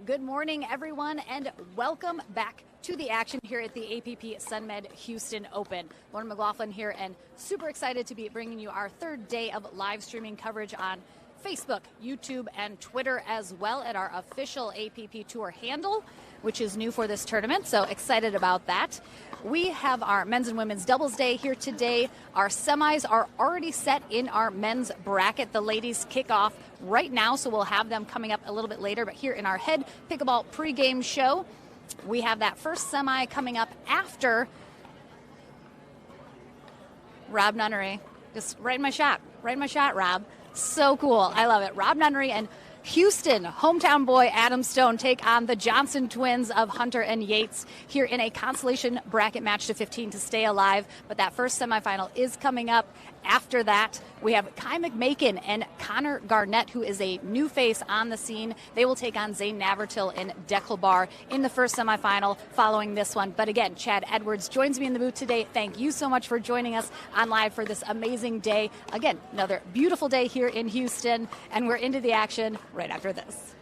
Good morning, everyone, and welcome back to the action here at the APP Sunmed Houston Open. Lauren McLaughlin here, and super excited to be bringing you our third day of live streaming coverage on Facebook, YouTube, and Twitter, as well at our official APP Tour handle, which is new for this tournament, so excited about that. We have our men's and women's doubles day here today. Our semis are already set in our men's bracket. The ladies kick off right now, so we'll have them coming up a little bit later. But here in our Head Pickleball pregame show, we have that first semi coming up after Rob Nunnery. Just right in my shot, Rob. So cool. I love it. Rob Nunnery and Houston hometown boy Adam Stone take on the Johnson twins of Hunter and Yates here in a consolation bracket match to 15 to stay alive. But that first semifinal is coming up. After that, we have Kai McMakin and Connor Garnett, who is a new face on the scene. They will take on Zane Navertil and Declan Barr in the first semifinal following this one. But again, Chad Edwards joins me in the booth today. Thank you so much for joining us on live for this amazing day. Again, another beautiful day here in Houston, and we're into the action right after this.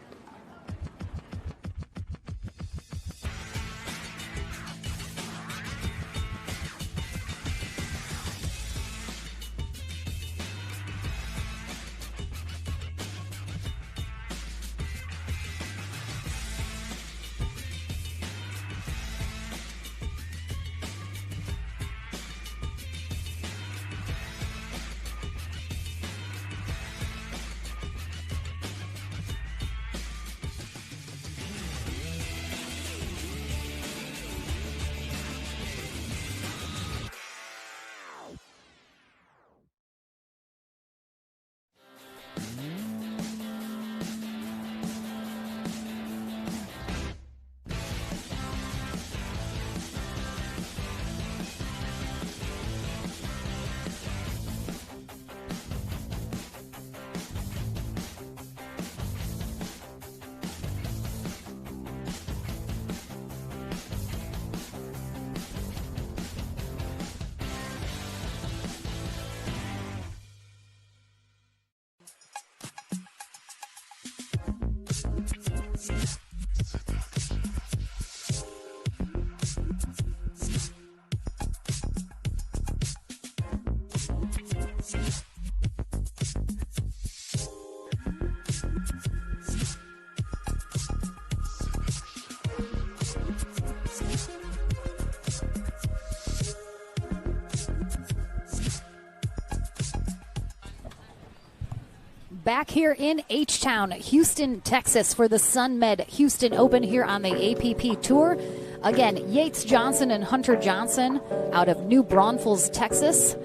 Back here in H-Town, Houston, Texas, for the Sunmed Houston Open here on the APP Tour. Again, Yates Johnson and Hunter Johnson out of New Braunfels, Texas.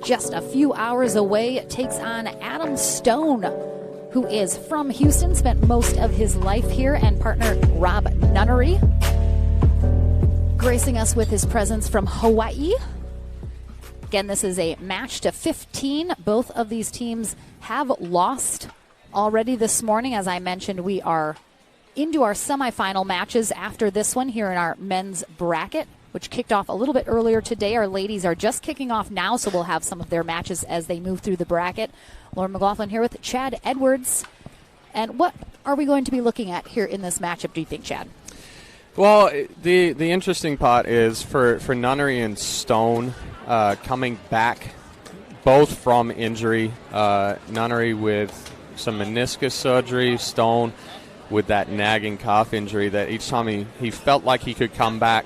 Just a few hours away, takes on Adam Stone, who is from Houston, spent most of his life here, and partner Rob Nunnery, gracing us with his presence from Hawaii. Again, this is a match to 15. Both of these teams have lost already this morning. As I mentioned, we are into our semifinal matches after this one here in our men's bracket, which kicked off a little bit earlier today. Our ladies are just kicking off now, so we'll have some of their matches as they move through the bracket. Lauren McLaughlin here with Chad Edwards. And what are we going to be looking at here in this matchup, do you think, Chad? Well, the interesting part is for Nunnery and Stone coming back both from injury. Nunnery with some meniscus surgery, Stone with that nagging calf injury that each time he felt like he could come back,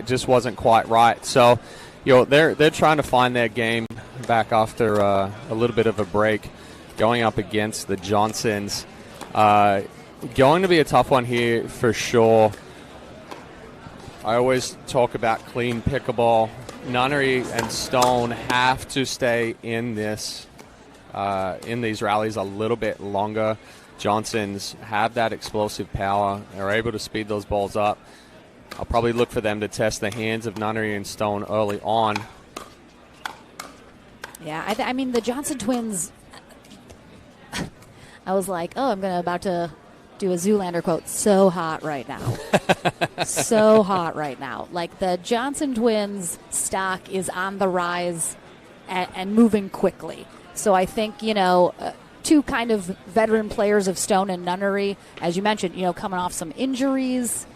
just wasn't quite right. So, they're trying to find their game back after a little bit of a break, going up against the Johnsons. Going to be a tough one here for sure. I always talk about clean pickleball. Nunnery and Stone have to stay in these rallies a little bit longer. Johnsons have that explosive power. They're able to speed those balls up. I'll probably look for them to test the hands of Nunnery and Stone early on. Yeah, I mean, the Johnson twins, I was like, I'm about to do a Zoolander quote, so hot right now. So hot right now. Like, the Johnson twins stock is on the rise and moving quickly. So I think, two kind of veteran players of Stone and Nunnery, as you mentioned, coming off some injuries,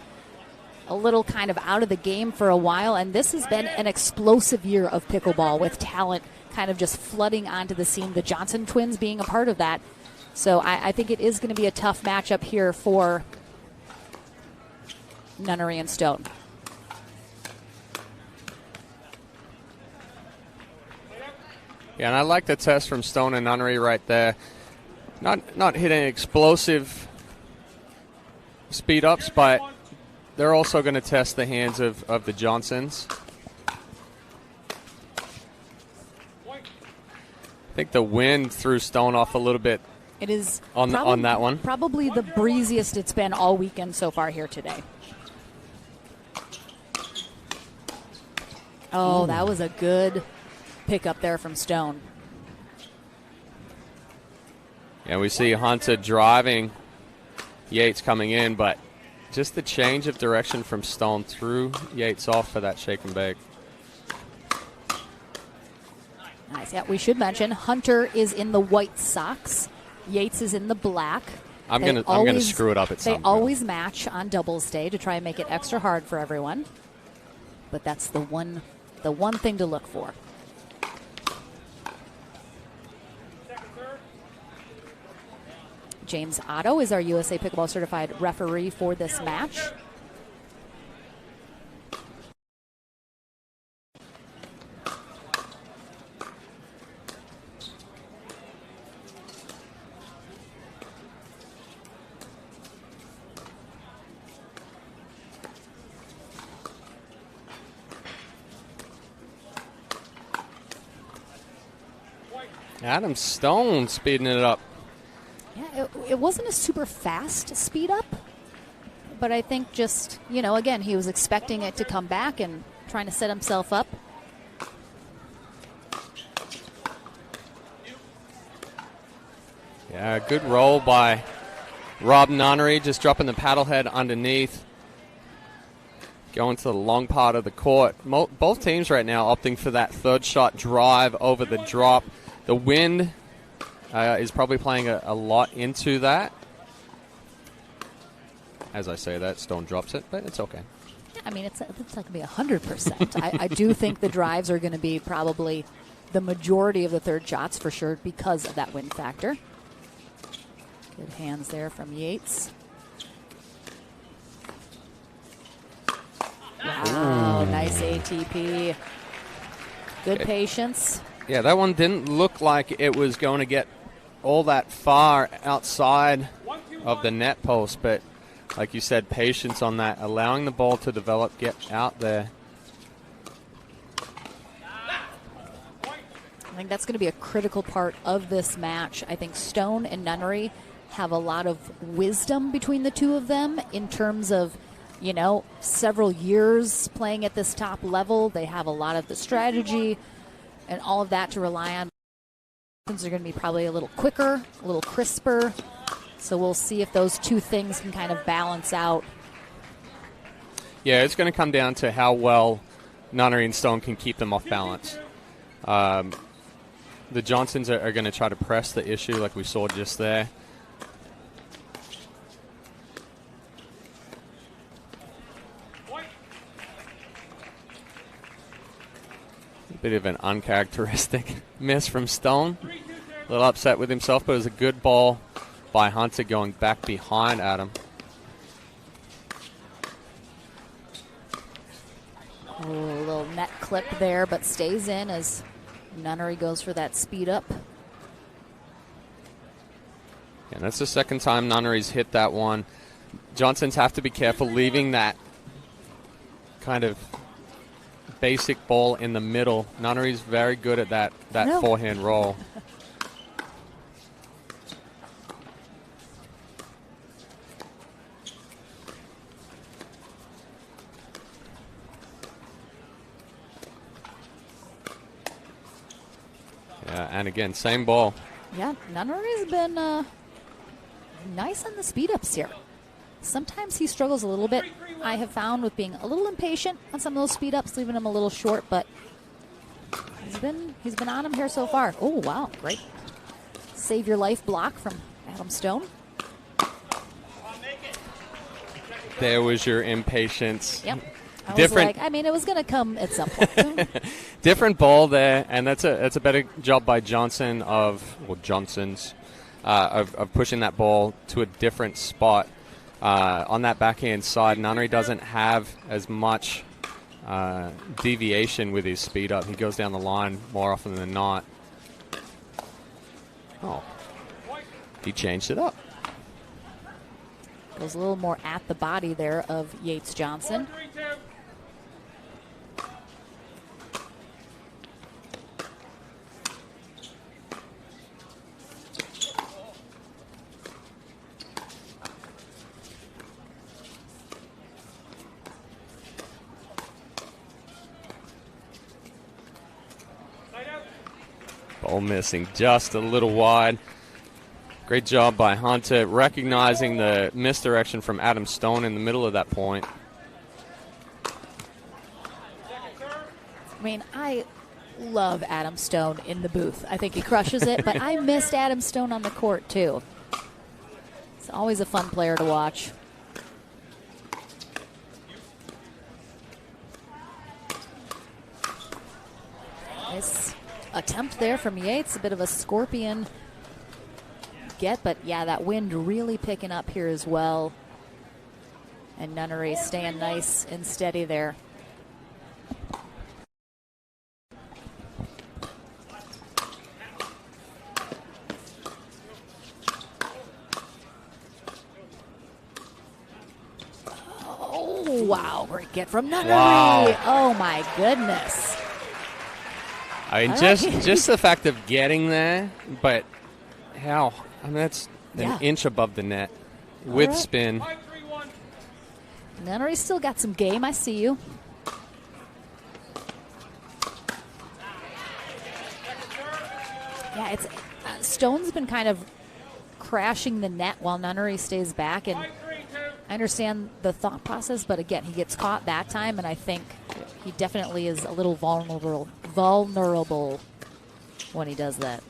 a little kind of out of the game for a while, and this has been an explosive year of pickleball with talent kind of just flooding onto the scene, the Johnson twins being a part of that. So I think it is going to be a tough matchup here for Nunnery and Stone. Yeah, and I like the test from Stone and Nunnery right there. Not hitting explosive speed ups, but they're also going to test the hands of the Johnsons. I think the wind threw Stone off a little bit. It is on that one. Probably the breeziest it's been all weekend so far here today. Oh, that was a good pick up there from Stone. Yeah, we see Hunter driving, Yates coming in, but just the change of direction from Stone threw Yates off for that shake and bake. Nice. Yeah, we should mention Hunter is in the white socks. Yates is in the black. I'm gonna screw it up at some point. They always match on doubles day to try and make it extra hard for everyone. But that's the one thing to look for. James Otto is our USA Pickleball Certified referee for this match. Adam Stone speeding it up. Yeah, it wasn't a super fast speed up, but I think just, again, he was expecting it to come back and trying to set himself up. Yeah, good roll by Rob Nunnery, just dropping the paddle head underneath. Going to the long part of the court. Both teams right now opting for that third shot drive over the drop. The wind is probably playing a lot into that. As I say that, Stone drops it, but it's okay. Yeah, I mean, it's not going to be 100%. I do think the drives are going to be probably the majority of the third shots for sure because of that wind factor. Good hands there from Yates. Wow, nice ATP. Good patience. Yeah, that one didn't look like it was going to get all that far outside of the net post, but like you said, patience on that, allowing the ball to develop, get out there. I think that's going to be a critical part of this match. I think Stone and Nunnery have a lot of wisdom between the two of them in terms of, several years playing at this top level. They have a lot of the strategy and all of that to rely on. They're going to be probably a little quicker, a little crisper. So we'll see if those two things can kind of balance out. Yeah, it's going to come down to how well Nunnery and Stone can keep them off balance. The Johnsons are going to try to press the issue like we saw just there. Bit of an uncharacteristic miss from Stone. A little upset with himself, but it was a good ball by Hunter going back behind Adam. Oh, a little net clip there, but stays in as Nunnery goes for that speed up. And that's the second time Nunnery's hit that one. Johnsons have to be careful leaving that kind of basic ball in the middle. Nunnery's very good at that forehand roll. Yeah, and again, same ball. Yeah, Nunnery's been nice on the speed ups here. Sometimes he struggles a little bit, I have found, with being a little impatient on some of those speed ups, leaving him a little short, but he's been on him here so far. Oh, wow, great save your life block from Adam Stone. There was your impatience. Yep. It was going to come at some point. Different ball there, and that's a better job by Johnson's of pushing that ball to a different spot. On that backhand side, Nunnery doesn't have as much deviation with his speed up. He goes down the line more often than not. Oh, he changed it up. Goes a little more at the body there of Yates Johnson. Ball missing just a little wide. Great job by Hunter recognizing the misdirection from Adam Stone in the middle of that point. I mean, I love Adam Stone in the booth. I think he crushes it, but I missed Adam Stone on the court too. It's always a fun player to watch. Nice attempt there from Yates, a bit of a scorpion get, but yeah, that wind really picking up here as well. And Nunnery staying nice and steady there. Oh, wow, great get from Nunnery. Wow. Oh my goodness. I mean, just the fact of getting there, but how? I mean, that's an inch above the net with spin. Nunnery still got some game. I see you. Yeah, it's Stone's been kind of crashing the net while Nunnery stays back, and I understand the thought process, but again, he gets caught that time, and I think he definitely is a little vulnerable when he does that.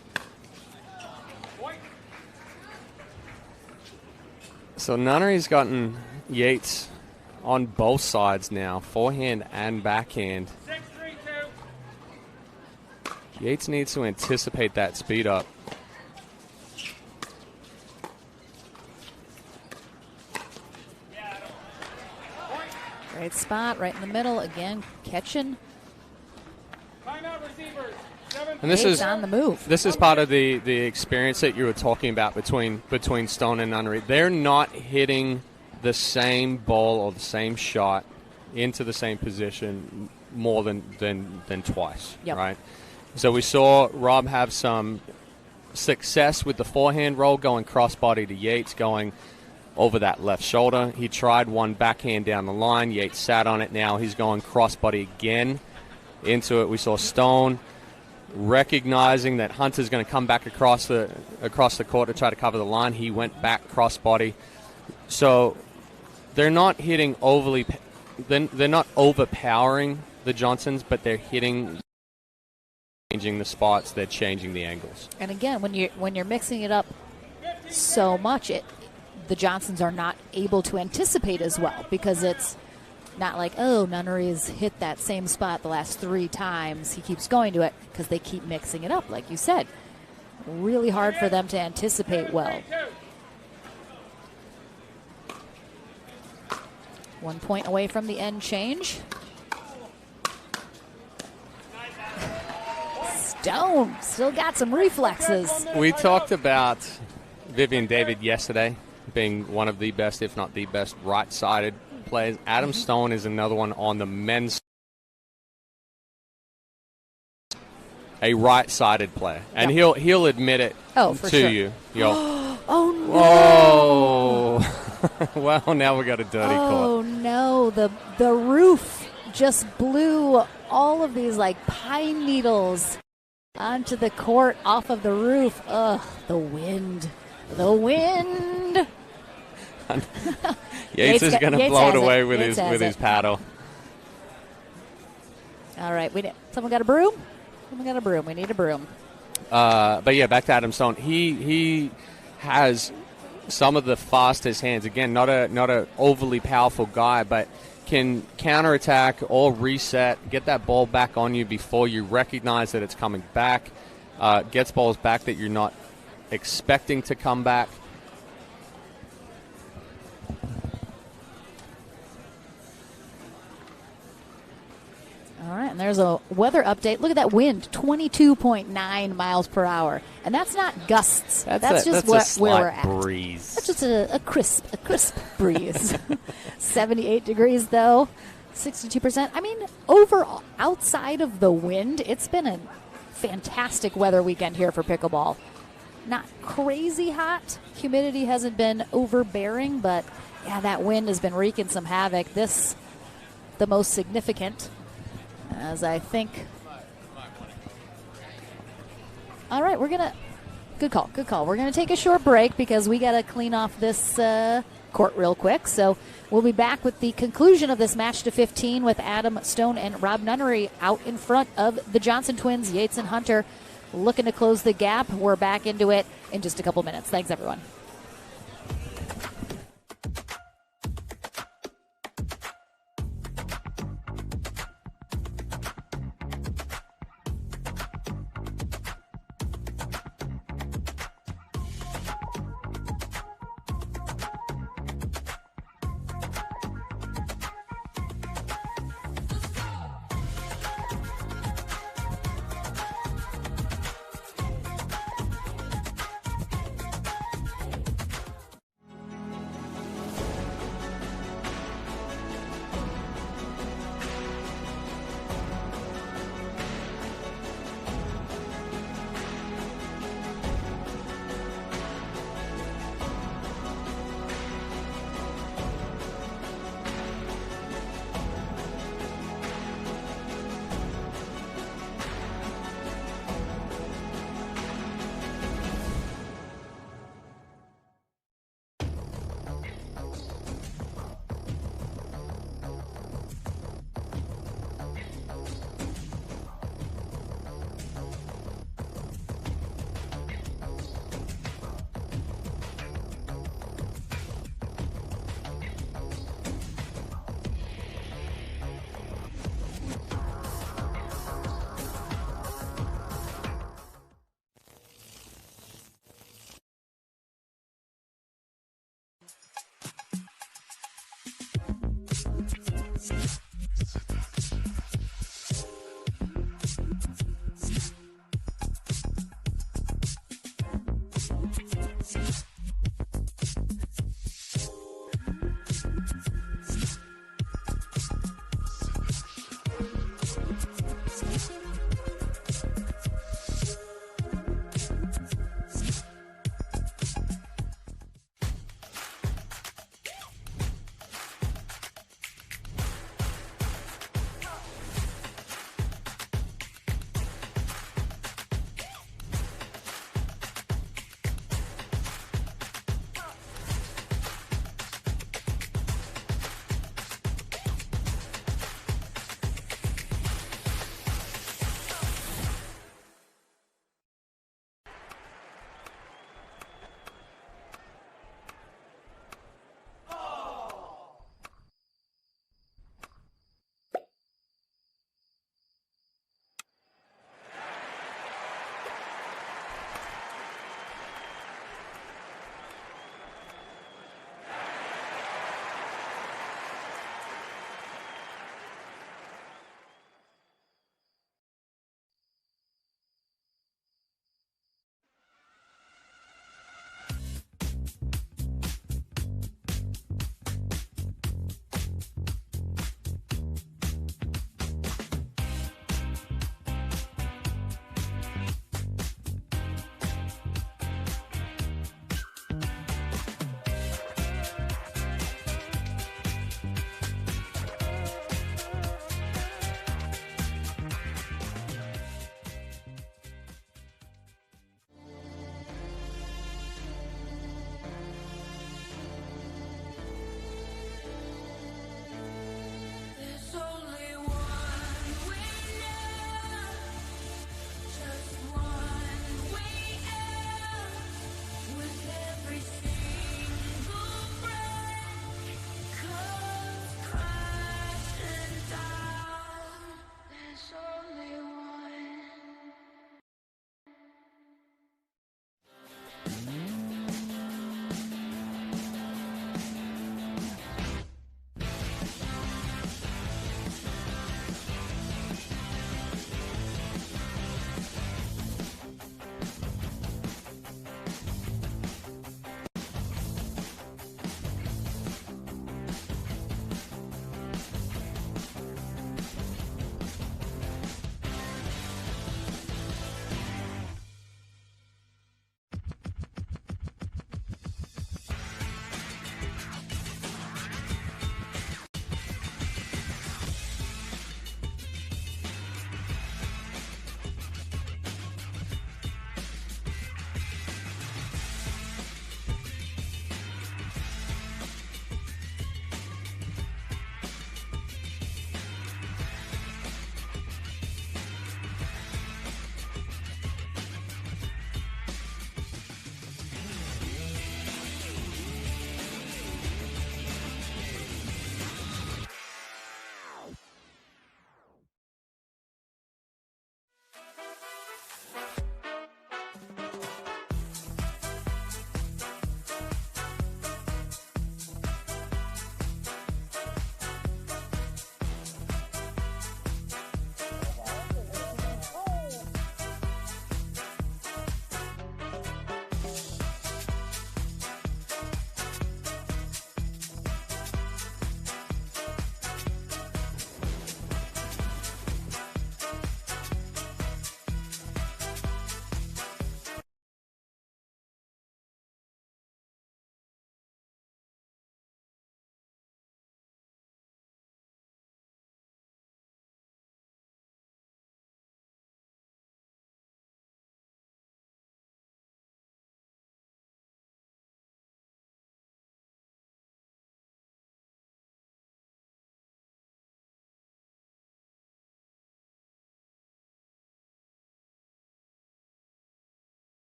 So Nunnery's gotten Yates on both sides now, forehand and backhand. Yates needs to anticipate that speed up. Great spot right in the middle. Again, catching. And this is on the move. This is part of the experience that you were talking about between Stone and Nunnery. They're not hitting the same ball or the same shot into the same position more than twice, right? So we saw Rob have some success with the forehand roll, going crossbody to Yates, going over that left shoulder. He tried one backhand down the line. Yates sat on it. Now he's going crossbody again into it. We saw Stone recognizing that Hunter's going to come back across the court to try to cover the line. He went back crossbody. So they're not hitting overly. They're not overpowering the Johnsons, but they're changing the spots. They're changing the angles. And again, when you're mixing it up so much, the Johnsons are not able to anticipate as well, because it's not like, oh, Nunnery's hit that same spot the last 3 times. He keeps going to it because they keep mixing it up, like you said. Really hard for them to anticipate well. 1 point away from the end change. Stone still got some reflexes. We talked about Vivian David yesterday being one of the best, if not the best, right-sided players. Adam Stone is another one on the men's, a right-sided player, and he'll admit it to you. Oh no! Oh, well, now we got a dirty court. Oh no! The roof just blew all of these like pine needles onto the court off of the roof. Ugh! The wind. Yates is going to blow it away with his paddle. All right, someone got a broom? Someone got a broom. We need a broom. But yeah, back to Adam Stone. He has some of the fastest hands. Again, not a overly powerful guy, but can counterattack or reset, get that ball back on you before you recognize that it's coming back. Gets balls back that you're not expecting to come back. All right, and there's a weather update. Look at that wind, 22.9 miles per hour. And that's not gusts. That's just where we're at. Breeze. That's just a crisp breeze. 78 degrees, though, 62%. I mean, overall, outside of the wind, it's been a fantastic weather weekend here for pickleball. Not crazy hot. Humidity hasn't been overbearing, but, yeah, that wind has been wreaking some havoc. This, the most significant, as I think. All right, good call. We're going to take a short break because we got to clean off this court real quick. So we'll be back with the conclusion of this match to 15 with Adam Stone and Rob Nunnery out in front of the Johnson twins, Yates and Hunter, looking to close the gap. We're back into it in just a couple minutes. Thanks, everyone.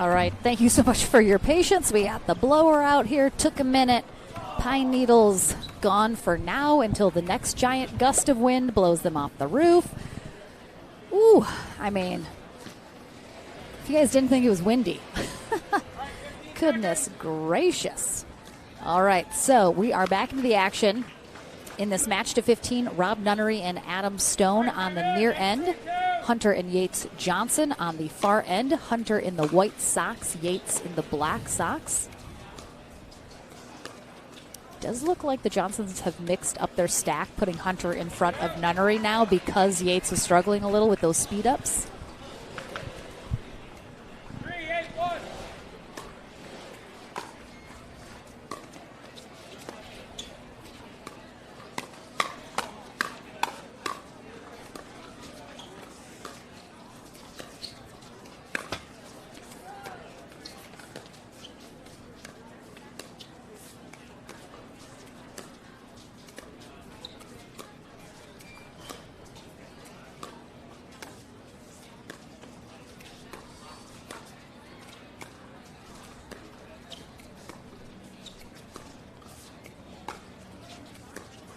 All right, thank you so much for your patience. We got the blower out here. Took a minute. Pine needles gone for now until the next giant gust of wind blows them off the roof. Ooh, I mean, if you guys didn't think it was windy. Goodness gracious. All right, so we are back into the action in this match to 15. Rob Nunnery and Adam Stone on the near end. Hunter and Yates Johnson on the far end. Hunter in the white socks, Yates in the black socks. Does look like the Johnsons have mixed up their stack, putting Hunter in front of Nunnery now because Yates is struggling a little with those speed ups.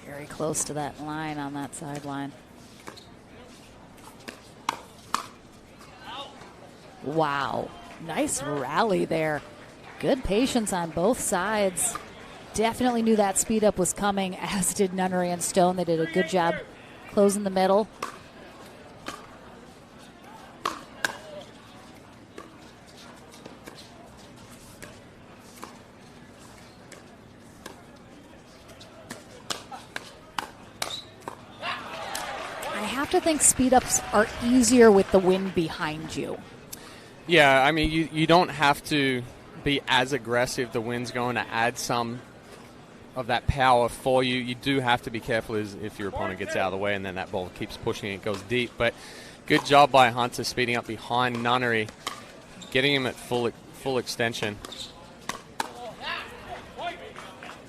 Very close to that line on that sideline. Wow, nice rally there. Good patience on both sides. Definitely knew that speed up was coming, as did Nunnery and Stone. They did a good job closing the middle. I think speed ups are easier with the wind behind you. Yeah, I mean, you don't have to be as aggressive. The wind's going to add some of that power for you. You do have to be careful as if your opponent gets out of the way and then that ball keeps pushing, it goes deep. But good job by Hunter speeding up behind Nunnery, getting him at full extension.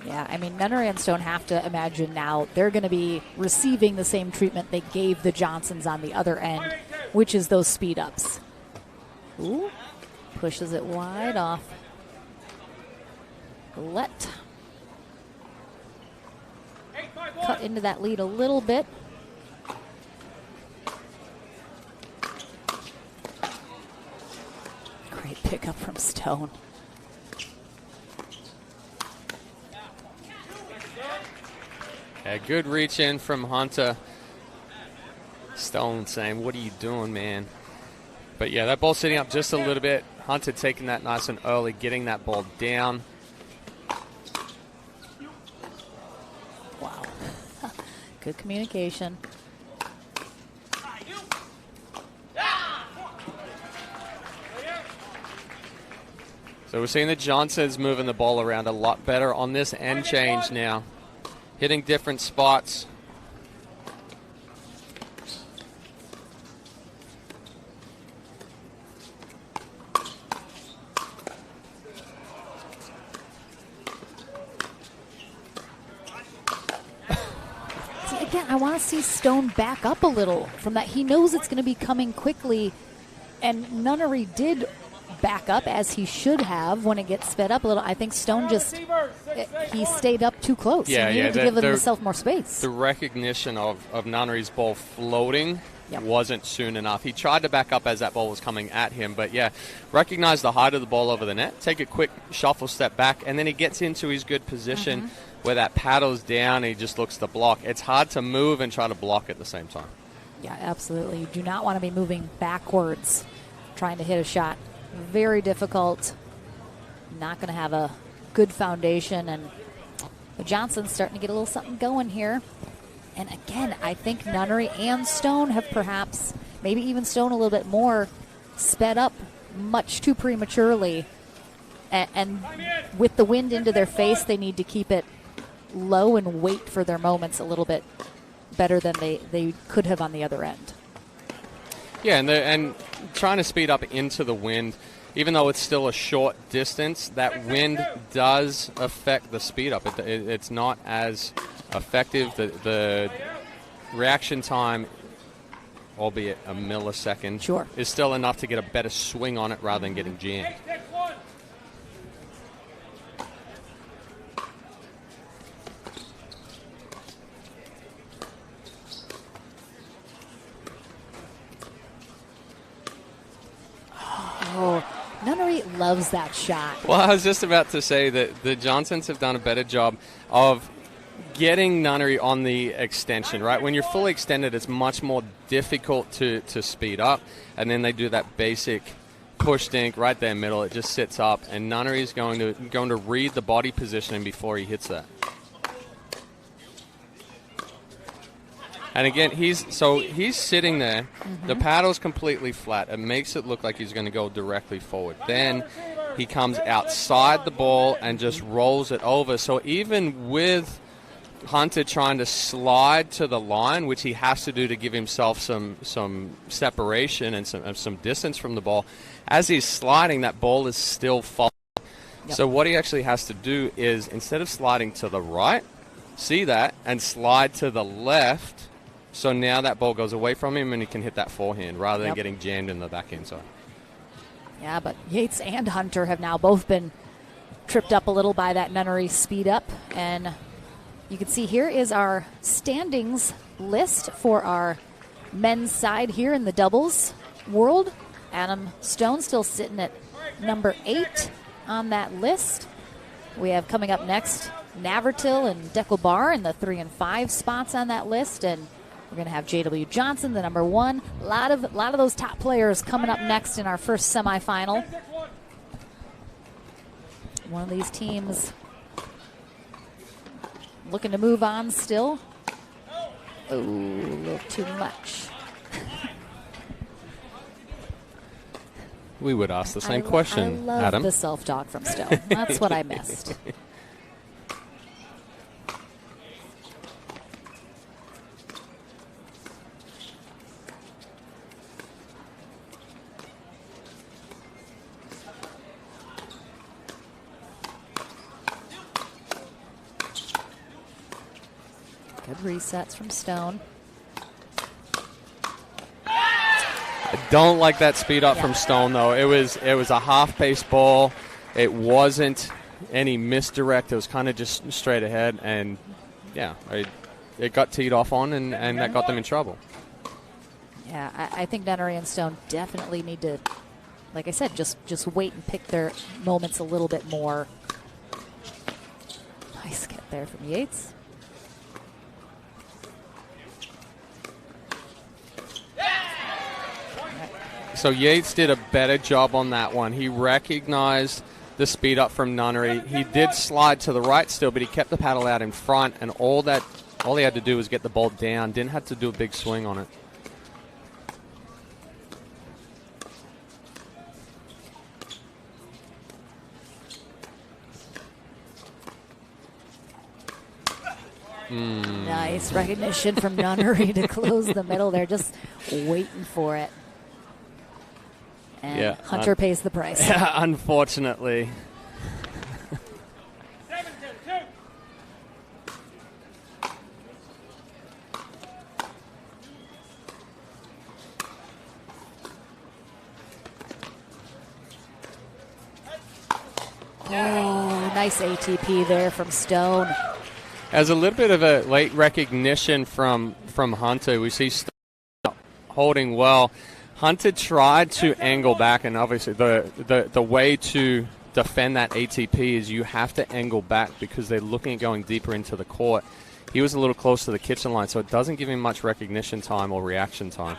Yeah, I mean, Nunnery and Stone have to imagine now they're going to be receiving the same treatment they gave the Johnsons on the other end, which is those speed ups. Ooh, pushes it wide off. Let cut into that lead a little bit. Great pickup from Stone. A good reach in from Hunter. Stone saying, what are you doing, man? But yeah, that ball sitting up just a little bit. Hunter taking that nice and early, getting that ball down. Wow. Good communication. So we're seeing the Johnsons moving the ball around a lot better on this end change now. Hitting different spots. See, again, I want to see Stone back up a little from that. He knows it's going to be coming quickly, and Nunnery did back up as he should have when it gets sped up a little. I think Stone just, he stayed up too close. Yeah, he needed to give himself more space. The recognition of Nunnery's ball floating wasn't soon enough. He tried to back up as that ball was coming at him, but yeah, recognize the height of the ball over the net, take a quick shuffle step back, and then he gets into his good position where that paddles down and he just looks to block. It's hard to move and try to block at the same time. Yeah, absolutely. You do not want to be moving backwards trying to hit a shot. Very difficult. Not going to have a good foundation, and the Johnson's starting to get a little something going here. And again, I think Nunnery and Stone have perhaps, maybe even Stone a little bit more, sped up much too prematurely. And with the wind into their face, they need to keep it low and wait for their moments a little bit better than they could have on the other end. Yeah, and trying to speed up into the wind, even though it's still a short distance, that wind does affect the speed up. It's not as effective. The reaction time, albeit a millisecond, is still enough to get a better swing on it rather than getting jammed. loves that shot. Well, I was just about to say that the Johnsons have done a better job of getting Nunnery on the extension, right? When you're fully extended, it's much more difficult to speed up, and then they do that basic push dink right there in the middle. It just sits up, and Nunnery's going to read the body positioning before he hits that. And again, he's sitting there. Mm-hmm. The paddle's completely flat. It makes it look like he's going to go directly forward. Then he comes outside the ball and just rolls it over. So even with Hunter trying to slide to the line, which he has to do to give himself some separation and some distance from the ball, as he's sliding, that ball is still falling. Yep. So what he actually has to do is, instead of sliding to the right, see that, and slide to the left. So now that ball goes away from him and he can hit that forehand rather than getting jammed in the backhand side. Yeah, but Yates and Hunter have now both been tripped up a little by that Nunnery speed up. And you can see here is our standings list for our men's side here in the doubles world. Adam Stone still sitting at number 8 on that list. We have coming up next Navratil and Deckelbar in the 3 and 5 spots on that list, and we're going to have J.W. Johnson, the number 1. A lot of those top players coming up next in our first semifinal. One of these teams looking to move on still. Oh, a little too much. We would ask the same question, I love Adam. The self-talk from Stone. That's what I missed. Good resets from Stone. I don't like that speed up from Stone, though. It was a half-pace ball. It wasn't any misdirect. It was kind of just straight ahead, and it got teed off on, and that got them in trouble. Yeah, I think Nunnery and Stone definitely need to, like I said, just wait and pick their moments a little bit more. Nice get there from Yates. So Yates did a better job on that one. He recognized the speed up from Nunnery. He did slide to the right still, but he kept the paddle out in front, and all he had to do was get the ball down. Didn't have to do a big swing on it. Nice recognition from Nunnery to close the middle there, just waiting for it. And Hunter pays the price. Yeah, unfortunately. Oh, nice ATP there from Stone. As a little bit of a late recognition from Hunter, we see Stone holding well. Hunter tried to angle back, and obviously the way to defend that ATP is you have to angle back because they're looking at going deeper into the court. He was a little close to the kitchen line, so it doesn't give him much recognition time or reaction time.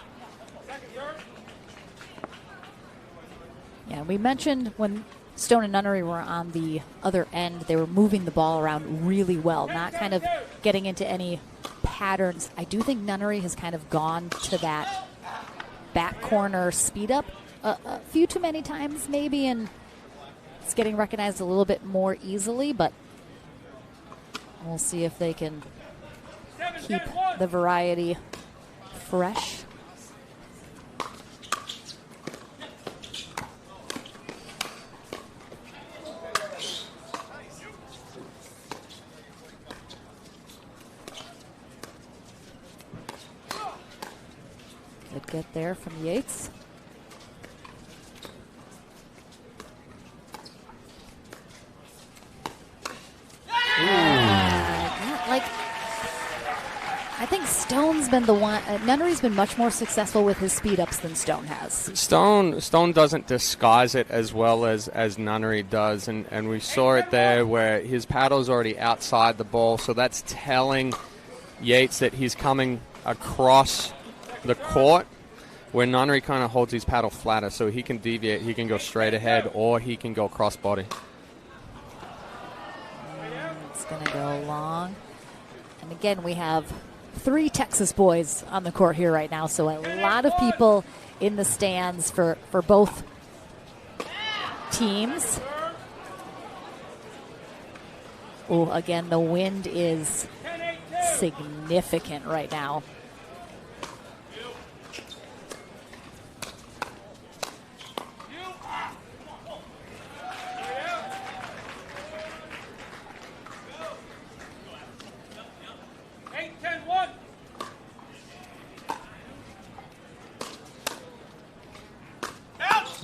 Yeah, we mentioned when Stone and Nunnery were on the other end, they were moving the ball around really well, not kind of getting into any patterns. I do think Nunnery has kind of gone to that back corner speed up a few too many times maybe, and it's getting recognized a little bit more easily, but we'll see if they can keep the variety fresh. Good get there from Yates. I think Stone's been the one. Nunnery's been much more successful with his speed ups than Stone has. Stone doesn't disguise it as well as Nunnery does, and we saw it there where his paddle's already outside the ball, so that's telling Yates that he's coming across the court, where Nunnery kind of holds his paddle flatter, so he can deviate, he can go straight ahead, or he can go cross body. It's going to go long. And again, we have 3 Texas boys on the court here right now, so a lot of people in the stands for both teams. Oh, again, the wind is significant right now.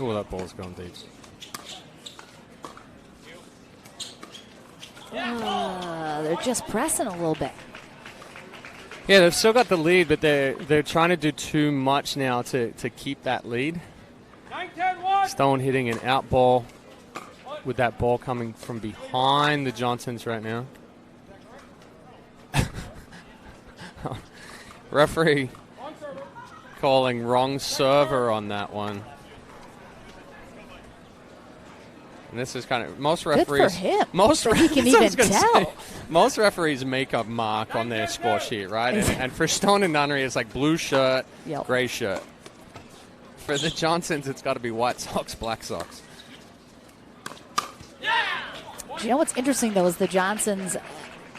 Oh, that ball's going deep. They're just pressing a little bit. Yeah, they've still got the lead, but they're trying to do too much now to keep that lead. Stone hitting an out ball with that ball coming from behind the Johnsons right now. Referee calling wrong server on that one. And this is kind of most referees. Good for him. Most he can even tell. Most referees make a mark on their score sheet, right? And for Stone and Nunnery, it's like blue shirt, gray shirt. For the Johnsons, it's got to be White Sox, Black Sox. You know what's interesting though is the Johnsons.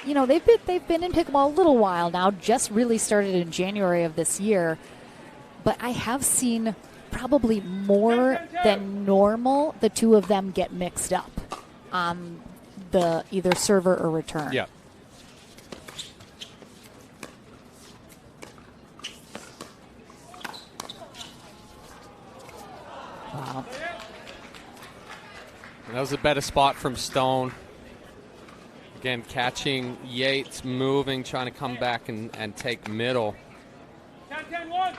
You know they've been in pickleball a little while now. Just really started in January of this year, but I have seen probably more than normal the two of them get mixed up on the either server or return. Yeah. Wow. That was a better spot from Stone. Again, catching Yates, moving, trying to come back and take middle. 10-10-1.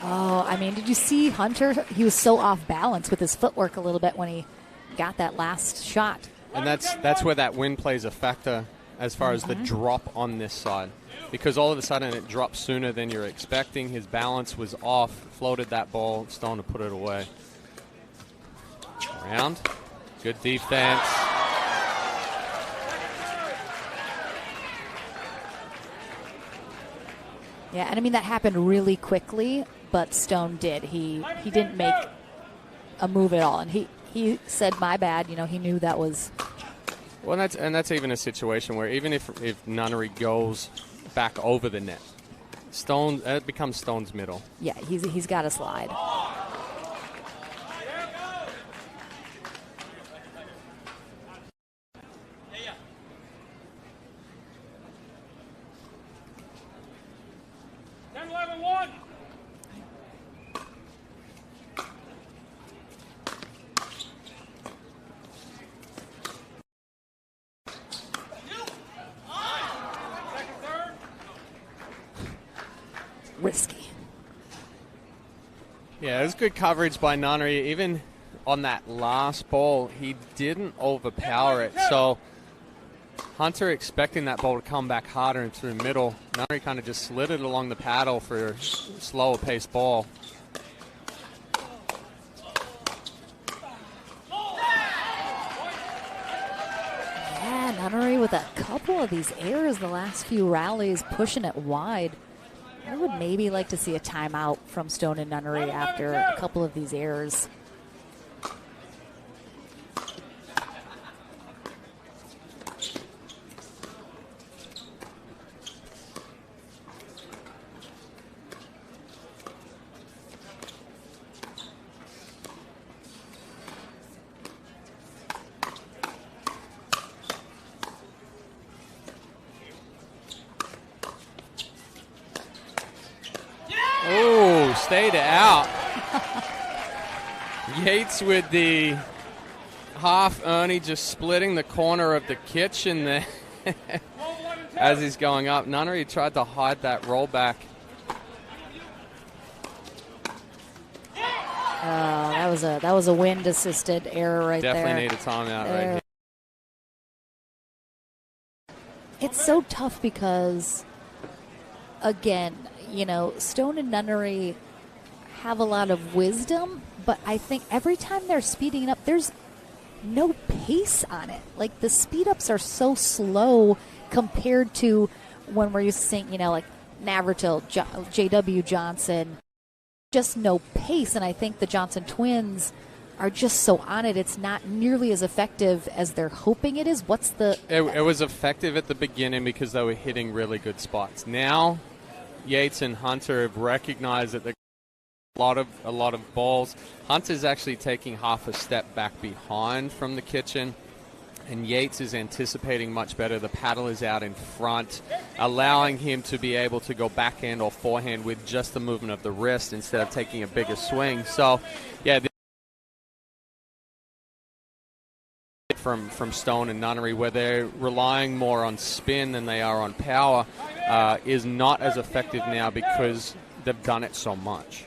Oh, I mean, did you see Hunter? He was so off balance with his footwork a little bit when he got that last shot. And that's where that wind plays a factor as far as the drop on this side. Because all of a sudden it dropped sooner than you're expecting. His balance was off, floated that ball, Stone to put it away. Around. Good defense. Yeah, and I mean, that happened really quickly, but Stone did. He didn't make a move at all. And he said, my bad. You know, he knew that was... Well, that's even a situation where even if Nunnery goes back over the net, Stone, it becomes Stone's middle. Yeah, he's got to slide. Risky. Yeah, it was good coverage by Nunnery. Even on that last ball, he didn't overpower it. So Hunter expecting that ball to come back harder and through middle. Nunnery kind of just slid it along the paddle for a slower paced ball. Yeah, Nunnery with a couple of these errors the last few rallies, pushing it wide. I would maybe like to see a timeout from Stone and Nunnery after a couple of these errors. Stayed out. Yates with the half Ernie just splitting the corner of the kitchen there as he's going up. Nunnery tried to hide that rollback. That was a wind assisted error right there. Definitely need a timeout right here. It's so tough because, again, Stone and Nunnery have a lot of wisdom, but I think every time they're speeding up, there's no pace on it. Like, the speed ups are so slow compared to when we're used to seeing, like Navratil, J.W. Johnson, just no pace. And I think the Johnson twins are just so on it. It's not nearly as effective as they're hoping it is. It was effective at the beginning because they were hitting really good spots. Now, Yates and Hunter have recognized that a lot of balls. Hunter's actually taking half a step back behind from the kitchen, and Yates is anticipating much better. The paddle is out in front, allowing him to be able to go backhand or forehand with just the movement of the wrist instead of taking a bigger swing. So, yeah, from Stone and Nunnery, where they're relying more on spin than they are on power, is not as effective now because they've done it so much.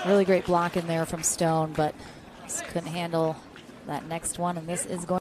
Really great block in there from Stone, but just couldn't handle that next one, and this is going.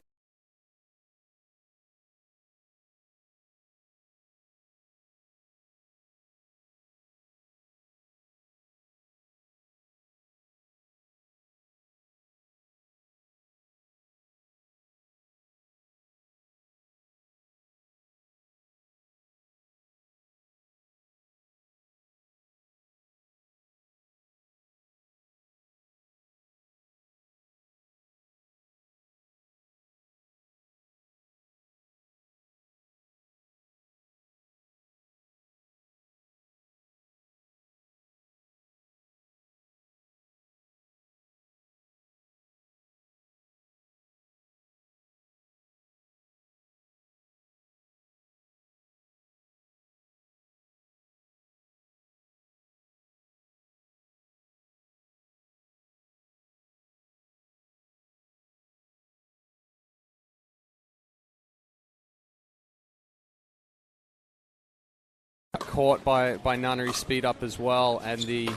Caught by Nunnery speed up as well, and the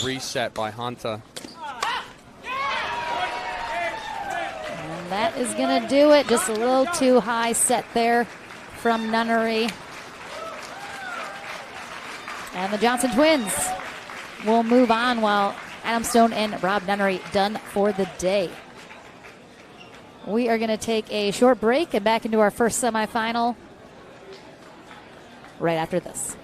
reset by Hunter. And that is going to do it. Just a little too high set there from Nunnery. And the Johnson twins will move on while Adam Stone and Rob Nunnery done for the day. We are going to take a short break and back into our first semifinal right after this.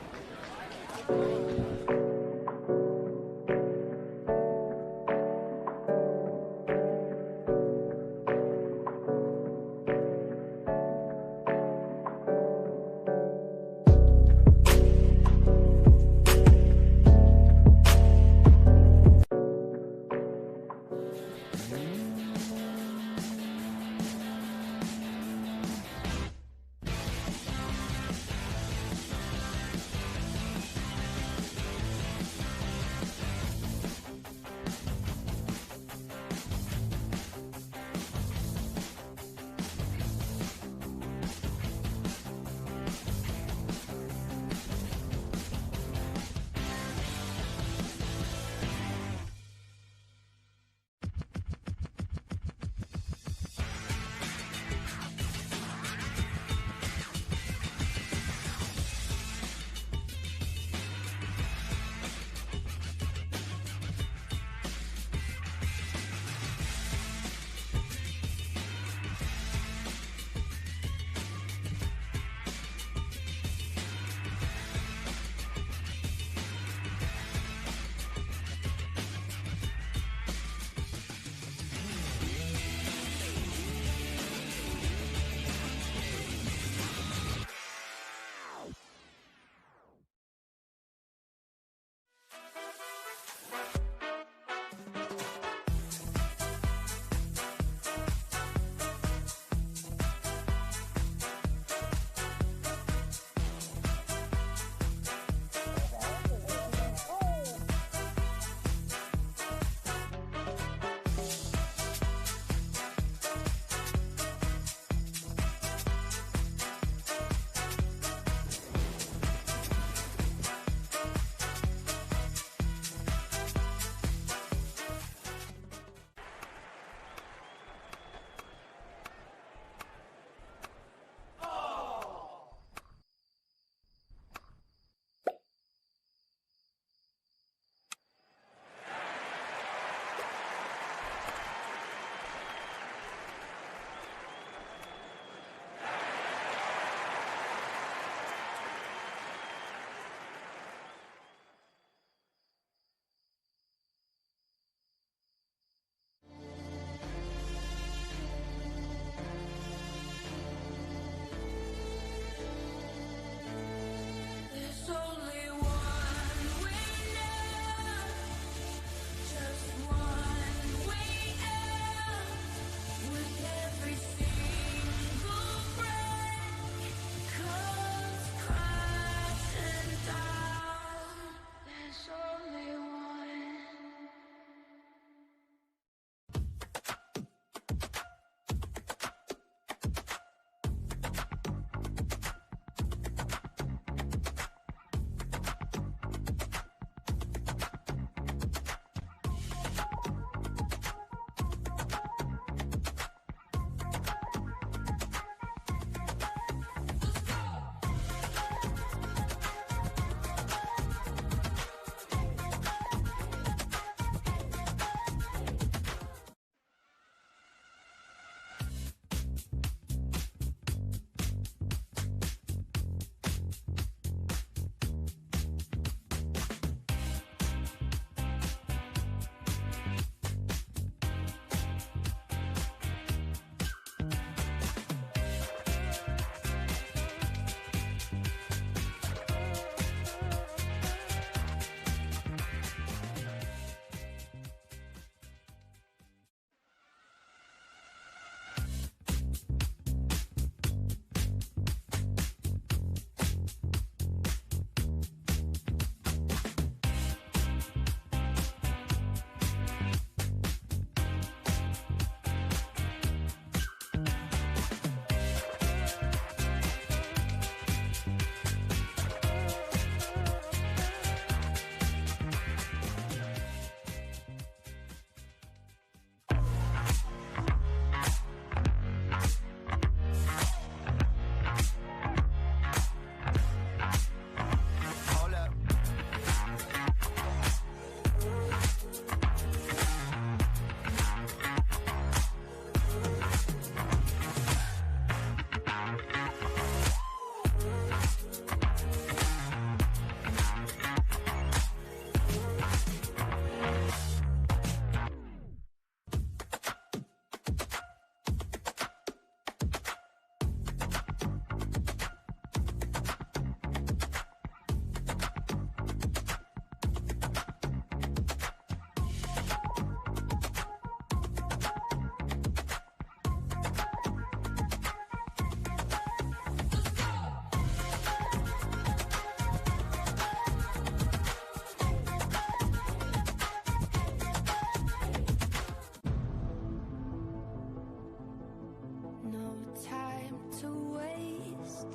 lost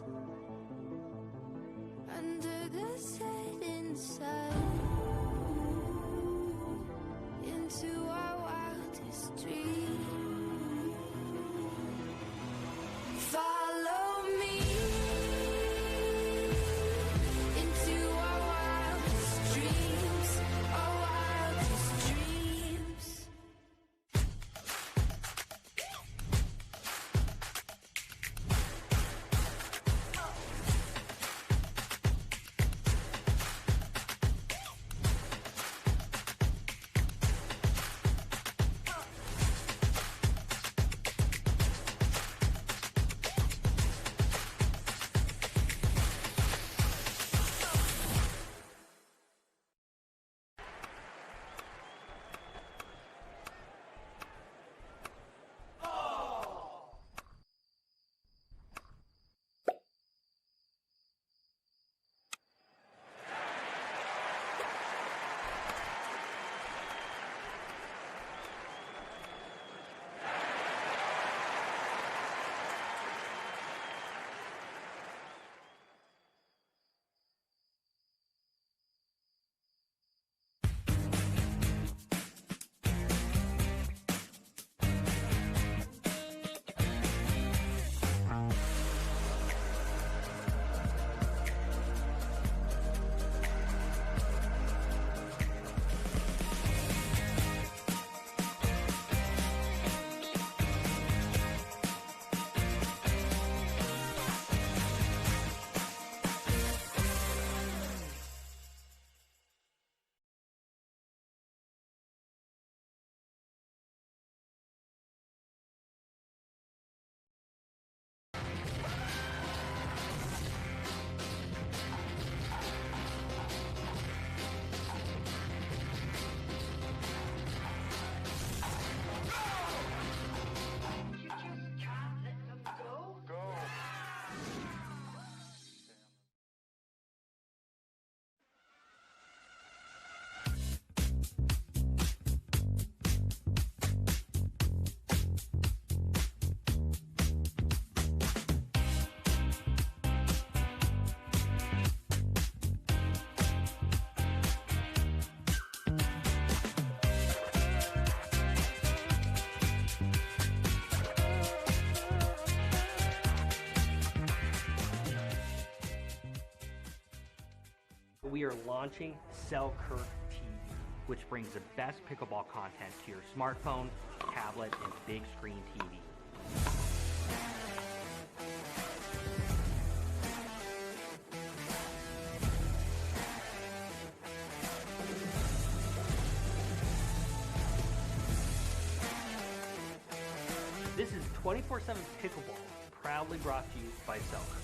under the setting sun into our wildest dream. Follow me into our wildest dreams, our wildest dreams. We are launching Selkirk TV, which brings the best pickleball content to your smartphone, tablet, and big screen TV. This is 24/7 Pickleball, proudly brought to you by Selkirk.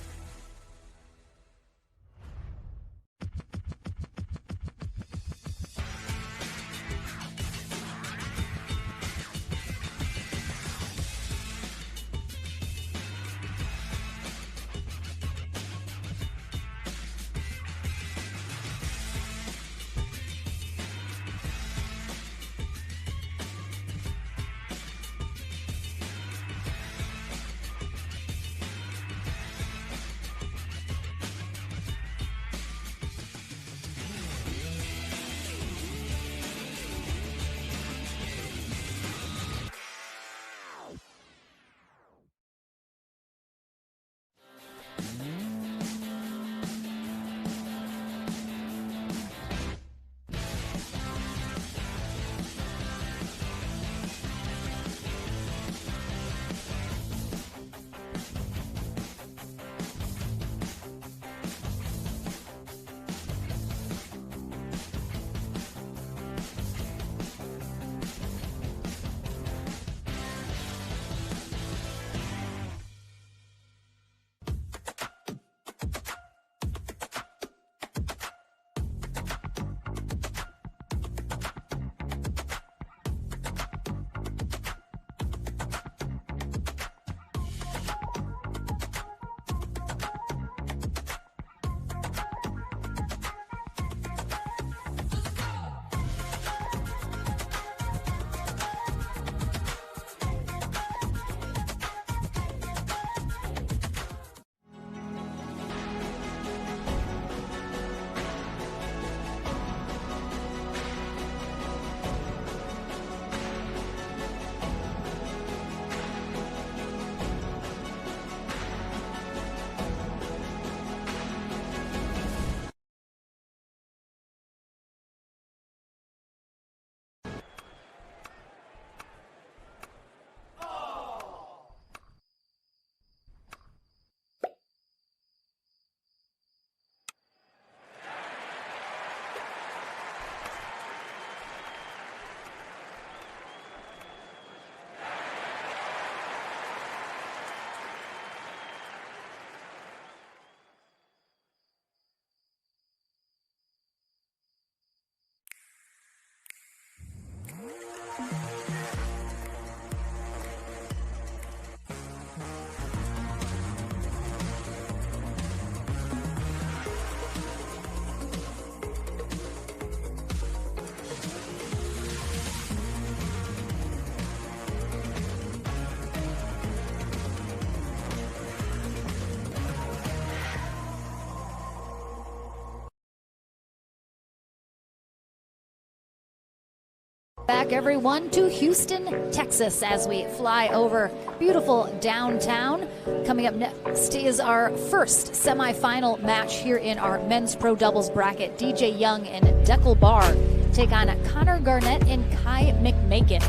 Back everyone to Houston, Texas as we fly over beautiful downtown. Coming up next is our first semifinal match here in our men's pro doubles bracket. DJ Young and Deckel Barr take on Connor Garnett and Kai McMakin.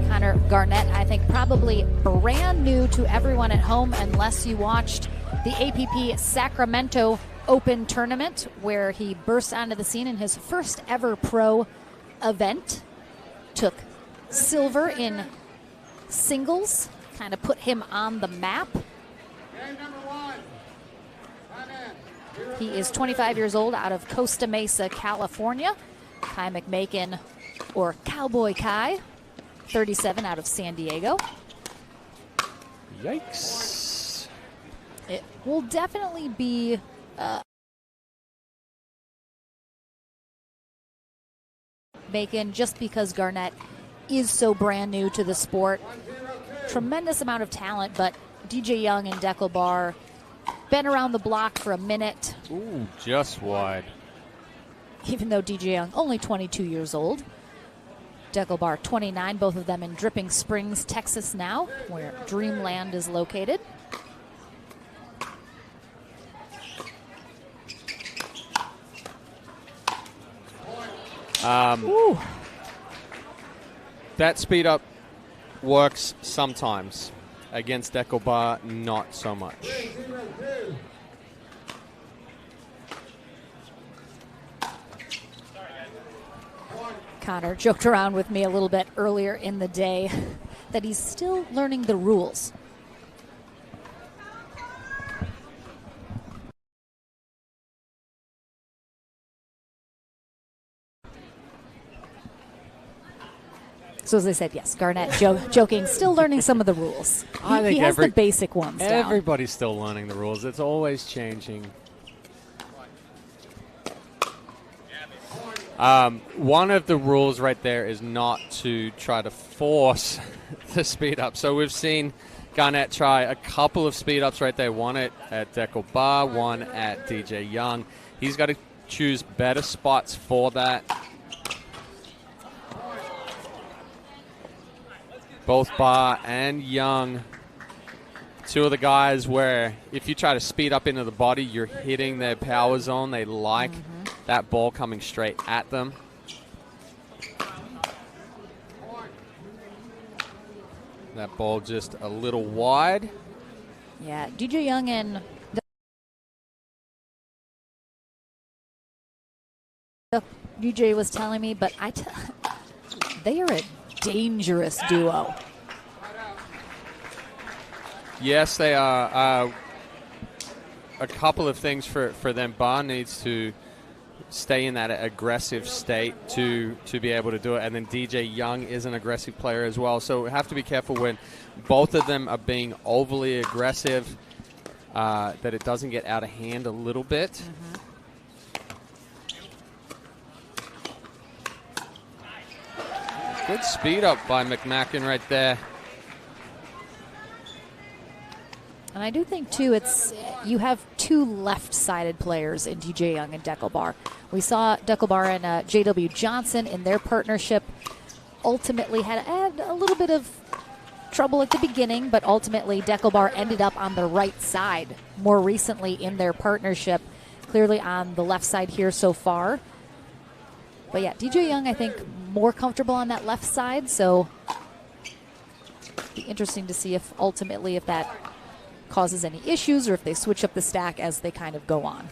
Connor Garnett, I think, probably brand new to everyone at home unless you watched the APP Sacramento Open Tournament where he burst onto the scene in his first ever pro event. Took silver in singles, kind of put him on the map. He is 25 years old out of Costa Mesa, California. Kai McMakin, or Cowboy Kai, 37 out of San Diego. Yikes. It will definitely be Bacon just because Garnett is so brand new to the sport. Tremendous amount of talent, but DJ Young and Deckel Barr been around the block for a minute. Ooh, just wide. Even though DJ Young only 22 years old. Deckel Barr 29, both of them in Dripping Springs, Texas now, where Dreamland is located. That speed up works sometimes. Against Deckel Barr, not so much. Connor joked around with me a little bit earlier in the day that he's still learning the rules. So as I said, yes, Garnett joking, still learning some of the rules. He has the basic ones down. Everybody's still learning the rules. It's always changing. One of the rules right there is not to try to force the speed up. So we've seen Garnett try a couple of speed ups right there. One at Deckel Barr, one at DJ Young. He's got to choose better spots for that. Both Barr and Young, two of the guys where if you try to speed up into the body, you're hitting their power zone. They like that ball coming straight at them. That ball just a little wide. Yeah, DJ Young and DJ was telling me, but they are a dangerous duo. Yes, they are. A couple of things for them. Barr needs to stay in that aggressive state to be able to do it. And then DJ Young is an aggressive player as well. So we have to be careful when both of them are being overly aggressive, that it doesn't get out of hand a little bit. Good speed up by McMakin right there. And I do think, too, you have two left-sided players in DJ Young and Deckel Barr. We saw Deckel Barr and J.W. Johnson in their partnership ultimately had a little bit of trouble at the beginning, but ultimately Deckel Barr ended up on the right side more recently in their partnership, clearly on the left side here so far. But yeah, DJ Young, I think, more comfortable on that left side, so it'll be interesting to see if ultimately if that causes any issues or if they switch up the stack as they kind of go on.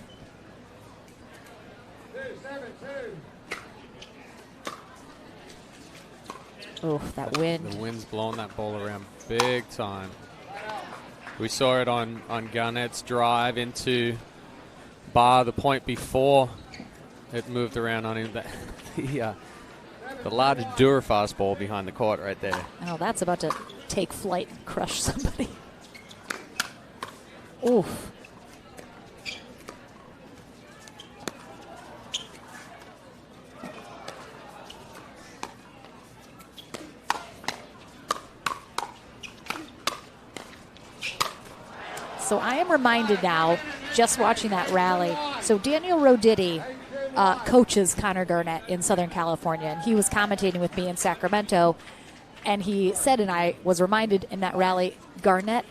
Oh, that wind. The wind's blowing that ball around big time. We saw it on Garnett's drive into Barr the point before it moved around on him. The large Dura fastball behind the court right there. Oh, that's about to take flight and crush somebody. Oof. So I am reminded now, just watching that rally. So Daniel Roditi coaches Connor Garnett in Southern California, and he was commentating with me in Sacramento, and he said, and I was reminded in that rally, Garnett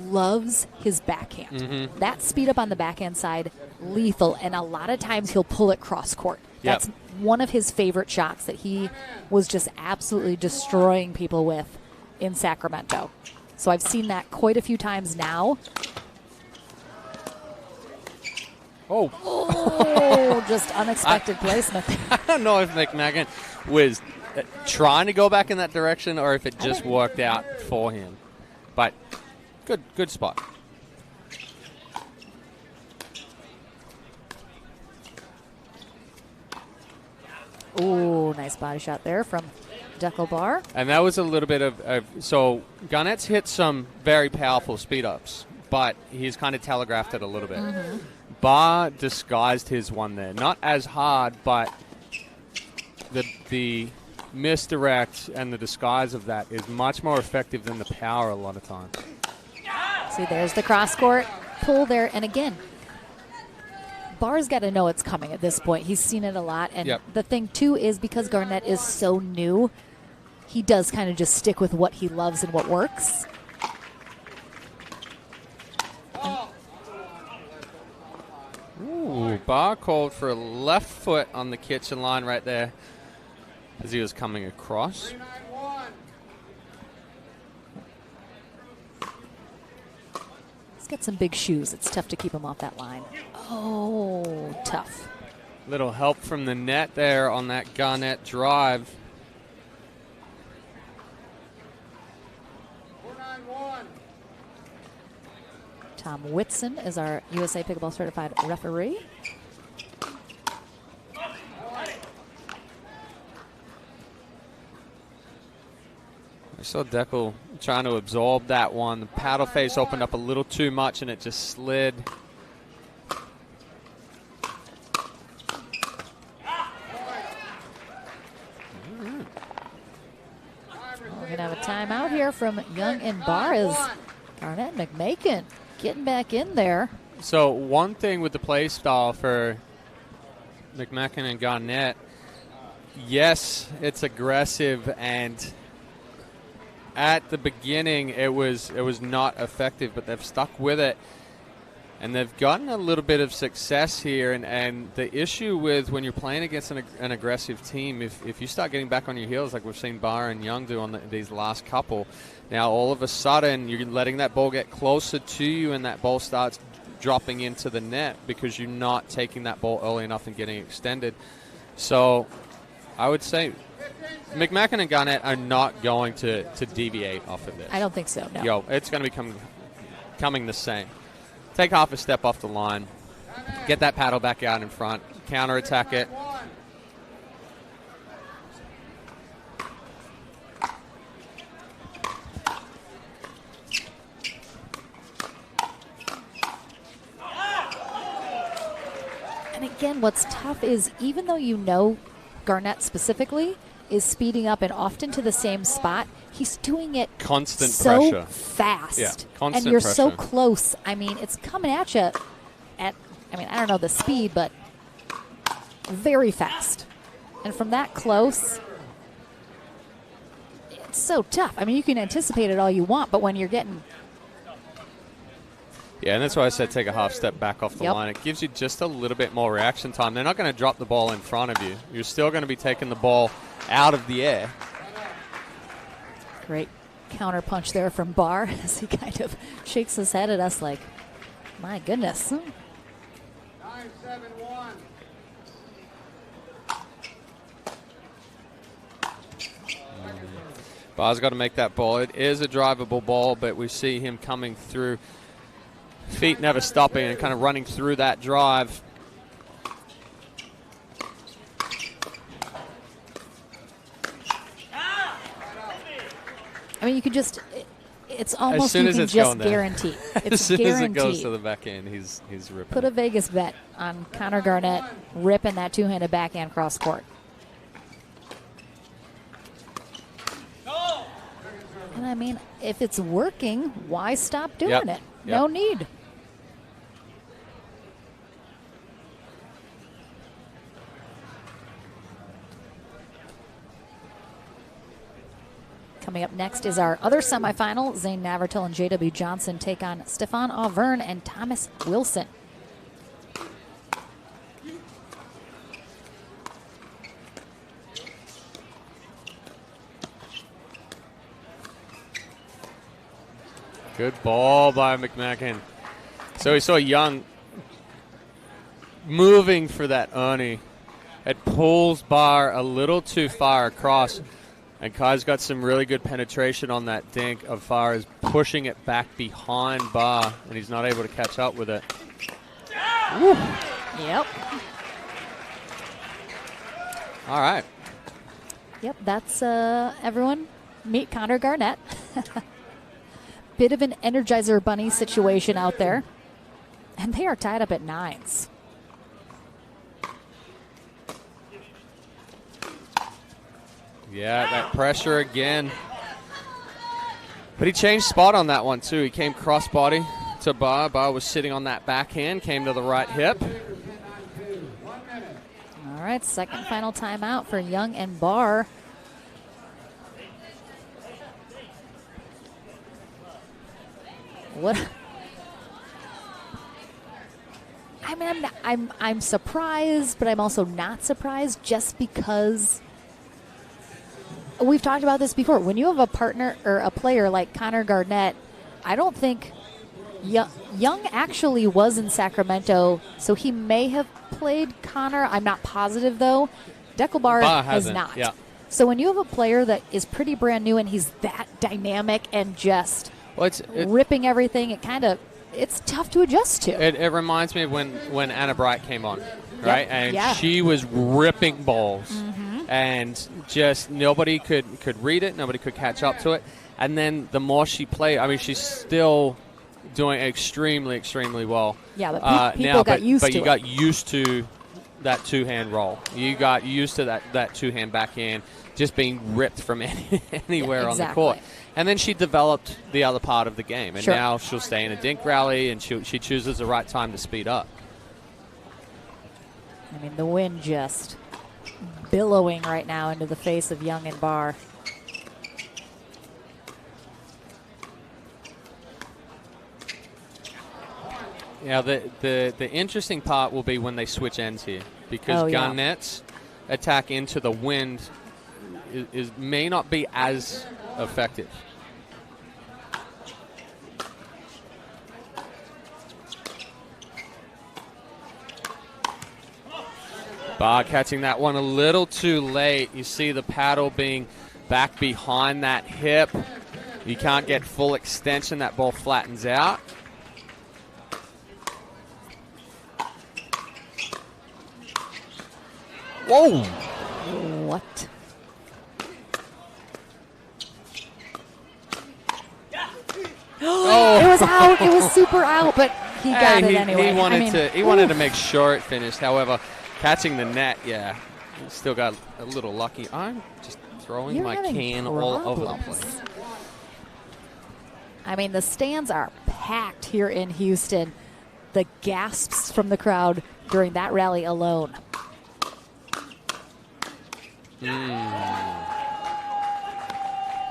loves his backhand. That speed up on the backhand side, lethal, and a lot of times he'll pull it cross court. Yep. That's one of his favorite shots that he was just absolutely destroying people with in Sacramento. So I've seen that quite a few times now. Oh, just unexpected placement. I don't know if McMahon was trying to go back in that direction or if it just worked out for him. But good spot. Ooh, nice body shot there from Dekel Bar. And that was a little bit of so Garnett's hit some very powerful speed ups, but he's kind of telegraphed it a little bit. Bar disguised his one there. Not as hard, but the misdirect and the disguise of that is much more effective than the power a lot of times. See, there's the cross court pull there. And again, Bar's got to know it's coming at this point. He's seen it a lot. And Yep. the thing, too, is because Garnett is so new, he does kind of just stick with what he loves and what works. Ooh, Bar called for a left foot on the kitchen line right there as he was coming across. He's got some big shoes. It's tough to keep him off that line. Oh, tough. Little help from the net there on that Garnett drive. Tom Whitson is our USA Pickleball Certified referee. I saw Dekel trying to absorb that one. The paddle face opened up a little too much and it just slid. We're going to have a timeout here from Young and Barr as Garnett and McMakin getting back in there. So one thing with the play style for McMakin and Garnett, yes, it's aggressive, and at the beginning it was not effective, but they've stuck with it. And they've gotten a little bit of success here. And the issue with when you're playing against an aggressive team, if you start getting back on your heels like we've seen Barr and Young do on these last couple, now all of a sudden you're letting that ball get closer to you and that ball starts dropping into the net because you're not taking that ball early enough and getting extended. So I would say McMakin and Garnett are not going to deviate off of this. I don't think so, no. It's going to be coming the same. Take half a step off the line. Get that paddle back out in front. Counterattack it. And again, what's tough is even though you know Garnett specifically is speeding up and often to the same spot, he's doing it Constant so pressure. fast. Yeah, constant and you're pressure. so close. I mean, it's coming at you at, I don't know the speed, but very fast. And from that close, it's so tough. I mean, you can anticipate it all you want, but when you're getting... Yeah, and that's why I said take a half step back off the Yep. line. It gives you just a little bit more reaction time. They're not going to drop the ball in front of you. You're still going to be taking the ball out of the air. Great counter punch there from Barr as he kind of shakes his head at us like, my goodness. 9-7-1. Barr's got to make that ball. It is a drivable ball, but we see him coming through, feet never stopping and kind of running through that drive. I mean, you could just, it's almost soon you as can it's just going there. guarantee. As It's soon as it goes guaranteed. to the back end, he's ripping. Put a Vegas bet on Connor Garnett ripping that two-handed backhand cross court. And I mean, if it's working, why stop doing Yep. it? No Yep. need. Coming up next is our other semifinal. Zane Navratil and J.W. Johnson take on Stefan Auvergne and Thomas Wilson. Good ball by McMacken. So we saw Young moving for that Ernie. It pulls Barr a little too far across. And Kai's got some really good penetration on that dink as far as pushing it back behind Barr, and he's not able to catch up with it. Woo. Yep. All right. Yep, that's everyone. Meet Connor Garnett. Bit of an Energizer Bunny situation out there. And they are tied up at 9s. Yeah, that pressure again. But he changed spot on that one, too. He came crossbody to Barr. Barr was sitting on that backhand, came to the right hip. All right, second final timeout for Young and Barr. What? I mean, I'm surprised, but I'm also not surprised just because we've talked about this before. When you have a partner or a player like Connor Garnett, I don't think Young actually was in Sacramento, so he may have played Connor. I'm not positive, though. Deckelbar has not. Yeah. So when you have a player that is pretty brand new and he's that dynamic and just ripping everything, it's tough to adjust to. It reminds me of when Anna Bright came on, right? Yep. And she was ripping balls. And just nobody could read it. Nobody could catch up to it. And then the more she played, I mean, she's still doing extremely, extremely well. Yeah, but people got used to it. But you got used to that two-hand roll. You got used to that two-hand backhand just being ripped from anywhere on the court. And then she developed the other part of the game. And now she'll stay in a dink rally, and she chooses the right time to speed up. I mean, the wind just billowing right now into the face of Young and Barr. Yeah, the interesting part will be when they switch ends here, because Garnett's attack into the wind may not be as effective. Barr catching that one a little too late. You see the paddle being back behind that hip. You can't get full extension. That ball flattens out. Whoa! What? Oh. It was out. It was super out, but he got it anyway. He wanted to make sure it finished. However, catching the net, he still got a little lucky. I'm just throwing my can all over the place. I mean, the stands are packed here in Houston. The gasps from the crowd during that rally alone.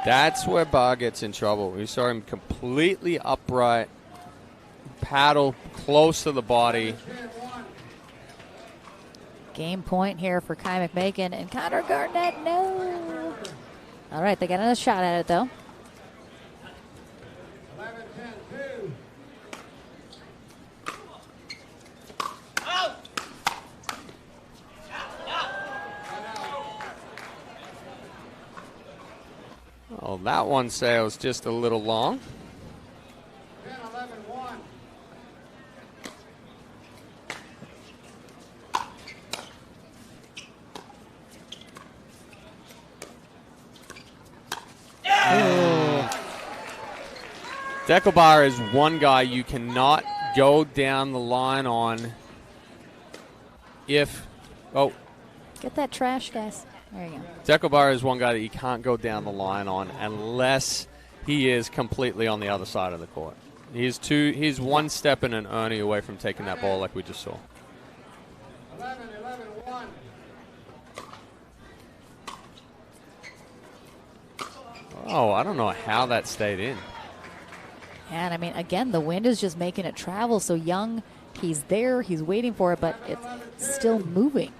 That's where Barr gets in trouble. We saw him completely upright, paddle close to the body. Game point here for Kai McMakin and Connor Garnett. No. All right, they got another shot at it, though. 11-10-2. Oh, that one sails just a little long. 10-11-1. Deckelbar is one guy you cannot go down the line on if... Oh. Get that trash, guys. There you go. Deckelbar is one guy that you can't go down the line on unless he is completely on the other side of the court. He's one step and an Ernie away from taking that ball like we just saw. 11-11-1. Oh, I don't know how that stayed in. And I mean, again, the wind is just making it travel. So Young, he's there, he's waiting for it, but it's still moving.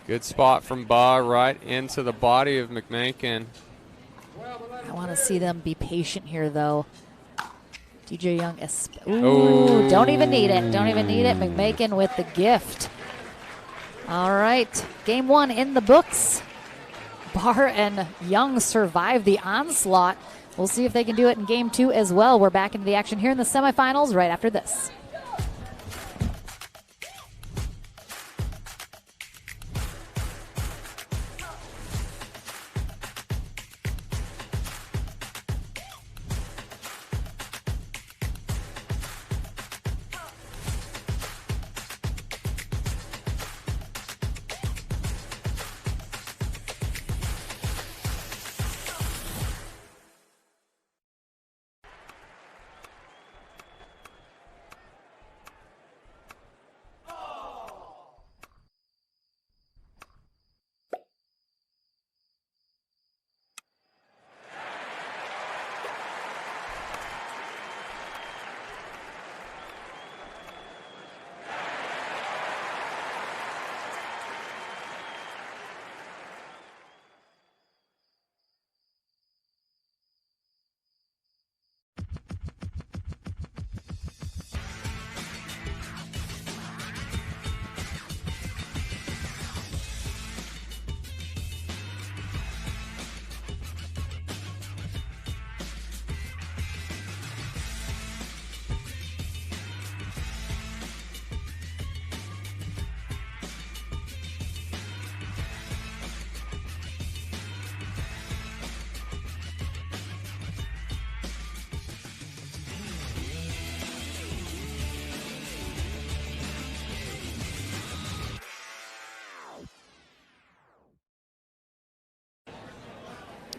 Good spot from Barr right into the body of McMakin. I want to see them be patient here, though. DJ Young, ooh, don't even need it. Don't even need it. McMakin with the gift. All right, game 1 in the books. Barr and Young survive the onslaught. We'll see if they can do it in game 2 as well. We're back into the action here in the semifinals right after this.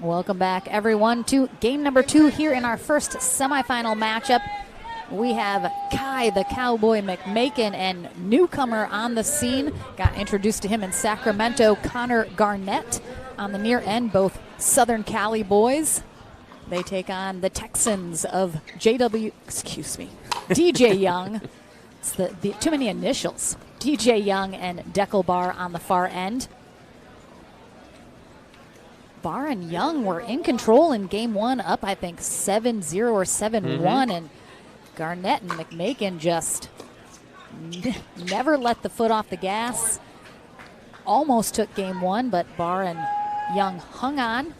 Welcome back, everyone, to game number 2 here in our first semifinal matchup. We have Kai the Cowboy McMakin and newcomer on the scene. Got introduced to him in Sacramento, Connor Garnett on the near end, both Southern Cali boys. They take on the Texans of DJ Young. It's the too many initials. DJ Young and Deckel Barr on the far end. Barr and Young were in control in game 1, up, I think, 7-0 or 7-1, and Garnett and McMakin just never let the foot off the gas. Almost took game 1, but Barr and Young hung on.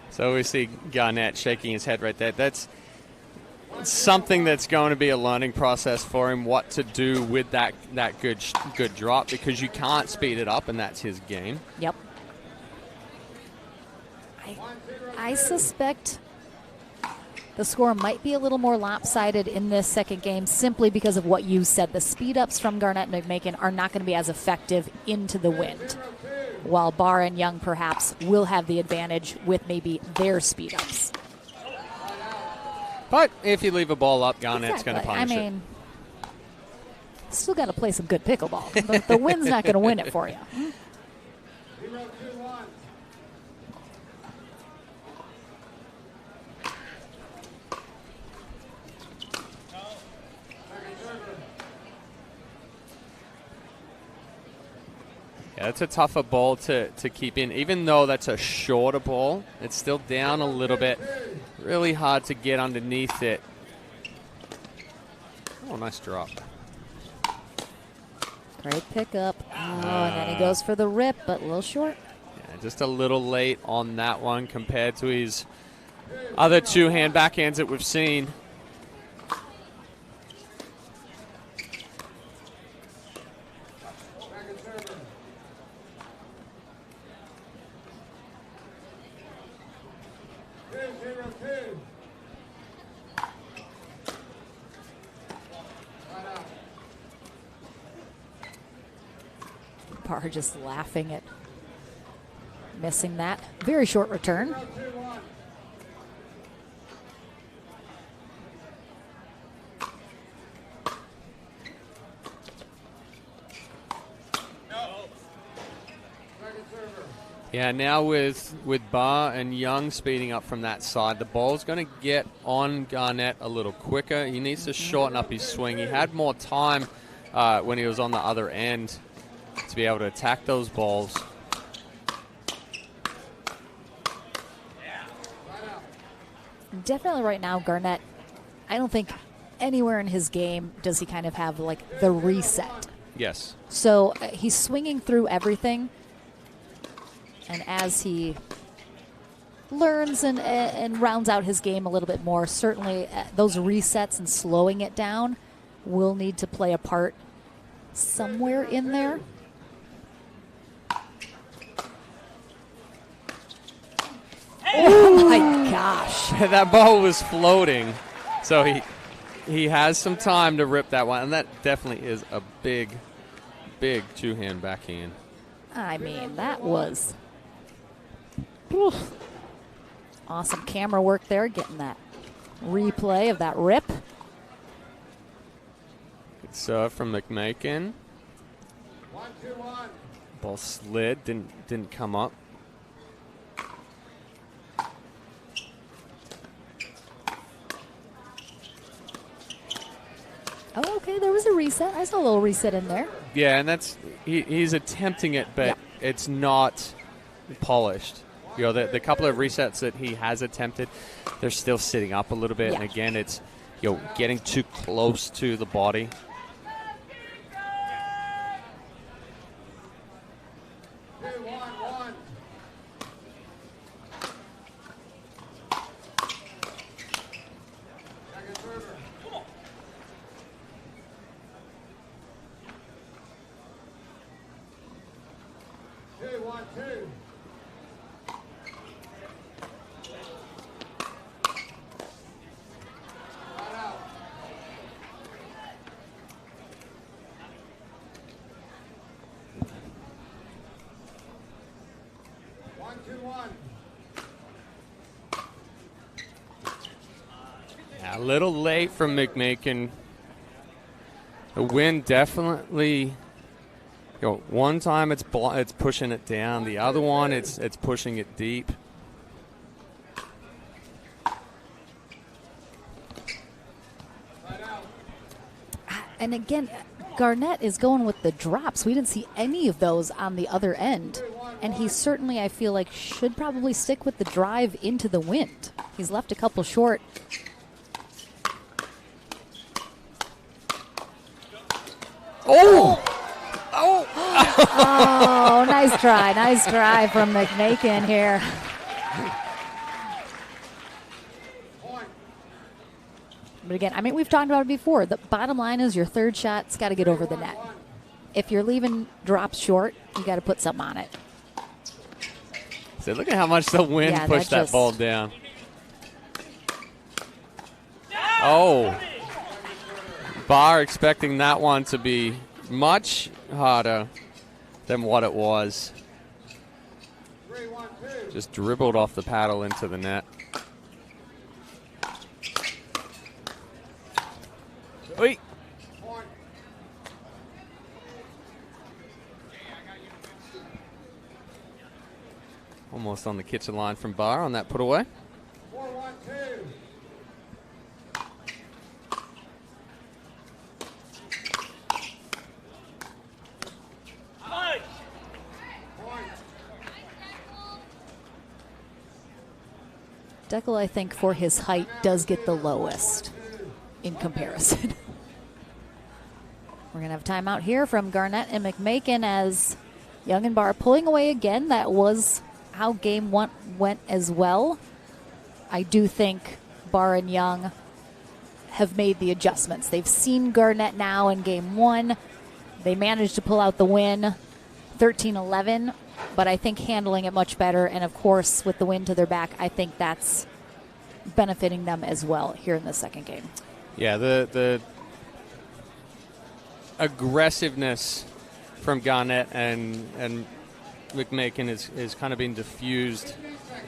So we see Garnett shaking his head right there. That's something that's going to be a learning process for him, what to do with that good drop, because you can't speed it up, and that's his game. Yep. I suspect the score might be a little more lopsided in this second game simply because of what you said. The speed-ups from Garnett and McMakin are not going to be as effective into the wind, while Barr and Young perhaps will have the advantage with maybe their speed-ups. But if you leave a ball up, Garnett's going to punish it. Still got to play some good pickleball. The wind's not going to win it for you. Yeah, that's a tougher ball to keep in. Even though that's a shorter ball, it's still down a little bit. Really hard to get underneath it. Oh, nice drop. Great pickup. And then he goes for the rip, but a little short. Yeah, just a little late on that one compared to his other 2-hand backhands that we've seen. Barr just laughing at missing that. Very short return. Yeah, now with Barr and Young speeding up from that side, the ball's going to get on Garnett a little quicker. He needs to shorten up his swing. He had more time when he was on the other end to be able to attack those balls. Definitely right now, Garnett, I don't think anywhere in his game does he kind of have like the reset. Yes. So he's swinging through everything. And as he learns and rounds out his game a little bit more, certainly those resets and slowing it down will need to play a part somewhere in there. Oh my gosh. That ball was floating, so he has some time to rip that one, and that definitely is a big two-hand backhand. I mean, that was awesome camera work there, getting that replay of that rip. Good serve from McMakin. Ball slid, didn't come up. Oh, okay, there was a reset. I saw a little reset in there. Yeah, and that's he's attempting it, but it's not polished. You know, the couple of resets that he has attempted, they're still sitting up a little bit. Yeah. And again, it's getting too close to the body. A little late from McMakin. The wind definitely. One time it's pushing it down. The other one it's pushing it deep. And again, Garnett is going with the drops. We didn't see any of those on the other end. And he certainly, I feel like, should probably stick with the drive into the wind. He's left a couple short. Oh! Oh, nice try from McMakin here. But again, I mean, we've talked about it before. The bottom line is your third shot's got to get over the net. If you're leaving drops short, you got to put something on it. So look at how much the wind pushed that ball down. Oh. Barr expecting that one to be much harder than what it was. Just dribbled off the paddle into the net. Wait. Almost on the kitchen line from Barr on that put away. 4-1-2. Deckel, I think, for his height, does get the lowest in comparison. We're going to have timeout here from Garnett and McMakin as Young and Barr pulling away again. That was how game one went as well. I do think Barr and Young have made the adjustments. They've seen Garnett now in game one. They managed to pull out the win, 13-11, but I think handling it much better. And, of course, with the win to their back, I think that's benefiting them as well here in the second game. Yeah, the aggressiveness from Garnett and McMakin is kind of being diffused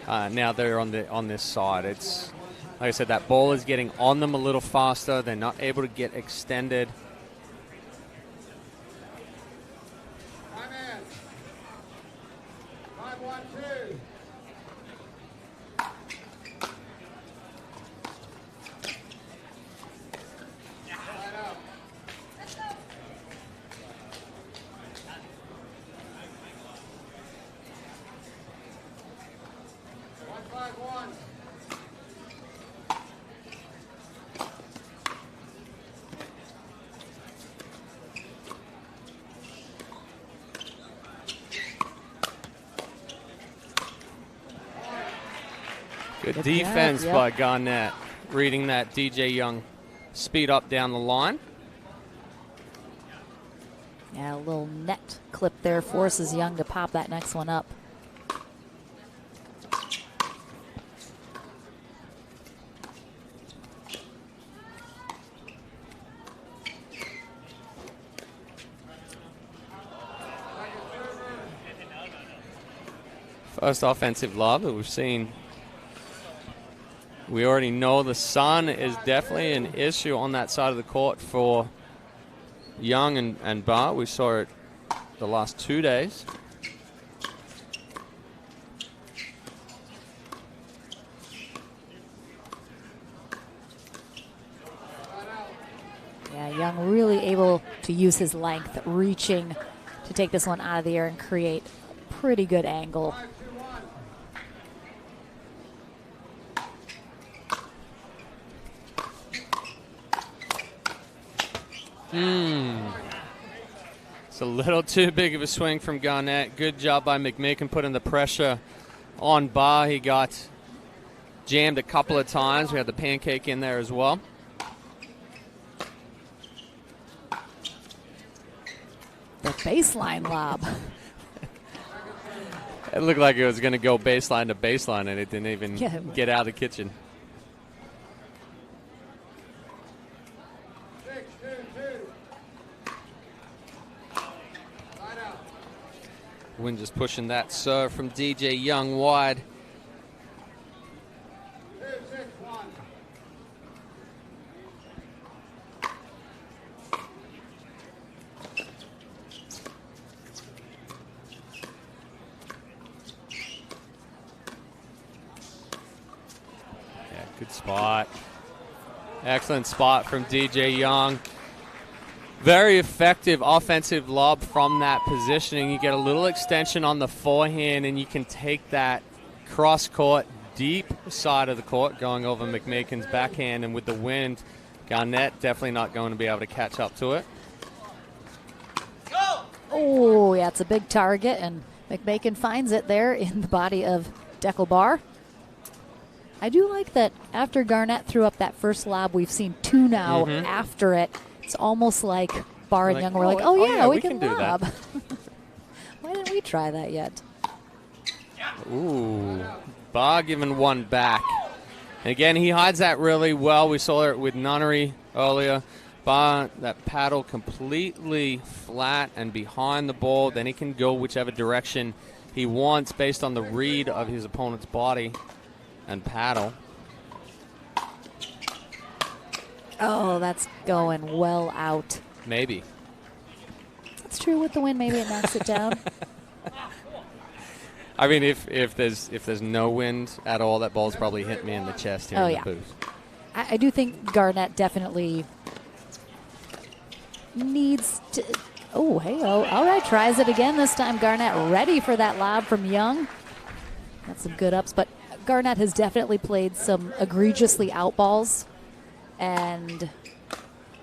now they're on this side. It's like I said, that ball is getting on them a little faster. They're not able to get extended. Good Good defense job, by Garnett, reading that DJ Young speed up down the line. Yeah, a little net clip there forces Young to pop that next one up. First offensive lob that we've seen. We already know the sun is definitely an issue on that side of the court for Young and Barr. We saw it the last 2 days. Yeah, Young really able to use his length, reaching to take this one out of the air and create pretty good angle. 5-2-1. It's a little too big of a swing from Garnett. Good job by McMakin putting the pressure on Barr. He got jammed a couple of times. We had the pancake in there as well. The baseline lob. It looked like it was going to go baseline to baseline, and it didn't even get out of the kitchen. 6-2-2. Line out. Wynn just pushing that serve from DJ Young wide. 2-6-1. Yeah, good spot. Excellent spot from DJ Young. Very effective offensive lob from that positioning. You get a little extension on the forehand, and you can take that cross-court, deep side of the court, going over McMakin's backhand. And with the wind, Garnett definitely not going to be able to catch up to it. Oh, yeah, it's a big target, and McMakin finds it there in the body of Deckelbar. I do like that after Garnett threw up that first lob, we've seen two now after it. It's almost like Barr and Young were like, oh yeah, we can do lob. that. Why didn't we try that yet? Ooh, Barr giving one back. And again, he hides that really well. We saw it with Nunnery earlier. Barr, that paddle completely flat and behind the ball. Then he can go whichever direction he wants based on the read of his opponent's body and paddle. Oh, that's going well out. Maybe. It's true with the wind. Maybe it knocks it down. I mean, if there's no wind at all, that ball's probably hit me in the chest here in the booth. I do think Garnett definitely needs to. Oh, hey, oh, all right, tries it again this time. Garnett ready for that lob from Young. Got some good ups, but Garnett has definitely played some egregiously out balls, and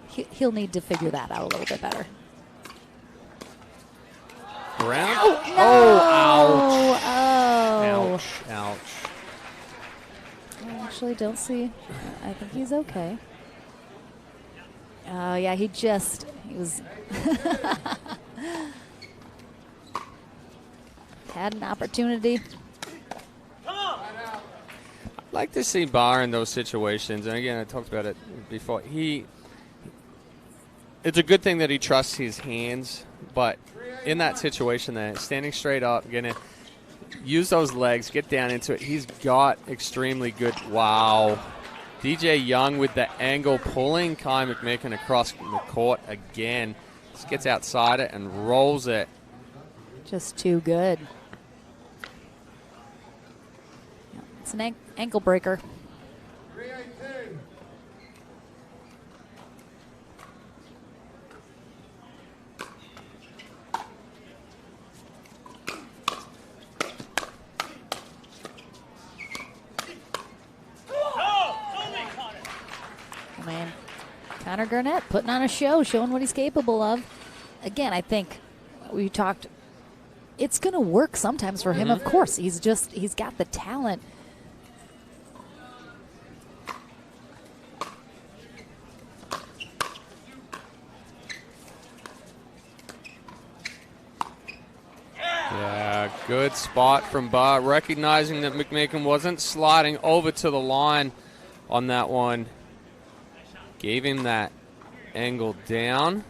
he'll need to figure that out a little bit better. Around? Oh, no. Oh, Oh. ouch. Ouch. I actually don't see. I think he's okay. Oh, yeah, he was had an opportunity. I'd like to see Barr in those situations, and again, I talked about it before. It's a good thing that he trusts his hands, but in that situation, that standing straight up, gonna use those legs, get down into it. He's got extremely good. Wow, DJ Young with the angle, pulling Kai McMakin across the court again. Just gets outside it and rolls it. Just too good. It's an ankle breaker. 3-8-2. Man, Connor Garnett putting on a show, showing what he's capable of. Again, I think we talked, it's going to work sometimes for him, of course. He's got the talent. Good spot from Barr, recognizing that McMakin wasn't sliding over to the line on that one. Gave him that angle down.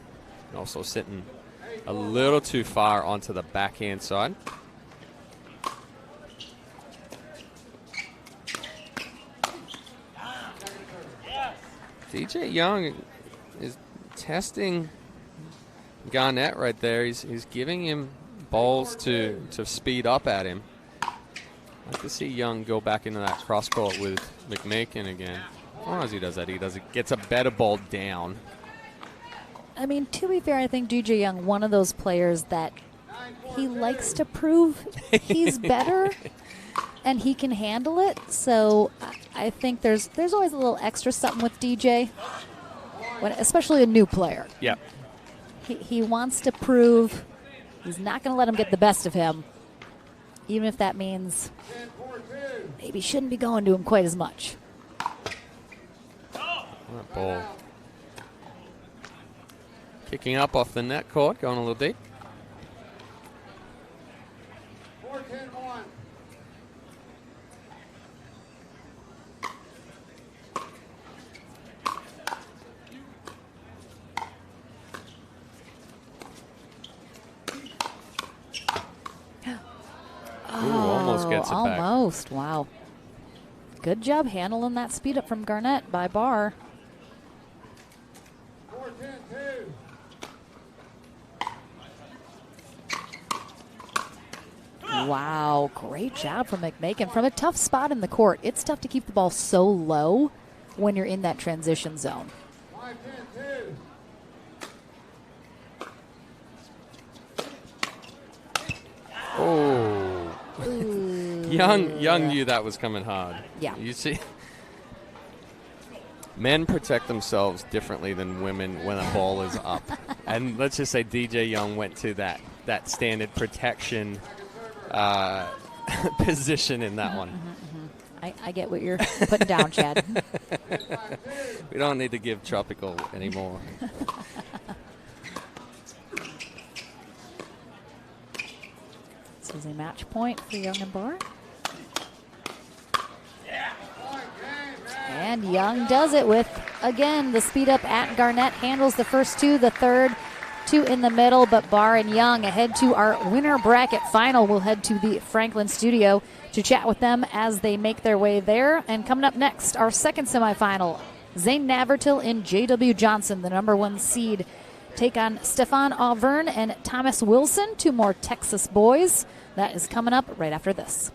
And also sitting a little too far onto the backhand side. DJ Young is testing Garnett right there. He's giving him balls to speed up at him. I'd like to see Young go back into that cross court with McMakin again. As long as he does that, gets a better ball down. I mean, to be fair, I think DJ Young, one of those players that he likes to prove he's better and he can handle it. So I think there's always a little extra something with DJ, especially a new player. Yeah. He wants to prove he's not going to let him get the best of him, even if that means maybe shouldn't be going to him quite as much. That ball. Kicking up off the net court, going a little deep. 4-10-1. Ooh, almost gets it back. Almost. Wow. Good job handling that speed up from Garnett by Barr. 4-10-2. Wow, great job from McMakin. From a tough spot in the court, it's tough to keep the ball so low when you're in that transition zone. 5-10-2. Oh. Young knew that was coming hard. Yeah. You see, men protect themselves differently than women when a ball is up. And let's just say DJ Young went to that standard protection position in that one. I get what you're putting down, Chad. We don't need to give tropical anymore. This is a match point for Young and Barr. And Young does it with, again, the speed up at Garnett. Handles the first two, the third, two in the middle, but Barr and Young ahead to our winner bracket final. We'll head to the Franklin studio to chat with them as they make their way there. And coming up next, our second semifinal, Zane Navertil and J.W. Johnson, the number one seed, take on Stefan Auvergne and Thomas Wilson, two more Texas boys. That is coming up right after this.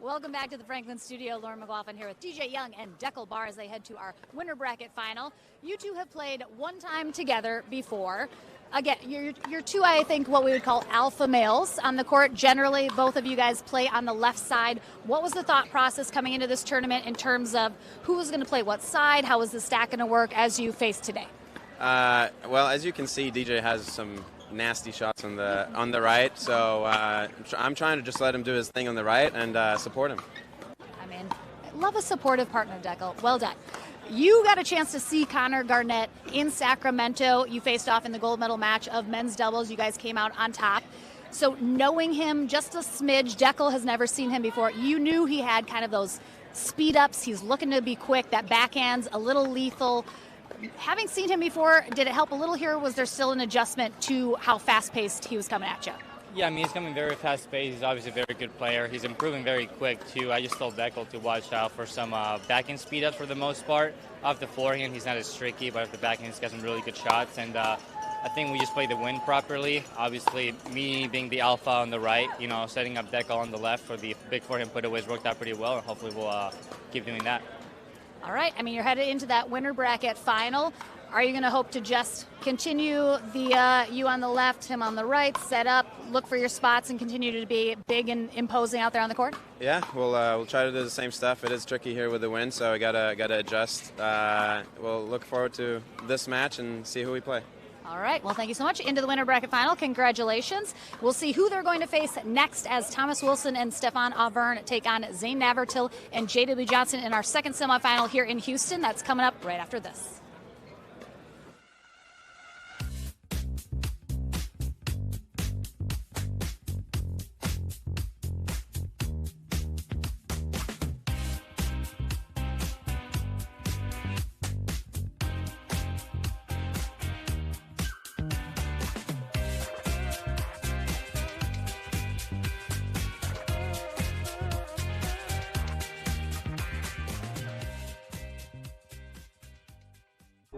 Welcome back to the Franklin Studio. Lauren McLaughlin here with DJ Young and Deckel Barr as they head to our winner bracket final. You two have played one time together before. Again, you're two, I think, what we would call alpha males on the court. Generally, both of you guys play on the left side. What was the thought process coming into this tournament in terms of who was going to play what side? How was the stack going to work as you face today? Well, as you can see, DJ has some nasty shots on the right, so I'm trying to just let him do his thing on the right and support him. I mean, love a supportive partner, Deckel. Well done. You got a chance to see Connor Garnett in Sacramento. You faced off in the gold medal match of men's doubles. You guys came out on top. So knowing him just a smidge, Deckel has never seen him before. You knew he had kind of those speed ups. He's looking to be quick. That backhand's a little lethal. Having seen him before, did it help a little here? Or was there still an adjustment to how fast-paced he was coming at you? Yeah, I mean, he's coming very fast-paced. He's obviously a very good player. He's improving very quick, too. I just told Deckel to watch out for some backhand speed-ups for the most part. Off the forehand, he's not as tricky, but off the backhand, he's got some really good shots. And I think we just played the wind properly. Obviously, me being the alpha on the right, setting up Deckel on the left for the big forehand putaways worked out pretty well, and hopefully we'll keep doing that. All right. I mean, you're headed into that winner bracket final. Are you going to hope to just continue the you on the left, him on the right, set up, look for your spots, and continue to be big and imposing out there on the court? Yeah, we'll try to do the same stuff. It is tricky here with the wind, so I gotta adjust. We'll look forward to this match and see who we play. All right. Well, thank you so much. Into the winner bracket final. Congratulations. We'll see who they're going to face next as Thomas Wilson and Stefan Auvergne take on Zane Navertil and J.W. Johnson in our second semifinal here in Houston. That's coming up right after this.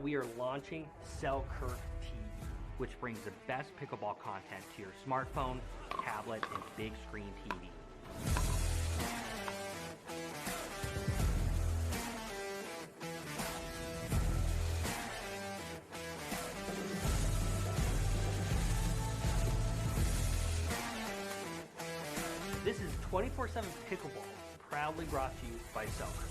We are launching Selkirk TV, which brings the best pickleball content to your smartphone, tablet, and big screen TV. This is 24/7 Pickleball, proudly brought to you by Selkirk.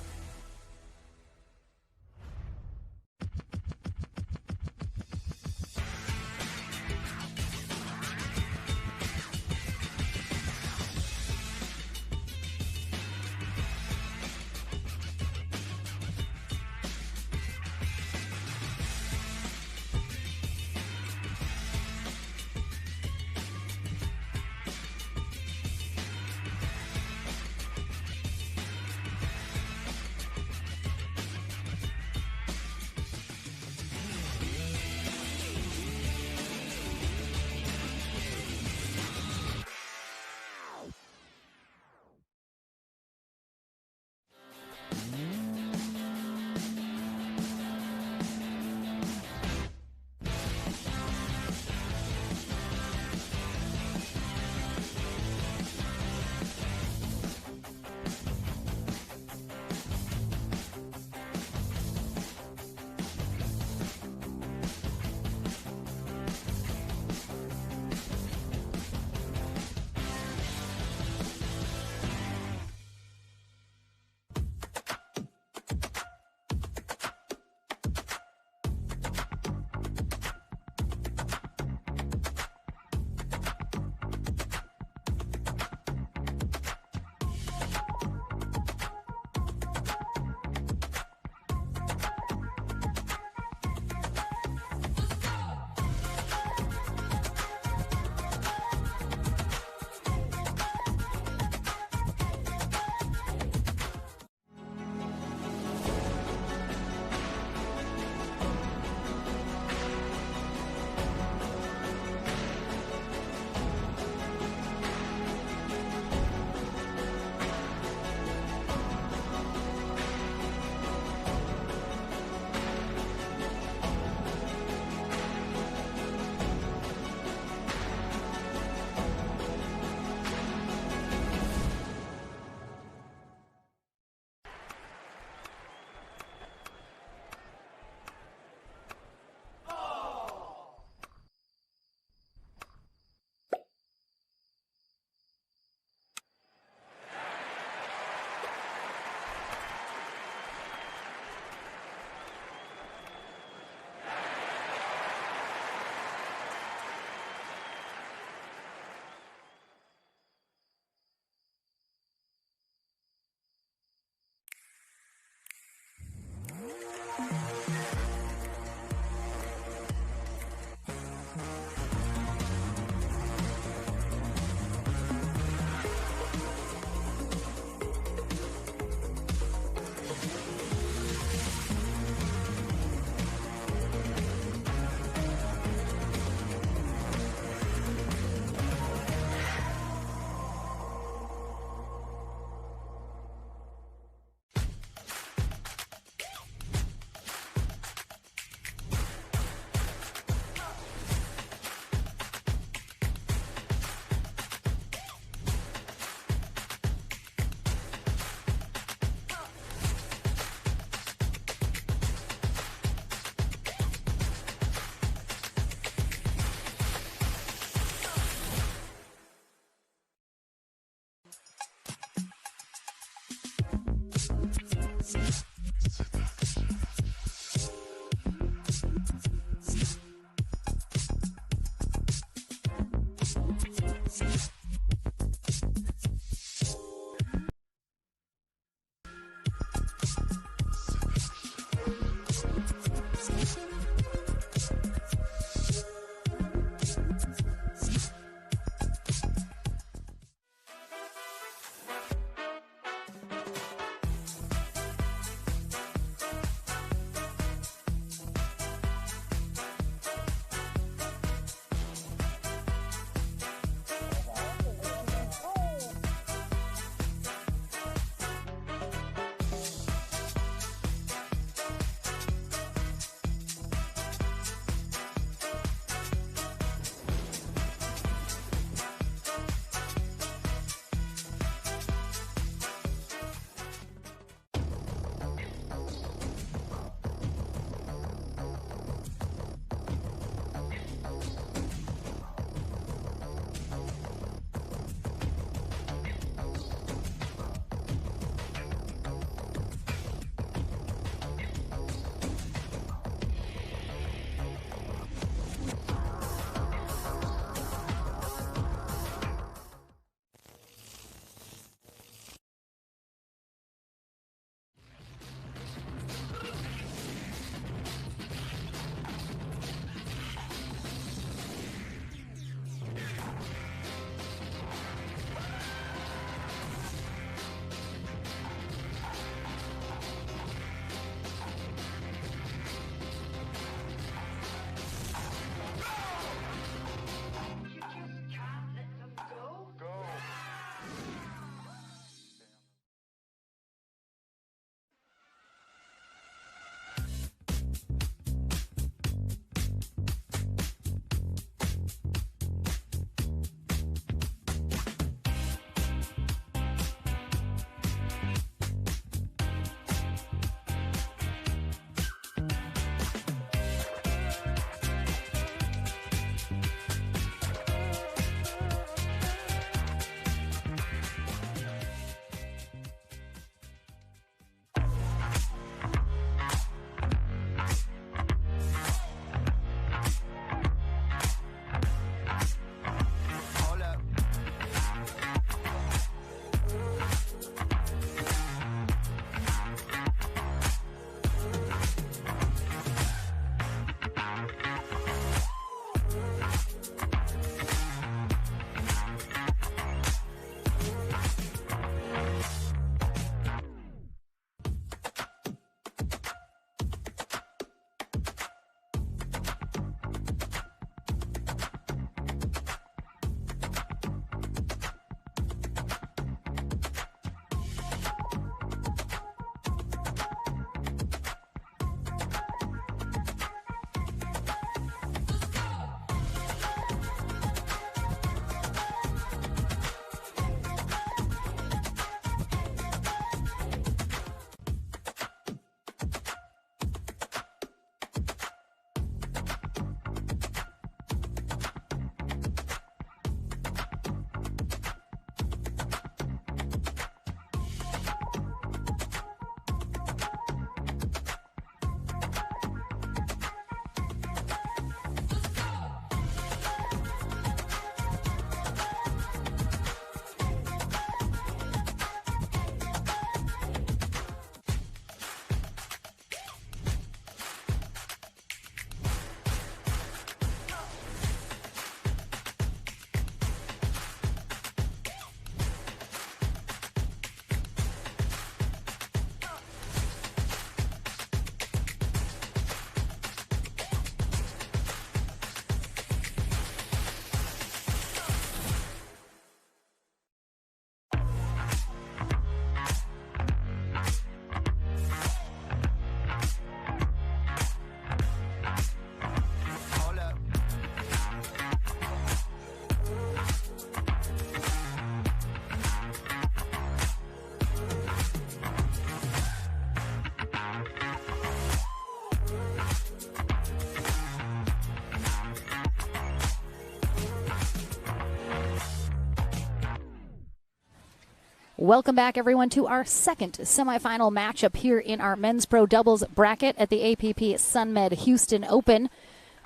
Welcome back, everyone, to our second semifinal matchup here in our men's pro doubles bracket at the APP Sunmed Houston Open.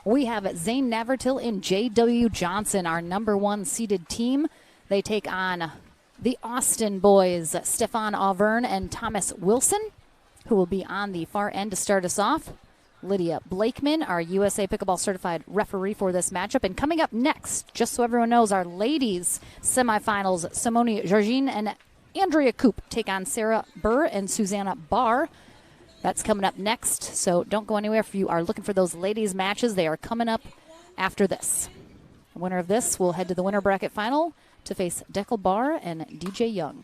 we have Zane Navratil and J.W. Johnson, our number 1 seeded team. They take on the Austin boys, Stefan Auvergne and Thomas Wilson, who will be on the far end to start us off. Lydia Blakeman, our USA Pickleball certified referee for this matchup. And coming up next, just so everyone knows, our ladies semifinals, Simone Georgine and Andrea Koop take on Sarah Burr and Susanna Barr. That's coming up next, so don't go anywhere if you are looking for those ladies matches. They are coming up after this. The winner of this will head to the winner bracket final to face Deckel Barr and DJ Young.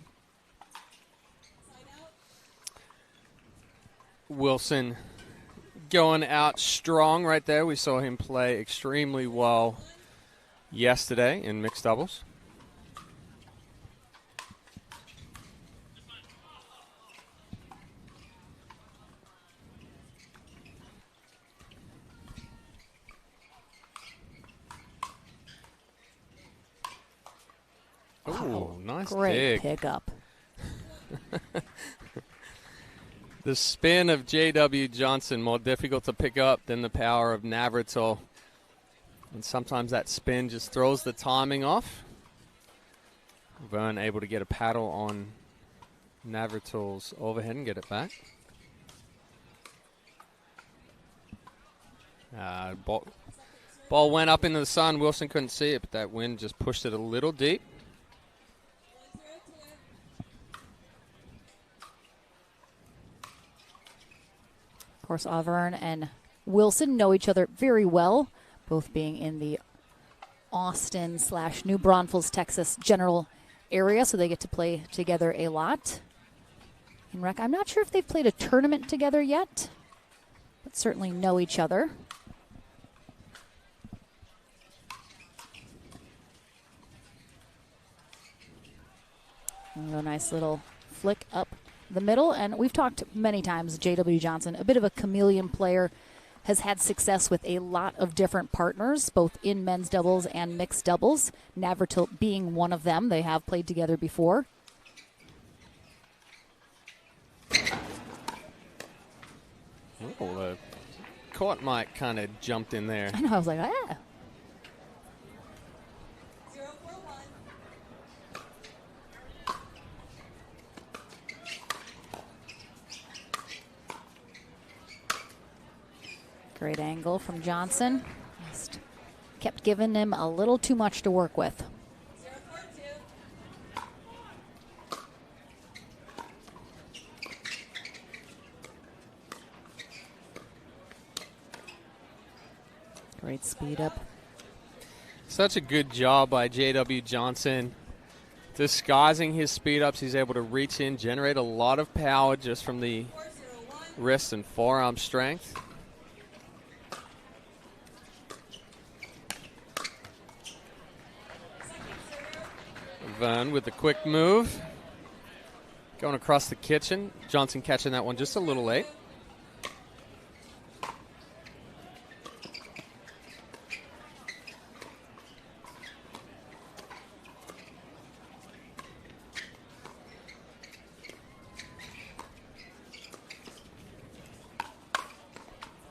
Wilson going out strong right there. We saw him play extremely well yesterday in mixed doubles. Oh, nice Great dig. pickup. The spin of J.W. Johnson more difficult to pick up than the power of Navratil. And sometimes that spin just throws the timing off. Vern able to get a paddle on Navratil's overhead and get it back. Ball went up into the sun. Wilson couldn't see it, but that wind just pushed it a little deep. Of course, Auvergne and Wilson know each other very well, both being in the Austin/New Braunfels, Texas general area, so they get to play together a lot. In rec, I'm not sure if they've played a tournament together yet, but certainly know each other. A nice little flick up the middle, and we've talked many times, J.W. Johnson, a bit of a chameleon player, has had success with a lot of different partners, both in men's doubles and mixed doubles, Navratil being one of them. They have played together before. Oh, the court mic kind of jumped in there. I know, I was like, ah. Great angle from Johnson. Just kept giving him a little too much to work with. Great speed up. Such a good job by J.W. Johnson. Disguising his speed ups, he's able to reach in, generate a lot of power just from the wrist and forearm strength. Vern with the quick move. Going across the kitchen. Johnson catching that one just a little late.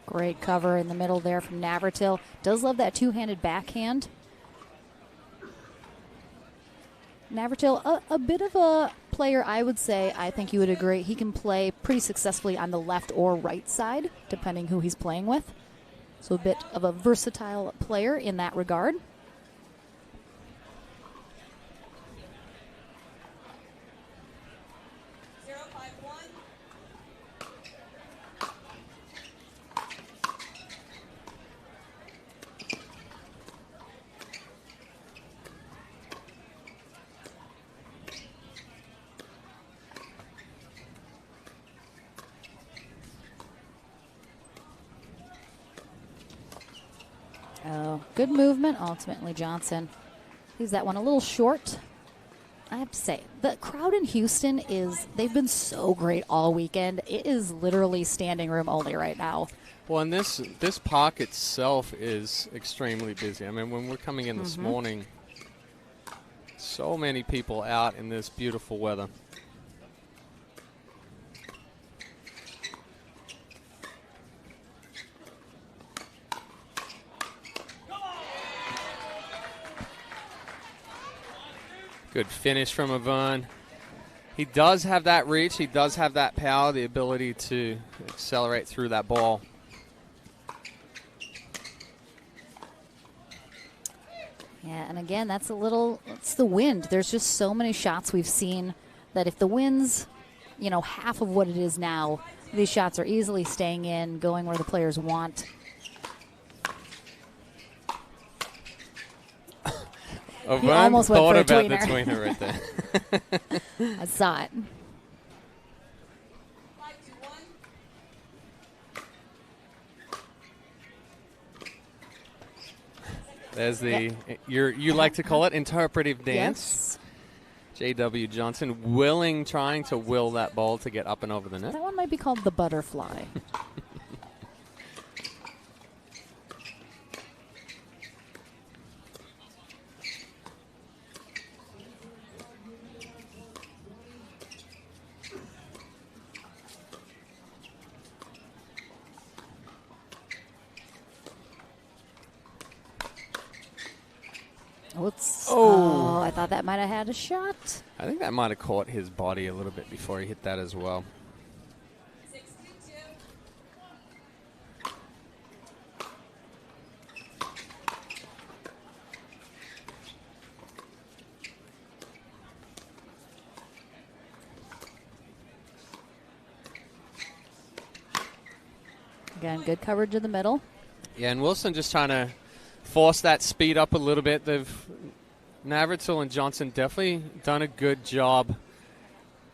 Great cover in the middle there from Navratil. Does love that two-handed backhand. Navratil, a bit of a player, I would say. I think you would agree. He can play pretty successfully on the left or right side, depending who he's playing with. So a bit of a versatile player in that regard. Oh, good movement. Ultimately, Johnson leaves that one a little short. I have to say, the crowd in Houston they've been so great all weekend. It is literally standing room only right now. Well, and this park itself is extremely busy. I mean, when we're coming in this morning, so many people out in this beautiful weather. Good finish from Avern. He does have that reach. He does have that power, the ability to accelerate through that ball. Yeah, and again, it's the wind. There's just so many shots we've seen that if the wind's, half of what it is now, these shots are easily staying in, going where the players want. Avern almost went thought for a about the tweener. tweener right there. I saw it. There's the, you like to call it interpretive dance. Yes. J.W. Johnson trying to will that ball to get up and over the net. That one might be called the butterfly. Oh, I thought that might have had a shot. I think that might have caught his body a little bit before he hit that as well. Again, good coverage in the middle. Yeah, and Wilson just trying to force that speed up a little bit. Navratil and Johnson definitely done a good job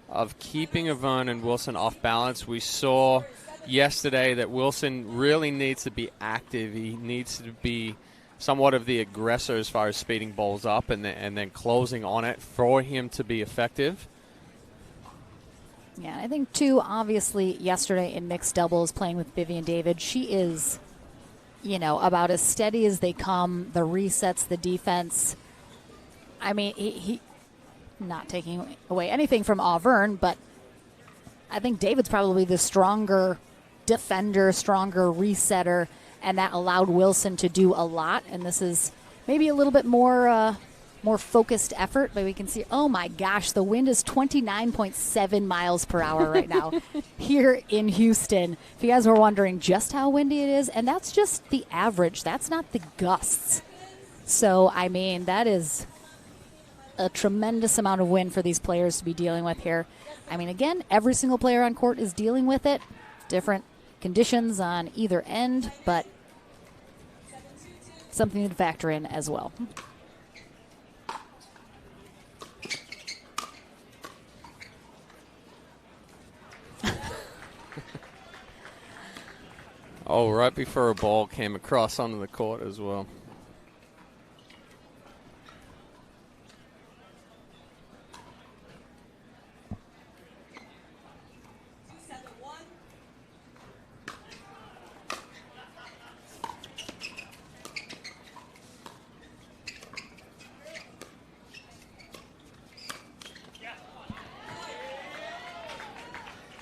of keeping Avern and Wilson off balance. We saw yesterday that Wilson really needs to be active. He needs to be somewhat of the aggressor as far as speeding balls up and then closing on it for him to be effective. Yeah, I think, too, obviously, yesterday in mixed doubles playing with Vivian David, she is, about as steady as they come, the resets, the defense. I mean, he not taking away anything from Auburn, but I think David's probably the stronger defender, stronger resetter, and that allowed Wilson to do a lot. And this is maybe a little bit more focused effort, but we can see, oh my gosh, the wind is 29.7 miles per hour right now here in Houston. If you guys were wondering just how windy it is, and that's just the average. That's not the gusts. So, I mean, that is a tremendous amount of wind for these players to be dealing with here. I mean, again, every single player on court is dealing with it. Different conditions on either end, but something to factor in as well. Oh, right before a ball came across onto the court as well.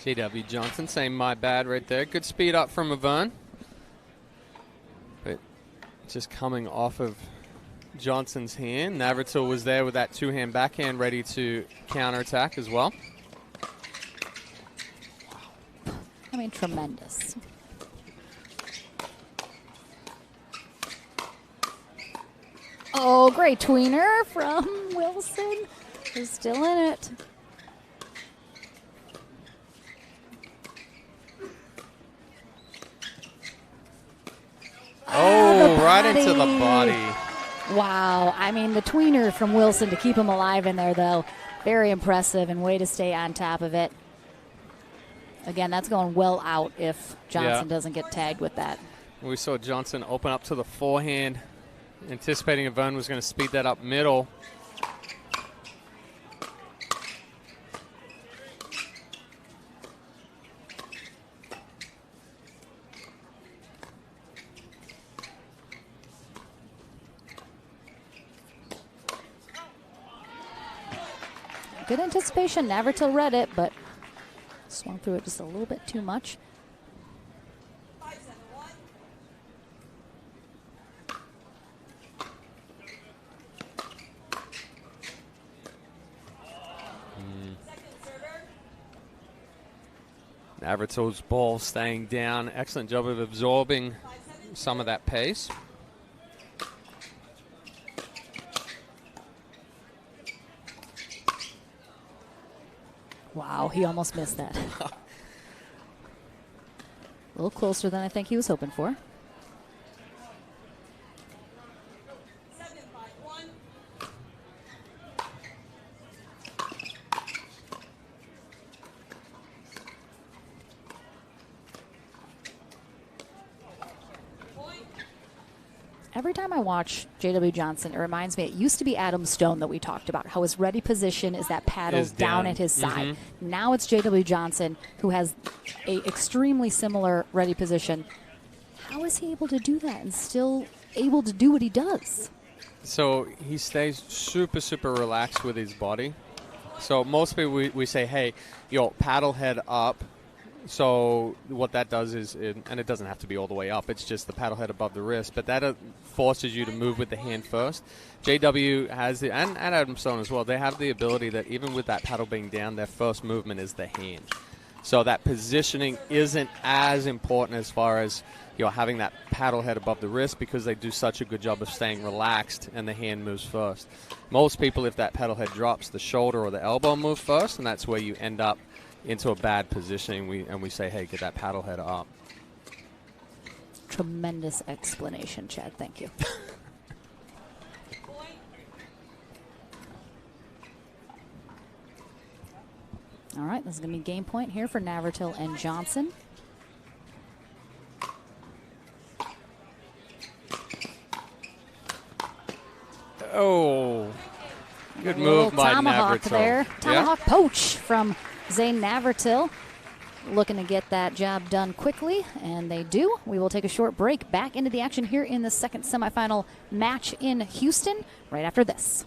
J.W. Johnson saying my bad right there. Good speed up from Avern. But just coming off of Johnson's hand. Navratil was there with that two-hand backhand ready to counterattack as well. I mean, tremendous. Oh, great tweener from Wilson. He's still in it. Oh, right into the body. Wow. I mean, the tweener from Wilson to keep him alive in there, though, very impressive and way to stay on top of it. Again, that's going well out if Johnson doesn't get tagged with that. We saw Johnson open up to the forehand, anticipating Avern was going to speed that up middle. Good anticipation. Navratil read it, but swung through it just a little bit too much. Navratil's ball staying down. Excellent job of absorbing some of that pace. Wow, he almost missed that. A little closer than I think he was hoping for. Every time I watch J.W. Johnson, it reminds me, it used to be Adam Stone that we talked about, how his ready position is that paddle Is down down. at his side. Now it's J.W. Johnson, who has a extremely similar ready position. How is he able to do that and still able to do what he does? So he stays super, super relaxed with his body. So most people, we say, hey, paddle head up. So what that does is, and it doesn't have to be all the way up, it's just the paddle head above the wrist, but that forces you to move with the hand first. JW has and Adam Stone as well, they have the ability that even with that paddle being down, their first movement is the hand. So that positioning isn't as important as far as having that paddle head above the wrist, because they do such a good job of staying relaxed and the hand moves first. Most people, if that paddle head drops, the shoulder or the elbow move first, and that's where you end up into a bad positioning. We say, hey, get that paddle head up. Tremendous explanation, Chad. Thank you. All right, this is going to be game point here for Navratil and Johnson. Oh, good A little move by tomahawk Navratil. there. Tomahawk poach from Zane Navratil. Looking to get that job done quickly, and they do. We will take a short break. Back into the action here in the second semifinal match in Houston right after this.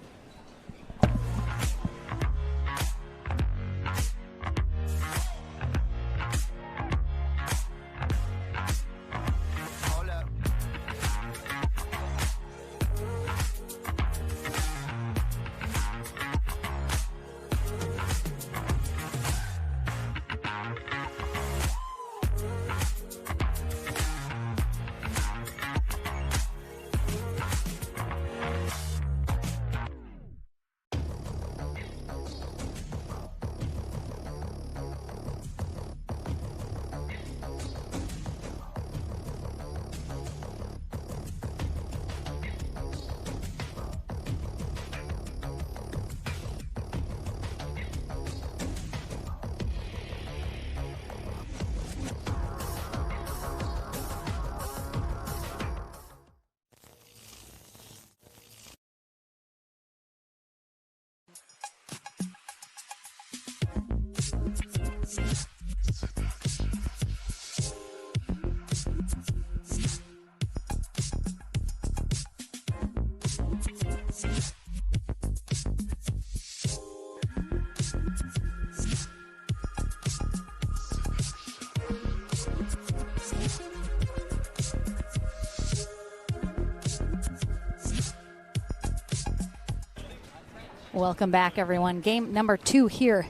Welcome back, everyone. Game number 2 here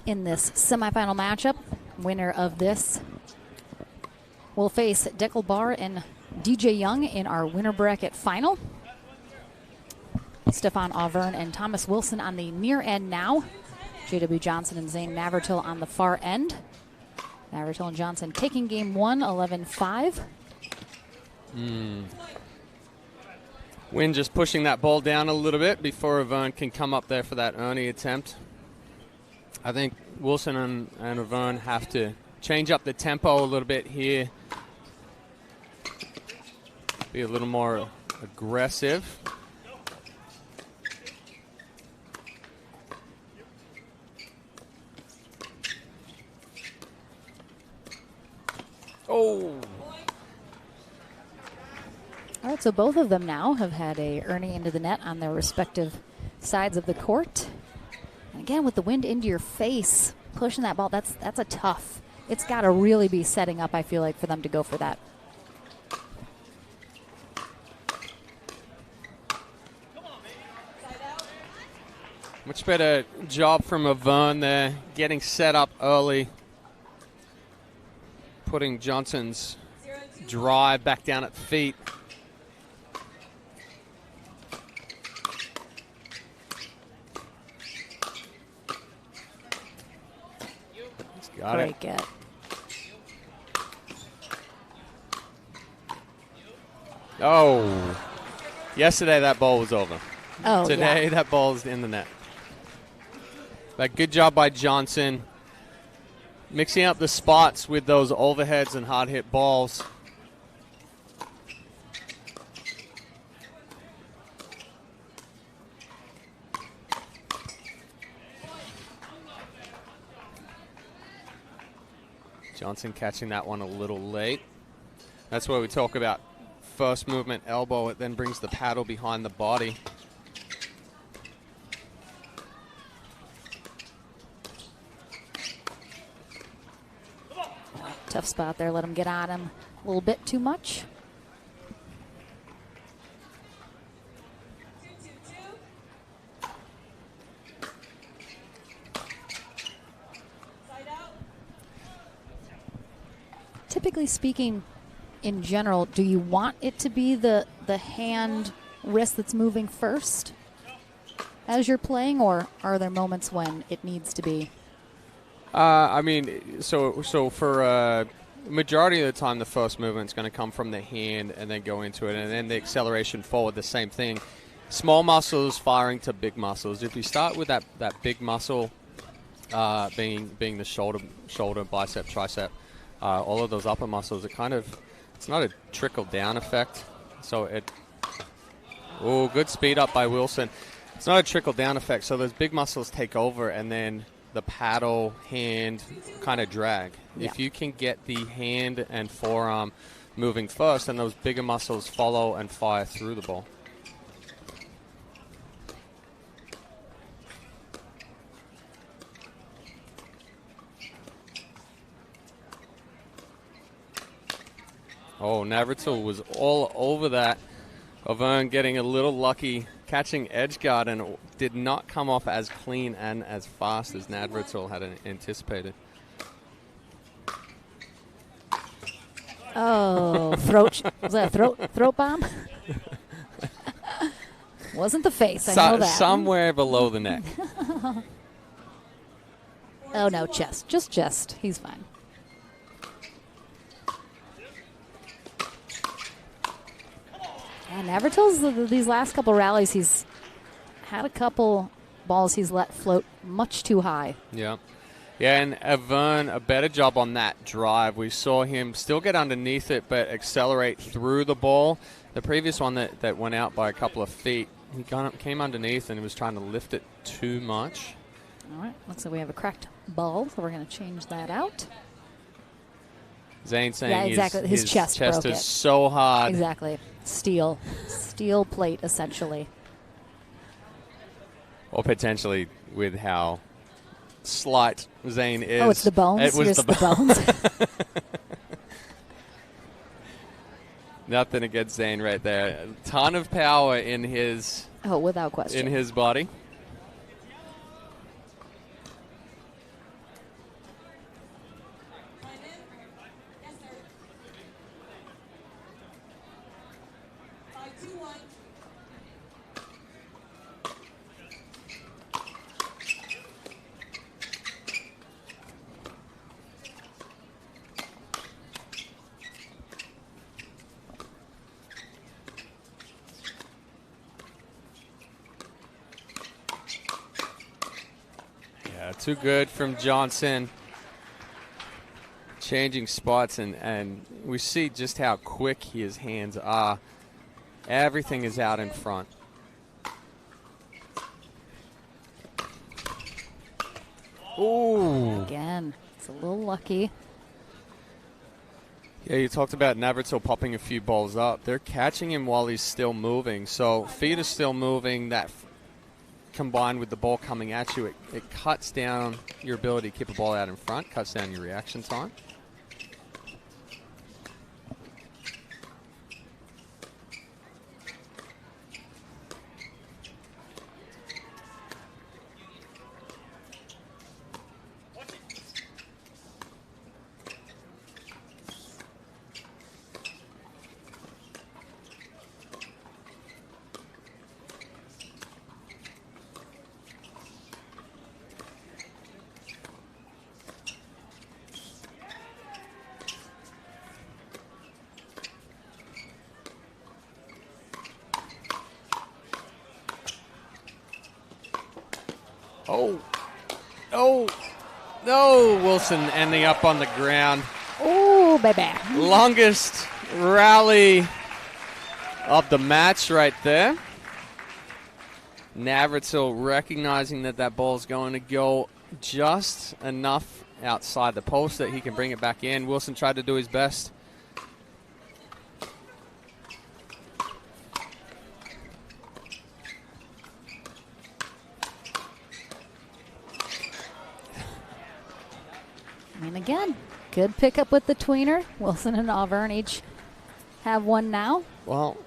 in this semifinal matchup. Winner of this will face Deckel Barr and DJ Young in our winner bracket final. Stefan Auvergne and Thomas Wilson on the near end now. J.W. Johnson and Zane Navratil on the far end. Navratil and Johnson taking game 1, 11-5. Wynn just pushing that ball down a little bit before Auvergne can come up there for that Ernie attempt. I think Wilson and Auvergne have to change up the tempo a little bit here. Be a little more aggressive. Oh! All right, so both of them now have had a Ernie into the net on their respective sides of the court. And again, with the wind into your face, pushing that ball, that's a tough. It's got to really be setting up, I feel like, for them to go for that. Much better job from Auvergne there, getting set up early. putting Johnson's drive back down at the feet. He's got it. Great get. Oh, yesterday that ball was over. Oh, Today yeah. that ball's in the net. But good job by Johnson. Mixing up the spots with those overheads and hard hit balls. Johnson catching that one a little late. That's where we talk about first movement elbow. It then brings the paddle behind the body. Tough spot there. Let him get on him a little bit too much. Typically speaking, in general, do you want it to be the hand wrist that's moving first as you're playing, or are there moments when it needs to be? I mean, so for majority of the time, the first movement's going to come from the hand and then go into it, and then the acceleration forward, the same thing. Small muscles firing to big muscles. If you start with that big muscle, being the shoulder, bicep, tricep, all of those upper muscles, it's not a trickle down effect. So good speed up by Wilson. It's not a trickle down effect. So those big muscles take over, and then the paddle, hand kind of drag. Yeah. If you can get the hand and forearm moving first, and those bigger muscles follow and fire through the ball. Oh, Navratil was all over that. Avern getting a little lucky, catching edge guard, and it did not come off as clean and as fast as Navratil had anticipated. Oh, was that a throat bomb? Wasn't the face, I know that. Somewhere below the neck. Oh, no, chest. Just chest. He's fine. And Navratil's these last couple rallies, he's had a couple balls he's let float much too high. Yeah. Yeah, and Avern, a better job on that drive. We saw him still get underneath it, but accelerate through the ball. The previous one that went out by a couple of feet, he came underneath and he was trying to lift it too much. All right, looks like we have a cracked ball, so we're going to change that out. Zane saying yeah, exactly. His chest broke is it. so hard. Exactly. Steel plate, essentially. Or potentially with how slight Zane is. Oh, it's the bones? It was Just the bones. Nothing against Zane right there. A ton of power in his without question. in his body. Too good from Johnson. Changing spots, and we see just how quick his hands are. Everything is out in front. Ooh. Again, it's a little lucky. Yeah, you talked about Navratil popping a few balls up. They're catching him while he's still moving. So feet are still moving. That combined with the ball coming at you, it cuts down your ability to keep a ball out in front, cuts down your reaction time. Oh, oh, no! Wilson ending up on the ground. Oh, baby. Longest rally of the match right there. Navratil recognizing that ball's going to go just enough outside the post that he can bring it back in. Wilson tried to do his best. And again, good pickup with the tweener. Wilson and Auburn each have one now. Well,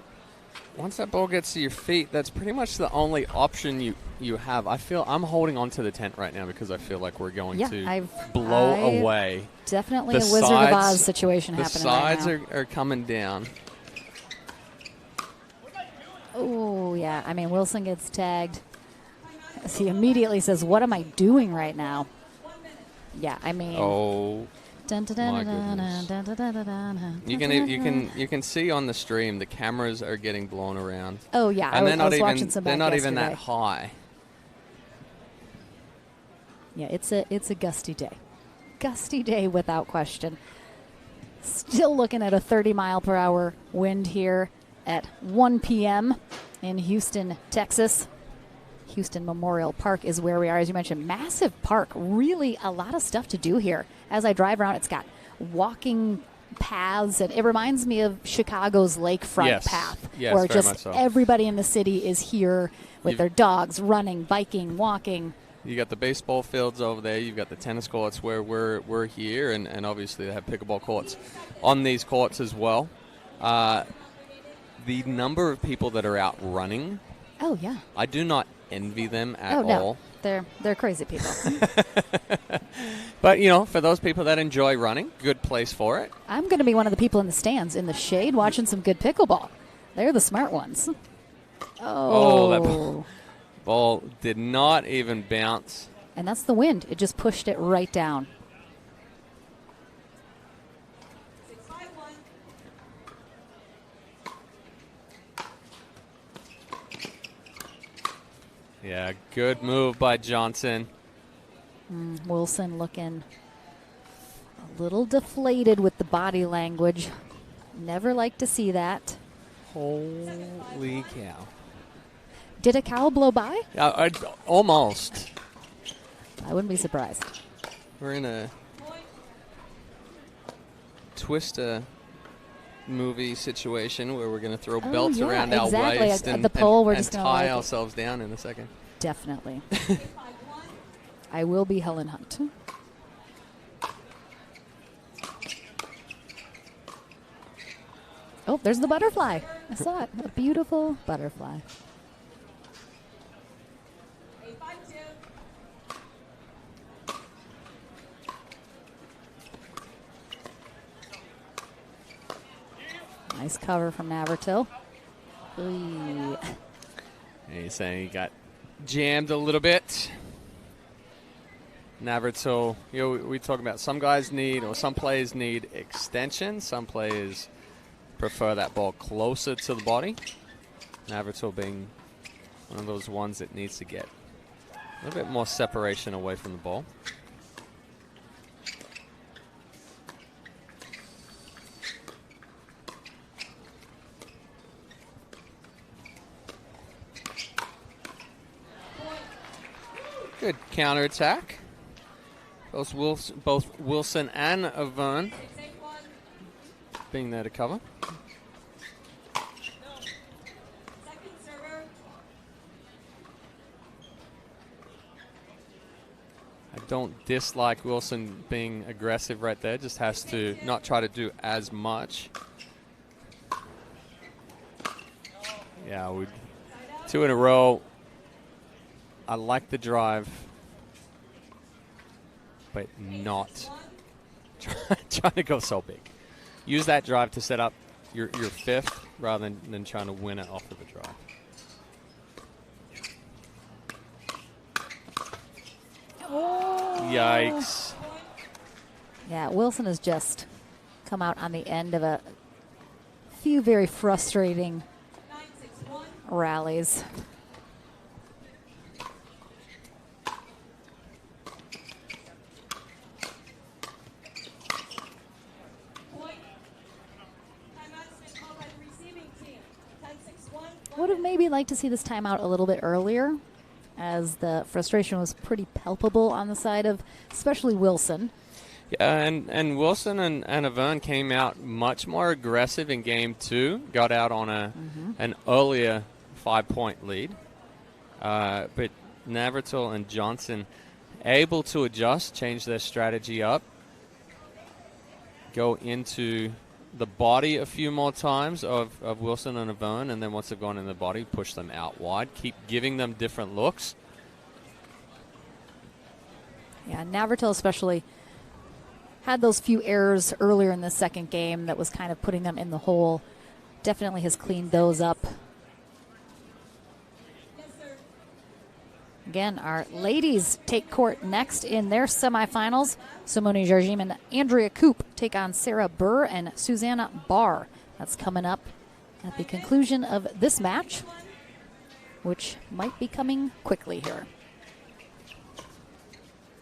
once that ball gets to your feet, that's pretty much the only option you have. I'm holding on to the tent right now because I feel like we're going to blow away. Definitely a Wizard of Oz situation happening right now. The sides are coming down. Oh, yeah. I mean, Wilson gets tagged. He immediately says, what am I doing right now? Yeah, I mean. Oh, my goodness. You can see on the stream the cameras are getting blown around. Oh, yeah. And I was watching some back they're not yesterday. even that high. Yeah, it's a gusty day. Gusty day without question. Still looking at a 30-mile-per-hour wind here at 1 p.m. in Houston, Texas. Houston Memorial Park is where we are. As you mentioned, massive park. Really a lot of stuff to do here. As I drive around, it's got walking paths, and it reminds me of Chicago's lakefront path, where just everybody in the city is here with their dogs, running, biking, walking. You got the baseball fields over there. You've got the tennis courts where we're here, and obviously they have pickleball courts on these courts as well. The number of people that are out running. Oh, yeah. I do not envy them at No. all. They're crazy people. But, for those people that enjoy running, good place for it. I'm going to be one of the people in the stands in the shade watching some good pickleball. They're the smart ones. Oh, that ball did not even bounce. And that's the wind. It just pushed it right down. Yeah, good move by Johnson. Wilson looking a little deflated with the body language. Never like to see that. Holy cow. Did a cow blow by? Almost. I wouldn't be surprised. We're in a Twister movie situation where we're going to throw belts around our waist and the pole, we're just tie ourselves down in a second. Definitely. I will be Helen Hunt. Oh, there's the butterfly. I saw it. A beautiful butterfly. Nice cover from Navratil. And he's saying he got jammed a little bit. Navratil, we talk about some guys some players need extension. Some players prefer that ball closer to the body. Navratil being one of those ones that needs to get a little bit more separation away from the ball. Good counterattack. Both Wilson and Avern being there to cover. I don't dislike Wilson being aggressive right there. Just has to not try to do as much. Yeah, 2 in a row. I like the drive, but not trying to go so big. Use that drive to set up your fifth rather than trying to win it off of a drive. Oh. Yikes. Yeah, Wilson has just come out on the end of a few very frustrating maybe like to see this timeout a little bit earlier, as the frustration was pretty palpable on the side of especially Wilson. Yeah, and Wilson and Avern came out much more aggressive in game 2, got out on an earlier 5-point lead. But Navratil and Johnson able to adjust, change their strategy up, go into the body a few more times of Wilson and Avern, and then once they've gone in the body, push them out wide, keep giving them different looks. Yeah, Navratil especially had those few errors earlier in the second game that was kind of putting them in the hole. Definitely has cleaned those up. Again, our ladies take court next in their semifinals. Simone Jargim and Andrea Koop take on Sarah Burr and Susanna Barr. That's coming up at the conclusion of this match, which might be coming quickly here.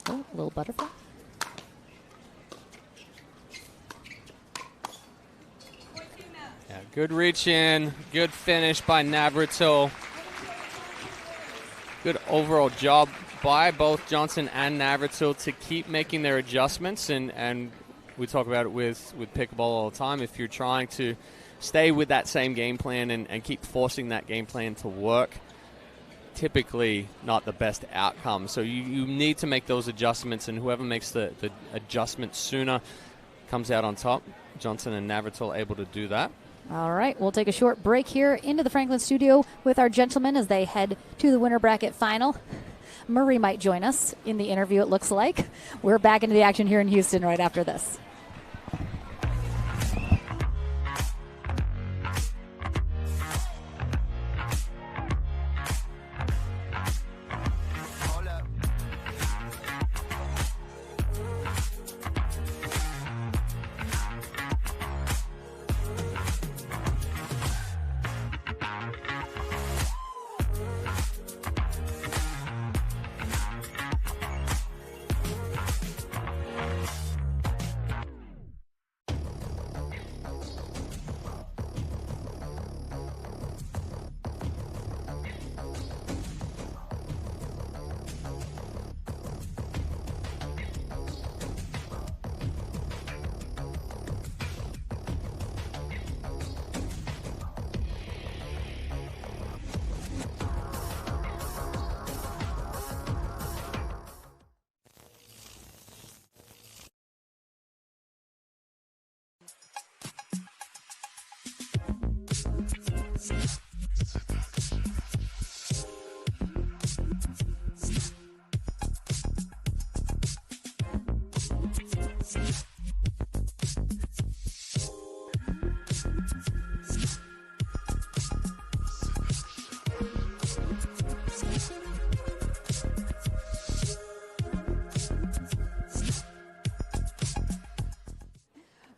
Oh, a little butterfly. Yeah, good reach in, good finish by Navratil. Good overall job by both Johnson and Navratil to keep making their adjustments, and we talk about it with pickleball all the time. If you're trying to stay with that same game plan and keep forcing that game plan to work, typically not the best outcome. So you need to make those adjustments, and whoever makes the adjustment sooner comes out on top. Johnson and Navratil able to do that. All right, we'll take a short break here into the Franklin studio with our gentlemen as they head to the winter bracket final. Murray might join us in the interview, it looks like. We're back into the action here in Houston right after this.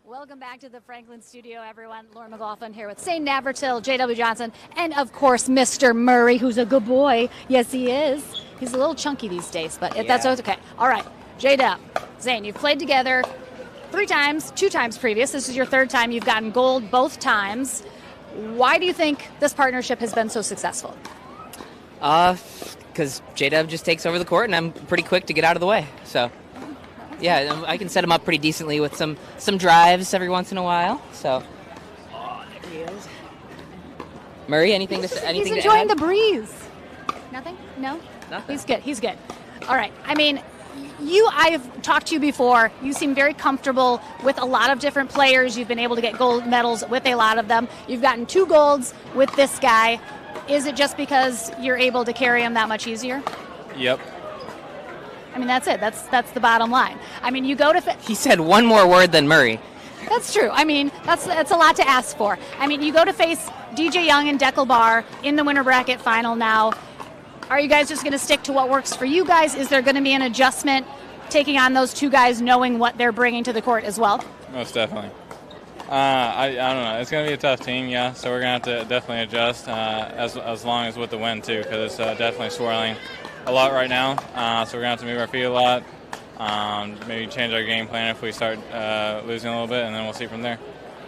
Welcome back to the Franklin studio, everyone. Lauren McLaughlin here with St. Navratil, J.W. Johnson, and of course, Mr. Murray, who's a good boy. Yes, he is. He's a little chunky these days, but that's okay. All right, J.W., Zane, you've played together 3 times, 2 times previous. This is your 3rd time. You've gotten gold both times. Why do you think this partnership has been so successful? Because J-Dub just takes over the court, and I'm pretty quick to get out of the way. So, yeah, I can set him up pretty decently with some drives every once in a while. So, there he is. Murray, anything to say? He's enjoying the breeze. Nothing? No? Nothing. He's good. All right. I mean, I've talked to you before. You seem very comfortable with a lot of different players. You've been able to get gold medals with a lot of them. You've gotten 2 golds with this guy. Is it just because you're able to carry him that much easier? Yep. I mean, that's it. That's the bottom line. I mean, you go to... He said one more word than Murray. That's true. I mean, that's a lot to ask for. I mean, you go to face DJ Young and Deckel Barr in the winter bracket final now. Are you guys just going to stick to what works for you guys? Is there going to be an adjustment taking on those 2 guys, knowing what they're bringing to the court as well? Most definitely. I don't know. It's going to be a tough team, yeah. So we're going to have to definitely adjust as long as with the wind too, because it's definitely swirling a lot right now. So we're going to have to move our feet a lot. Maybe change our game plan if we start losing a little bit, and then we'll see from there.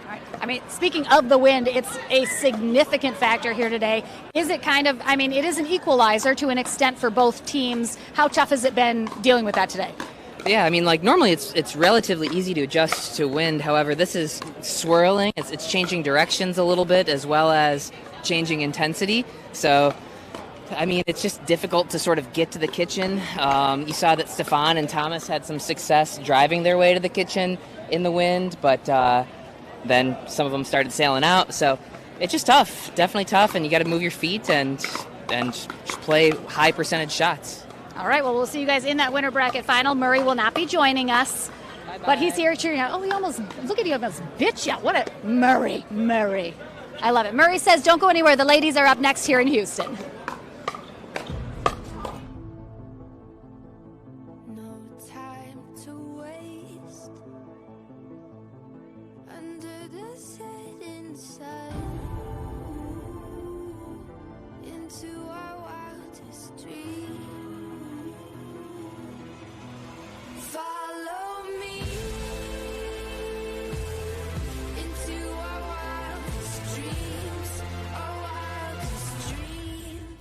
All right. I mean, speaking of the wind, it's a significant factor here today. Is it kind of, I mean, it is an equalizer to an extent for both teams. How tough has it been dealing with that today? Yeah, I mean, like normally it's relatively easy to adjust to wind. However, this is swirling. It's changing directions a little bit as well as changing intensity. So, I mean, it's just difficult to sort of get to the kitchen. You saw that Stefan and Thomas had some success driving their way to the kitchen in the wind, but then some of them started sailing out. So it's just tough, definitely tough, and you got to move your feet and just play high percentage shots. All right, well, we'll see you guys in that winter bracket final. Murray will not be joining us, but he's here cheering out. Oh, he almost, look at you, almost bitch out. What a, Murray. I love it. Murray says, don't go anywhere. The ladies are up next here in Houston. No time to waste under the setting sun into our wildest dreams. Follow me into our wildest dreams, our wildest dreams.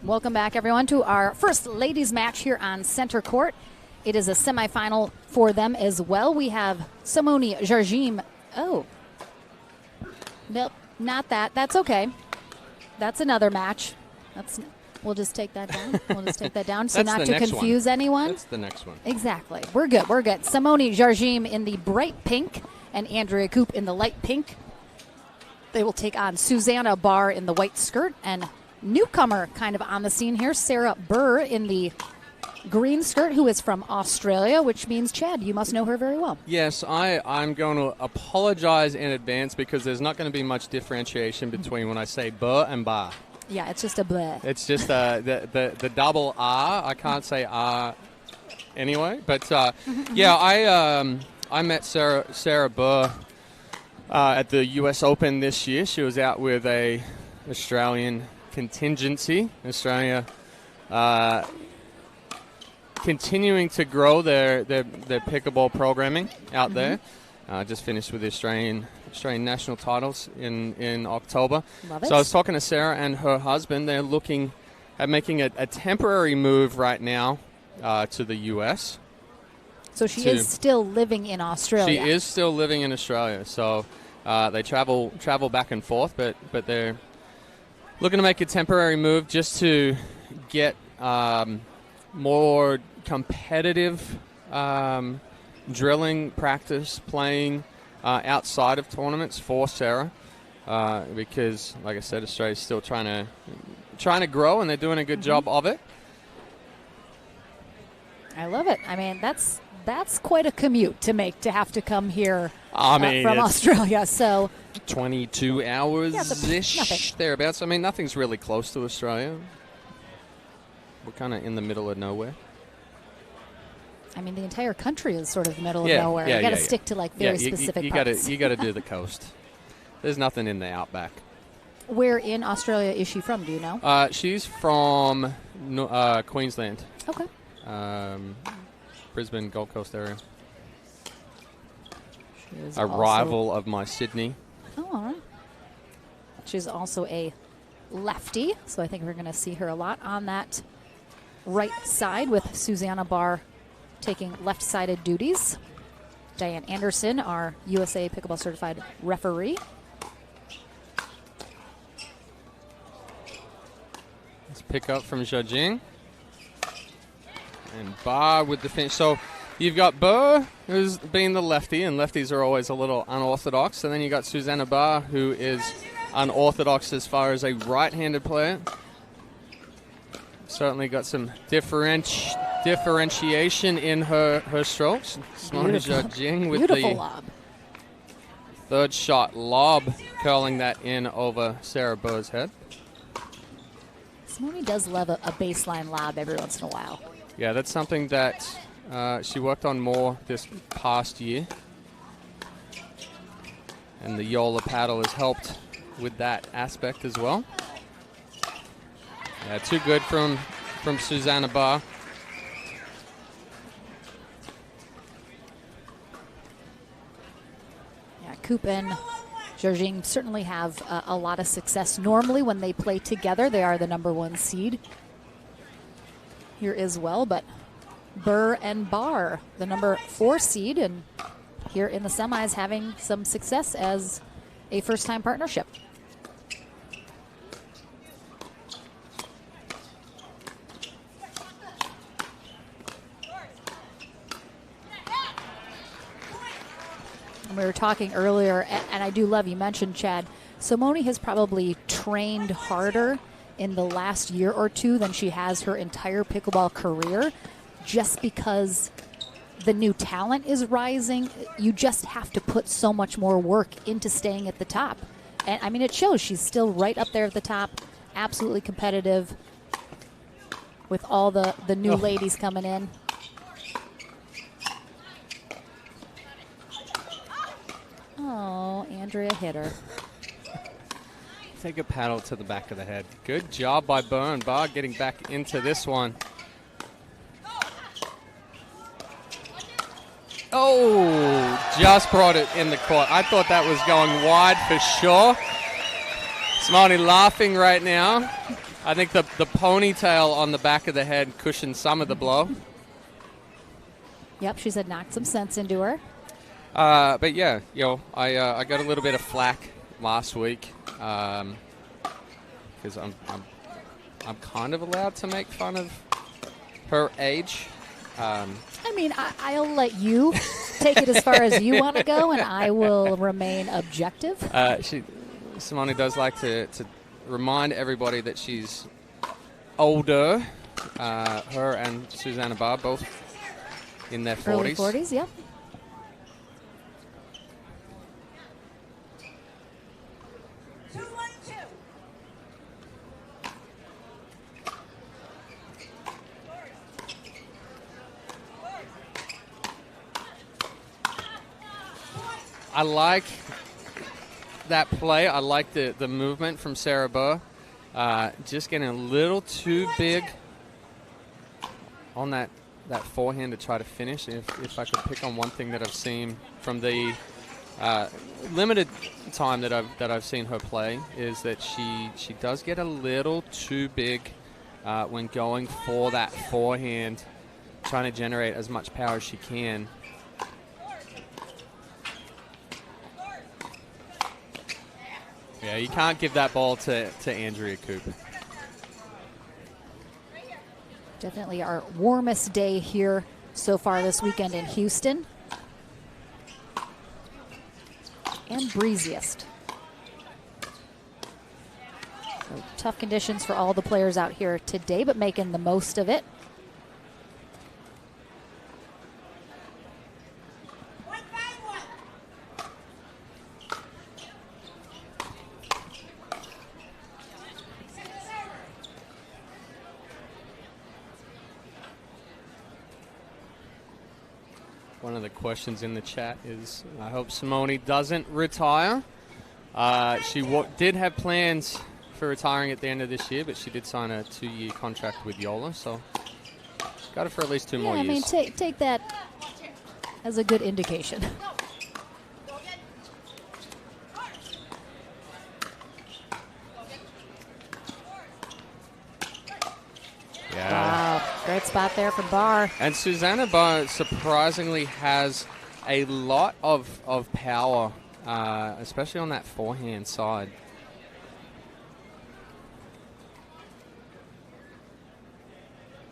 Welcome back, everyone, to our first ladies match here on center court. It is a semifinal for them as well. We have Simone Jargim. Oh. Nope, not that. That's okay. That's another match. We'll just take that down. So not to confuse anyone. That's the next one. Exactly. We're good. Simone Jargim in the bright pink and Andrea Koop in the light pink. They will take on Susanna Barr in the white skirt, and newcomer kind of on the scene here, Sarah Burr in the green skirt, who is from Australia, which means, Chad, you must know her very well. Yes, I'm going to apologize in advance because there's not going to be much differentiation between when I say Burr and Bar. Yeah, it's just a bleh. It's just the double R. I can't say R anyway. But, yeah, I met Sarah Burr at the U.S. Open this year. She was out with a Australian contingency. Australia continuing to grow their pickleball programming out there. Just finished with the Australian national titles in October. Love it. So I was talking to Sarah and her husband. They're looking at making a temporary move right now to the U.S. So she is still living in Australia. She is still living in Australia. So they travel back and forth, but they're looking to make a temporary move just to get more competitive drilling, practice, playing outside of tournaments for Sarah, because, like I said, Australia's still trying to grow, and they're doing a good job of it. I love it. I mean, that's quite a commute to make, to have to come here from it's Australia. So 22 hours-ish, thereabouts. I mean, nothing's really close to Australia. We're kind of in the middle of nowhere. I mean, the entire country is sort of the middle of nowhere. You got to stick to very specific parts. You got to do the coast. There's nothing in the outback. Where in Australia is she from? Do you know? She's from Queensland. Okay. Brisbane, Gold Coast area. She is a rival of my Sydney. Oh, all right. She's also a lefty, so I think we're going to see her a lot on that right side with Susanna Barr taking left-sided duties. Diane Anderson, our USA Pickleball Certified referee. Let's pick up from Zhajing. And Barr with the finish. So you've got Burr, who's being the lefty, and lefties are always a little unorthodox. And then you got Susanna Barr, who is unorthodox as far as a right-handed player. Certainly got some differentiation in her strokes. Simone Jargim with beautiful the lob. Third shot lob, curling that in over Sarah Burr's head. Simone does love a baseline lob every once in a while. Yeah, that's something that she worked on more this past year. And the Yola paddle has helped with that aspect as well. Yeah, too good from Susanna Barr. Yeah, Koop and Jargim certainly have a lot of success. Normally when they play together, they are the #1 seed here as well, but Burr and Barr, the #4 seed, and here in the semis having some success as a first-time partnership. And we were talking earlier, and I do love, you mentioned, Chad, Simone has probably trained harder in the last year or two than she has her entire pickleball career, just because the new talent is rising. You just have to put so much more work into staying at the top. And I mean, it shows. She's still right up there at the top, absolutely competitive with all the new ladies coming in. Oh, Andrea hit her. Take a paddle to the back of the head. Good job by Burr and Barr getting back into this one. Oh, just brought it in the court. I thought that was going wide for sure. Simone laughing right now. I think the ponytail on the back of the head cushioned some of the blow. Yep, she said knocked some sense into her. But yeah, I got a little bit of flack last week because I'm kind of allowed to make fun of her age. I mean, I'll let you take it as far as you want to go, and I will remain objective. Simone does like to remind everybody that she's older. Her and Susanna Barr both in their 40s. Early 40s, yep. I like that play. I like the movement from Sarah Burr. Just getting a little too big on that forehand to try to finish. If I could pick on one thing that I've seen from the limited time that I've seen her play, is that she does get a little too big when going for that forehand, trying to generate as much power as she can. Yeah, you can't give that ball to Andrea Coop. Definitely our warmest day here so far this weekend in Houston. And breeziest. So tough conditions for all the players out here today, but making the most of it. One of the questions in the chat is, I hope Simone doesn't retire. She did have plans for retiring at the end of this year, but she did sign a 2-year contract with Yola, so got it for at least 2 more years. I mean, take that as a good indication. Yeah. Wow, great spot there from Barr. And Susanna Barr surprisingly has a lot of power, especially on that forehand side.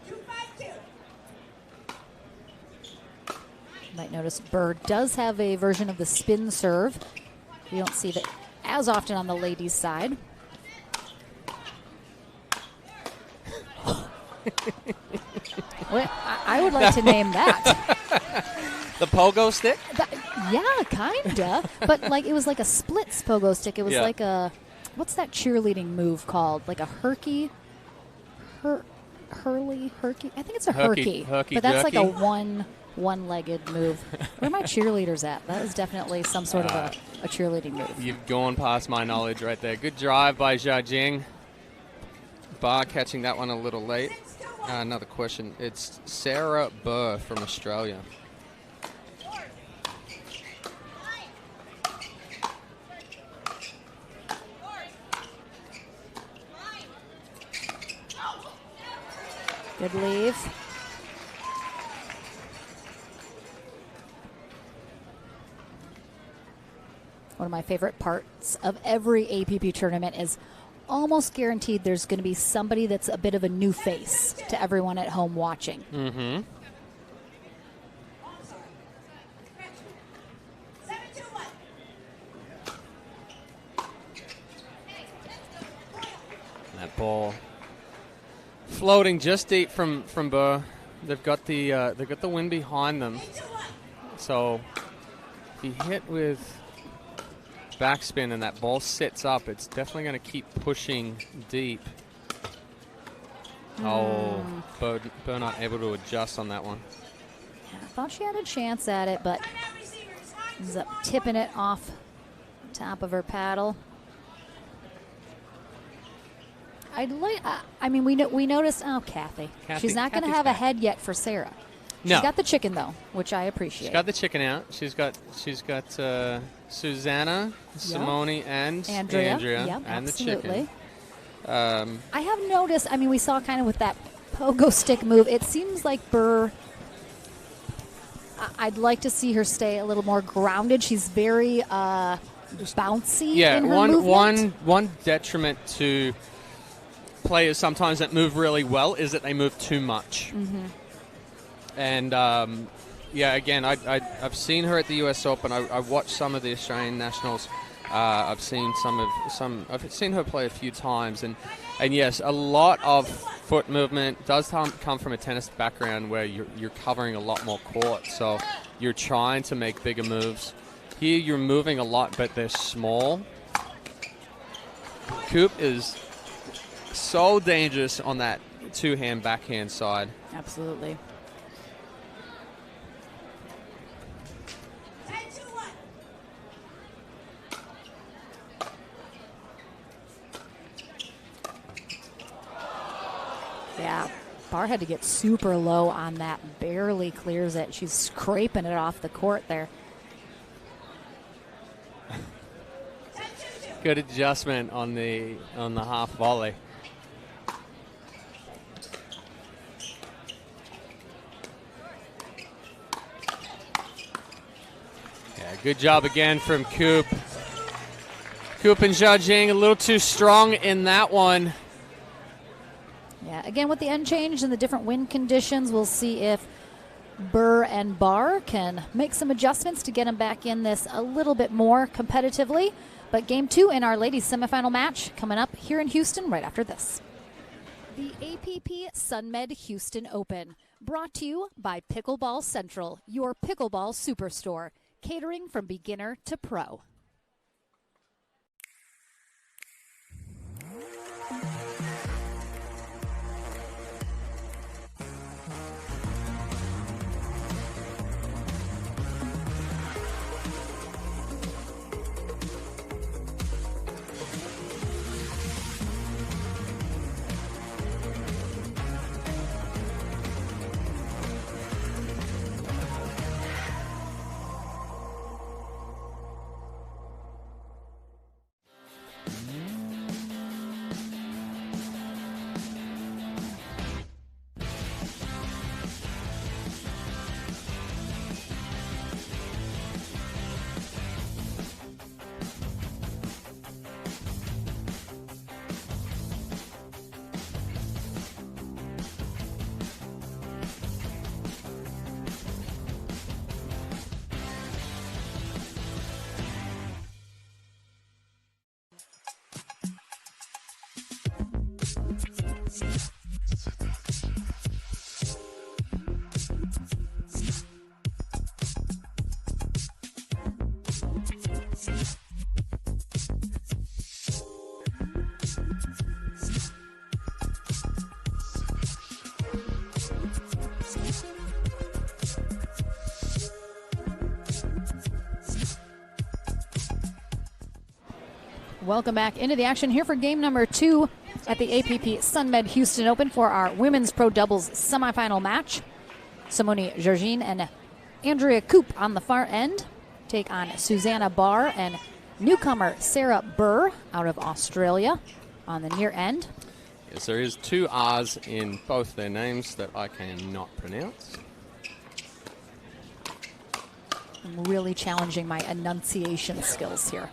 You might notice Burr does have a version of the spin serve. We don't see that as often on the ladies' side. Well, I would like to name that. The pogo stick? Yeah, kinda. But like it was like a split pogo stick. It was like a, what's that cheerleading move called? Like a herky? Herky? I think it's a herky. But that's jerky. like a one-legged move. Where are my cheerleaders at? That is definitely some sort of a cheerleading move. You've gone past my knowledge right there. Good drive by Jia Jing. Barr catching that one a little late. Another question. It's Sarah Burr from Australia. Good leave. One of my favorite parts of every APP tournament is almost guaranteed there's going to be somebody that's a bit of a new face to everyone at home watching. Mm-hmm. That ball floating just deep from Burr. They've got the wind behind them. So if you hit with backspin and that ball sits up, it's definitely going to keep pushing deep. Oh, Burr not able to adjust on that one. Yeah, I thought she had a chance at it, but ends up tipping it off the top of her paddle. I mean, we noticed. Oh, Kathy. She's not going to have a head yet for Sarah. No. She's got the chicken though, which I appreciate. She's got the chicken out. She's got Susanna, Simone, and Andrea, Yep, and absolutely. the chicken. I have noticed, I mean, we saw kind of with that pogo stick move, it seems like Burr, I'd like to see her stay a little more grounded. She's very bouncy in her movement. One detriment to players sometimes that move really well is that they move too much. Mm-hmm. And again, I've seen her at the U.S. Open. I've watched some of the Australian Nationals. I've seen I've seen her play a few times, and yes, a lot of foot movement does come from a tennis background where you're covering a lot more court, so you're trying to make bigger moves. Here, you're moving a lot, but they're small. Coop is so dangerous on that two-hand backhand side. Absolutely. Yeah, Barr had to get super low on that. Barely clears it. She's scraping it off the court there. Good adjustment on the half volley. Yeah, good job again from Coop. Coop and Zhao a little too strong in that one. Yeah, again, with the end change and the different wind conditions, we'll see if Burr and Barr can make some adjustments to get them back in this a little bit more competitively. But game 2 in our ladies semifinal match coming up here in Houston right after this. The APP Sunmed Houston Open, brought to you by Pickleball Central, your pickleball superstore, catering from beginner to pro. Welcome back into the action here for game number 2 at the APP Sunmed Houston Open for our women's pro doubles semifinal match. Simone Georgine and Andrea Koop on the far end take on Susanna Barr and newcomer Sarah Burr out of Australia on the near end. Yes, there is 2 R's in both their names that I cannot pronounce. I'm really challenging my enunciation skills here.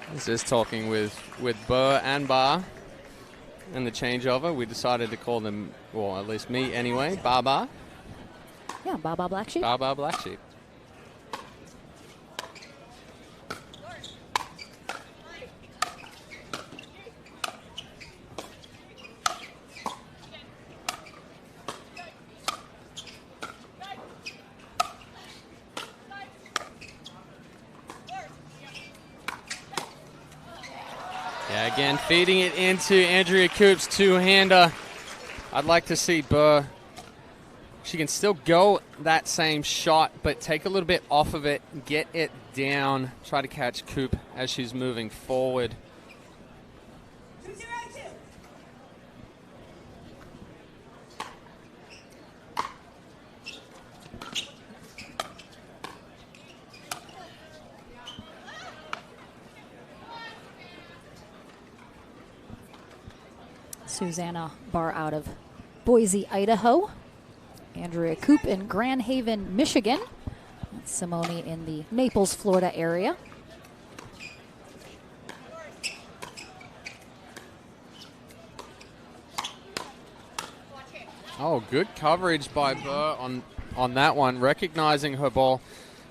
I was just talking with Burr and Barr and the changeover. We decided to call them, well, at least me anyway, Bar. Yeah, Bar Black Sheep. Bar Black Sheep. Yeah, again, feeding it into Andrea Koop's two-hander. I'd like to see Burr. She can still go that same shot, but take a little bit off of it, get it down, try to catch Koop as she's moving forward. Susanna Barr out of Boise, Idaho. Andrea Koop in Grand Haven, Michigan. Simone in the Naples, Florida area. Oh, good coverage by Burr on that one, recognizing her ball.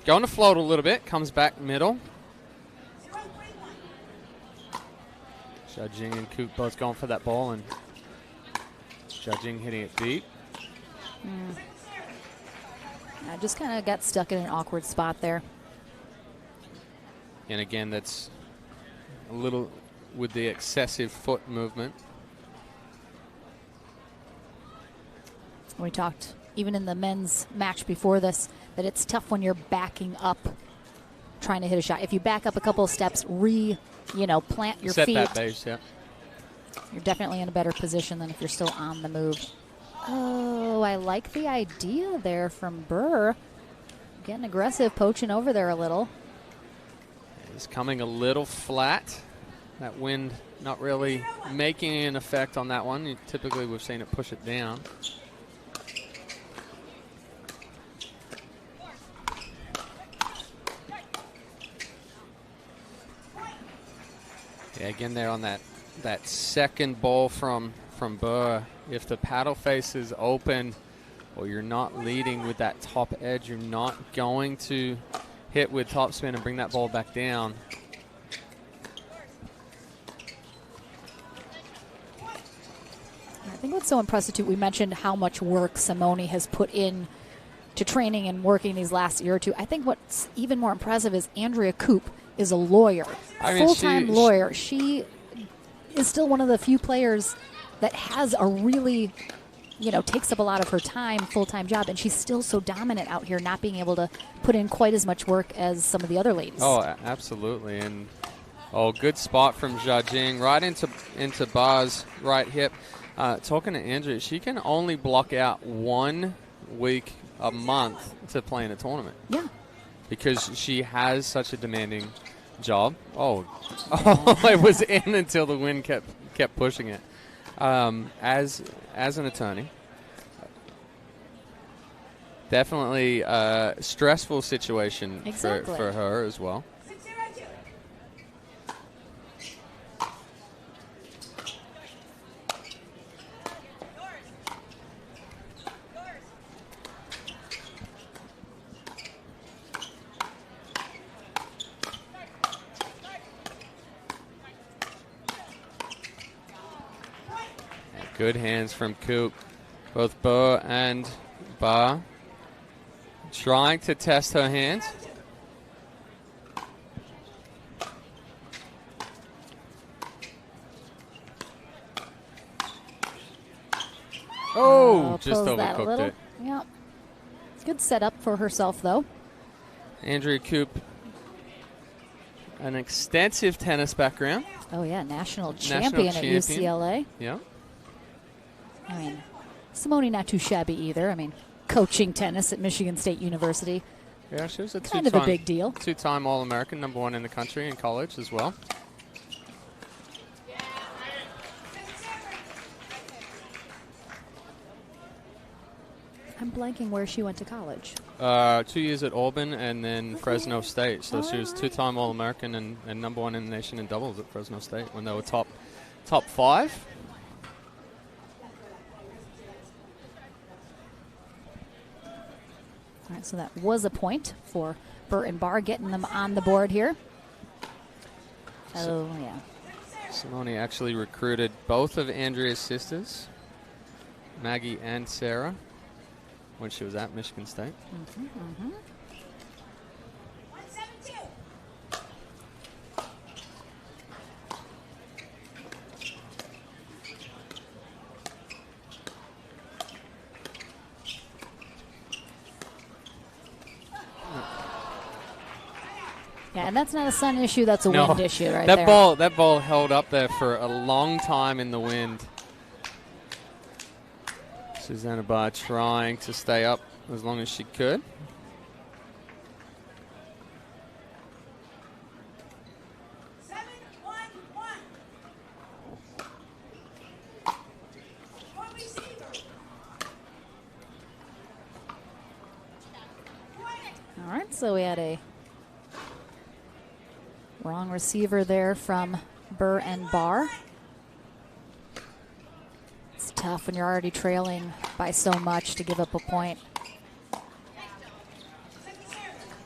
Going to float a little bit, comes back middle. Judging and Koop both going for that ball, and Judging hitting it deep. I just kind of got stuck in an awkward spot there. And again, that's a little with the excessive foot movement. We talked, even in the men's match before this, that it's tough when you're backing up trying to hit a shot. If you back up a couple of steps, plant your Set feet. that base, yeah. You're definitely in a better position than if you're still on the move. Oh, I like the idea there from Burr. Getting aggressive, poaching over there a little. It's coming a little flat. That wind not really making an effect on that one. Typically, we've seen it push it down. Yeah, again there on that second ball from Burr. If the paddle face is open or you're not leading with that top edge, you're not going to hit with topspin and bring that ball back down. I think what's so impressive too, we mentioned how much work Simone has put in to training and working these last year or two. I think what's even more impressive is Andrea Koop is a lawyer, full-time lawyer. She is still one of the few players that has a really, takes up a lot of her time, full-time job, and she's still so dominant out here, not being able to put in quite as much work as some of the other ladies. Oh, absolutely. And good spot from Jia right into Barr's right hip. Talking to Andrea, she can only block out 1 week a month to play in a tournament. Yeah. Because she has such a demanding job. Oh, it was in until the wind kept pushing it. As an attorney, definitely a stressful situation for her as well. Good hands from Koop. Both Burr and Barr trying to test her hands. Just overcooked it. Yeah. Good setup for herself, though. Andrea Koop, an extensive tennis background. Oh, yeah, national champion at UCLA. Yeah. I mean, Simone not too shabby either. I mean, coaching tennis at Michigan State University. Yeah, she was kind of a big deal. Two-time All-American, #1 in the country in college as well. I'm blanking where she went to college. 2 years at Auburn and then Fresno State. So she was two-time All-American and #1 in the nation in doubles at Fresno State when they were top 5. All right, so that was a point for Burr and Barr, getting them on the board here. Oh, yeah. Simone actually recruited both of Andrea's sisters, Maggie and Sarah, when she was at Michigan State. Yeah, and that's not a sun issue, that's a wind issue right there. That ball held up there for a long time in the wind. Susanna Barr trying to stay up as long as she could. All right, so we had a wrong receiver there from Burr and Barr. It's tough when you're already trailing by so much to give up a point.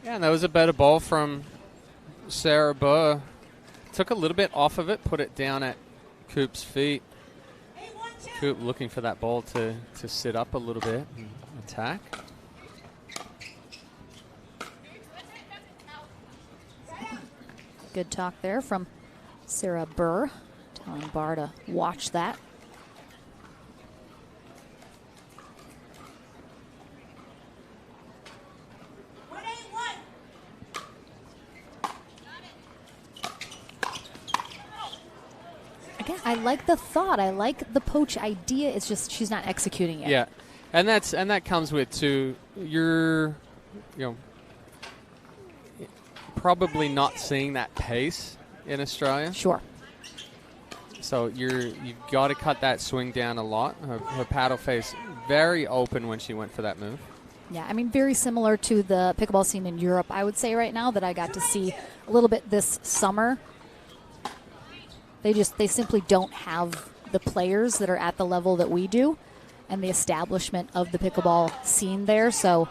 Yeah, and that was a better ball from Sarah Burr. Took a little bit off of it, put it down at Coop's feet. Coop looking for that ball to sit up a little bit and attack. Good talk there from Sarah Burr, telling Barr to watch that. Again, I like the thought. I like the poach idea. It's just she's not executing it. Yeah, and that comes with too. You're, probably not seeing that pace in Australia. Sure. So you've got to cut that swing down a lot. Her paddle face very open when she went for that move. Yeah, I mean, very similar to the pickleball scene in Europe, I would say right now, that I got to see a little bit this summer. They simply don't have the players that are at the level that we do and the establishment of the pickleball scene there. So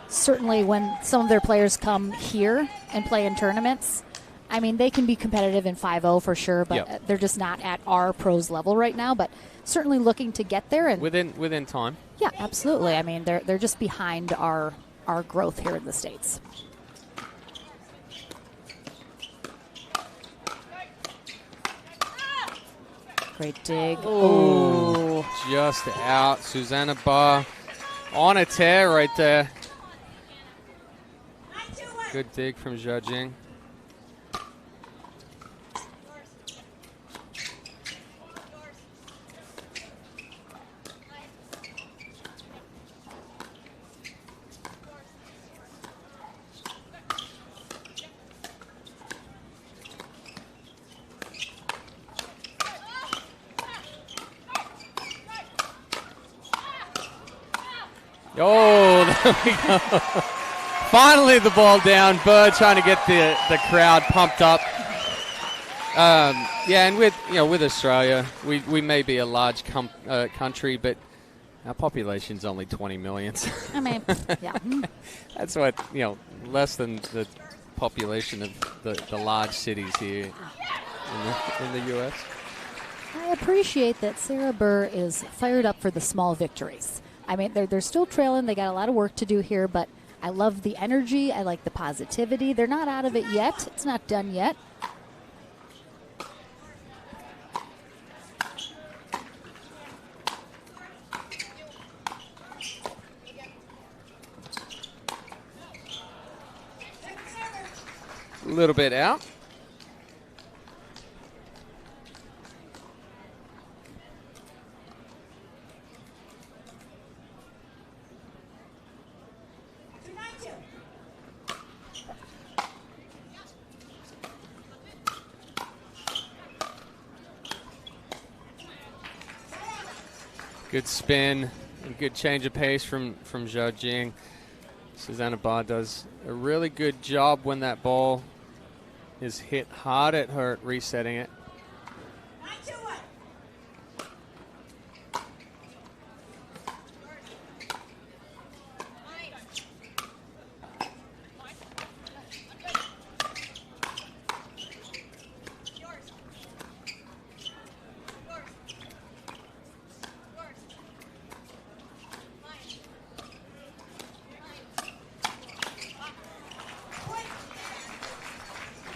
certainly when some of their players come here and play in tournaments, I mean, they can be competitive in 5-0 for sure, but they're just not at our pros level right now, but certainly looking to get there. And within time. Yeah, absolutely. I mean, they're just behind our growth here in the States. Great dig. Oh, just out. Susanna Barr on a tear right there. Good dig from Zhajing. Oh, there we go. Finally the ball down. Bird trying to get the crowd pumped up. Yeah, and with Australia, we may be a large country, but our population's only 20 million. I mean, yeah. That's what, less than the population of the large cities here in the U.S. I appreciate that Sarah Burr is fired up for the small victories. I mean, they're still trailing. They got a lot of work to do here, but I love the energy. I like the positivity. They're not out of it yet. It's not done yet. A little bit out. Good spin, a good change of pace from Zhajing. Susanna Barr does a really good job when that ball is hit hard at her at resetting it.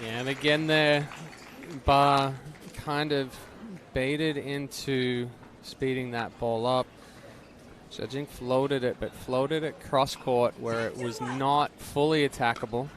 And again there, Barr kind of baited into speeding that ball up. Zhajing floated it, but floated it cross court where it was not fully attackable.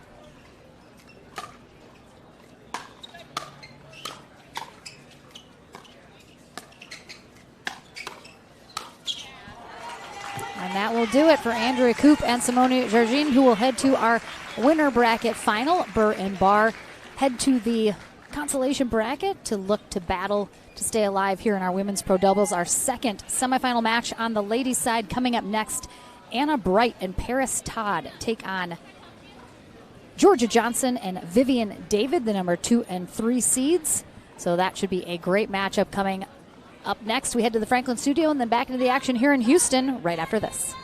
And that will do it for Andrea Koop and Simone Zhajing, who will head to our winner bracket final. Burr and Barr head to the consolation bracket to look to battle to stay alive here in our women's pro doubles. Our second semifinal match on the ladies' side coming up next. Anna Bright and Paris Todd take on Georgia Johnson and Vivian David, the number 2 and 3 seeds. So that should be a great matchup coming up next. We head to the Franklin studio and then back into the action here in Houston right after this.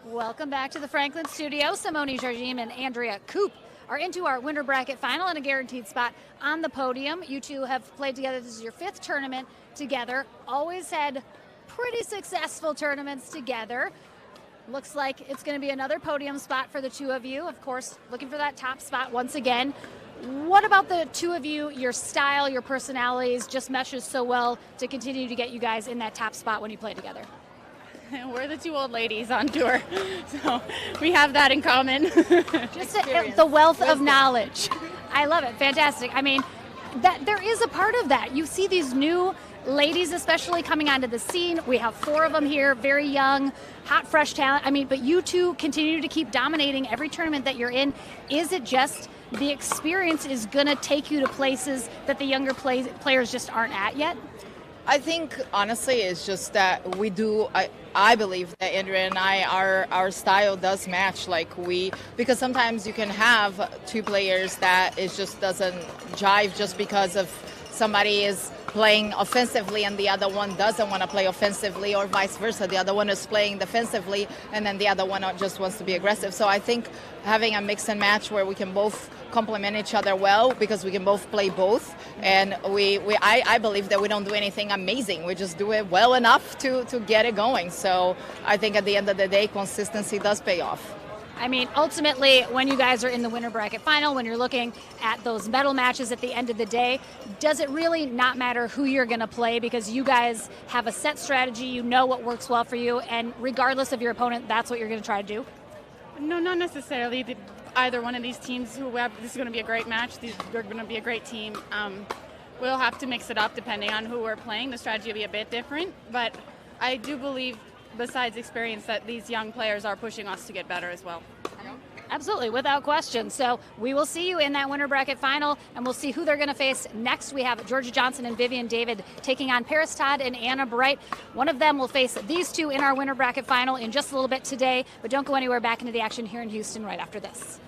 Welcome back to the Franklin studio. Simone Jardim and Andrea Koop are into our winter bracket final and a guaranteed spot on the podium. You two have played together. This is your 5th tournament together. Always had pretty successful tournaments together. Looks like it's going to be another podium spot for the two of you. Of course, looking for that top spot once again. What about the two of you, your style, your personalities just meshes so well to continue to get you guys in that top spot when you play together? We're the two old ladies on tour, so we have that in common. Just the wealth of knowledge. I love it. Fantastic. I mean, that there is a part of that. You see these new ladies especially coming onto the scene. We have 4 of them here, very young, hot, fresh talent. I mean, but you two continue to keep dominating every tournament that you're in. Is it just the experience is going to take you to places that the younger players just aren't at yet? I think, honestly, it's just that we do, I believe that Andrea and I, our style does match. Because sometimes you can have 2 players that it just doesn't jive just because of somebody is playing offensively and the other one doesn't want to play offensively, or vice versa. The other one is playing defensively and then the other one just wants to be aggressive. So I think having a mix and match where we can both complement each other well, because we can both play both, and I believe that we don't do anything amazing. We just do it well enough to get it going. So I think at the end of the day, consistency does pay off. I mean, ultimately, when you guys are in the winter bracket final, when you're looking at those medal matches at the end of the day, does it really not matter who you're going to play because you guys have a set strategy, you know what works well for you, and regardless of your opponent, that's what you're going to try to do? No, not necessarily. Either one of these teams, this is going to be a great match. They're going to be a great team. We'll have to mix it up depending on who we're playing. The strategy will be a bit different, but I do believe, besides experience, that these young players are pushing us to get better as well. Absolutely, without question. So we will see you in that winter bracket final, and we'll see who they're going to face next. We have Georgia Johnson and Vivian David taking on Paris Todd and Anna Bright. One of them will face these two in our winter bracket final in just a little bit today, but don't go anywhere. Back into the action here in Houston right after this.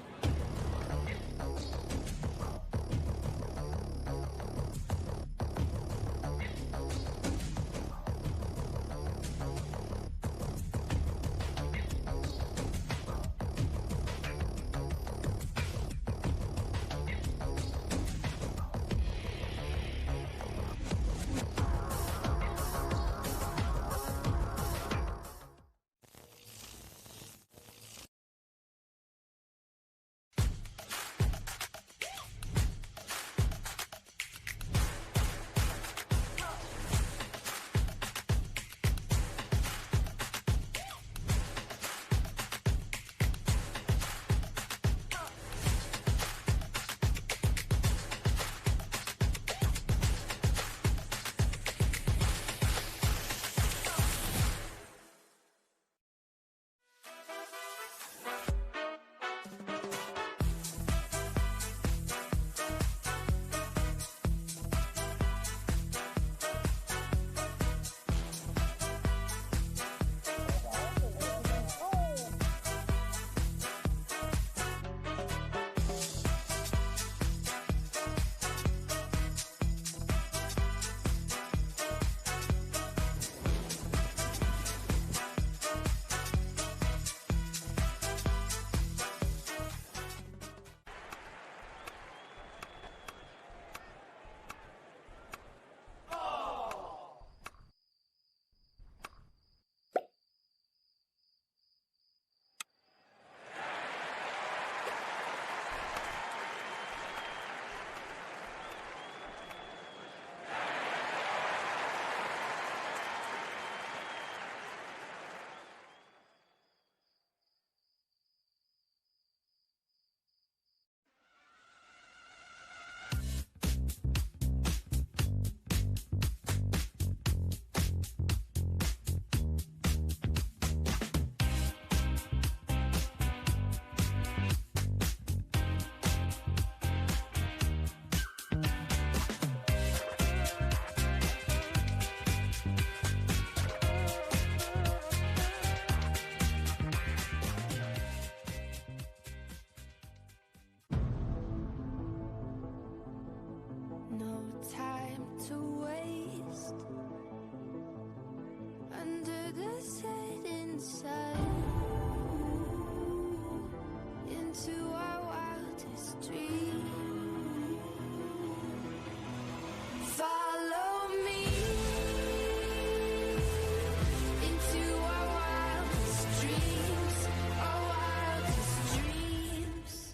No time to waste under the setting sun, into our wildest dream. Follow me into our wildest dreams, our wildest dreams.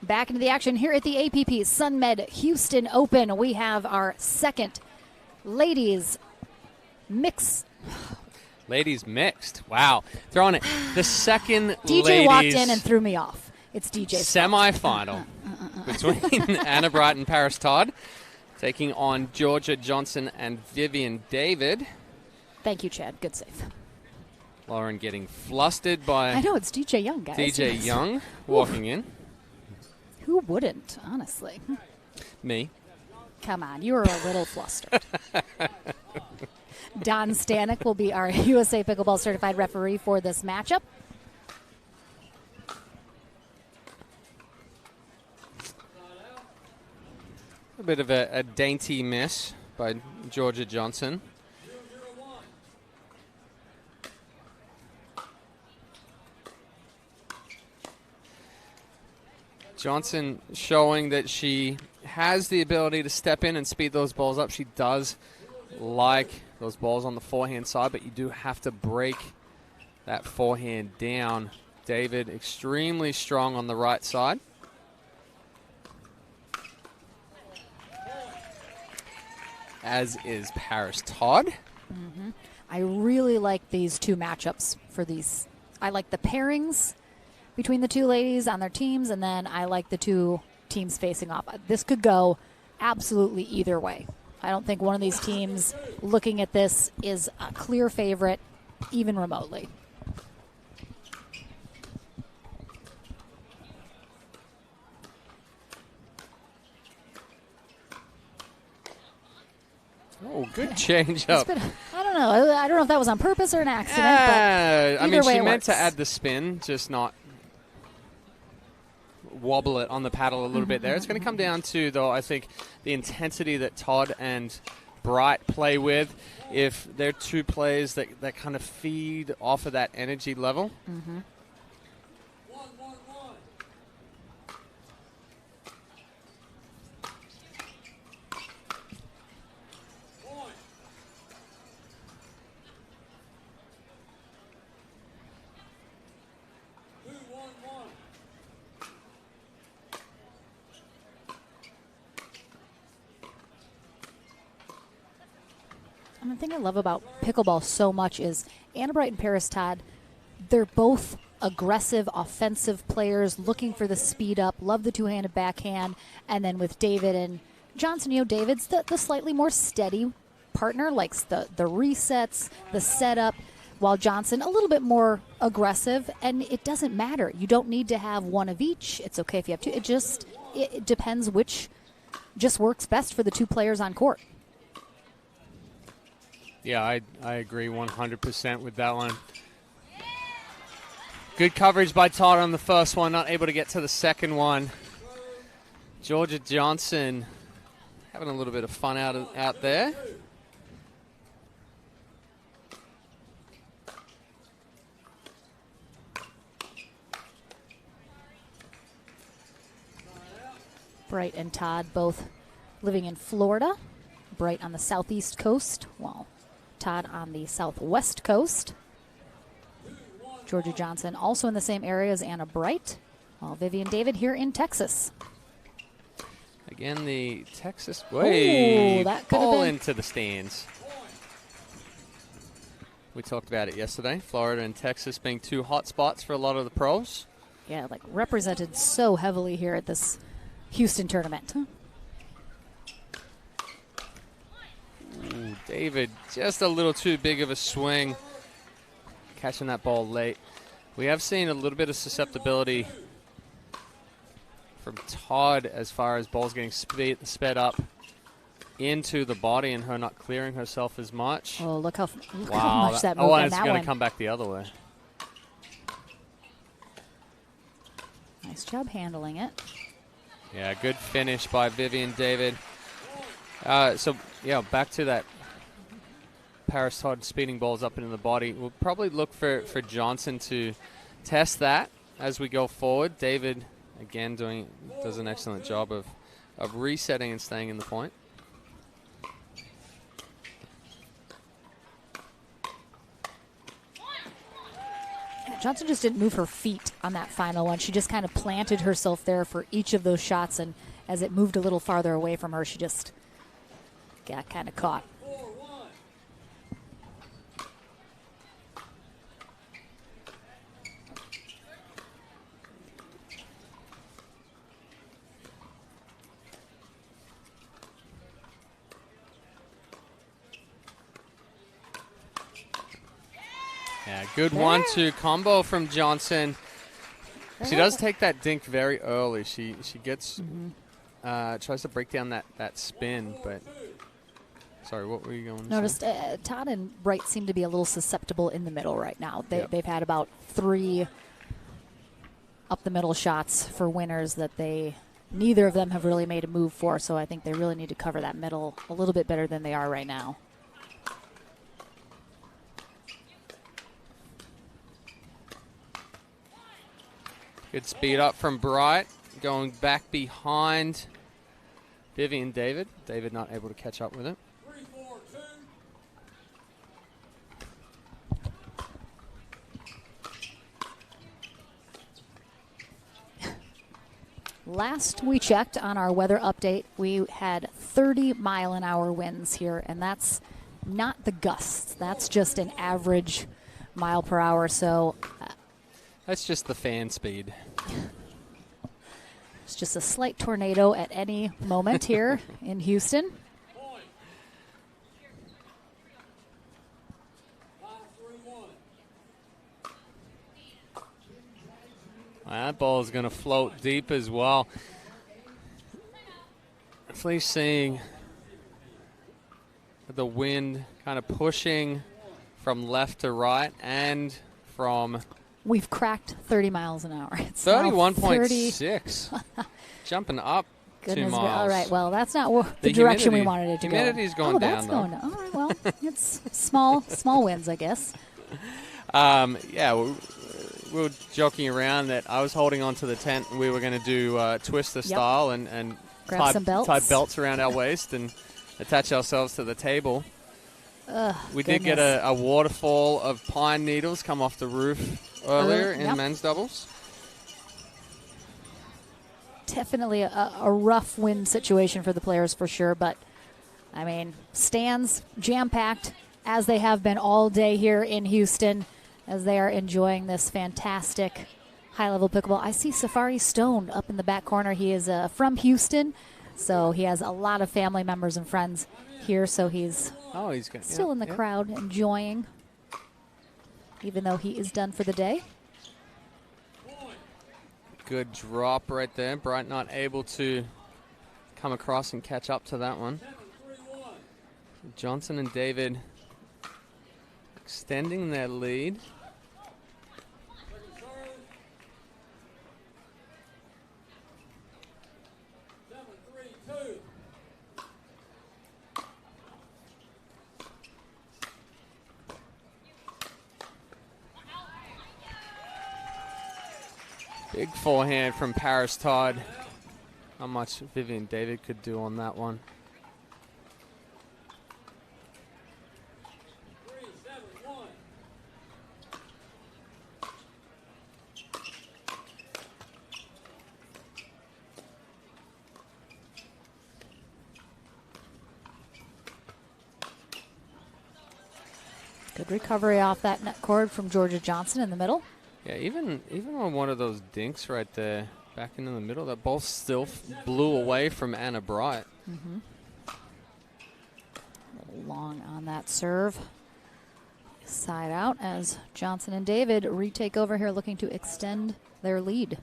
Back into the action here at the APP Sunmed Houston Open. We have our second ladies mix. Ladies mixed. Wow. Throwing it. The second DJ ladies walked in and threw me off. It's DJ's semifinal between Anna Bright and Paris Todd, taking on Georgia Johnson and Vivian David. Thank you, Chad. Good save. Lauren getting flustered by I know, it's DJ Young, guys. DJ Yes. Young walking in. Who wouldn't, honestly? Me. Come on, you were a little flustered. Don Stanek will be our USA Pickleball certified referee for this matchup. A bit of a dainty miss by Georgia Johnson. Johnson showing that she has the ability to step in and speed those balls up. She does like those balls on the forehand side, but you do have to break that forehand down. David extremely strong on the right side. As is Paris Todd. Mm-hmm. I really like these two matchups for these. I like the pairings between the two ladies on their teams, and then I like the two teams facing off. This could go absolutely either way. I don't think one of these teams looking at this is a clear favorite, even remotely. Oh, good change up. I don't know. I don't know if that was on purpose or an accident. But I mean, way she it meant to works. add the spin, just not wobble it on the paddle a little bit there. It's going to come down to, though, I think, the intensity that Todd and Bright play with. If they're two players that kind of feed off of that energy level. Mm-hmm. And the thing I love about pickleball so much is Anna Bright and Paris Todd, they're both aggressive, offensive players looking for the speed up, love the two-handed backhand. And then with David and Johnson, David's the slightly more steady partner, likes the resets, the setup, while Johnson a little bit more aggressive. And it doesn't matter. You don't need to have one of each. It's okay if you have two. It depends which just works best for the two players on court. Yeah, I agree 100% with that one. Good coverage by Todd on the first one, not able to get to the second one. Georgia Johnson having a little bit of fun out there. Bright and Todd both living in Florida. Bright on the southeast coast, while Todd on the southwest coast. Georgia Johnson also in the same area as Anna Bright, while Vivian David here in Texas. Again, the Texas that could have ball been into the stands. We talked about it yesterday. Florida and Texas being two hot spots for a lot of the pros. Yeah, like represented so heavily here at this Houston tournament. Ooh, David, just a little too big of a swing. Catching that ball late. We have seen a little bit of susceptibility from Todd as far as balls getting sped up into the body and her not clearing herself as much. Oh, look how Wow, much that moved and in it's that going one. to come back the other way. Nice job handling it. Yeah, good finish by Vivian David. Back to that Paris Todd speeding balls up into the body. We'll probably look for Johnson to test that as we go forward. David, again, does an excellent job of resetting and staying in the point. Johnson just didn't move her feet on that final one. She just kind of planted herself there for each of those shots, and as it moved a little farther away from her, she just got kind of caught. Yeah, good 1-2 combo from Johnson. She does take that dink very early. She gets tries to break down that spin, but sorry, what were you going to say? Noticed Todd and Bright seem to be a little susceptible in the middle right now. They've had about 3 up the middle shots for winners that neither of them have really made a move for, so I think they really need to cover that middle a little bit better than they are right now. Good speed up from Bright, going back behind Vivian David. David not able to catch up with it. 3-4-2. Last we checked on our weather update, we had 30-mile-an-hour winds here, and that's not the gusts. That's just an average mile per hour. So that's just the fan speed. It's just a slight tornado at any moment here in Houston. That ball is going to float deep as well. Definitely seeing the wind kind of pushing from left to right and from... We've cracked 30 miles an hour. It's 31.6. Jumping up 2 miles. All right, well, that's not the direction we wanted it to go. Humidity's going down, that's going down. All right, well, it's small winds, I guess. Yeah, we were joking around that I was holding onto the tent and we were going to do twister style and tie belts around our waist and attach ourselves to the table. We did get goodness. a waterfall of pine needles come off the roof earlier in men's doubles. Definitely a rough wind situation for the players for sure, but I mean, stands jam-packed as they have been all day here in Houston as they are enjoying this fantastic high-level pickleball. I see Safari Stone up in the back corner. He is from Houston, so he has a lot of family members and friends here, so he's still in the crowd enjoying, even though he is done for the day. Good drop right there. Bright not able to come across and catch up to that one. Johnson and David extending their lead. Big forehand from Paris Todd. How much Vivian David could do on that one. Good recovery off that net cord from Georgia Johnson in the middle. Yeah, even on one of those dinks right there, back into the middle, that ball still blew away from Anna Bright. Mm-hmm. A little long on that serve. Side out as Johnson and David retake over here, looking to extend their lead.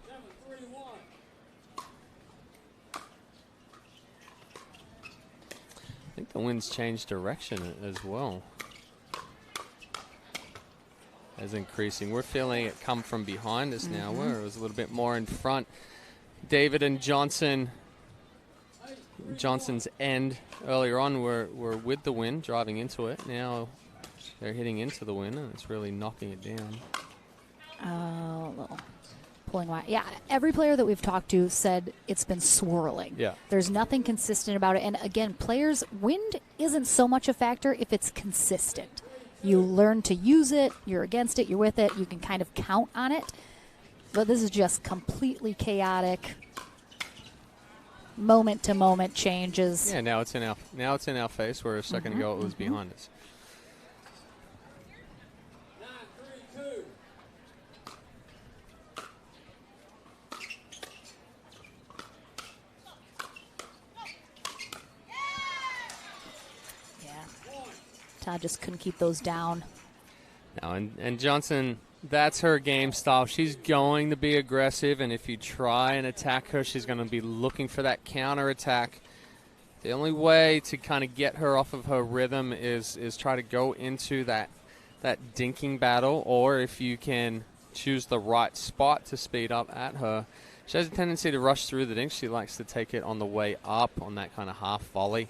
7-3-1. I think the wind's changed direction as well. As increasing. We're feeling it come from behind us now, where it was a little bit more in front. David and Johnson's end earlier on were with the wind, driving into it. Now they're hitting into the wind, and it's really knocking it down. A little pulling wide. Yeah, every player that we've talked to said it's been swirling. Yeah. There's nothing consistent about it. And again, players, wind isn't so much a factor if it's consistent. You learn to use it. You're against it. You're with it. You can kind of count on it. But this is just completely chaotic. Moment to moment changes. Yeah, now it's in our face, where a second ago it was behind us. 9-3-2. Yeah. Todd just couldn't keep those down. Now, and Johnson, that's her game style. She's going to be aggressive, and if you try and attack her, she's going to be looking for that counter attack. The only way to kind of get her off of her rhythm is try to go into that dinking battle, or if you can choose the right spot to speed up at her. She has a tendency to rush through the dink. She likes to take it on the way up on that kind of half volley.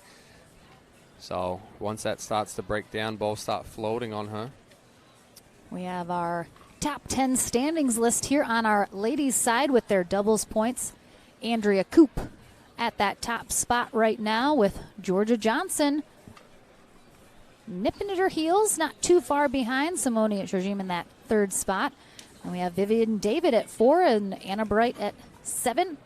So once that starts to break down, balls start floating on her. We have our top 10 standings list here on our ladies' side with their doubles points. Andrea Koop at that top spot right now with Georgia Johnson nipping at her heels, not too far behind. Simone Georgiem in that third spot. And we have Vivian David at 4 and Anna Bright at 7.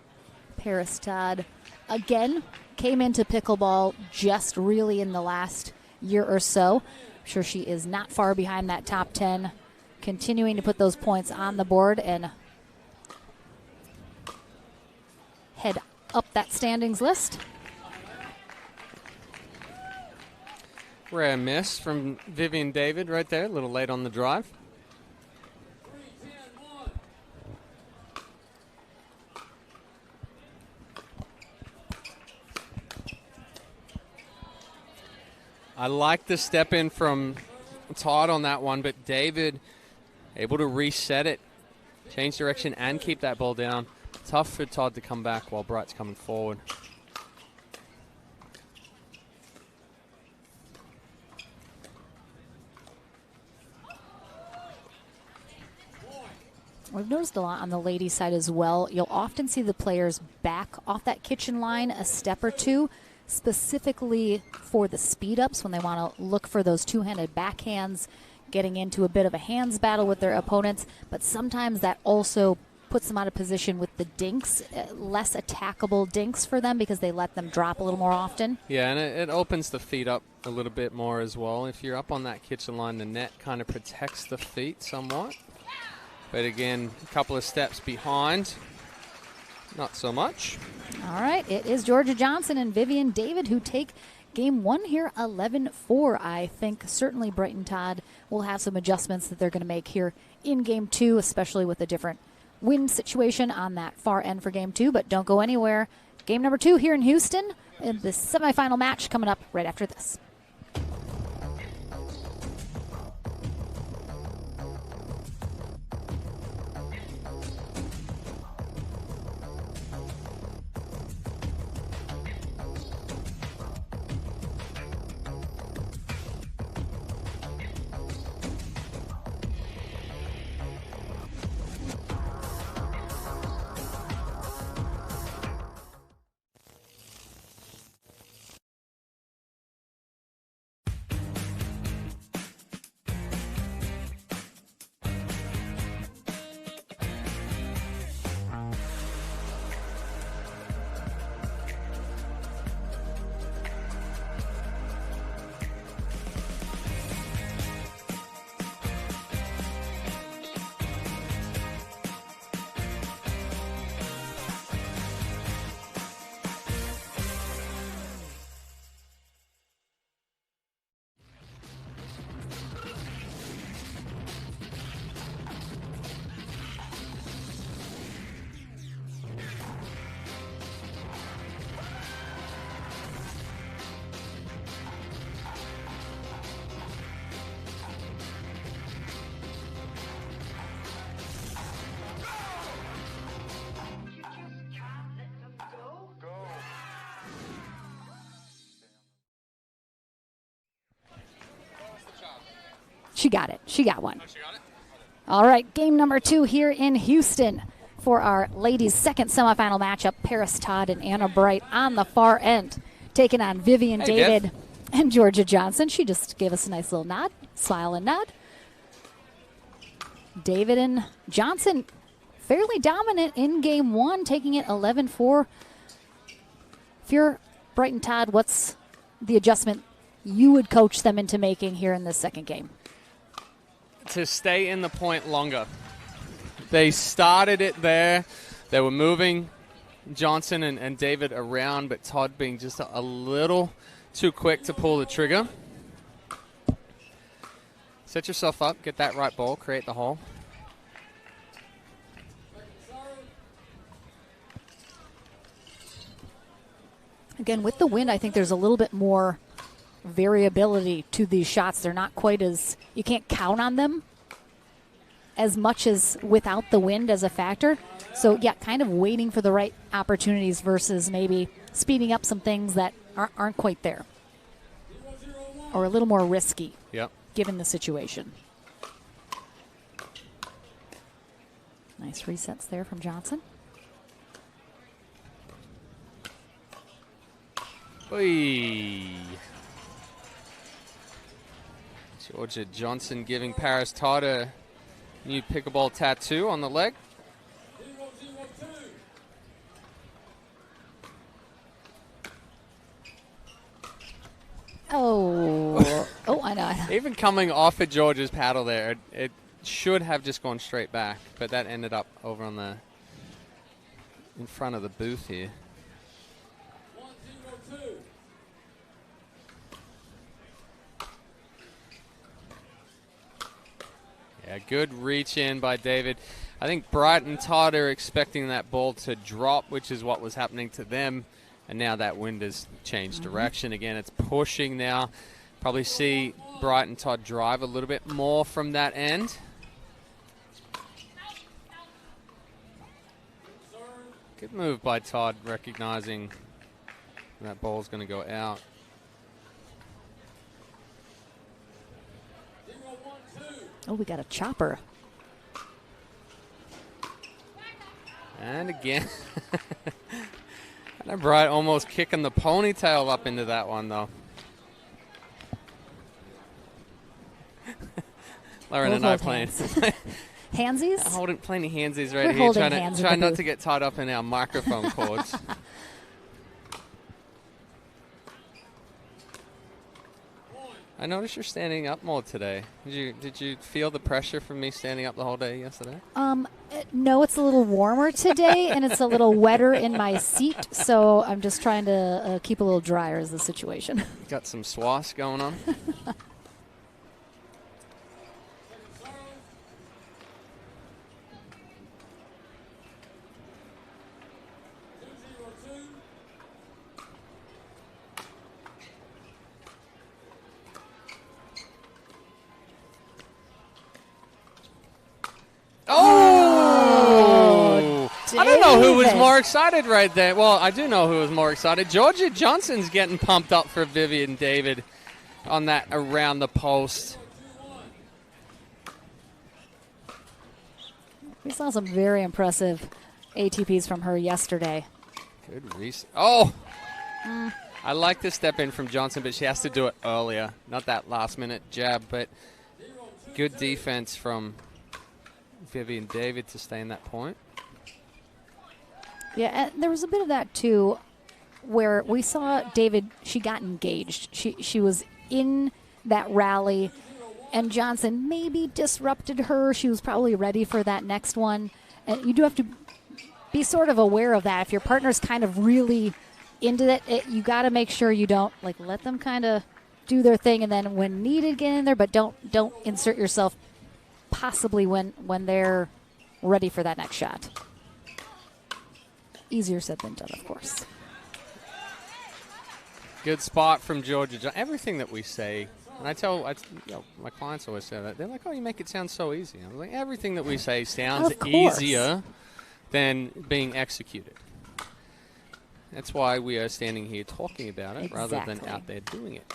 Paris Todd again came into pickleball just really in the last year or so. I'm sure she is not far behind that top 10, continuing to put those points on the board and head up that standings list. Rare miss from Vivian David right there, a little late on the drive. 3-10-1. I like the step in from Todd on that one, but David able to reset it, change direction, and keep that ball down. Tough for Todd to come back while Bright's coming forward. We've noticed a lot on the ladies' side as well. You'll often see the players back off that kitchen line a step or two, specifically for the speed-ups when they want to look for those two-handed backhands, getting into a bit of a hands battle with their opponents. But sometimes that also puts them out of position with the dinks, less attackable dinks for them because they let them drop a little more often. Yeah, and it opens the feet up a little bit more as well. If you're up on that kitchen line, the net kind of protects the feet somewhat. But again, a couple of steps behind, not so much. All right, it is Georgia Johnson and Vivian David who take game one here 11-4. I think certainly Brighton Todd will have some adjustments that they're going to make here in game two, especially with a different wind situation on that far end for game two. But don't go anywhere. Game number 2 here in Houston, in the semifinal match coming up right after this. She got it. She got one. All right, game number 2 here in Houston for our ladies' second semifinal matchup. Paris Todd and Anna Bright on the far end, taking on Vivian David And Georgia Johnson, she just gave us a nice little nod, smile and nod. David and Johnson fairly dominant in game one, taking it 11-4. If you're Brighton Todd, what's the adjustment you would coach them into making here in this second game? To stay in the point longer. They started it there. They were moving Johnson and David around, but Todd being just a little too quick to pull the trigger. Set yourself up, get that right ball, create the hole. Again, with the wind, I think there's a little bit more variability to these shots. They're not quite as, you can't count on them as much as without the wind as a factor. So, yeah, kind of waiting for the right opportunities versus maybe speeding up some things that aren't quite there or a little more risky. Yep. Given the situation. Nice resets there from Johnson. Oy. Georgia Johnson giving Paris Todd a new pickleball tattoo on the leg. Oh, I know. Even coming off of Georgia's paddle there, it should have just gone straight back, but that ended up over on the in front of the booth here. Yeah, good reach in by David. I think Bright and Todd are expecting that ball to drop, which is what was happening to them. And now that wind has changed direction again. It's pushing now. Probably see Bright and Todd drive a little bit more from that end. Good move by Todd, recognizing that ball's going to go out. Oh, we got a chopper. And again. And Bright almost kicking the ponytail up into that one, though. Lauren and I playing. Handsies? Holding plenty handsies We're right here. holding hands Trying in the not booth. to get tied up in our microphone cords. I noticed you're standing up more today. Did you feel the pressure from me standing up the whole day yesterday? No, it's a little warmer today, and it's a little wetter in my seat, so I'm just trying to keep a little drier is the situation. Got some swass going on. Oh! I don't know who was David. more excited right there. Well, I do know who was more excited. Georgia Johnson's getting pumped up for Vivian David on that around the post. We saw some very impressive ATPs from her yesterday. Good reset. Oh! I like the step in from Johnson, but she has to do it earlier. Not that last minute jab, but good defense from Vivian David to stay in that point. Yeah, and there was a bit of that too, where we saw David. She got engaged. She was in that rally, and Johnson maybe disrupted her. She was probably ready for that next one, and you do have to be sort of aware of that. If your partner's kind of really into it, you got to make sure you don't let them kind of do their thing, and then when needed, get in there. But don't insert yourself possibly when they're ready for that next shot. Easier said than done, of course. Good spot from Georgia. Everything that we say, and I tell my clients always say that. They're like, "Oh, you make it sound so easy." I'm like, everything that we say sounds Of course. easier than being executed. That's why we are standing here talking about it rather than Exactly. out there doing it.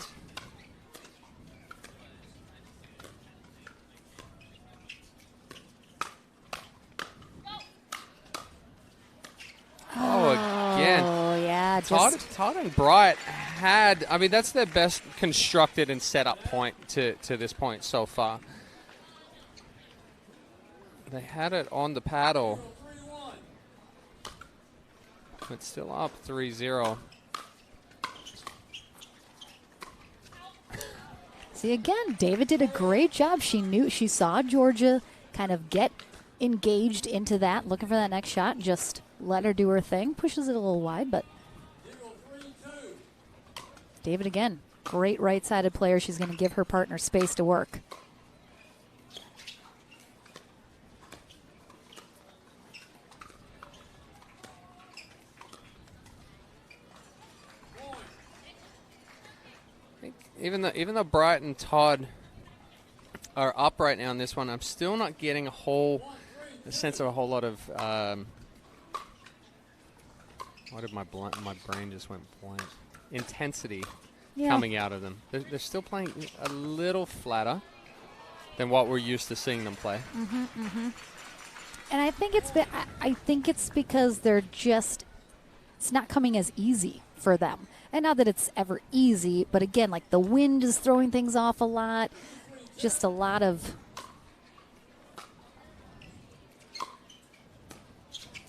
Oh, again. Oh, yeah. Todd and Bright had, I mean, that's their best constructed and set up point to this point so far. They had it on the paddle. But still up 3-0. See, again, David did a great job. She saw Georgia kind of get engaged into that, looking for that next shot. Just let her do her thing. Pushes it a little wide, but David, again, great right-sided player. She's going to give her partner space to work. Even though Bright and Todd are up right now in this one, I'm still not getting a sense of a whole lot of. What did my brain just went blank? Intensity coming out of them. They're still playing a little flatter than what we're used to seeing them play. And I think it's because they're just, it's not coming as easy for them. And not that it's ever easy, but again, like the wind is throwing things off a lot. Just a lot of,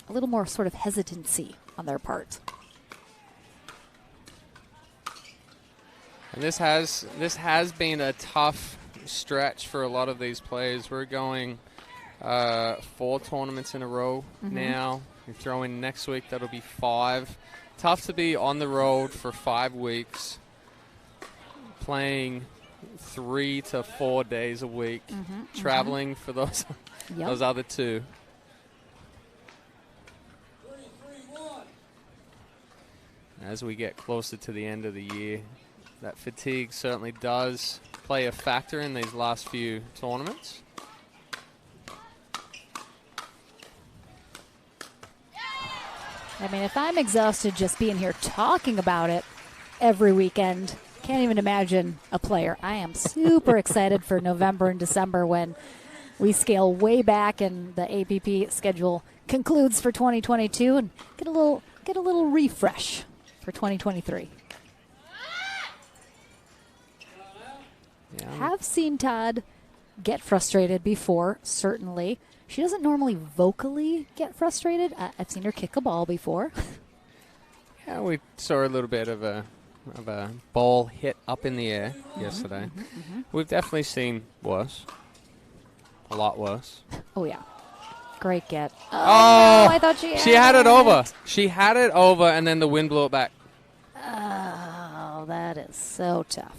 a little more sort of hesitancy on their part. And this has been a tough stretch for a lot of these players. We're going 4 tournaments in a row now. You throw in next week, that'll be 5. Tough to be on the road for 5 weeks, playing 3 to 4 days a week, traveling for those those other 2. As we get closer to the end of the year, that fatigue certainly does play a factor in these last few tournaments. I mean, if I'm exhausted just being here talking about it every weekend, can't even imagine a player. I am super excited for November and December when we scale way back and the APP schedule concludes for 2022 and get a little refresh for 2023. Yeah. Have seen Todd get frustrated before, certainly. She doesn't normally vocally get frustrated. I've seen her kick a ball before. Yeah, we saw a little bit of a ball hit up in the air yesterday. We've definitely seen worse. A lot worse. Oh, yeah. Great get. Oh, no, I thought she had it over. She had it over, and then the wind blew it back. Oh, that is so tough.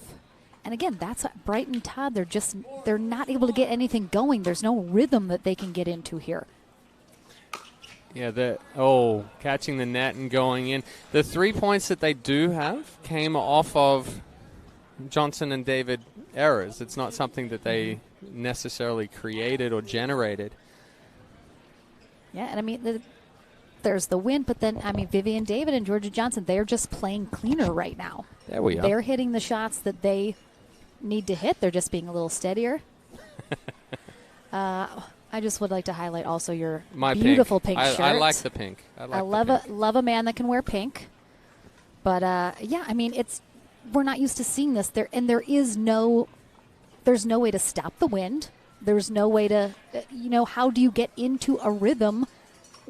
And again, that's what Brighton Todd, they're not able to get anything going. There's no rhythm that they can get into here. Yeah, catching the net and going in. The 3 points that they do have came off of Johnson and David errors. It's not something that they necessarily created or generated. Yeah, and I mean, there's the wind, but then, I mean, Vivian David and Georgia Johnson, they're just playing cleaner right now. There we are. They're hitting the shots that they need to hit. They're just being a little steadier. I just would like to highlight also your beautiful pink shirt. I like the pink. I love a man that can wear pink. But yeah, I mean, we're not used to seeing this there, and there's no way to stop the wind. There's no way to, how do you get into a rhythm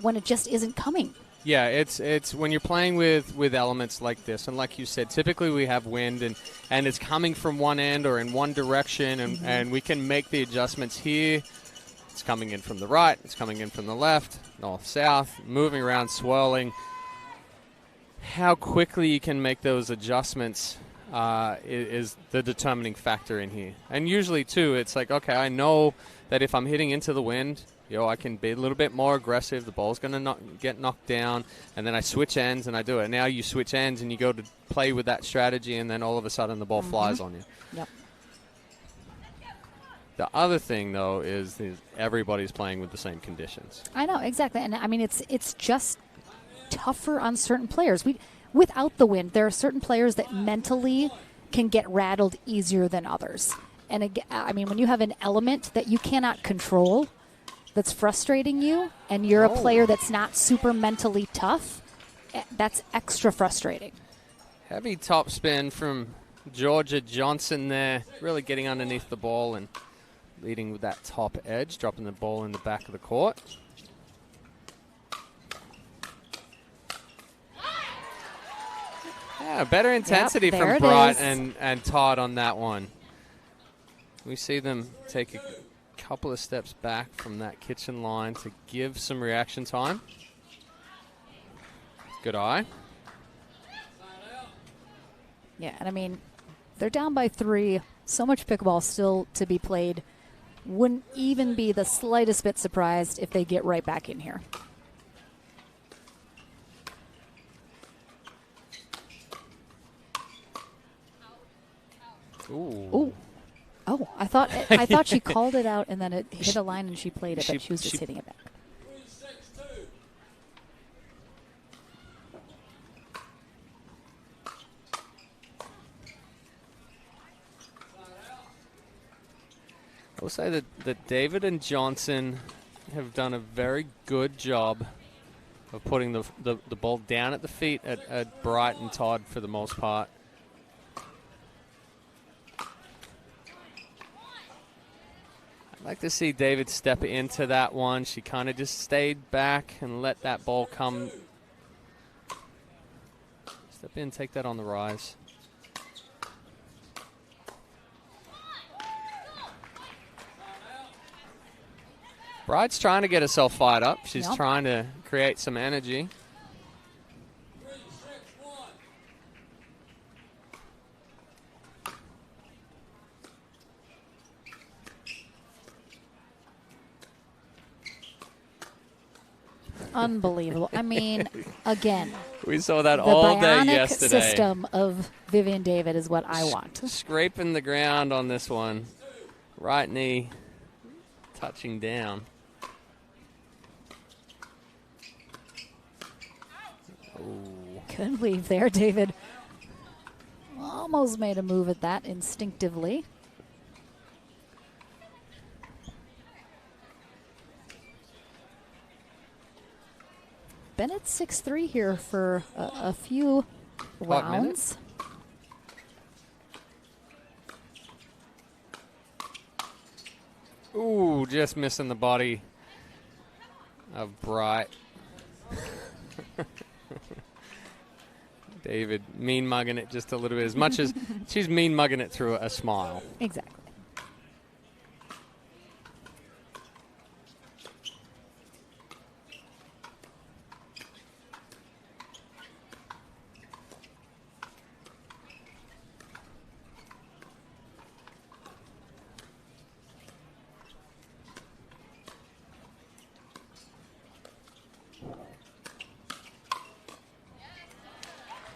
when it just isn't coming? Yeah, it's when you're playing with elements like this, and like you said, typically we have wind and it's coming from one end or in one direction, and we can make the adjustments here. It's coming in from the right, it's coming in from the left, north, south, moving around, swirling. How quickly you can make those adjustments is the determining factor in here. And usually, too, it's like, okay, I know that if I'm hitting into the wind, I can be a little bit more aggressive. The ball's going to get knocked down, and then I switch ends and I do it. Now you switch ends and you go to play with that strategy, and then all of a sudden the ball flies on you. Yep. The other thing, though, is everybody's playing with the same conditions. I know, exactly. And, I mean, it's just tougher on certain players. Without the wind, there are certain players that mentally can get rattled easier than others. And, again, I mean, when you have an element that you cannot control that's frustrating you, and you're a player that's not super mentally tough, that's extra frustrating. Heavy top spin from Georgia Johnson there, really getting underneath the ball and leading with that top edge, dropping the ball in the back of the court. Yeah, better intensity from Bright and Todd on that one. We see them take a couple of steps back from that kitchen line to give some reaction time. Good eye. Yeah, and I mean, they're down by 3. So much pickleball still to be played. Wouldn't even be the slightest bit surprised if they get right back in here. Ooh. Oh, I thought she called it out and then it hit a line and she played it, but she was just hitting it back. 3-6-2. I will say that David and Johnson have done a very good job of putting the ball down at the feet at Bright and Todd for the most part. I'd like to see David step into that one. She kind of just stayed back and let that ball come. Step in, take that on the rise. Bright's trying to get herself fired up. She's trying to create some energy. 3-6-1. Unbelievable. I mean, again, We saw that the all day bionic yesterday. system of Vivian David is what I want. Scraping the ground on this one. Right knee touching down. Good weave there, David. Almost made a move at that instinctively. Been at 6-3 here for a few Hot minute. rounds. Ooh, just missing the body of Bright. David mean mugging it just a little bit, as much as she's mean mugging it through a smile. Exactly.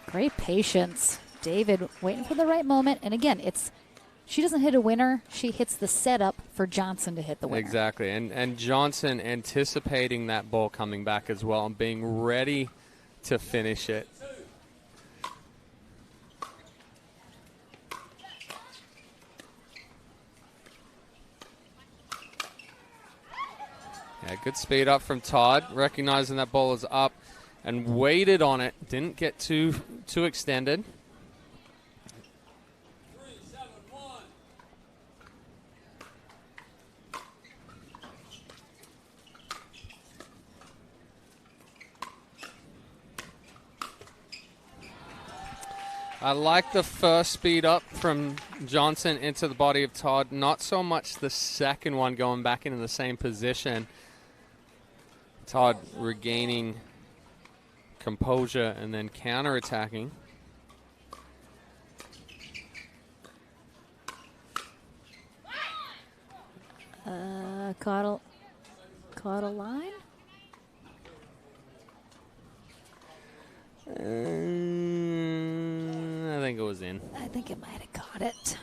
Great patience. David waiting for the right moment. And again, she doesn't hit a winner. She hits the setup for Johnson to hit the winner. Exactly. And Johnson anticipating that ball coming back as well and being ready to finish it. Yeah, good speed up from Todd, recognizing that ball is up and waited on it. Didn't get too extended. 3-7-1. I like the first speed up from Johnson into the body of Todd. Not so much the second one going back into the same position. Todd regaining composure and then counter-attacking. Caught a line? I think it was in. I think it might have caught it.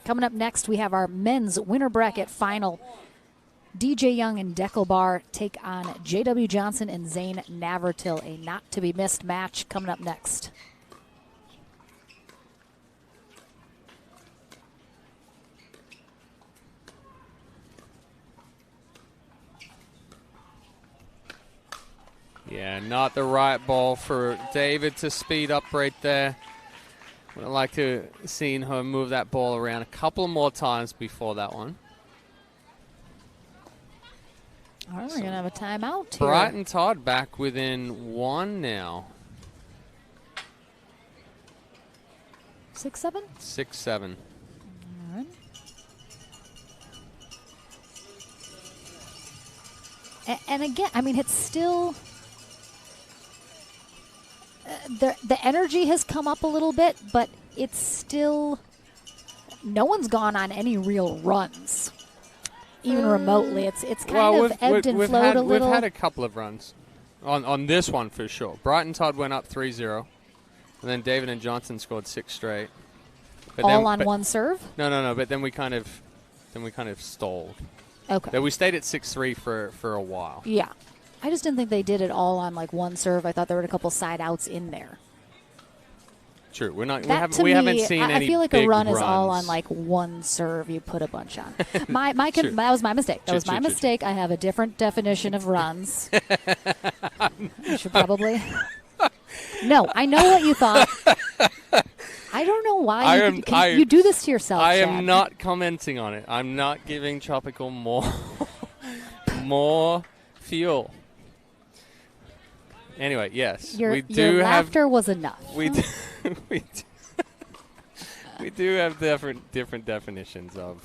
Coming up next, we have our men's winner bracket final. DJ Young and Deckelbar take on JW Johnson and Zane Navratil. A not-to-be-missed match coming up next. Yeah, not the right ball for David to speed up right there. Would have liked to have seen her move that ball around a couple more times before that one. All right, we're going to have a timeout here. Bright and Todd back within 1 now. 6-7? 6-7. All right. And again, I mean, it's still the energy has come up a little bit, but it's still no one's gone on any real runs, even remotely. It's kind of ebbed and flowed a little. We've had a couple of runs on this one for sure. Brighton Todd went up 3-0, and then David and Johnson scored 6 straight. But all on one serve? No. But then we kind of stalled. Okay. We stayed at 6-3 for a while. Yeah. I just didn't think they did it all on like one serve. I thought there were a couple side outs in there. True. We haven't seen any. I feel like big a run runs. is all on like one serve. You put a bunch on. That was my mistake. That was my mistake. I have a different definition of runs. I should probably. No, I know what you thought. I don't know why you do this to yourself. I Chad. am not commenting on it. I'm not giving Tropical more fuel. Anyway, yes, your laughter was enough. We do have different definitions of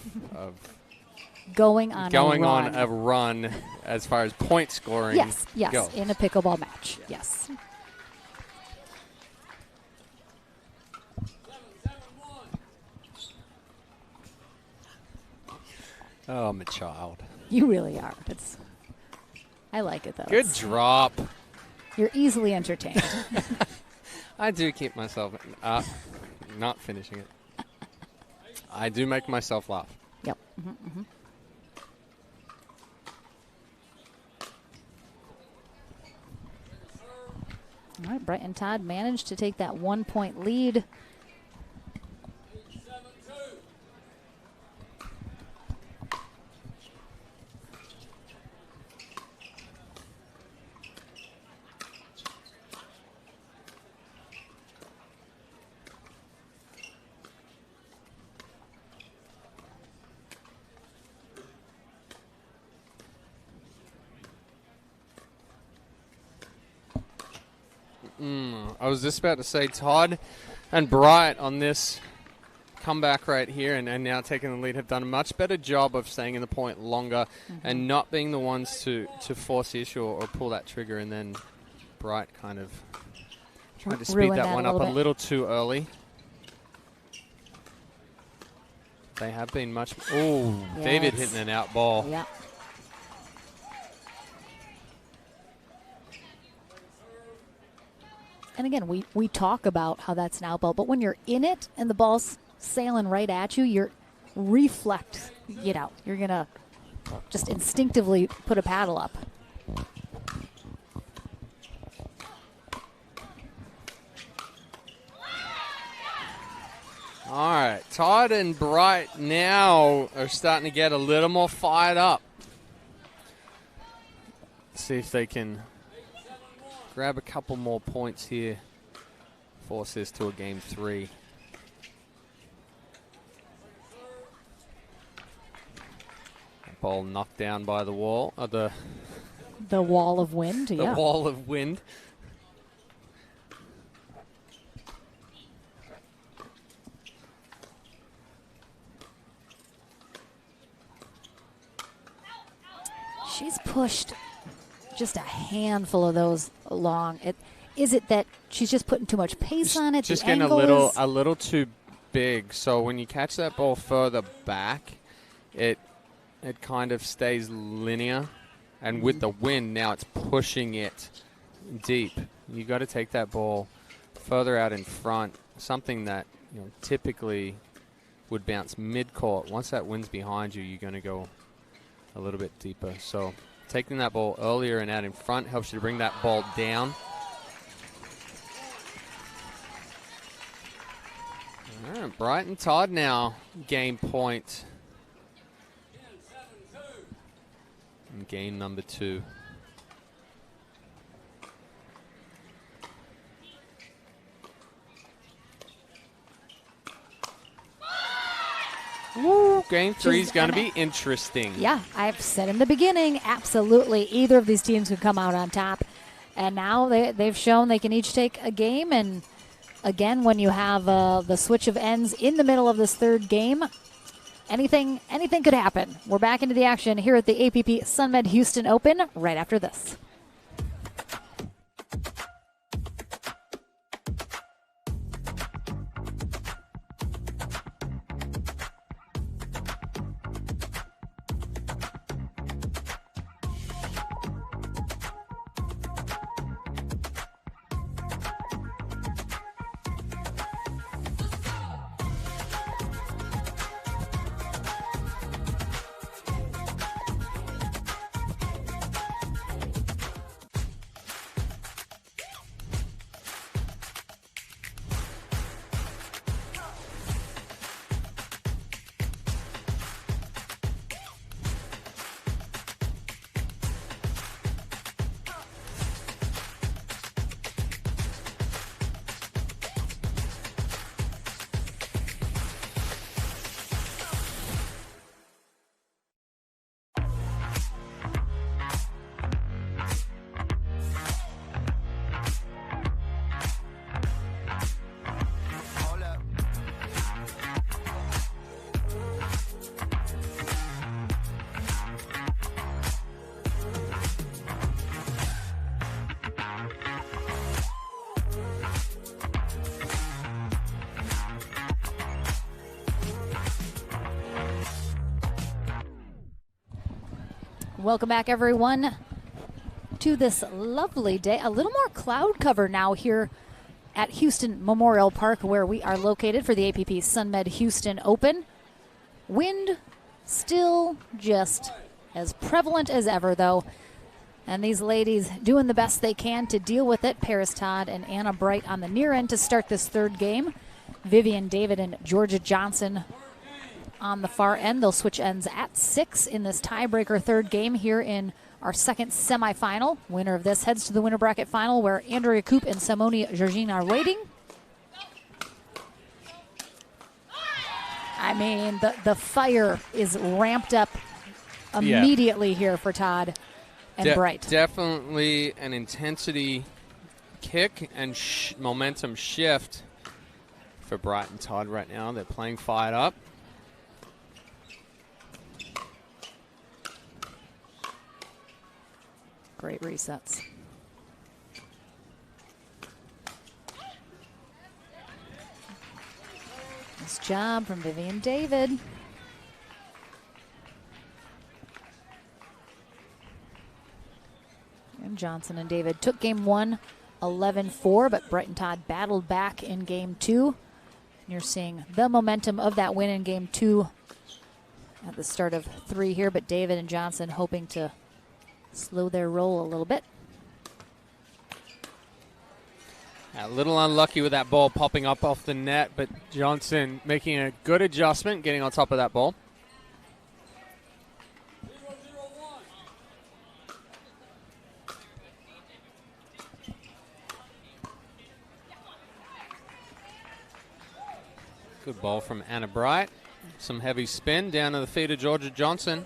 going on a run as far as point scoring. Yes, goes. in a pickleball match. Yes. Oh, I'm a child. You really are. I like it though. Good drop. You're easily entertained. I do keep myself not finishing it. I do make myself laugh. Yep. Mm-hmm. All right, Brighton Todd managed to take that 1-point lead. I was just about to say Todd and Bright on this comeback right here and now taking the lead have done a much better job of staying in the point longer and not being the ones to force the issue or pull that trigger, and then Bright kind of tried to speed that one up a little too early. They have been much... Oh, yeah, David hitting an out ball. Yeah. And again, we talk about how that's an out ball, but when you're in it and the ball's sailing right at you, you're reflect, you're going to just instinctively put a paddle up. All right, Todd and Bright now are starting to get a little more fired up. See if they can grab a couple more points here. Force this to a game 3. Ball knocked down by the wall. The wall of wind, The wall of wind. She's pushed just a handful of those along. Is it that she's just putting too much pace on it? Just the getting angle a little too big. So when you catch that ball further back, it kind of stays linear, and with the wind now it's pushing it deep. You got to take that ball further out in front. Something that typically would bounce mid-court. Once that wind's behind you, you're going to go a little bit deeper. So taking that ball earlier and out in front helps you to bring that ball down. All right, Brighton Todd now game point. And game number 2. Game 3 is going to be interesting. Yeah, I've said in the beginning, absolutely, either of these teams could come out on top. And now they've shown they can each take a game. And again, when you have the switch of ends in the middle of this third game, anything could happen. We're back into the action here at the APP Sunmed Houston Open right after this. Welcome back, everyone, to this lovely day. A little more cloud cover now here at Houston Memorial Park, where we are located for the APP Sunmed Houston Open. Wind still just as prevalent as ever, though. And these ladies doing the best they can to deal with it. Paris Todd and Anna Bright on the near end to start this third game. Vivian David and Georgia Johnson on the far end. They'll switch ends at 6 in this tiebreaker third game here in our second semifinal. Winner of this heads to the winner bracket final, where Andrea Koop and Simone Georgine are waiting. I mean, the fire is ramped up immediately here for Todd and Bright. Definitely an intensity kick and momentum shift for Bright and Todd right now. They're playing fired up. Great resets. Nice job from Vivian David. And Johnson and David took game one 11-4, but Bright and Todd battled back in game two. And you're seeing the momentum of that win in game two at the start of three here, but David and Johnson hoping to slow their roll a little bit. A little unlucky with that ball popping up off the net, but Johnson making a good adjustment, getting on top of that ball. Good ball from Anna Bright. Some heavy spin down to the feet of Georgia Johnson.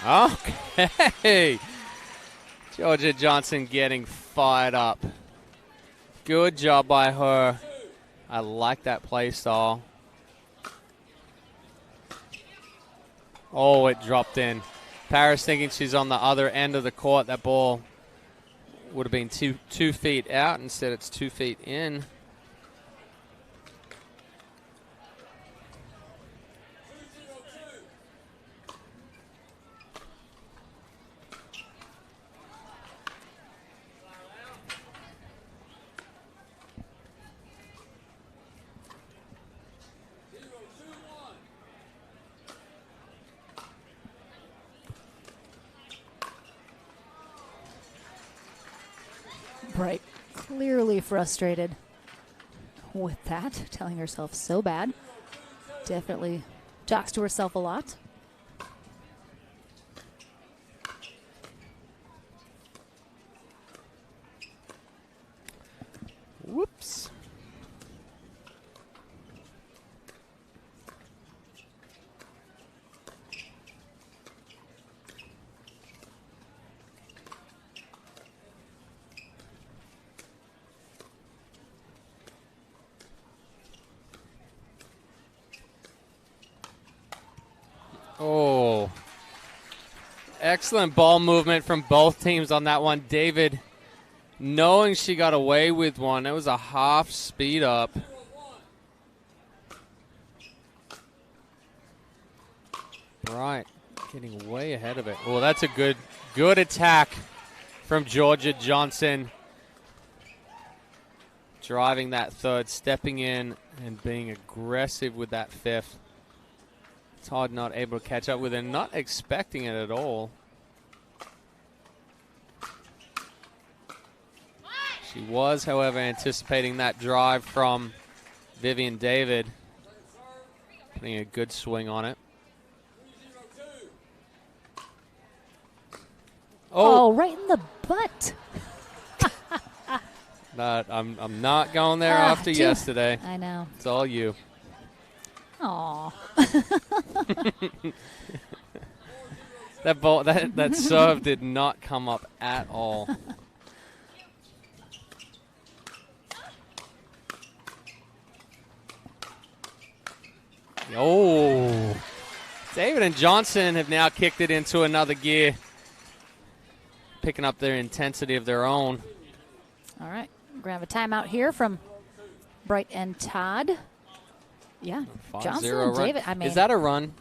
Okay. Georgia Johnson getting fired up. Good job by her. I like that play style. Oh, it dropped in. Paris thinking she's on the other end of the court. That ball would have been two feet out. Instead, it's 2 feet in. Bright clearly frustrated with that, telling herself so bad. Definitely talks to herself a lot. Oh. Excellent ball movement from both teams on that one. David, knowing she got away with one, it was a half speed up. Right, getting way ahead of it. Oh, that's a good attack from Georgia Johnson. Driving that third, stepping in and being aggressive with that fifth. Todd not able to catch up with it, not expecting it at all. She was, however, anticipating that drive from Vivian David. Putting a good swing on it. Oh, right in the butt. I'm not going there after yesterday. I know. It's all you. Aw. That ball, that serve did not come up at all. Oh, David and Johnson have now kicked it into another gear, picking up their intensity of their own. All right, we're going to have a timeout here from Bright and Todd. Yeah, 5-0 Johnson and run. David. I mean, is that a run,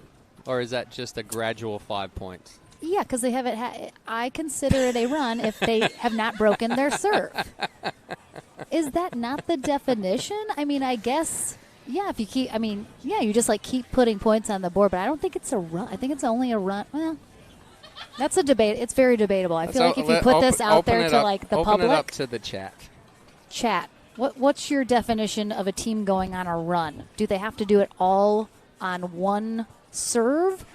or is that just a gradual 5 points? Yeah, because they haven't. I consider it a run if they have not broken their serve. Is that not the definition? I mean, I guess. Yeah, if you keep. I mean, yeah, you just like keep putting points on the board, but I don't think it's a run. I think it's only a run. Well, that's a debate. It's very debatable. I feel like if you put this out there to like the public, open it up to the chat. Chat. What's your definition of a team going on a run? Do they have to do it all on one serve?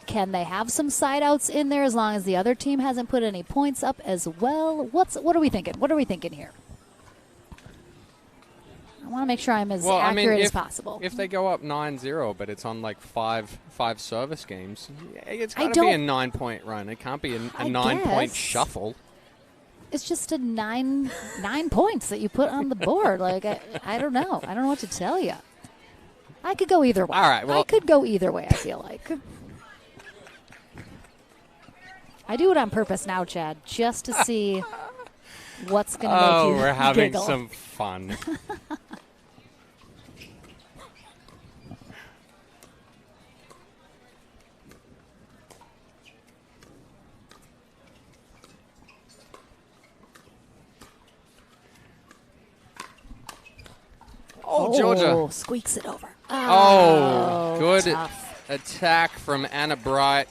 Can they have some side outs in there as long as the other team hasn't put any points up as well? What are we thinking? What are we thinking here? I want to make sure I'm as accurate as possible. If they go up 9-0, but it's on like five service games, it's got to be a 9 point run. It can't be a 9 point shuffle. It's just a 9 points that you put on the board. Like I don't know. I don't know what to tell you. I could go either way. All right. Well, I could go either way. I feel like. I do it on purpose now, Chad, just to see what's going to make you we're having giggle. some fun. Oh, Georgia. Squeaks it over. Oh, good tough. attack from Anna Bright.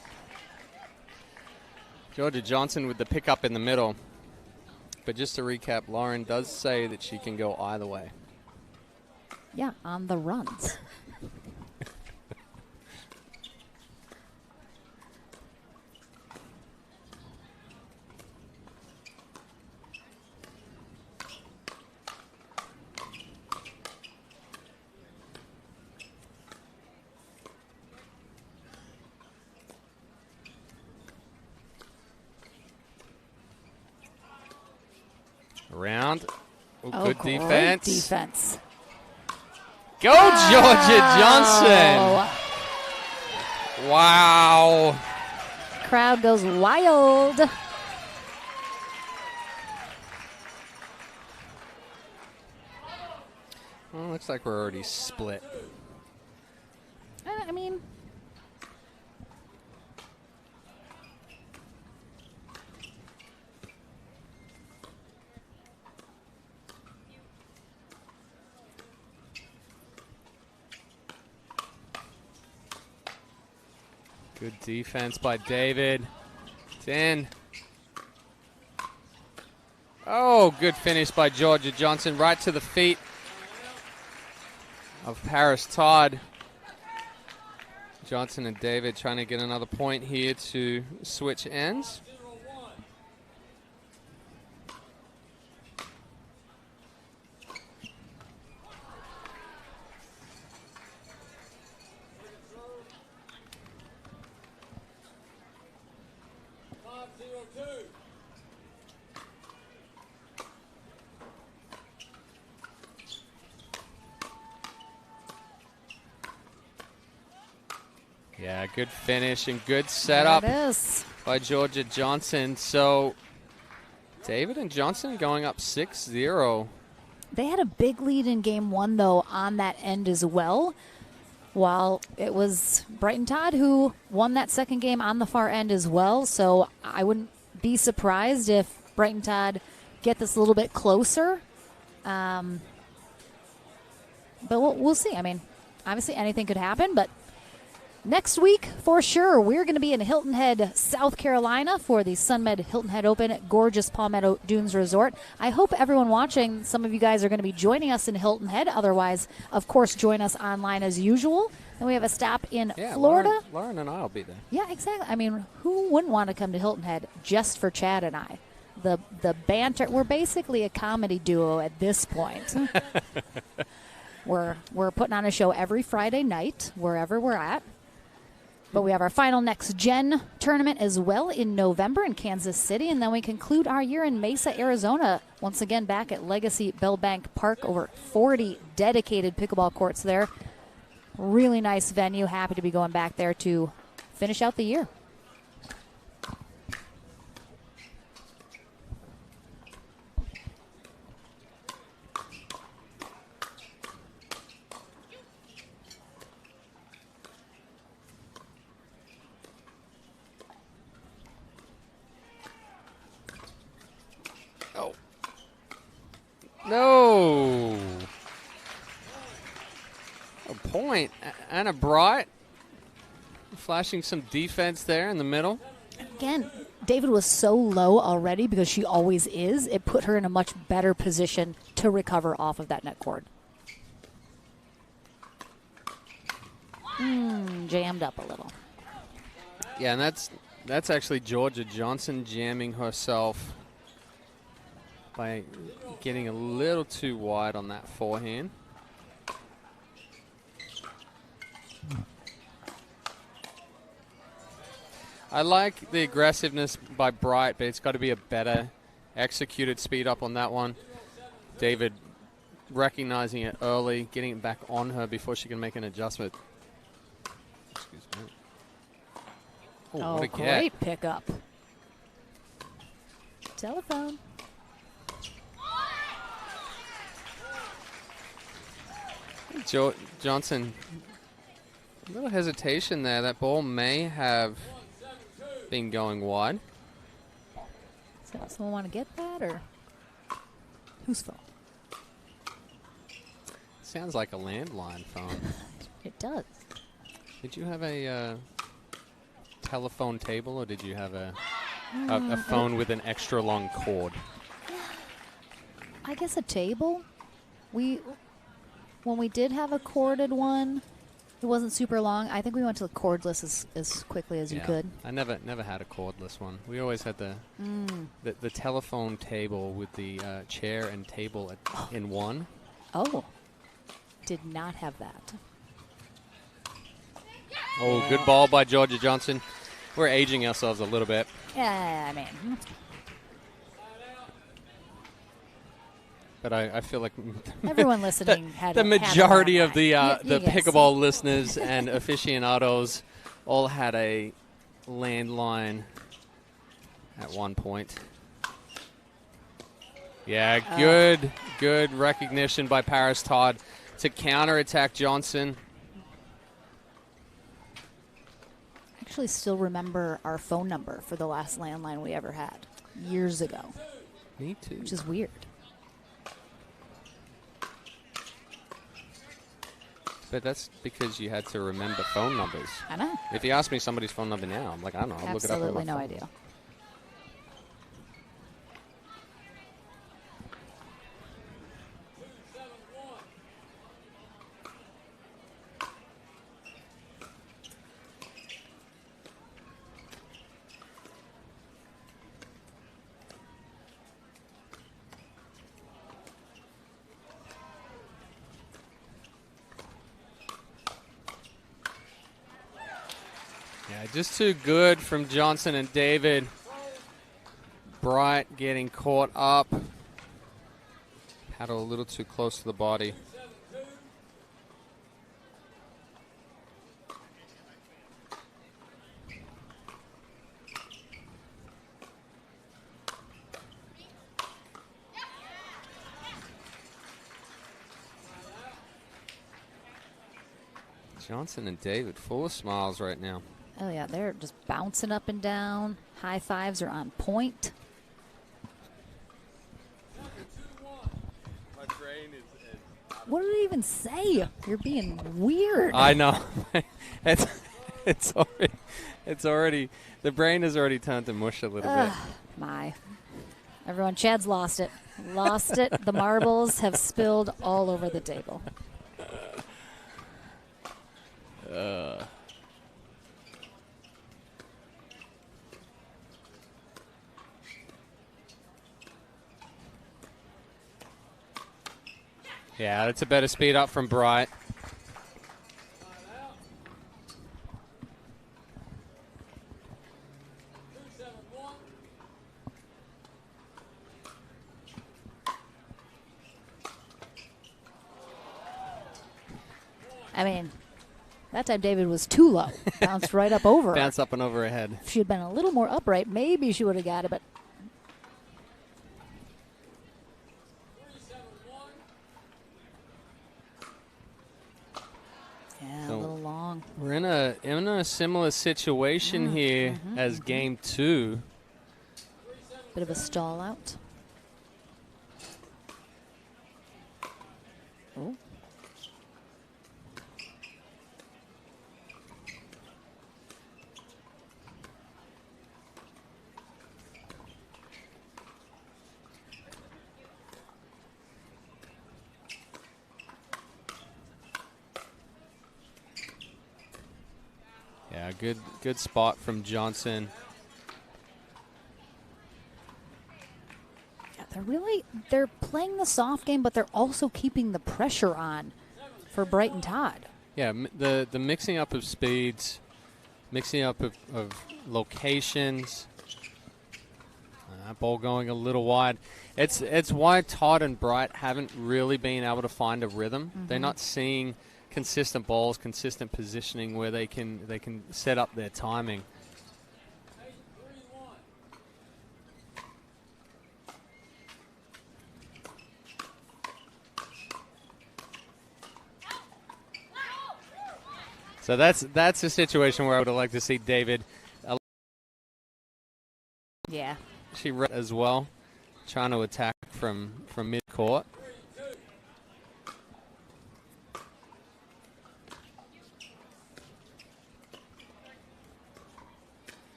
Georgia Johnson with the pickup in the middle. But just to recap, Lauren does say that she can go either way. Yeah, on the runs. Around. Good great defense. defense. Go, Georgia Johnson. Wow. Crowd goes wild. Well, looks like we're already split. I mean, Good defense by David. It's in. Oh, good finish by Georgia Johnson. Right to the feet of Paris Todd. Johnson and David trying to get another point here to switch ends. Yeah, good finish and good setup There it is. by Georgia Johnson. So David and Johnson going up 6-0. They had a big lead in game one, though, on that end as well. While it was Brighton Todd who won that second game on the far end as well. So I wouldn't be surprised if Brighton Todd get this a little bit closer. But we'll see. I mean, obviously anything could happen, but next week, for sure, we're going to be in Hilton Head, South Carolina for the Sunmed Hilton Head Open at gorgeous Palmetto Dunes Resort. I hope everyone watching, some of you guys are going to be joining us in Hilton Head. Otherwise, of course, join us online as usual. Then we have a stop in Florida. Lauren and I will be there. Yeah, exactly. I mean, who wouldn't want to come to Hilton Head just for Chad and I? The banter, we're basically a comedy duo at this point. We're putting on a show every Friday night, wherever we're at. But we have our final Next Gen tournament as well in November in Kansas City. And then we conclude our year in Mesa, Arizona. Once again, back at Legacy Bellbank Park. Over 40 dedicated pickleball courts there. Really nice venue. Happy to be going back there to finish out the year. No. A point. Anna Bright flashing some defense there in the middle. Again, David was so low already because she always is. It put her in a much better position to recover off of that net cord. Jammed up a little. Yeah, and that's actually Georgia Johnson jamming herself by getting a little too wide on that forehand. I like the aggressiveness by Bright, but it's got to be a better executed speed up on that one. David recognizing it early, getting it back on her before she can make an adjustment. Excuse me. Oh, what a great pickup. Telephone. Johnson, a little hesitation there. That ball may have been going wide. So someone want to get that, or whose phone? Sounds like a landline phone. It does. Did you have a telephone table, or did you have a phone with an extra long cord? I guess a table. When we did have a corded one, it wasn't super long. I think we went to the cordless as quickly as you could. I never had a cordless one. We always had the telephone table with the chair and table in one. Oh, did not have that. Oh, good ball by Georgia Johnson. We're aging ourselves a little bit. Yeah, I mean. But I feel like everyone listening had the majority of the yes. pickleball listeners and aficionados all had a landline at one point. Yeah, good recognition by Paris Todd to counterattack Johnson. I actually still remember our phone number for the last landline we ever had years ago. Me too. Which is weird. But that's because you had to remember phone numbers. I know. If you ask me somebody's phone number now, I'm like, I don't know. I'll look it up on my Absolutely no phone. idea. Yeah, just too good from Johnson and David. Bright getting caught up. Paddle a little too close to the body. Johnson and David full of smiles right now. Oh, yeah, they're just bouncing up and down. High fives are on point. What did it even say? You're being weird. I know. it's already the brain has already turned to mush a little bit. My. Everyone, Chad's lost it. Lost it. The marbles have spilled all over the table. Yeah, that's a better speed up from Bright. I mean, that time David was too low. Bounced right up over her. Bounce up and over her head. If she had been a little more upright, maybe she would have got it, but yeah, So a little long. We're in a similar situation here as game 2. Bit of a stall out. Oh. Yeah, good spot from Johnson. Yeah, they're playing the soft game, but they're also keeping the pressure on for Brighton Todd. Yeah, the mixing up of speeds, mixing up of locations. That ball going a little wide. It's why Todd and Bright haven't really been able to find a rhythm. They're not seeing consistent balls, consistent positioning where they can set up their timing. So that's a situation where I would have liked to see David. Yeah. She as well, trying to attack from mid-court.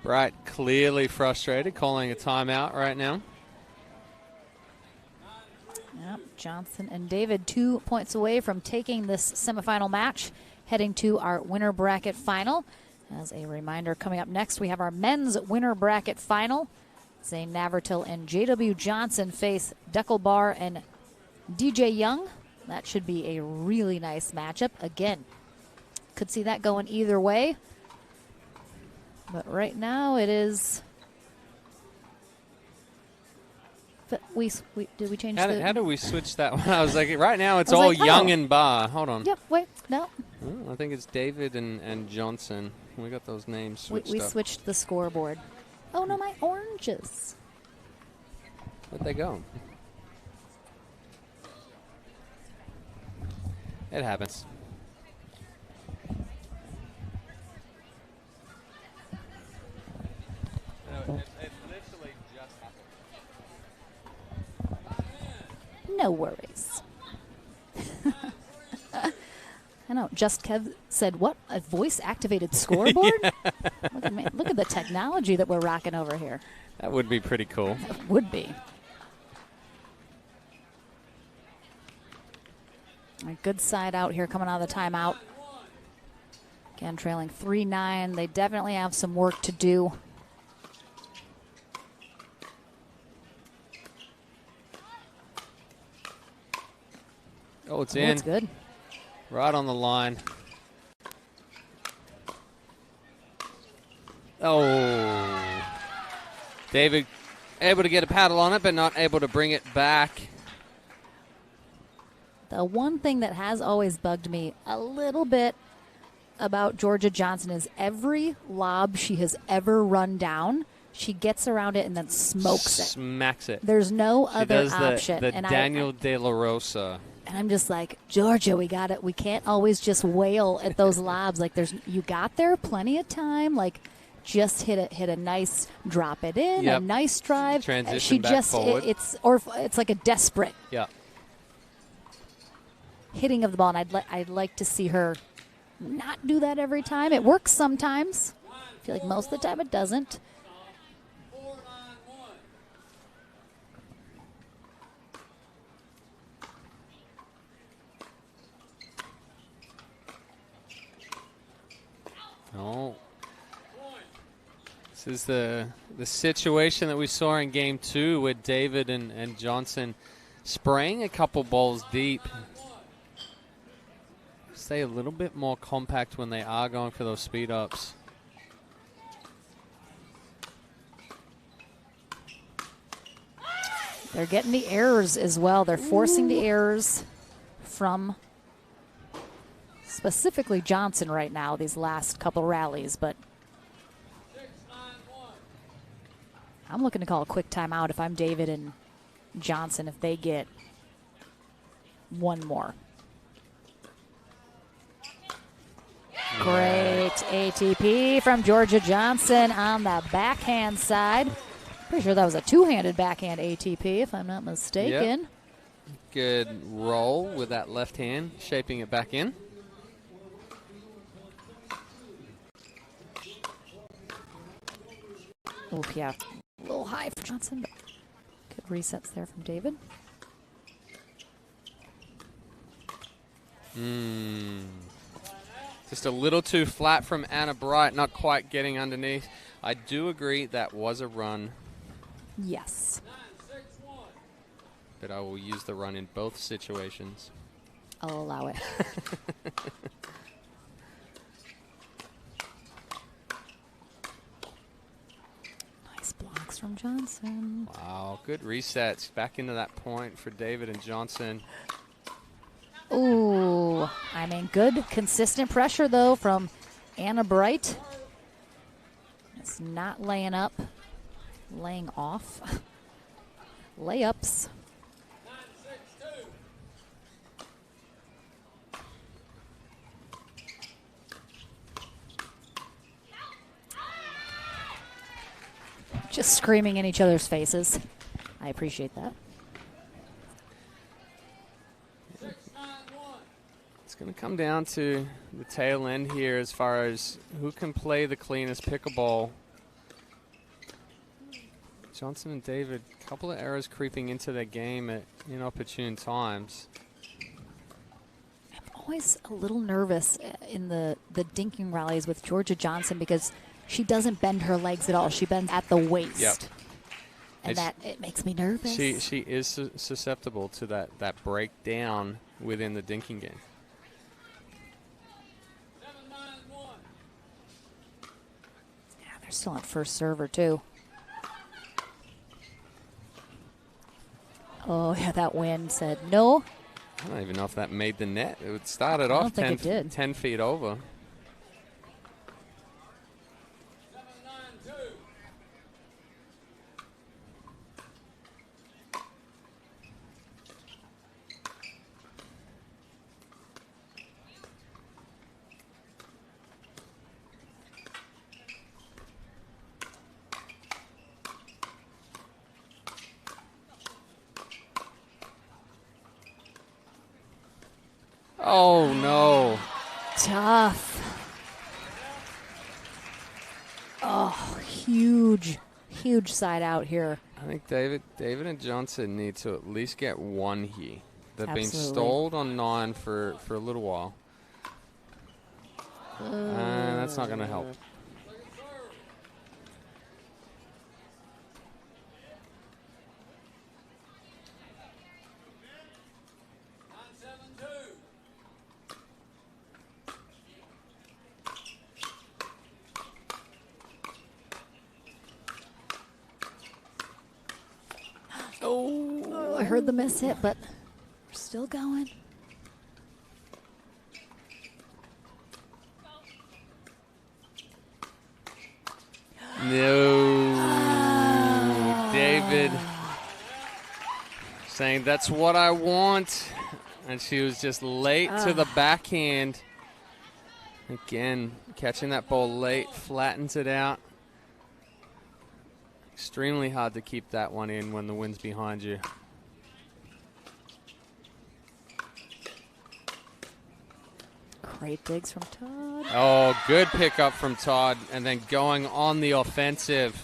Bright clearly frustrated, calling a timeout right now. Yep, Johnson and David 2 points away from taking this semifinal match, heading to our winner bracket final. As a reminder, coming up next, we have our men's winner bracket final. Zane Navertil and J.W. Johnson face Deckelbar and DJ Young. That should be a really nice matchup. Again, could see that going either way. But right now it is... But did we change How do we switch that one? I was like, right now it's I was all like, Young oh. and Barr. Hold on. Yep, wait, no. Oh, I think it's David and Johnson. We got those names switched We up. switched the scoreboard. Oh, no, my oranges. Where'd they go? It happens. It literally just happened. No worries. I know. Just Kev said, what? A voice-activated scoreboard? Look at the technology that we're rocking over here. That would be pretty cool. It would be. A good side out here coming out of the timeout. Again, trailing 3-9. They definitely have some work to do. Oh, it's Oh, in. it's good. Right on the line. Oh. David able to get a paddle on it, but not able to bring it back. The one thing that has always bugged me a little bit about Georgia Johnson is every lob she has ever run down, she gets around it and then smokes it. Smacks it. There's no She other does option. the And Daniel De La Rosa. And I'm just like, Georgia, we got it. We can't always just wail at those lobs. Like you got there plenty of time. Like just hit a nice drop it in, Yep. a nice drive. Transition she back just forward. it's like a desperate Yeah. hitting of the ball, and I'd like to see her not do that every time. It works sometimes. I feel like most of the time it doesn't. 4-9-1. No. This is the situation that we saw in game 2 with David and Johnson spraying a couple balls deep. Stay a little bit more compact when they are going for those speed ups. They're getting the errors as well. They're forcing the errors from specifically Johnson right now, these last couple rallies, but 6-9-1. I'm looking to call a quick timeout if I'm David and Johnson if they get one more. Great ATP from Georgia Johnson on the backhand side. Pretty sure that was a two-handed backhand ATP, if I'm not mistaken. Yep. Good roll with that left hand, shaping it back in. Oh, yeah. A little high for Johnson, but good resets there from David. Just a little too flat from Anna Bright, not quite getting underneath. I do agree that was a run, Yes. 9-6-1. but I will use the run in both situations. I'll allow it. Nice blocks from Johnson. Wow, good resets. Back into that point for David and Johnson. Ooh, I mean, good consistent pressure, though, from Anna Bright. It's not laying up, laying off. Layups. 9-6-2. Just screaming in each other's faces. I appreciate that. 6-9-1. It's going to come down to the tail end here as far as who can play the cleanest pickleball. Johnson and David, a couple of errors creeping into their game at inopportune times. I'm always a little nervous in the dinking rallies with Georgia Johnson because she doesn't bend her legs at all. She bends at the waist. Yep. And it makes me nervous. She is susceptible to that breakdown within the dinking game. 7-9-1. Yeah, they're still on first server, too. Oh, yeah, that wind said no. I don't even know if that made the net. It started I don't off think it did. 10 feet over. 7-9-2. Oh, no. Tough. Oh, huge side out here. I think David and Johnson need to at least get one here. They've been Absolutely. stalled on 9 for a little while. That's not going to help. Oh, I heard the miss hit, but we're still going. No. David saying, that's what I want. And she was just late to the backhand. Again, catching that ball late, flattens it out. Extremely hard to keep that one in when the wind's behind you. Great digs from Todd. Oh, good pickup from Todd, and then going on the offensive.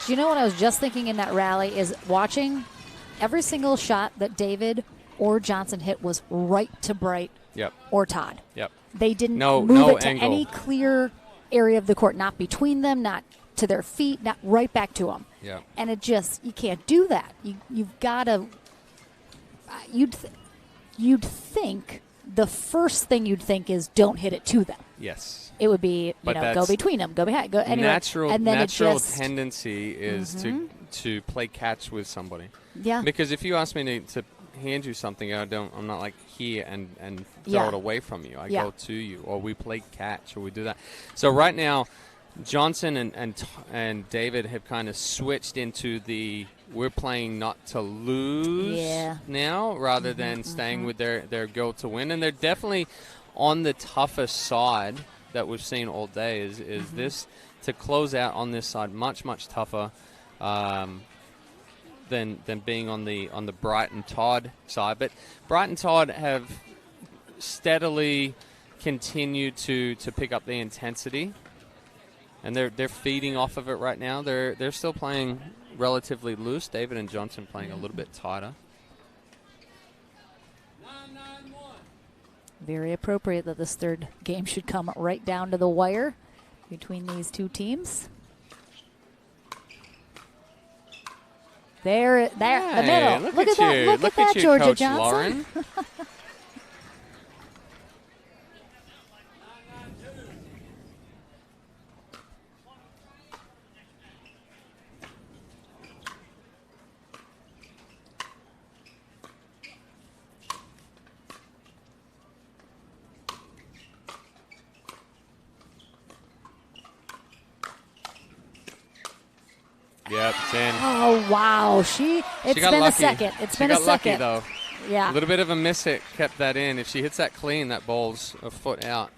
Do you know what I was just thinking in that rally is watching every single shot that David or Johnson hit was right to Bright or Todd. Yep. They didn't No move it to angle. any clear area of the court, not between them, not to their feet, not right back to them. Yep. And it just, you can't do that. You've got to, you'd think the first thing you'd think is don't hit it to them. Yes. It would be, But go that's between them, go behind, go anyway. Natural, and then natural it just, tendency is to play catch with somebody. Yeah. Because if you ask me to hand you something, I'm not like here and throw Yeah. it away from you. I Yeah. go to you, or we play catch, or we do that. So right now, Johnson and David have kind of switched into the we're playing not to lose now, rather than staying with their goal to win, and they're definitely on the tougher side that we've seen all day. Is this to close out on this side much tougher than being on the Brighton Todd side. But Brighton Todd have steadily continued to pick up the intensity, and they're feeding off of it right now. They're still playing relatively loose. David and Johnson playing a little bit tighter. very appropriate that this third game should come right down to the wire between these two teams. There, the middle. Look at that. Look at that, Georgia Coach Johnson. Lauren. Yep, 10. Oh, wow. It's got been lucky. a second. It's been a She got lucky, second. though. Yeah. A little bit of a miss hit kept that in. If she hits that clean, that ball's a foot out.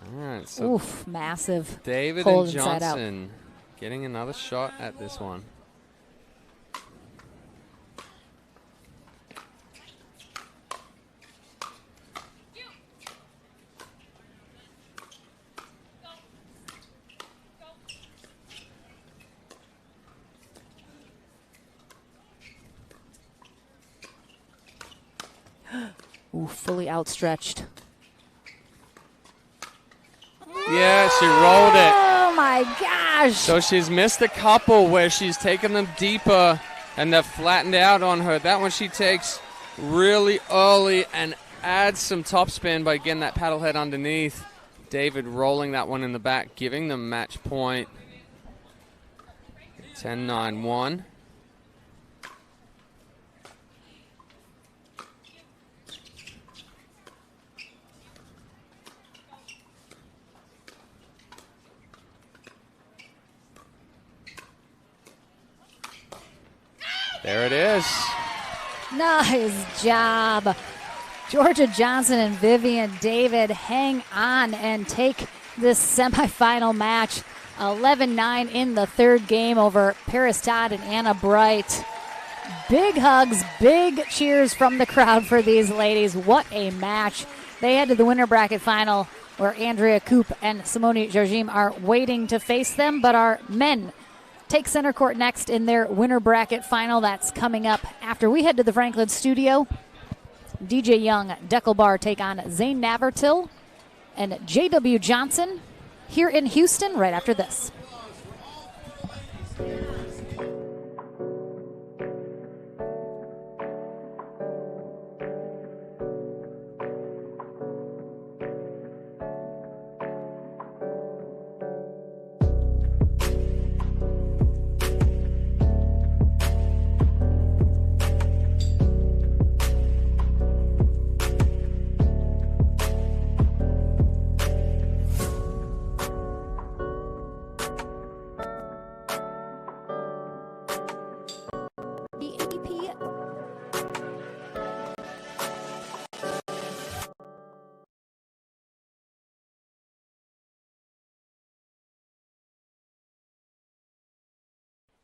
All right, so Oof, massive. David hold and inside out. Johnson getting another shot at this one. Ooh, fully outstretched. Yeah, she rolled it. Oh, my gosh. So she's missed a couple where she's taken them deeper and they've flattened out on her. That one she takes really early and adds some topspin by getting that paddle head underneath. David rolling that one in the back, giving them match point. 10-9-1. There it is. Nice job. Georgia Johnson and Vivian David hang on and take this semifinal match. 11-9 in the third game over Paris Todd and Anna Bright. Big hugs, big cheers from the crowd for these ladies. What a match. They head to the winner bracket final where Andrea Koop and Simone Jargim are waiting to face them, but our men take center court next in their winner bracket final. That's coming up after we head to the Franklin studio. DJ Young, Deckelbar take on Zane Navertil and J.W. Johnson here in Houston right after this.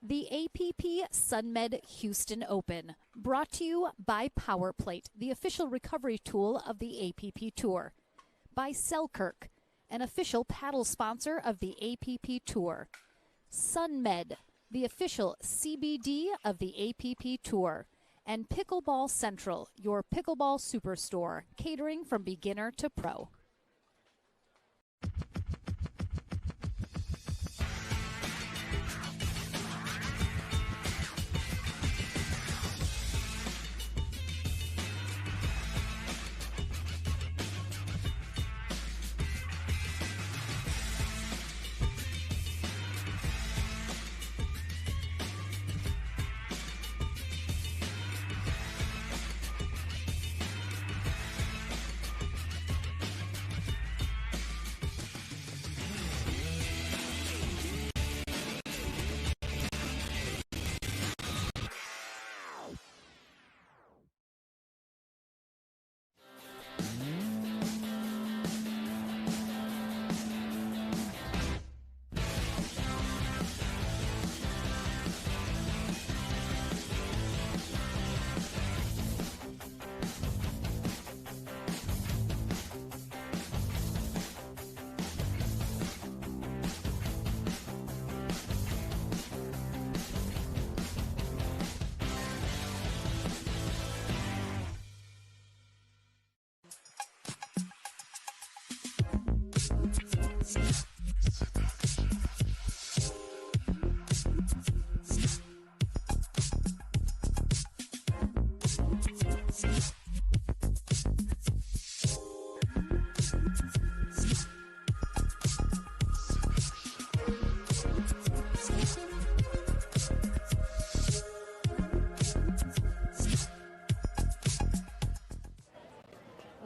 The APP Sunmed Houston Open, brought to you by PowerPlate, the official recovery tool of the APP Tour. By Selkirk, an official paddle sponsor of the APP Tour. Sunmed, the official CBD of the APP Tour. And Pickleball Central, your pickleball superstore, catering from beginner to pro.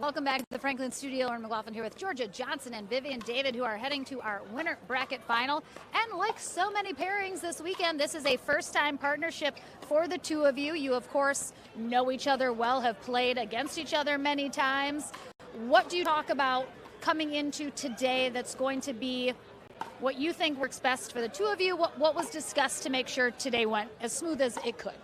Welcome back to the Franklin Studio. Lauren McLaughlin here with Georgia Johnson and Vivian David, who are heading to our winter bracket final. And like so many pairings this weekend, this is a first-time partnership for the two of you. You, of course, know each other well, have played against each other many times. What do you talk about coming into today that's going to be what you think works best for the two of you? What was discussed to make sure today went as smooth as it could?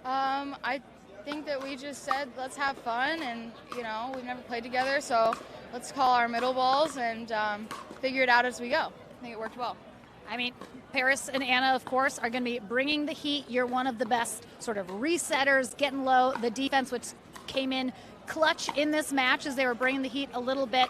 I think that we just said let's have fun, and we've never played together, so let's call our middle balls and figure it out as we go. I think it worked well. I mean, Paris and Anna, of course, are going to be bringing the heat. You're one of the best sort of resetters, getting low. The defense, which came in clutch in this match as they were bringing the heat a little bit.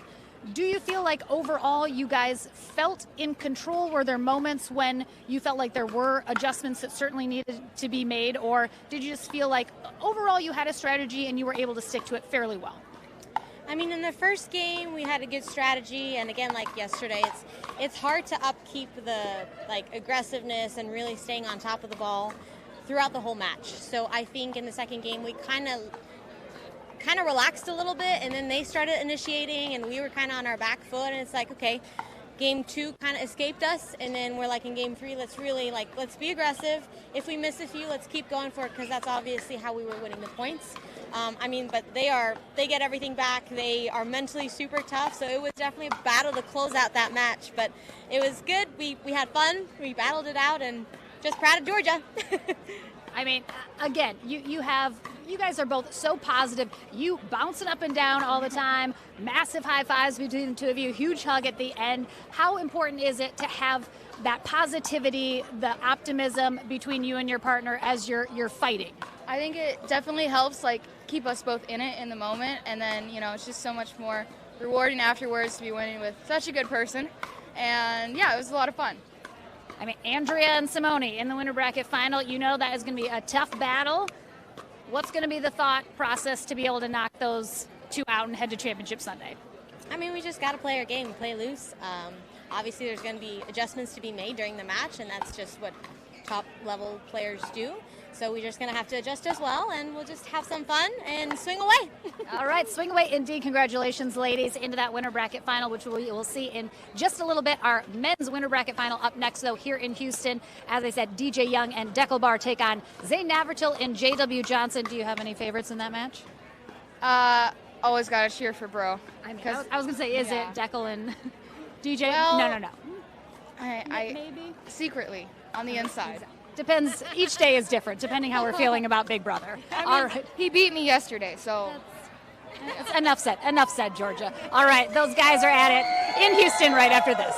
Do you feel like overall you guys felt in control? Were there moments when you felt like there were adjustments that certainly needed to be made, or did you just feel like overall you had a strategy and you were able to stick to it fairly well? I mean, in the first game we had a good strategy, and again, like yesterday, it's hard to upkeep the aggressiveness and really staying on top of the ball throughout the whole match. So I think in the second game we kind of relaxed a little bit, and then they started initiating, and we were kind of on our back foot, and it's like, okay, game 2 kind of escaped us, and then we're like in game 3, let's really let's be aggressive. If we miss a few, let's keep going for it, because that's obviously how we were winning the points. But they get everything back. They are mentally super tough, so it was definitely a battle to close out that match, but it was good. We had fun, we battled it out, and just proud of Georgia. I mean, again, you guys are both so positive. You bouncing up and down all the time. Massive high fives between the two of you. Huge hug at the end. How important is it to have that positivity, the optimism between you and your partner as you're fighting? I think it definitely helps keep us both in it in the moment, and then it's just so much more rewarding afterwards to be winning with such a good person. And yeah, it was a lot of fun. I mean, Andrea and Simone in the winter bracket final, that is going to be a tough battle. What's going to be the thought process to be able to knock those two out and head to Championship Sunday? I mean, we just got to play our game, play loose. Obviously, there's going to be adjustments to be made during the match, and that's just what top-level players do. So we're just going to have to adjust as well, and we'll just have some fun and swing away. All right, swing away indeed. Congratulations, ladies, into that winter bracket final, which we will see in just a little bit. Our men's winter bracket final up next, though, here in Houston. As I said, DJ Young and Deckelbar take on Zane Navratil and JW Johnson. Do you have any favorites in that match? Always got to cheer for bro. I was going to say, is it Deckel and DJ? Well, No. I Maybe? secretly on the inside. Depends. Each day is different, depending how we're feeling about Big Brother. All right. He beat me yesterday, so. Enough said. Enough said, Georgia. All right, those guys are at it in Houston right after this.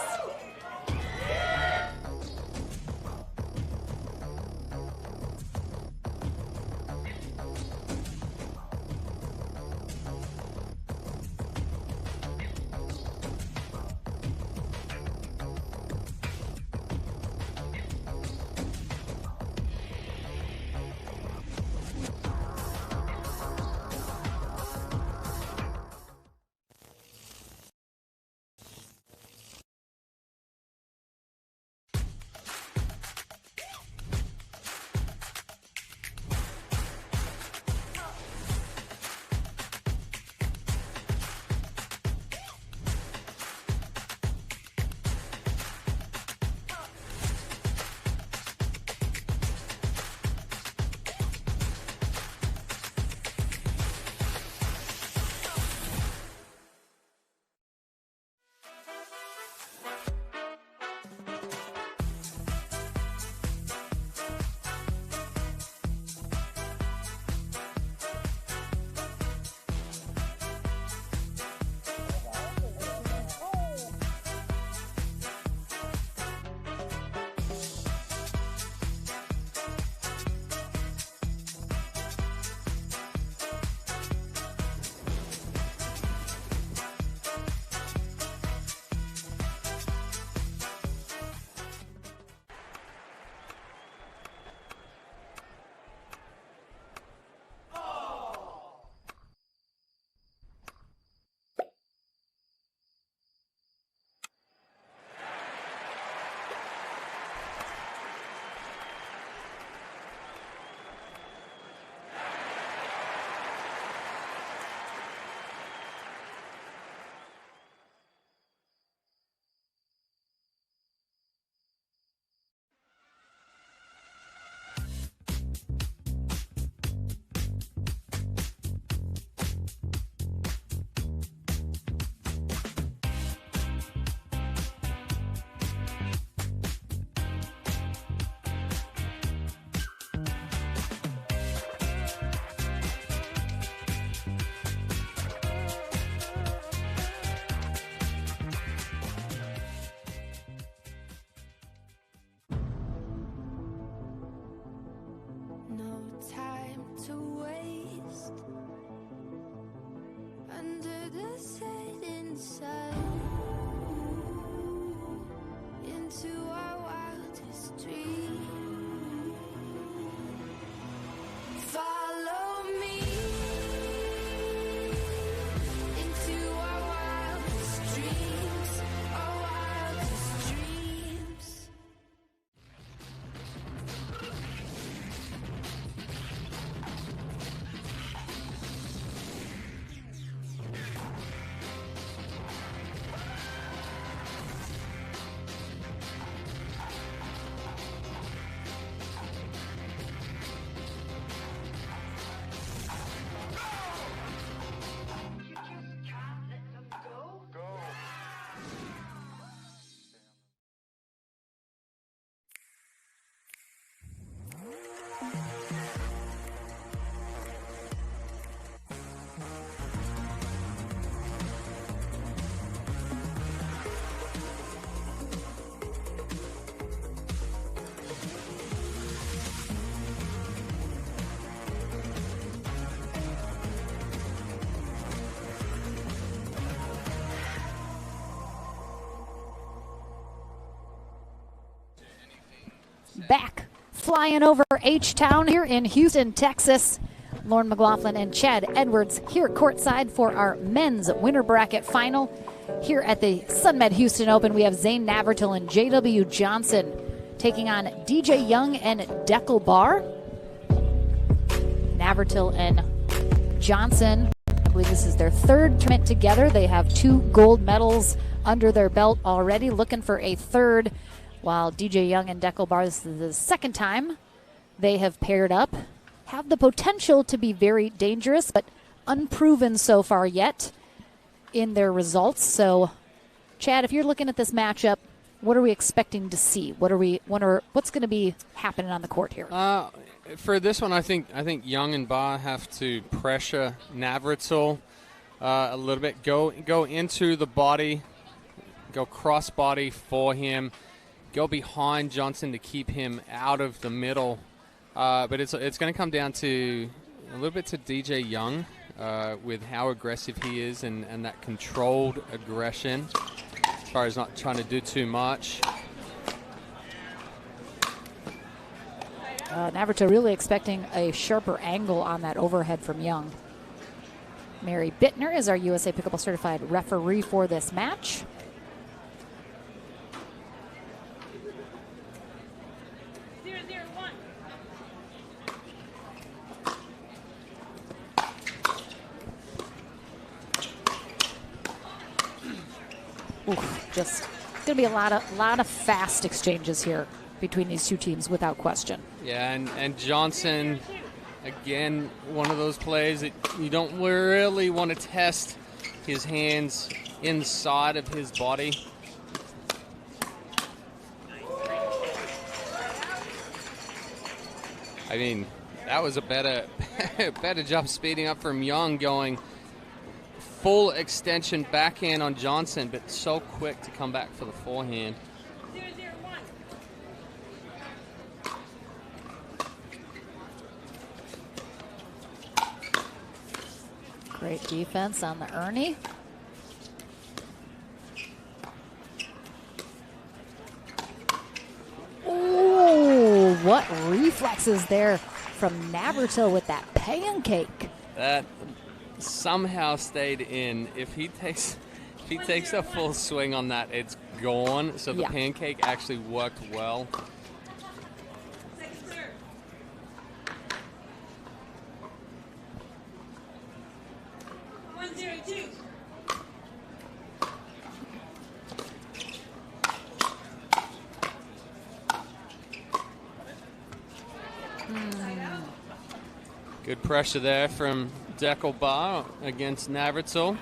No time to waste under the setting sun. Into our wildest dream. Follow me into our wildest dreams. Our wildest dreams. Back flying over H-Town here in Houston, Texas. Lauren McLaughlin and Chad Edwards here courtside for our men's winter bracket final. Here at the Sunmed Houston Open, we have Zane Navratil and J.W. Johnson taking on DJ Young and Deckel Barr. Navratil and Johnson, I believe this is their third tournament together. They have 2 gold medals under their belt already, looking for a third. While DJ Young and Deckel Barr, this is the second time they have paired up. Have the potential to be very dangerous, but unproven so far yet in their results. So, Chad, if you're looking at this matchup, What are we expecting to see? What's going to be happening on the court here? For this one, I think Young and Ba have to pressure Navratil a little bit. Go into the body, go cross body for him, go behind Johnson to keep him out of the middle. But it's going to come down to a little bit to DJ Young with how aggressive he is and that controlled aggression as far as not trying to do too much. Navratil really expecting a sharper angle on that overhead from Young. Mary Bittner is our USA Pickleball Certified referee for this match. Oof, just going to be a lot of fast exchanges here between these two teams without question. Yeah, and Johnson, again, one of those plays that you don't really want to test his hands inside of his body. I mean, that was a better job speeding up from Young, going full extension backhand on Johnson, but so quick to come back for the forehand. Great defense on the Ernie. Oh, what reflexes there from Navratil with that pancake. That somehow stayed in. If he takes a full swing on that, it's gone. So the pancake actually worked well. Good pressure there from Deckelbaugh against Navratil.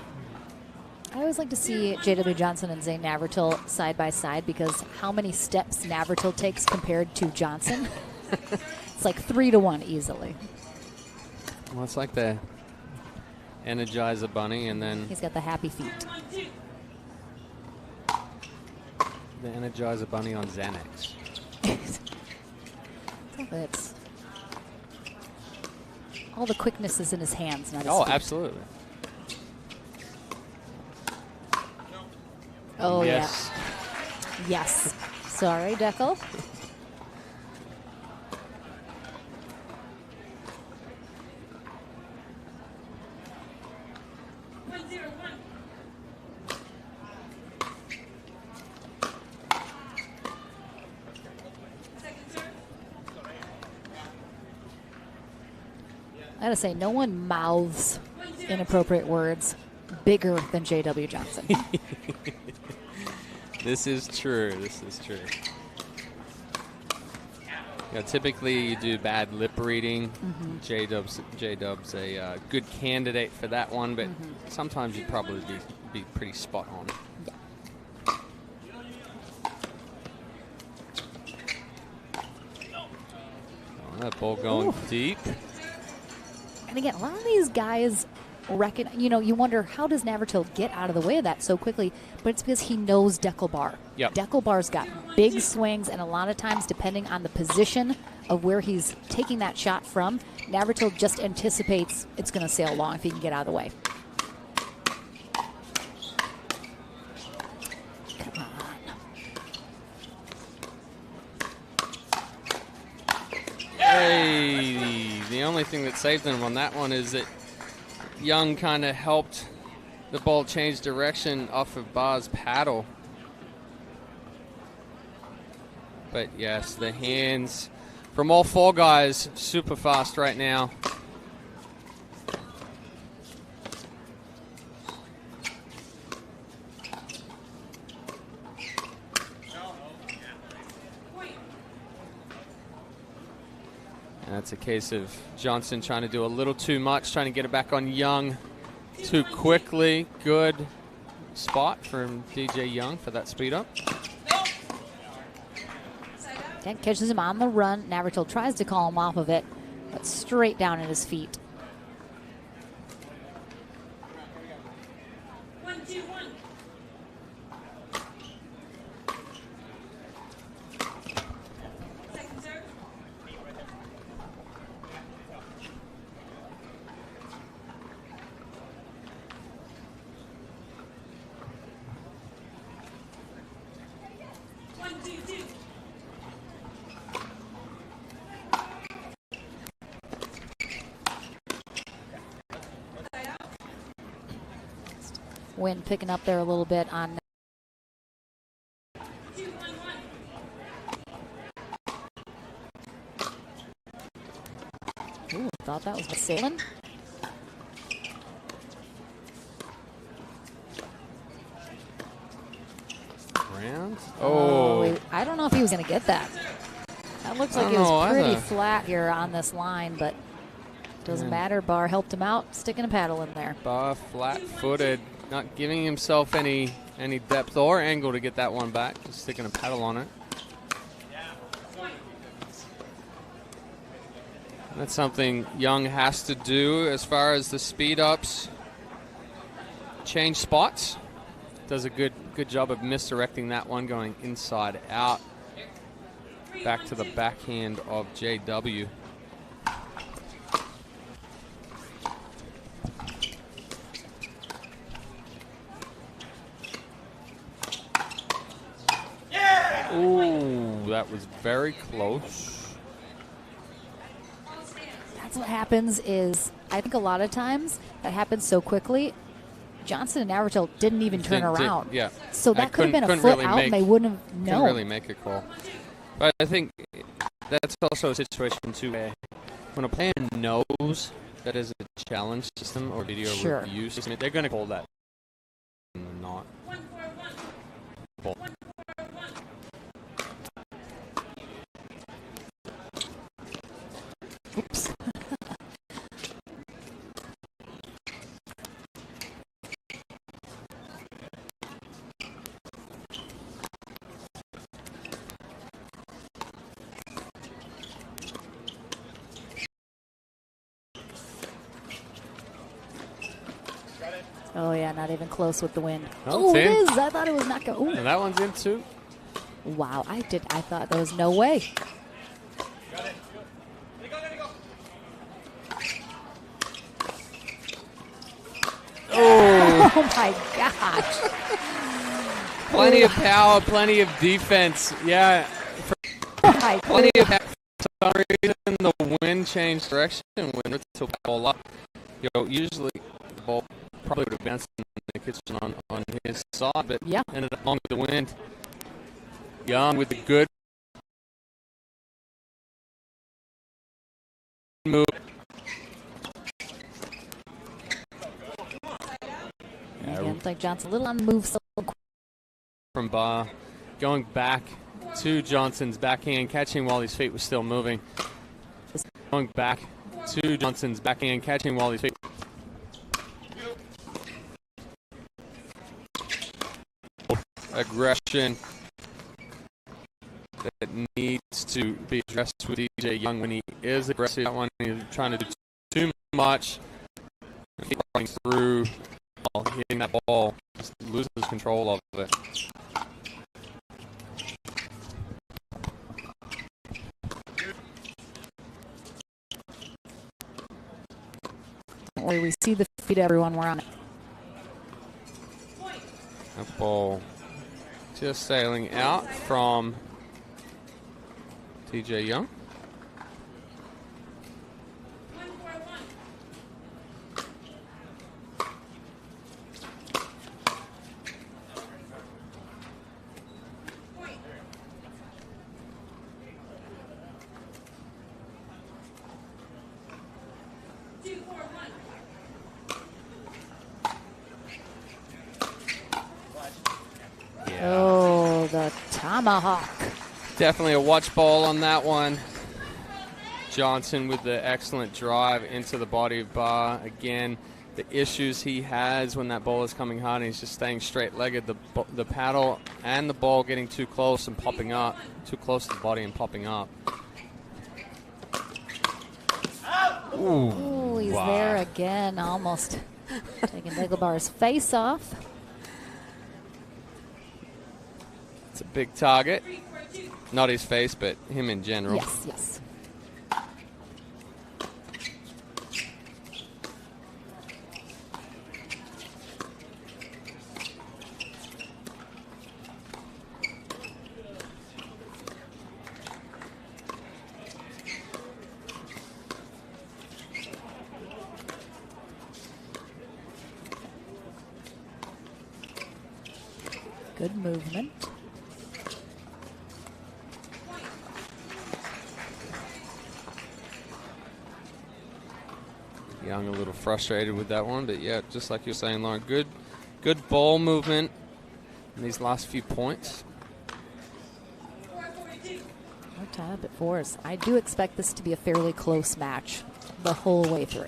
I always like to see J.W. Johnson and Zane Navratil side by side because how many steps Navratil takes compared to Johnson? It's like 3-1 easily. Well, it's like the Energizer Bunny, and then he's got the happy feet. The Energizer Bunny on Xanax. It's all the quickness is in his hands, not his feet. Absolutely. Oh, yes. Yeah. Yes. Sorry, Deckel. I gotta say, no one mouths inappropriate words bigger than J.W. Johnson. This is true. This is true. You know, typically, you do bad lip reading. J-Dub's a good candidate for that one, but sometimes you'd probably be pretty spot on. Yeah. Oh, that ball going deep. And again, a lot of these guys you wonder, how does Navratil get out of the way of that so quickly? But it's because he knows Deckelbaugh. Yep. Deckelbaugh's got big swings, and a lot of times, depending on the position of where he's taking that shot from, Navratil just anticipates it's going to sail long if he can get out of the way. Come on. Hey, the only thing that saved them on that one is that Young kind of helped the ball change direction off of Ba's paddle. But yes, the hands from all four guys super fast right now. And that's a case of Johnson trying to do a little too much, trying to get it back on Young too quickly. Good spot from DJ Young for that speed up. Dan catches him on the run. Navratil tries to call him off of it, but straight down at his feet. 1-2-1. Second serve. Wind picking up there a little bit on. Ooh, thought that was sailing. Round? I don't know if he was going to get that. That looks like it was pretty flat here on this line, but doesn't matter. Barr helped him out, sticking a paddle in there. Barr flat-footed, not giving himself any depth or angle to get that one back, just sticking a paddle on it. That's something Young has to do as far as the speed ups. Change spots. Does a good job of misdirecting that one, going inside out. Back to the backhand of JW. Ooh, that was very close. That's what happens is, I think a lot of times that happens so quickly, Johnson and Navratil didn't even turn around. Yeah. So that could have been a foot out and they wouldn't have known. Couldn't really make a call. But I think that's also a situation too where when a player knows that is a challenge system or video review system, they're going to call that. Not. Ball. Oops. Oh yeah, not even close with the wind. Oh, it is. I thought it was not going. And that one's in too. Wow, I thought there was no way. Oh my gosh. Plenty of power, plenty of defense. Yeah. Plenty of power. For some reason, the wind changed direction when it took the ball up. Usually the ball probably would have bounced in the kitchen on his side, but ended up along with the wind. Young with the good move. Again, like Johnson, a little on the move. From Barr, going back to Johnson's backhand, catching while his feet were still moving. Going back to Johnson's backhand, catching while his feet. Aggression that needs to be addressed with DJ Young when he is aggressive. That one he's trying to do too much. He's running through, hitting that ball, just loses control of it. We see the feet, everyone. We're on it. That ball just sailing out from TJ Young. Oh, the tomahawk. Definitely a watch ball on that one. Johnson with the excellent drive into the body of Barr. Again, the issues he has when that ball is coming hard and he's just staying straight-legged. The paddle and the ball getting too close and popping up, too close to the body and popping up. Ooh, he's there again, almost taking Degelbar's face off. It's a big target. Not his face, but him in general. Yes, yes. Good movement. Young a little frustrated with that one, but yeah, just like you're saying, Lauren, good ball movement in these last few points. We're tied up at 4s. I do expect this to be a fairly close match the whole way through.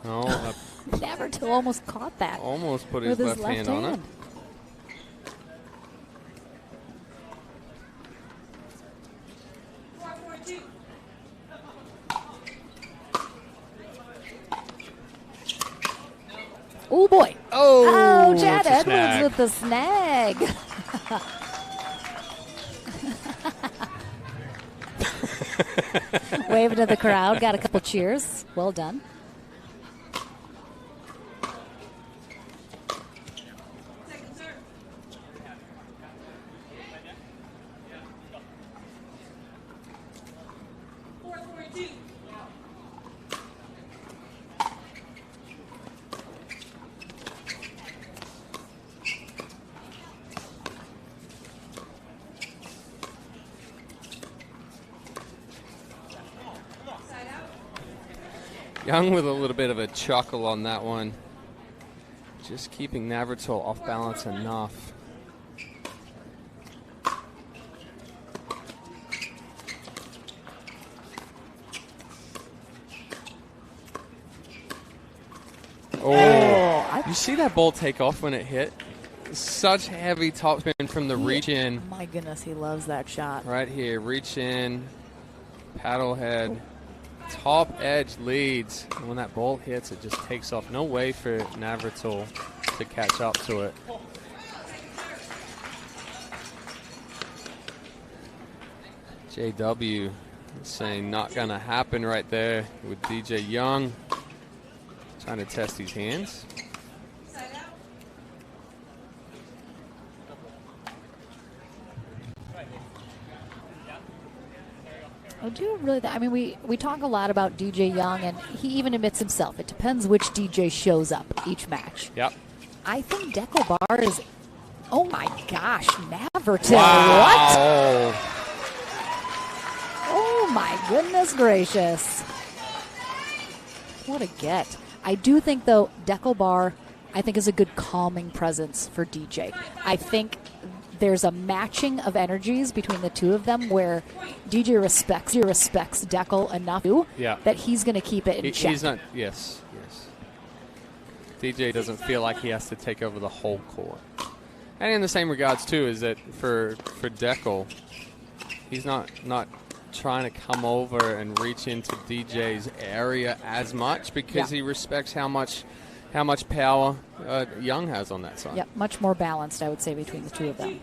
Oh, Navarto almost caught that. almost put with his left hand on it. Oh boy. Oh, Chad it's a snag. Edwards with the snag. Waving to the crowd, got a couple cheers. Well done. Young with a little bit of a chuckle on that one. Just keeping Navratil off balance enough. Oh, you see that ball take off when it hit? Such heavy topspin from the reach in. My goodness, he loves that shot. Right here, reach in, paddle head. Top edge leads. And when that ball hits, it just takes off. No way for Navratil to catch up to it. JW saying not going to happen right there with DJ Young. Trying to test his hands. I mean, we talk a lot about DJ Young, and he even admits himself. It depends which DJ shows up each match. Yep. I think Dekelbar is. Oh my gosh, Navratil! Wow. What? Oh my goodness gracious! What a get! I do think though Dekelbar, I think is a good calming presence for DJ. I think there's a matching of energies between the two of them where DJ respects Dekel enough that he's going to keep it in check. He's not. Yes. DJ doesn't feel like he has to take over the whole court. And in the same regards too, is that for Dekel, he's not trying to come over and reach into DJ's area as much because he respects how much power Young has on that side. Yep, much more balanced, I would say, between the two of them.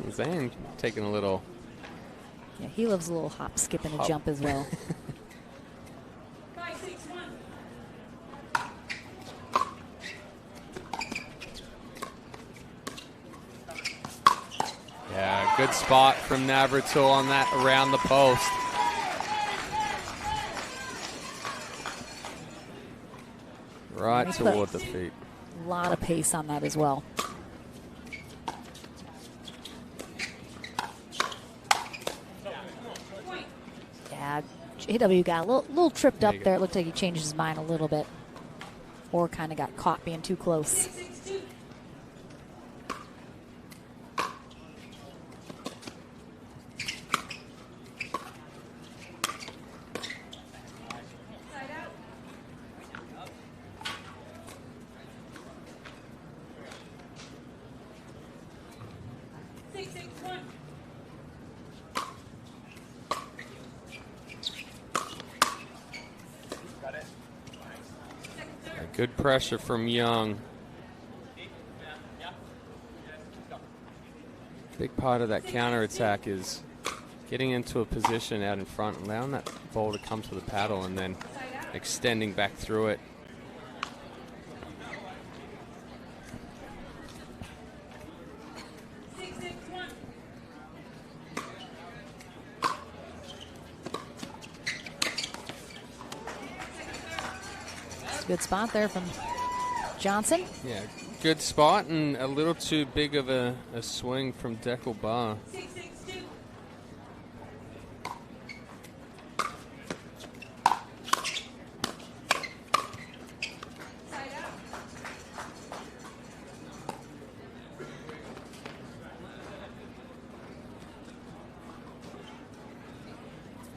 Zane taking a little. Yeah, he loves a little hop, skip, and a jump as well. Yeah, good spot from Navratil on that around the post. Right toward the feet. A lot of pace on that as well. JW got a little tripped up there. It looked like he changed his mind a little bit, or kind of got caught being too close. Good pressure from Young. Big part of that counterattack is getting into a position out in front, allowing that ball to come to the paddle, and then extending back through it. Good spot there from Johnson. Yeah, good spot and a little too big of a swing from Deckel Bar.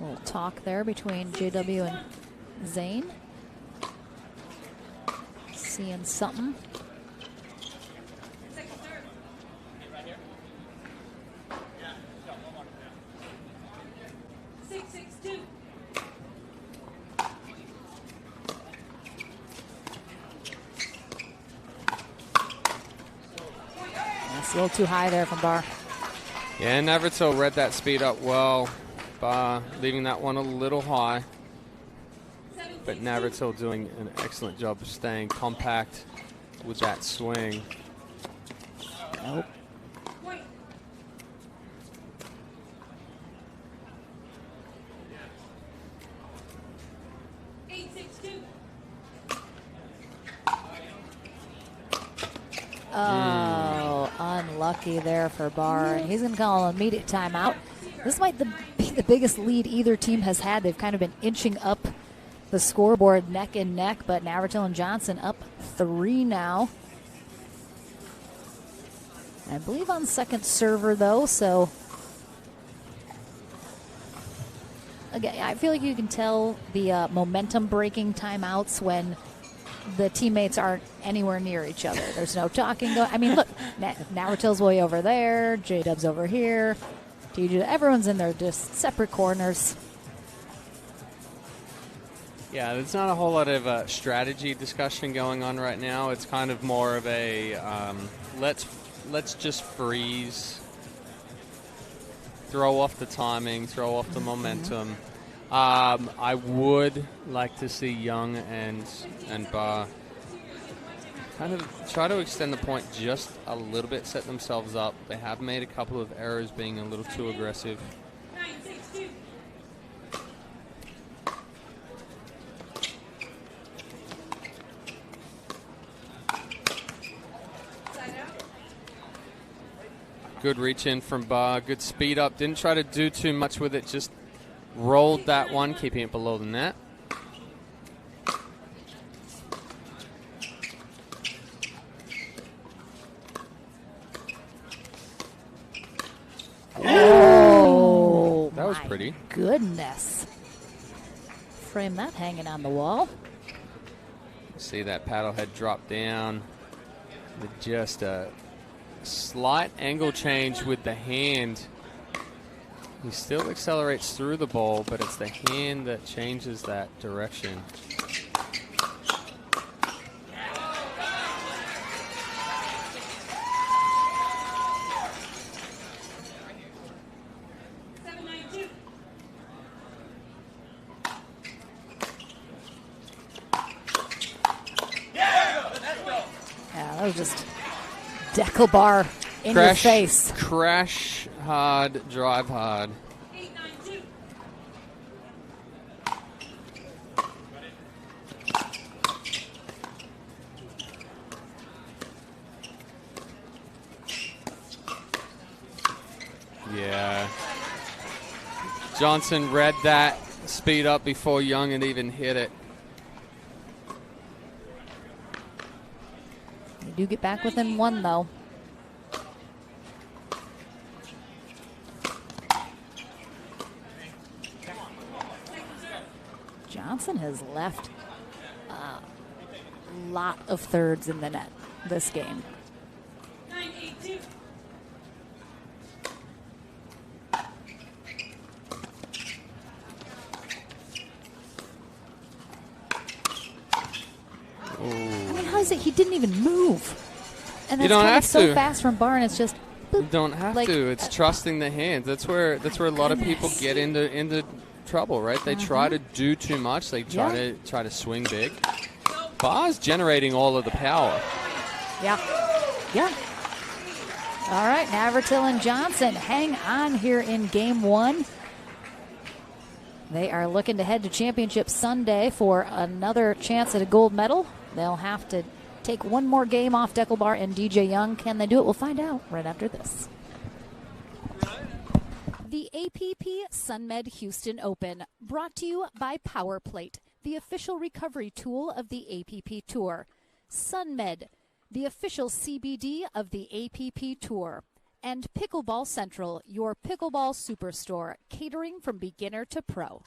A little talk there between JW and Zane. Seeing something. That's a little too high there from Barr. Yeah, Navratil read that speed up well. Barr leaving that one a little high. But Navratil doing an excellent job of staying compact with that swing. Nope. Oh, unlucky there for Barr. And he's going to call an immediate timeout. This might be the biggest lead either team has had. They've kind of been inching up the scoreboard neck and neck, but Navratil and Johnson up 3 now. I believe on second server, though, so again, I feel like you can tell the momentum-breaking timeouts when the teammates aren't anywhere near each other. There's no talking going. I mean, look, Navratil's way over there, J-Dub's over here, TJ, everyone's in their just separate corners. Yeah, there's not a whole lot of strategy discussion going on right now. It's kind of more of a let's just freeze, throw off the timing, throw off the momentum. I would like to see Young and Barr kind of try to extend the point just a little bit, set themselves up. They have made a couple of errors being a little too aggressive. Good reach in from Barr, good speed up. Didn't try to do too much with it, just rolled that one, keeping it below the net. Oh, that was pretty. Goodness. Frame that hanging on the wall. See that paddle head drop down with just a slight angle change with the hand. He still accelerates through the ball, but it's the hand that changes that direction. Yeah, that was just Deckel Barr in your face. Crash hard, drive hard. Yeah. Johnson read that speed up before Young had even hit it. They do get back within one, though. Johnson has left a lot of thirds in the net this game. I mean, how is it he didn't even move? And You that's don't coming have so to. fast from Barr, and it's just You don't have like, to. It's trusting the hands. That's where a lot of people get into trouble, right? They try to do too much. They try to swing big. Barr's generating all of the power. Yeah. All right, Navratil and Johnson hang on here in game one. They are looking to head to Championship Sunday for another chance at a gold medal. They'll have to take one more game off Deckelbar and DJ Young. Can they do it? We'll find out right after this. The APP Sunmed Houston Open, brought to you by PowerPlate, the official recovery tool of the APP Tour. Sunmed, the official CBD of the APP Tour. And Pickleball Central, your pickleball superstore, catering from beginner to pro.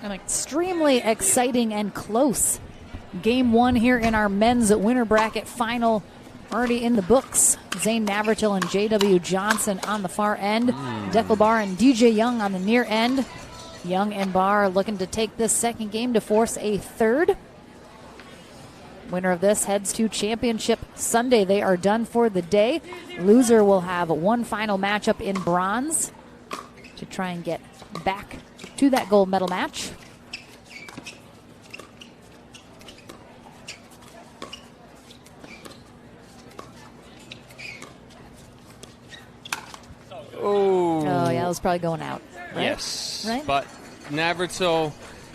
An extremely exciting and close game one here in our men's winner bracket final, already in the books. Zane Navratil and J.W. Johnson on the far end. Deckelbar and DJ Young on the near end. Young and Barr looking to take this second game to force a third. Winner of this heads to Championship Sunday. They are done for the day. Loser will have one final matchup in bronze to try and get back to that gold medal match. Oh, yeah, that was probably going out. Right? Yes, Right? but Navratil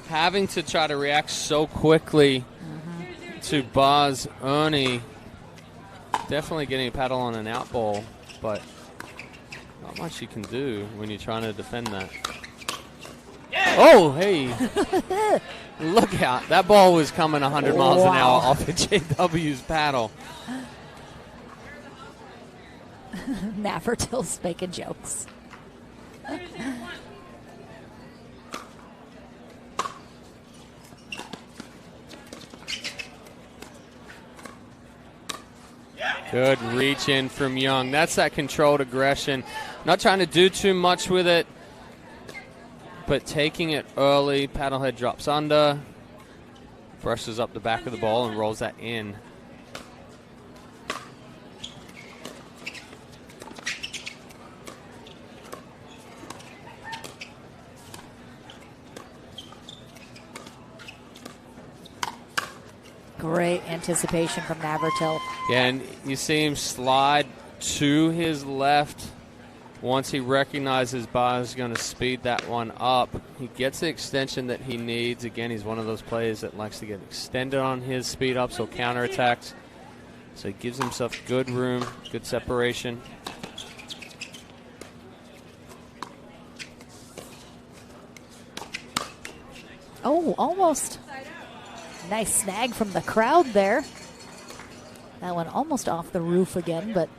having to try to react so quickly to Barr's Ernie, definitely getting a paddle on an out ball, but not much you can do when you're trying to defend that. Oh, hey. Look out. That ball was coming 100 miles an hour off of JW's paddle. Navratil's making jokes. Good reach in from Young. That's that controlled aggression. Not trying to do too much with it, but taking it early. Paddlehead drops under, brushes up the back of the ball, and rolls that in. Great anticipation from Navratil. Yeah, and you see him slide to his left Once he recognizes Barr's going to speed that one up, he gets the extension that he needs. Again, he's one of those players that likes to get extended on his speed ups or counterattacks. So he gives himself good room, good separation. Oh, almost. Nice snag from the crowd there. That one almost off the roof again, but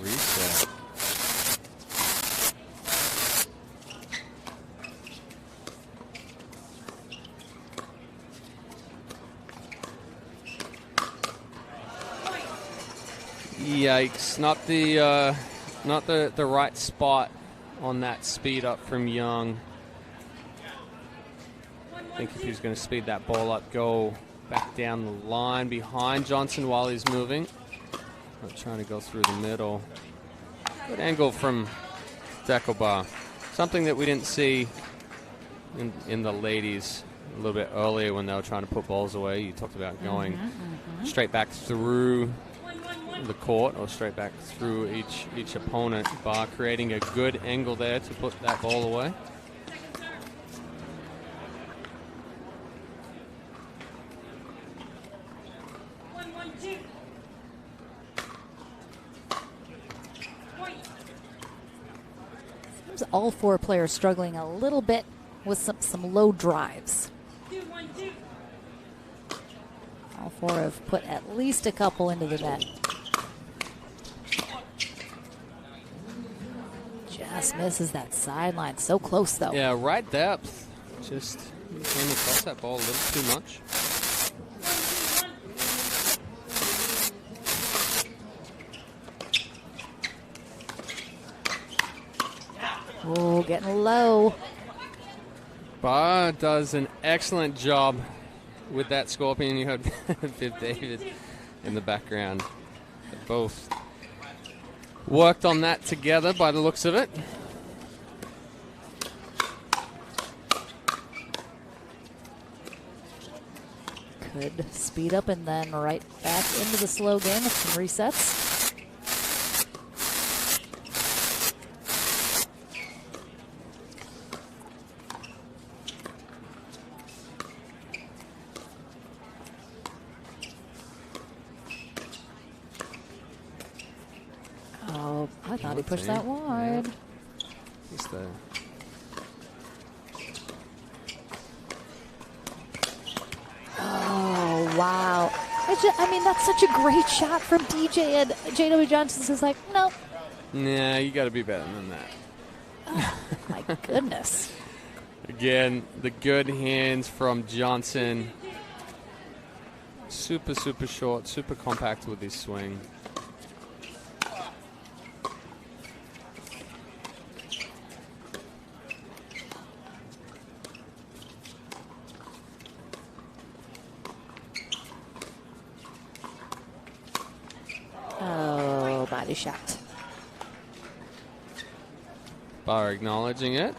reset. Yikes! Not the right spot on that speed up from Young. I think if he was going to speed that ball up, go back down the line behind Johnson while he's moving. Not trying to go through the middle. Good angle from Decobar. Something that we didn't see in the ladies a little bit earlier when they were trying to put balls away. You talked about going straight back through the court or straight back through each opponent. Barr creating a good angle there to put that ball away. seems all four players struggling a little bit with some low drives. All four have put at least a couple into the net. Just misses that sideline. So close, though. Yeah, right depth. Just came across that ball a little too much. Oh, getting low. Barr does an excellent job with that scorpion. You heard Viv David in the background. They both worked on that together by the looks of it. Could speed up and then right back into the slow game with some resets. Oh, I thought he pushed that wide. Just the Oh, wow. I mean, that's such a great shot from DJ, and J.W. Johnson is like, no. Nah, you got to be better than that. Oh, my goodness. Again, the good hands from Johnson. Super, super short, super compact with his swing. Oh, body shot. Barr acknowledging it.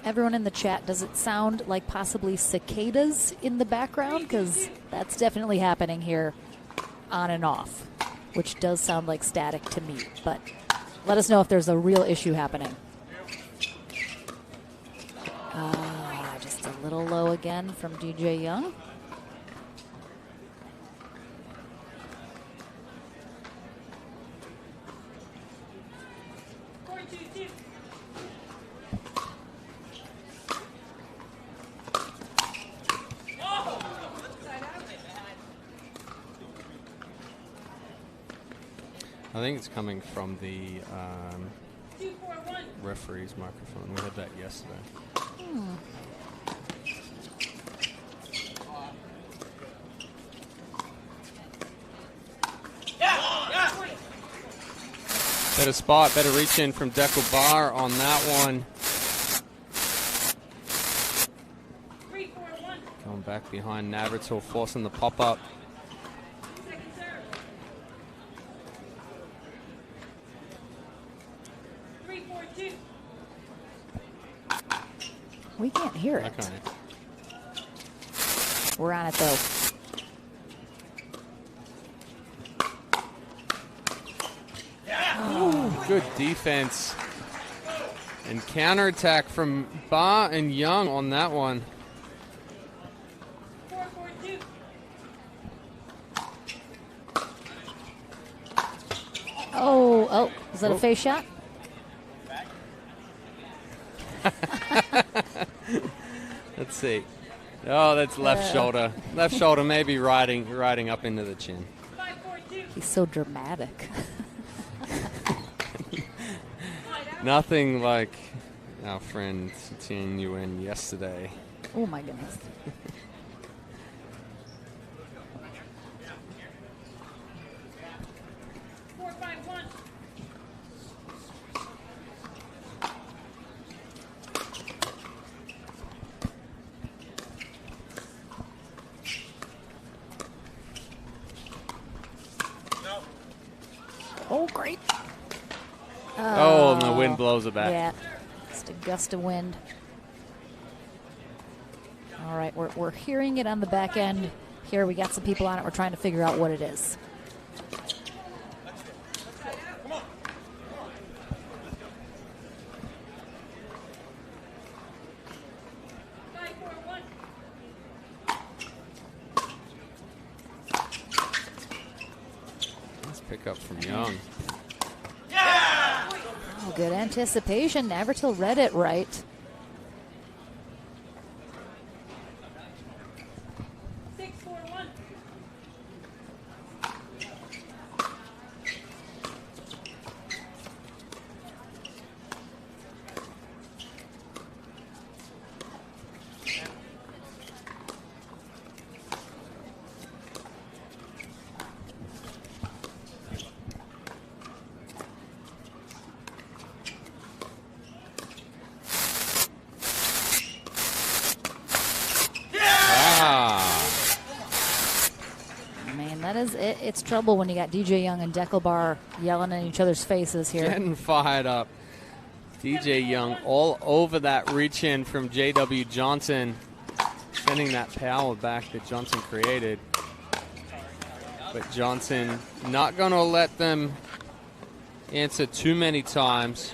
Everyone in the chat, does it sound like possibly cicadas in the background? Because that's definitely happening here on and off, which does sound like static to me. But let us know if there's a real issue happening. Just a little low again from DJ Young. I think it's coming from the referee's microphone. We had that yesterday. Better spot, better reach in from Deco Barr on that one. Going back behind Navratil, forcing the pop-up. We can't hear it. Okay. We're on it, though. Oh, good defense. And counterattack from Ba and Young on that one. Oh, is that a face shot? Let's see. Oh, that's left shoulder. Left shoulder maybe riding up into the chin. He's so dramatic. Nothing like our friend Tien Yuen yesterday. Oh, my goodness. Oh, great. Oh, and the wind blows it back. Yeah, just a gust of wind. All right, we're hearing it on the back end. Here, we got some people on it. We're trying to figure out what it is. Nice pickup from Young. Oh, good anticipation. Navratil read it right. Man, that is it. It's trouble when you got DJ Young and Deckelbar yelling in each other's faces here. Getting fired up. DJ Young all over that reach in from JW Johnson, sending that power back that Johnson created. But Johnson not going to let them answer too many times.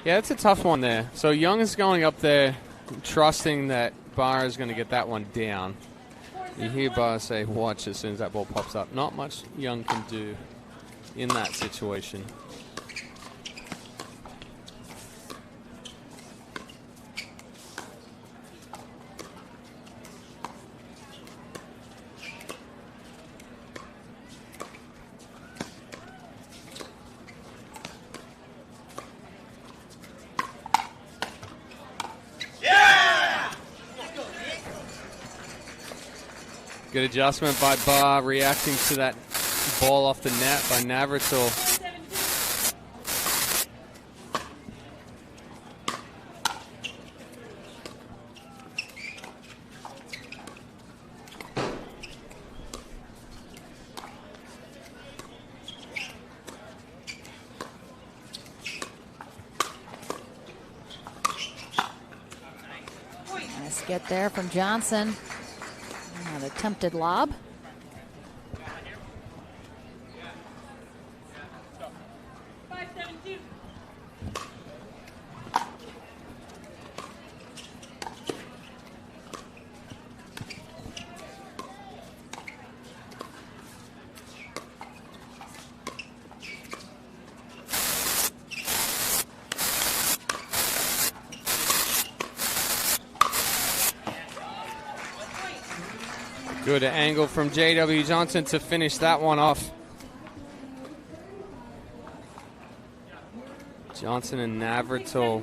Yeah, it's a tough one there. So Young is going up there trusting that Barr is going to get that one down. You hear Barr say, watch as soon as that ball pops up. Not much Young can do in that situation. Good adjustment by Barr, reacting to that ball off the net by Navratil. Nice get there from Johnson. An attempted lob. Good angle from JW Johnson to finish that one off. Johnson and Navratil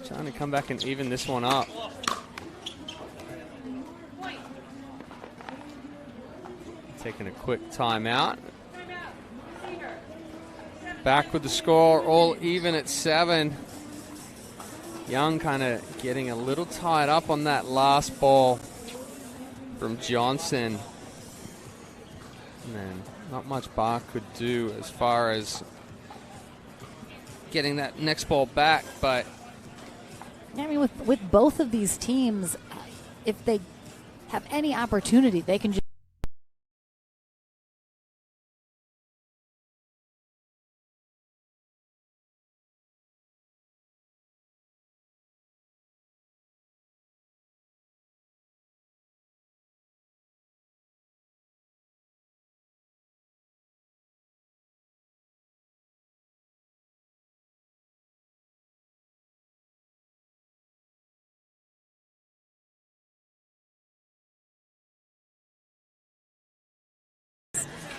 trying to come back and even this one up. taking a quick timeout. Back with the score, all even at 7. Young kind of getting a little tied up on that last ball from Johnson. And then not much Bar could do as far as getting that next ball back, but I mean, with both of these teams, if they have any opportunity, they can just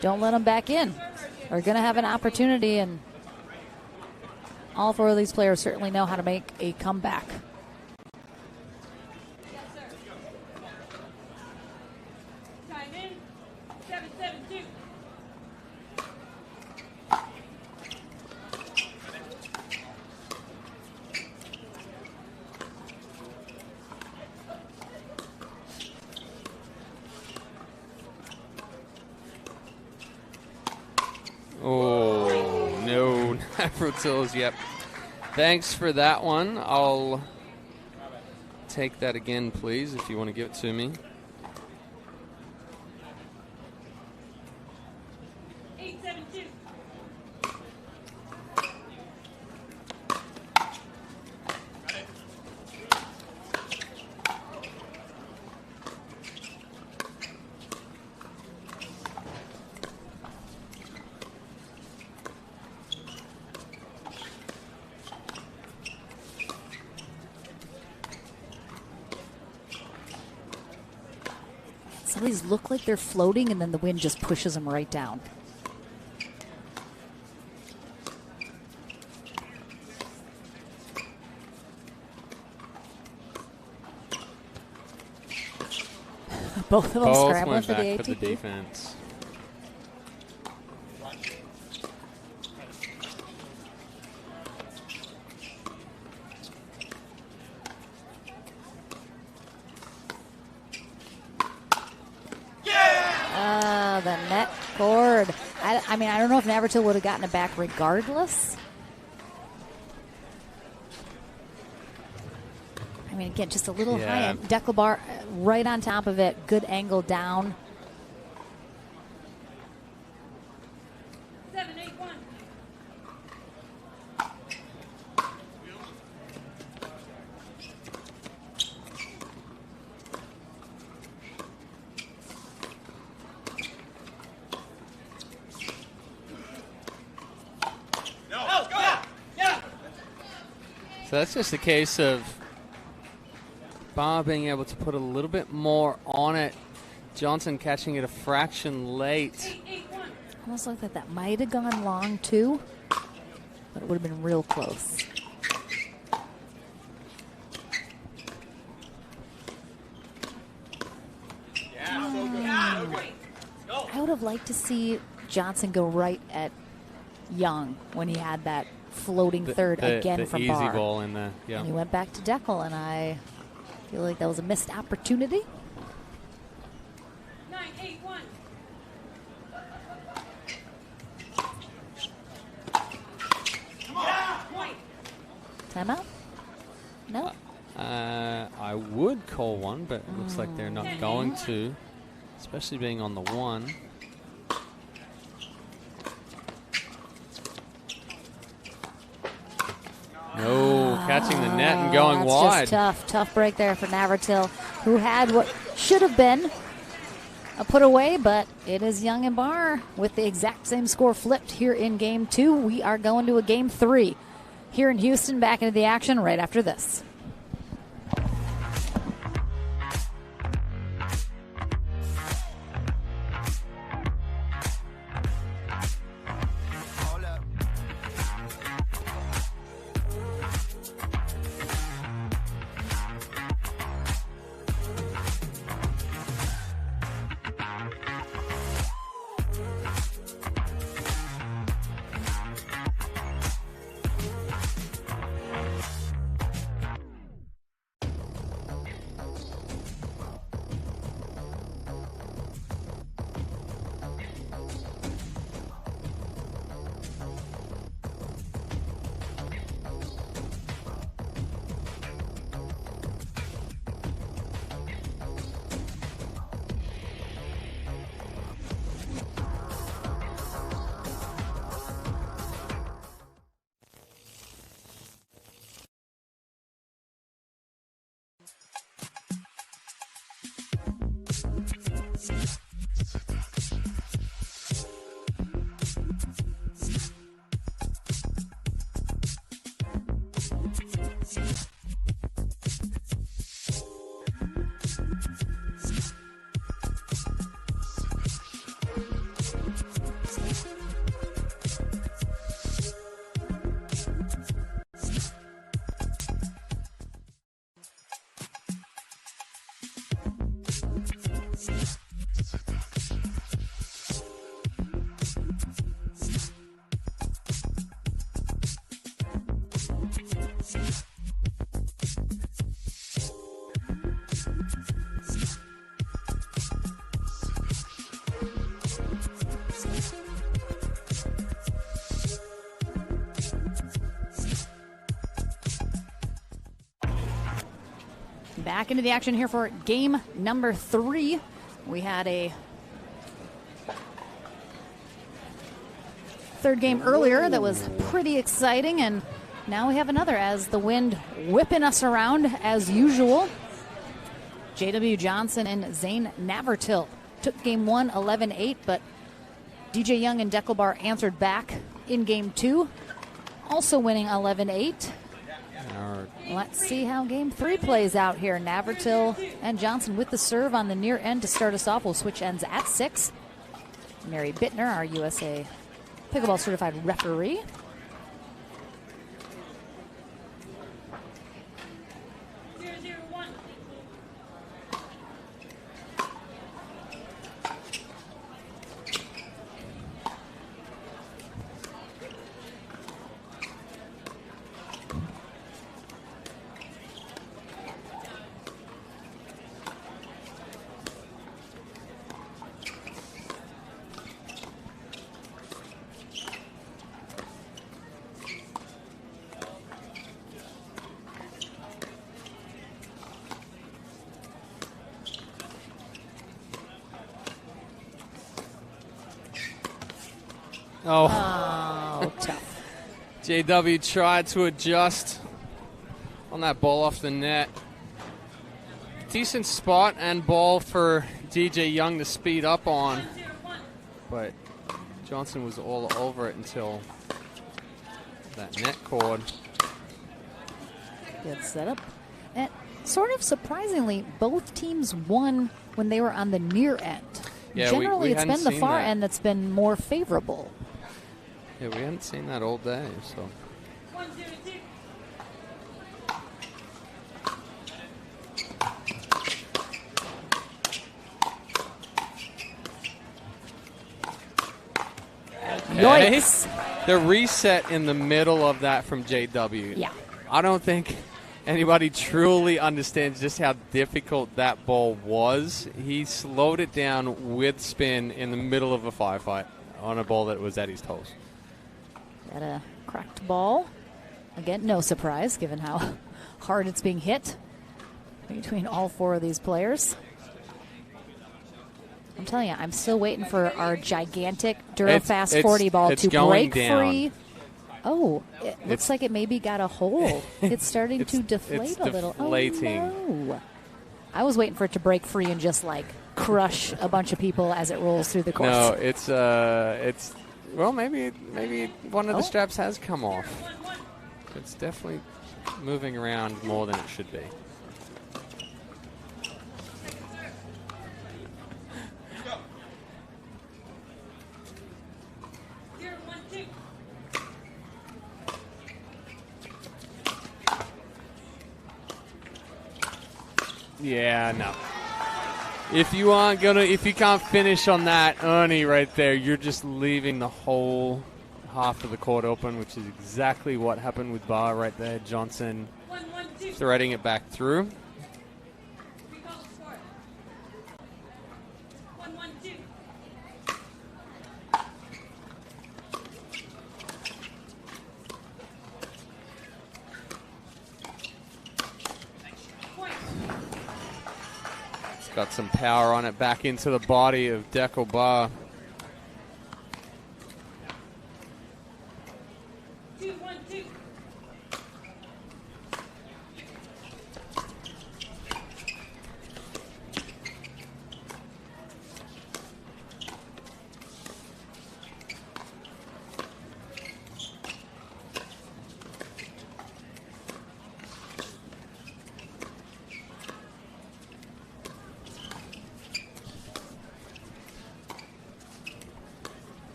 don't let them back in. They're going to have an opportunity, and all 4 of these players certainly know how to make a comeback. Time in. 7-7-2. oh, no, Navratil's, yep. Thanks for that one. I'll take that again, please, if you want to give it to me. 8-7-2. Some of these look like they're floating, and then the wind just pushes them right down. Both of them Both scrambling went for the back ATP. for the defense. The net cord. I mean, I don't know if Navratil would have gotten it back regardless. I mean, again, just a little high. And Deckelbar right on top of it. Good angle down. 7-8-1. So that's just a case of Bar being able to put a little bit more on it. Johnson catching it a fraction late. Almost like that might have gone long too, but it would have been real close. I would have liked to see Johnson go right at Young when he had that floating third again the from easy Bar. ball in there. Yeah. And he went back to Deckel, and I feel like that was a missed opportunity. 9-8-1. Timeout? No? I would call one, but it looks like they're not going to, especially being on the 1. No, catching the net and going that's wide. Just tough break there for Navratil, who had what should have been a put away, but it is Young and Bar with the exact same score flipped here in game 2. We are going to a game 3 here in Houston. Back into the action right after this. Back into the action here for game number 3. We had a third game earlier that was pretty exciting, and now we have another as the wind whipping us around as usual. J.W. Johnson and Zane Navertil took game 1 11-8, but DJ Young and Deckelbar answered back in game 2, also winning 11-8. Let's see how game 3 plays out here. Navertil and Johnson with the serve on the near end to start us off. We'll switch ends at 6. Mary Bittner, our USA Pickleball Certified referee. Oh, tough. JW tried to adjust on that ball off the net. Decent spot and ball for DJ Young to speed up on, but Johnson was all over it until that net cord. Good setup. And sort of surprisingly, both teams won when they were on the near end. Yeah, Generally, we it's hadn't been the seen far that. end that's been more favorable. Yeah, we hadn't seen that all day, so. Yikes. The reset in the middle of that from JW. Yeah. I don't think anybody truly understands just how difficult that ball was. He slowed it down with spin in the middle of a firefight on a ball that was at his toes. Got a cracked ball. Again, no surprise given how hard it's being hit between all 4 of these players. I'm telling you, I'm still waiting for our gigantic Durafast 40 ball to break free. Oh, it looks like it maybe got a hole. It's starting to deflate a little. Deflating. Oh, no. I was waiting for it to break free and just like crush a bunch of people as it rolls through the course. No, it's well, maybe one of the straps has come off. It's definitely moving around more than it should be. Yeah, no. If you can't finish on that Ernie right there, you're just leaving the whole half of the court open, which is exactly what happened with Barr right there. Johnson threading it back through. Got some power on it back into the body of Deco Bar.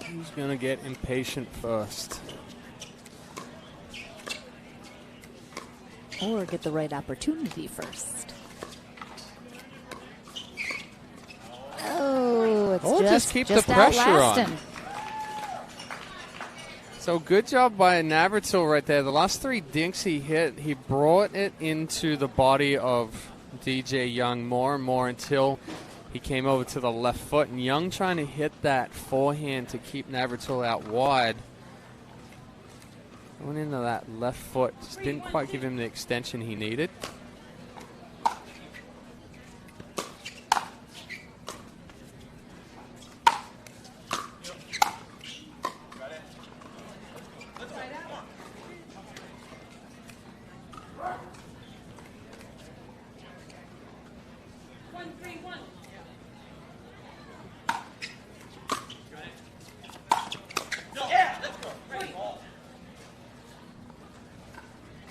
Who's going to get impatient first? Or get the right opportunity first. Oh, it's Or just keep the pressure outlasting. on. So good job by Navratil right there. The last 3 dinks he hit, he brought it into the body of DJ Young more and more until he came over to the left foot. And Young trying to hit that forehand to keep Navratil out wide. Went into that left foot. Just didn't quite give him the extension he needed.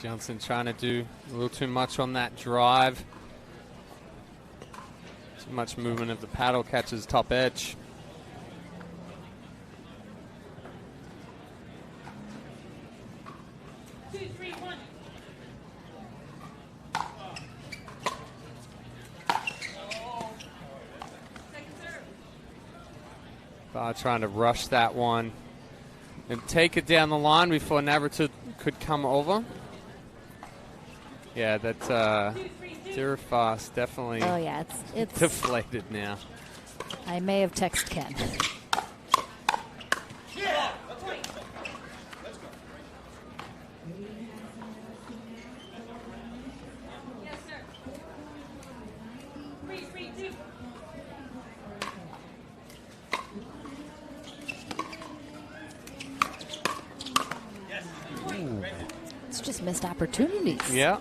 Johnson trying to do a little too much on that drive. Too much movement of the paddle, catches top edge. Trying to rush that one and take it down the line before Navratil could come over. Yeah, that Dirifas definitely it's deflated now. I may have texted Ken. It's just missed opportunities. Yeah.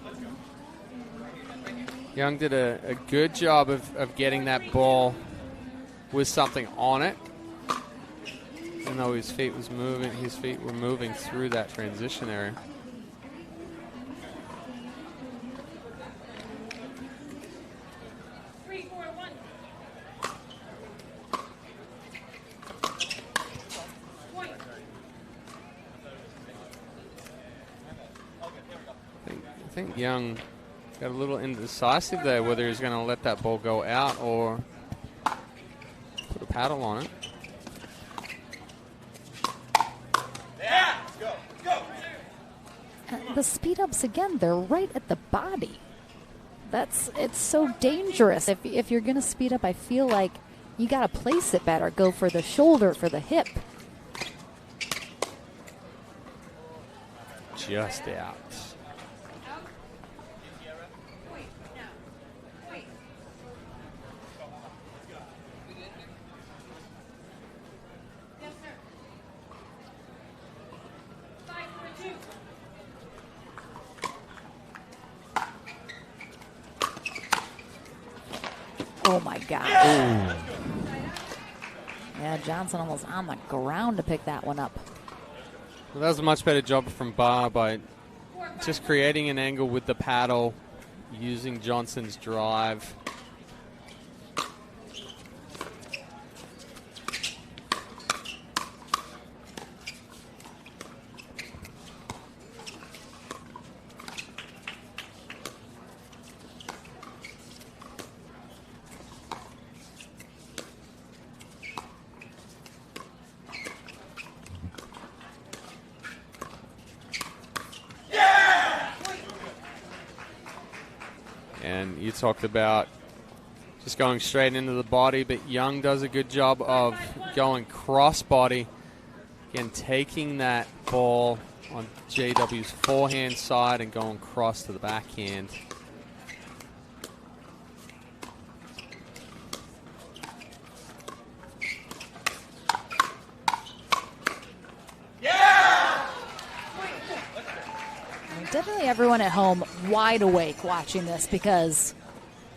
Young did a good job of getting that ball with something on it. Even though his feet were moving through that transition area. I think Young got a little indecisive there whether he's going to let that ball go out or put a paddle on it. The speed ups again, they're right at the body. It's so dangerous. If you're going to speed up, I feel like you got to place it better. Go for the shoulder, for the hip. Just out. Oh my gosh. Yeah, Johnson almost on the ground to pick that one up. Well, that was a much better job from Barr by just creating an angle with the paddle, using Johnson's drive. And you talked about just going straight into the body, but Young does a good job of going cross body. Again, taking that ball on JW's forehand side and going cross to the backhand. Definitely everyone at home wide awake watching this, because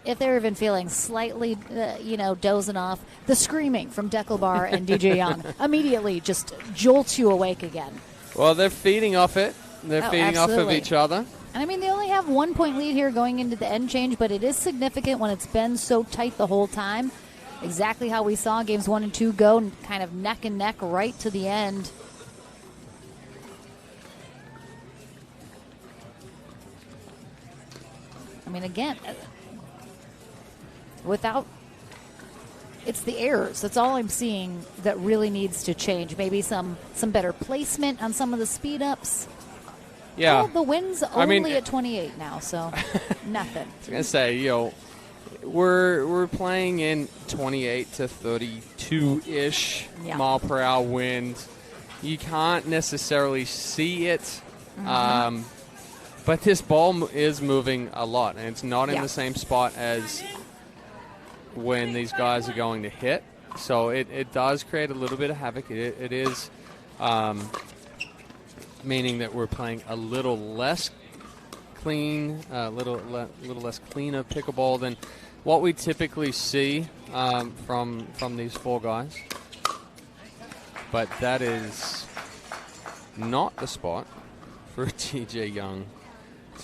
if they're even feeling slightly, dozing off, the screaming from Deckelbar and DJ Young immediately just jolts you awake again. Well, they're feeding off it. They're feeding off of each other. And I mean, they only have 1 point lead here going into the end change, but it is significant when it's been so tight the whole time. Exactly how we saw games 1 and 2 go, kind of neck and neck right to the end. I mean, again, without it's the errors. That's all I'm seeing that really needs to change. Maybe some better placement on some of the speed ups. Yeah. Well, the wind's only at 28 now, so nothing. I was gonna say, we're playing in 28 to 32 ish mile per hour wind. You can't necessarily see it, but this ball is moving a lot, and it's not in the same spot as when these guys are going to hit. So it does create a little bit of havoc. It is. Meaning that we're playing a little less clean, a little less cleaner pickleball than what we typically see from these four guys. But that is not the spot for TJ Young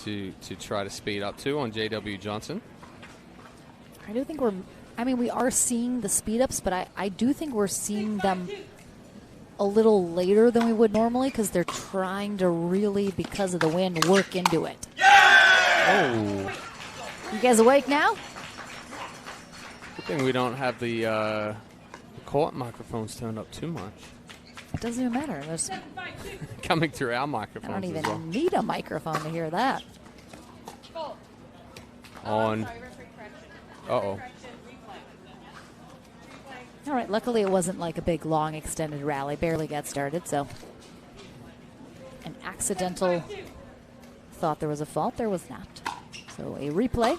to try to speed up to on JW Johnson. I do think we are seeing the speed ups, but I do think we're seeing them a little later than we would normally because they're trying to really, because of the wind, work into it. Oh. You guys awake now? Good thing we don't have the court microphones turned up too much. It doesn't even matter. There's coming through our microphones. I don't even as well. need a microphone to hear that. On. Uh-oh. All right, luckily it wasn't like a big, long, extended rally. Barely got started, so an accidental thought there was a fault. There was not. So a replay.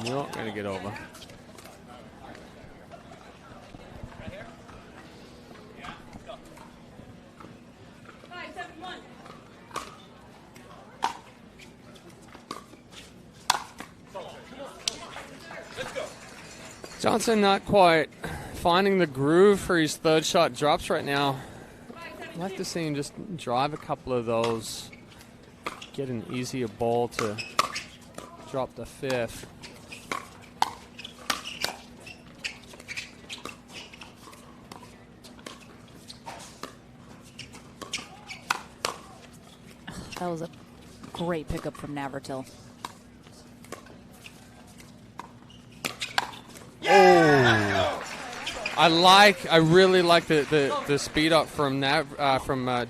Not going to get over. Johnson not quite finding the groove for his third shot drops right now. I'd like to see him just drive a couple of those, get an easier ball to drop the fifth. That was a great pickup from Navratil. Oh, I really like the speed up from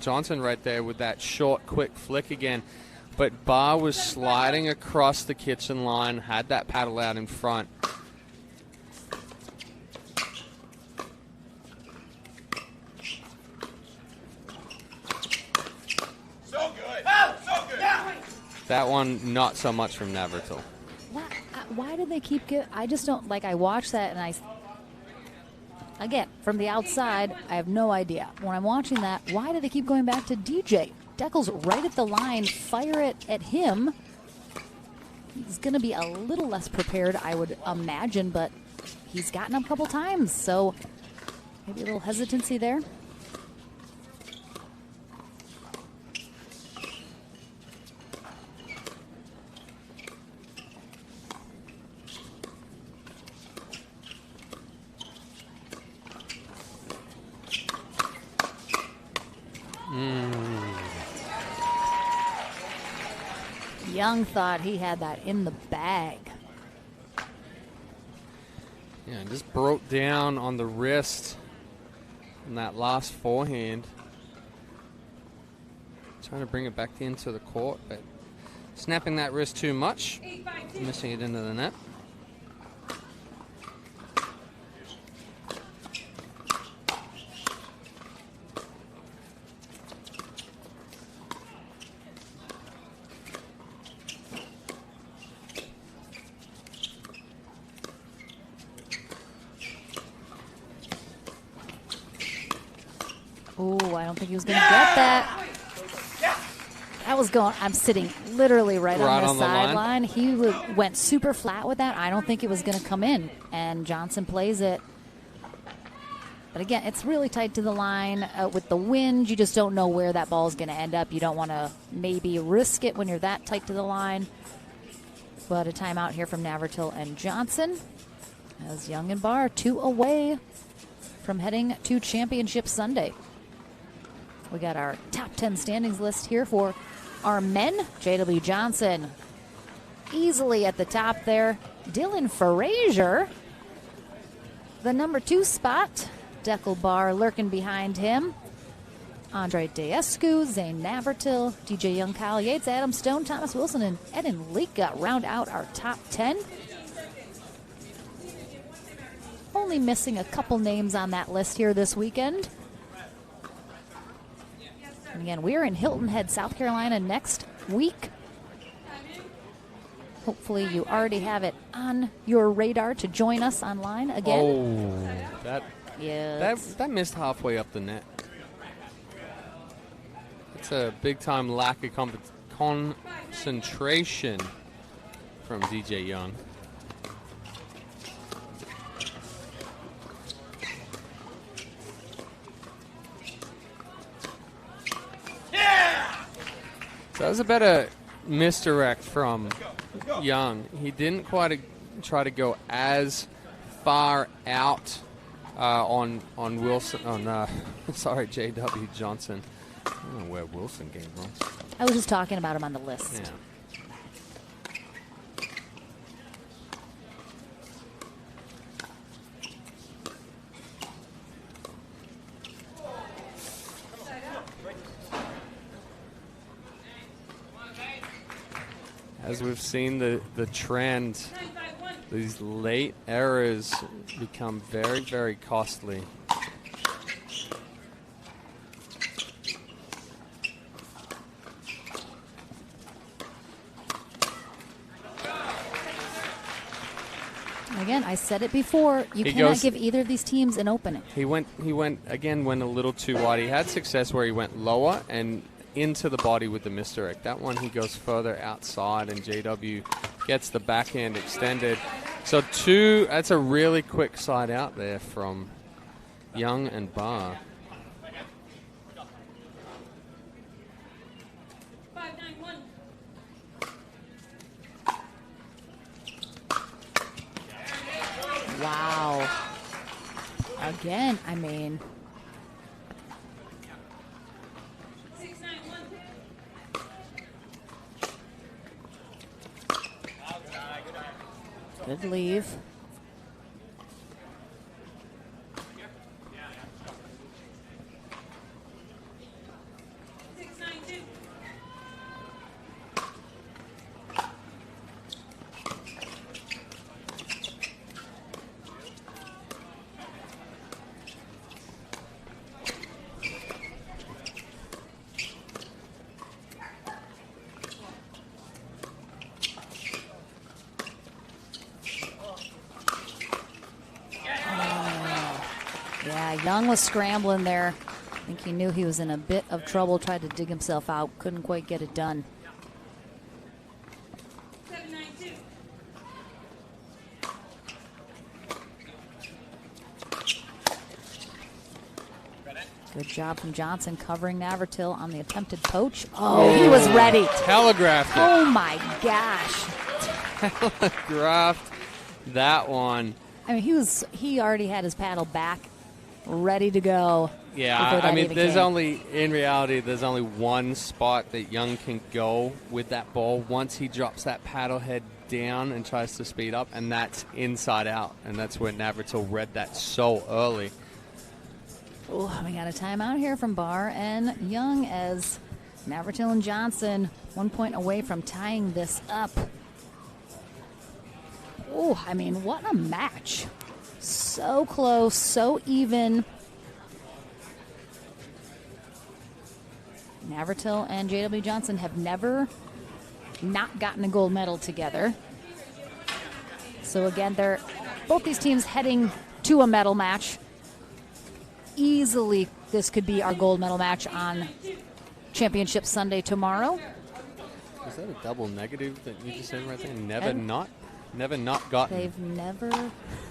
Johnson right there with that short, quick flick again. But Barr was sliding across the kitchen line, had that paddle out in front. So good. Oh, so good. That one, not so much from Navratil. Why do they keep giving? I just don't, like, I watch that and again, from the outside, I have no idea. When I'm watching that, why do they keep going back to DJ? Deckel's right at the line, fire it at him. He's going to be a little less prepared, I would imagine, but he's gotten him a couple times, so maybe a little hesitancy there. Young thought he had that in the bag. Yeah, just broke down on the wrist on that last forehand. Trying to bring it back into the court, but snapping that wrist too much, missing it into the net. Oh, I don't think he was going to get that. That was going, I'm sitting literally right on the sideline. He went super flat with that. I don't think it was going to come in. And Johnson plays it. But again, it's really tight to the line. With the wind, you just don't know where that ball is going to end up. You don't want to maybe risk it when you're that tight to the line. But a timeout here from Navratil and Johnson. As Young and Barr 2 away from heading to Championship Sunday. We got our top 10 standings list here for our men. JW Johnson easily at the top there. Dylan Frazier, the number 2 spot. Deckel Bar lurking behind him. Andre Deescu, Zane Navratil, DJ Young, Kyle Yates, Adam Stone, Thomas Wilson, and Eden Lika round out our top 10. Only missing a couple names on that list here this weekend. And again, we're in Hilton Head, South Carolina next week. Hopefully you already have it on your radar to join us online again. That missed halfway up the net. It's a big-time lack of concentration from DJ Young. So that was a better misdirect from Young. He didn't quite try to go as far out on Wilson. J.W. Johnson. I don't know where Wilson came from. I was just talking about him on the list. Yeah. As we've seen the trend, these late errors become very, very costly. Again, I said it before, you cannot give either of these teams an opening. He went a little too wide. He had success where he went lower and into the body with the misdirect. That one he goes further outside, and JW gets the backhand extended. So that's a really quick side out there from Young and Barr. Wow. Again, I mean. Good leave. Young was scrambling there. I think he knew he was in a bit of trouble, tried to dig himself out, couldn't quite get it done. Good job from Johnson covering Navratil on the attempted poach. Oh, he was ready. Telegraphed it. Oh, my gosh. Telegraphed that one. I mean, he already had his paddle back, ready to go. Yeah, I mean, there's only one spot that Young can go with that ball once he drops that paddle head down and tries to speed up, and that's inside out, and that's where Navratil read that so early. Oh, we got a timeout here from Barr and Young as Navratil and Johnson 1 point away from tying this up. Oh, I mean, what a match. So close, so even. Navratil and J.W. Johnson have never not gotten a gold medal together. So again, both these teams heading to a medal match. Easily, this could be our gold medal match on Championship Sunday tomorrow. Is that a double negative that you just said right there? Never not gotten. They've never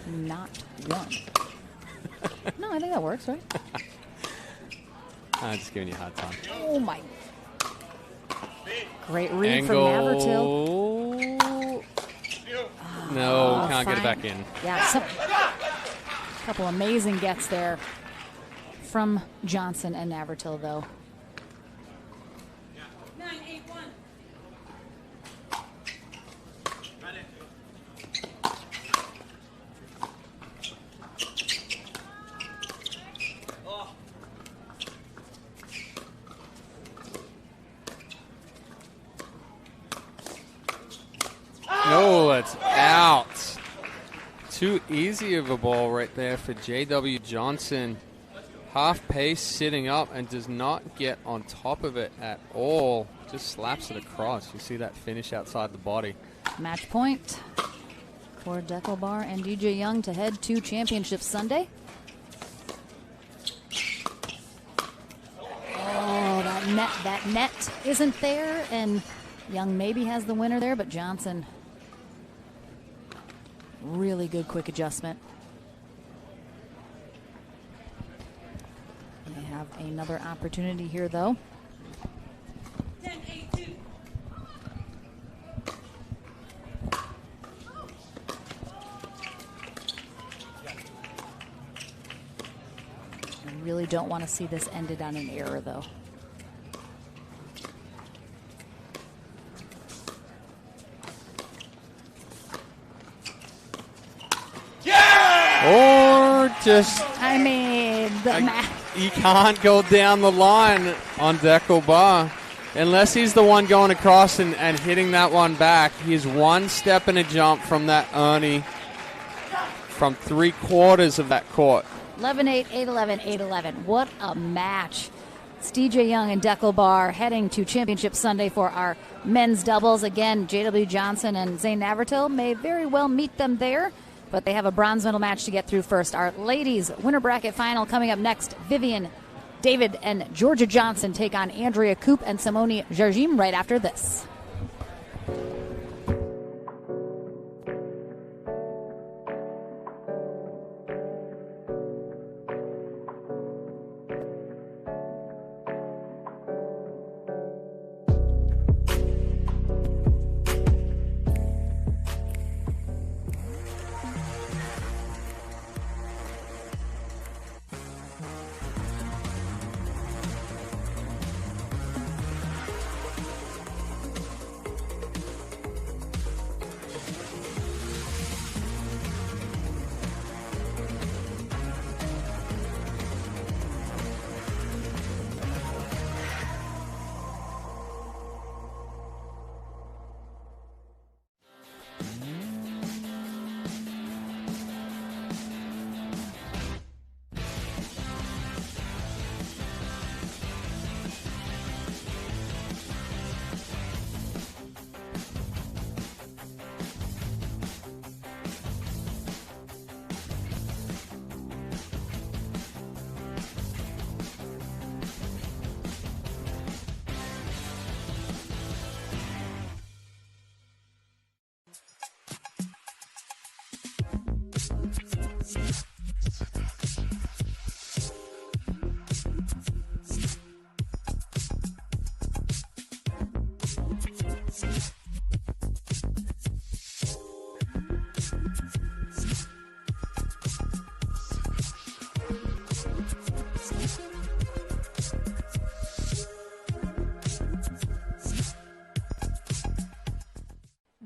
not won. No, I think that works, right? I'm just giving you a hard time. Oh, my. Great read from Navratil. No, can't get it back in. Yeah, a couple amazing gets there from Johnson and Navratil, though. No, it's out. Too easy of a ball right there for J.W. Johnson. Half pace, sitting up, and does not get on top of it at all. Just slaps it across. You see that finish outside the body. Match point for Deckelbar and DJ Young to head to Championship Sunday. Oh, that net isn't there, and Young maybe has the winner there, but Johnson, really good quick adjustment. They have another opportunity here, though. 10-8-2. I really don't want to see this ended on an error, though. Or just... I mean, he can't go down the line on Deckelbar. Unless he's the one going across and hitting that one back. He's one step and a jump from that Ernie from 3/4 of that court. 11-8, 8-11, 8-11. What a match. It's DJ Young and Deckelbar heading to Championship Sunday for our men's doubles. Again, J.W. Johnson and Zane Navratil may very well meet them there, but they have a bronze medal match to get through first. Our ladies winner bracket final coming up next. Vivian David and Georgia Johnson take on Andrea Koop and Simone Jargim right after this.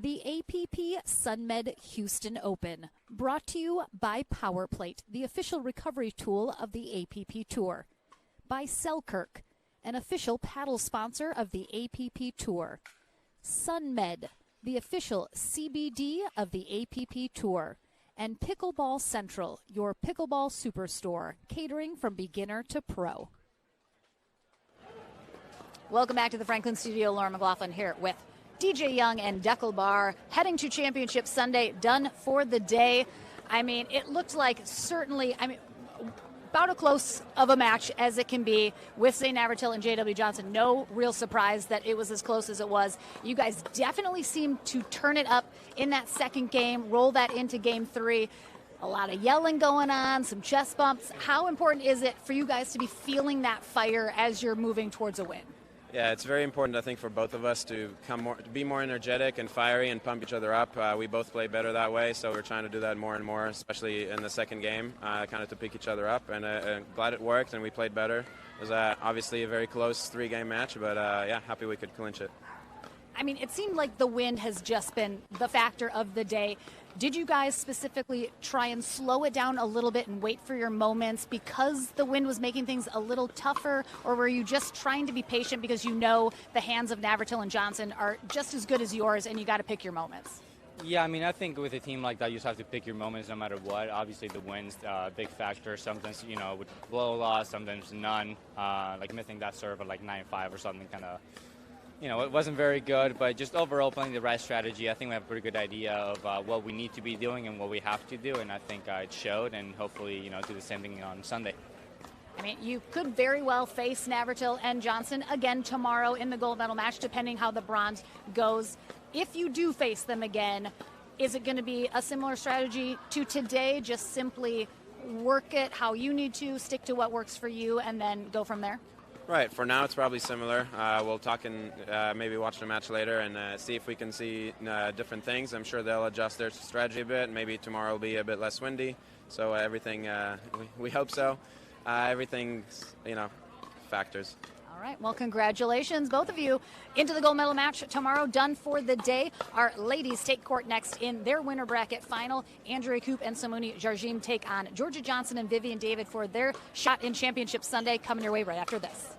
The APP Sunmed Houston Open, brought to you by PowerPlate, the official recovery tool of the APP Tour. By Selkirk, an official paddle sponsor of the APP Tour. Sunmed, the official CBD of the APP Tour. And Pickleball Central, your pickleball superstore, catering from beginner to pro. Welcome back to the Franklin Studio. Laura McLaughlin here with DJ Young and Deckelbar heading to Championship Sunday, done for the day. I mean, it looked like certainly, about as close of a match as it can be with Zane Navratil and J.W. Johnson. No real surprise that it was as close as it was. You guys definitely seemed to turn it up in that second game, roll that into game 3. A lot of yelling going on, some chest bumps. How important is it for you guys to be feeling that fire as you're moving towards a win? Yeah, it's very important, I think, for both of us to be more energetic and fiery and pump each other up. We both play better that way, so we're trying to do that more and more, especially in the second game, kind of to pick each other up. And glad it worked and we played better. It was obviously a very close 3-game match, but yeah, happy we could clinch it. I mean, it seemed like the wind has just been the factor of the day. Did you guys specifically try and slow it down a little bit and wait for your moments because the wind was making things a little tougher, or were you just trying to be patient because you know the hands of Navratil and Johnson are just as good as yours and you got to pick your moments? Yeah, I mean, I think with a team like that, you just have to pick your moments no matter what. Obviously, the win's a big factor. Sometimes, with blow loss, sometimes none. Like missing that serve at like 9-5 or something kind of, it wasn't very good. But just overall playing the right strategy, I think we have a pretty good idea of what we need to be doing and what we have to do. And I think it showed, and hopefully, do the same thing on Sunday. I mean, you could very well face Navratil and Johnson again tomorrow in the gold medal match, depending how the bronze goes. If you do face them again, is it going to be a similar strategy to today? Just simply work it how you need to, stick to what works for you, and then go from there? Right. For now, it's probably similar. We'll talk and maybe watch the match later and see if we can see different things. I'm sure they'll adjust their strategy a bit. Maybe tomorrow will be a bit less windy. So everything, we hope so. Everything's, factors. All right. Well, congratulations, both of you, into the gold medal match tomorrow. Done for the day. Our ladies take court next in their winner bracket final. Andrea Koop and Simone Jarjim take on Georgia Johnson and Vivian David for their shot in Championship Sunday, coming your way right after this.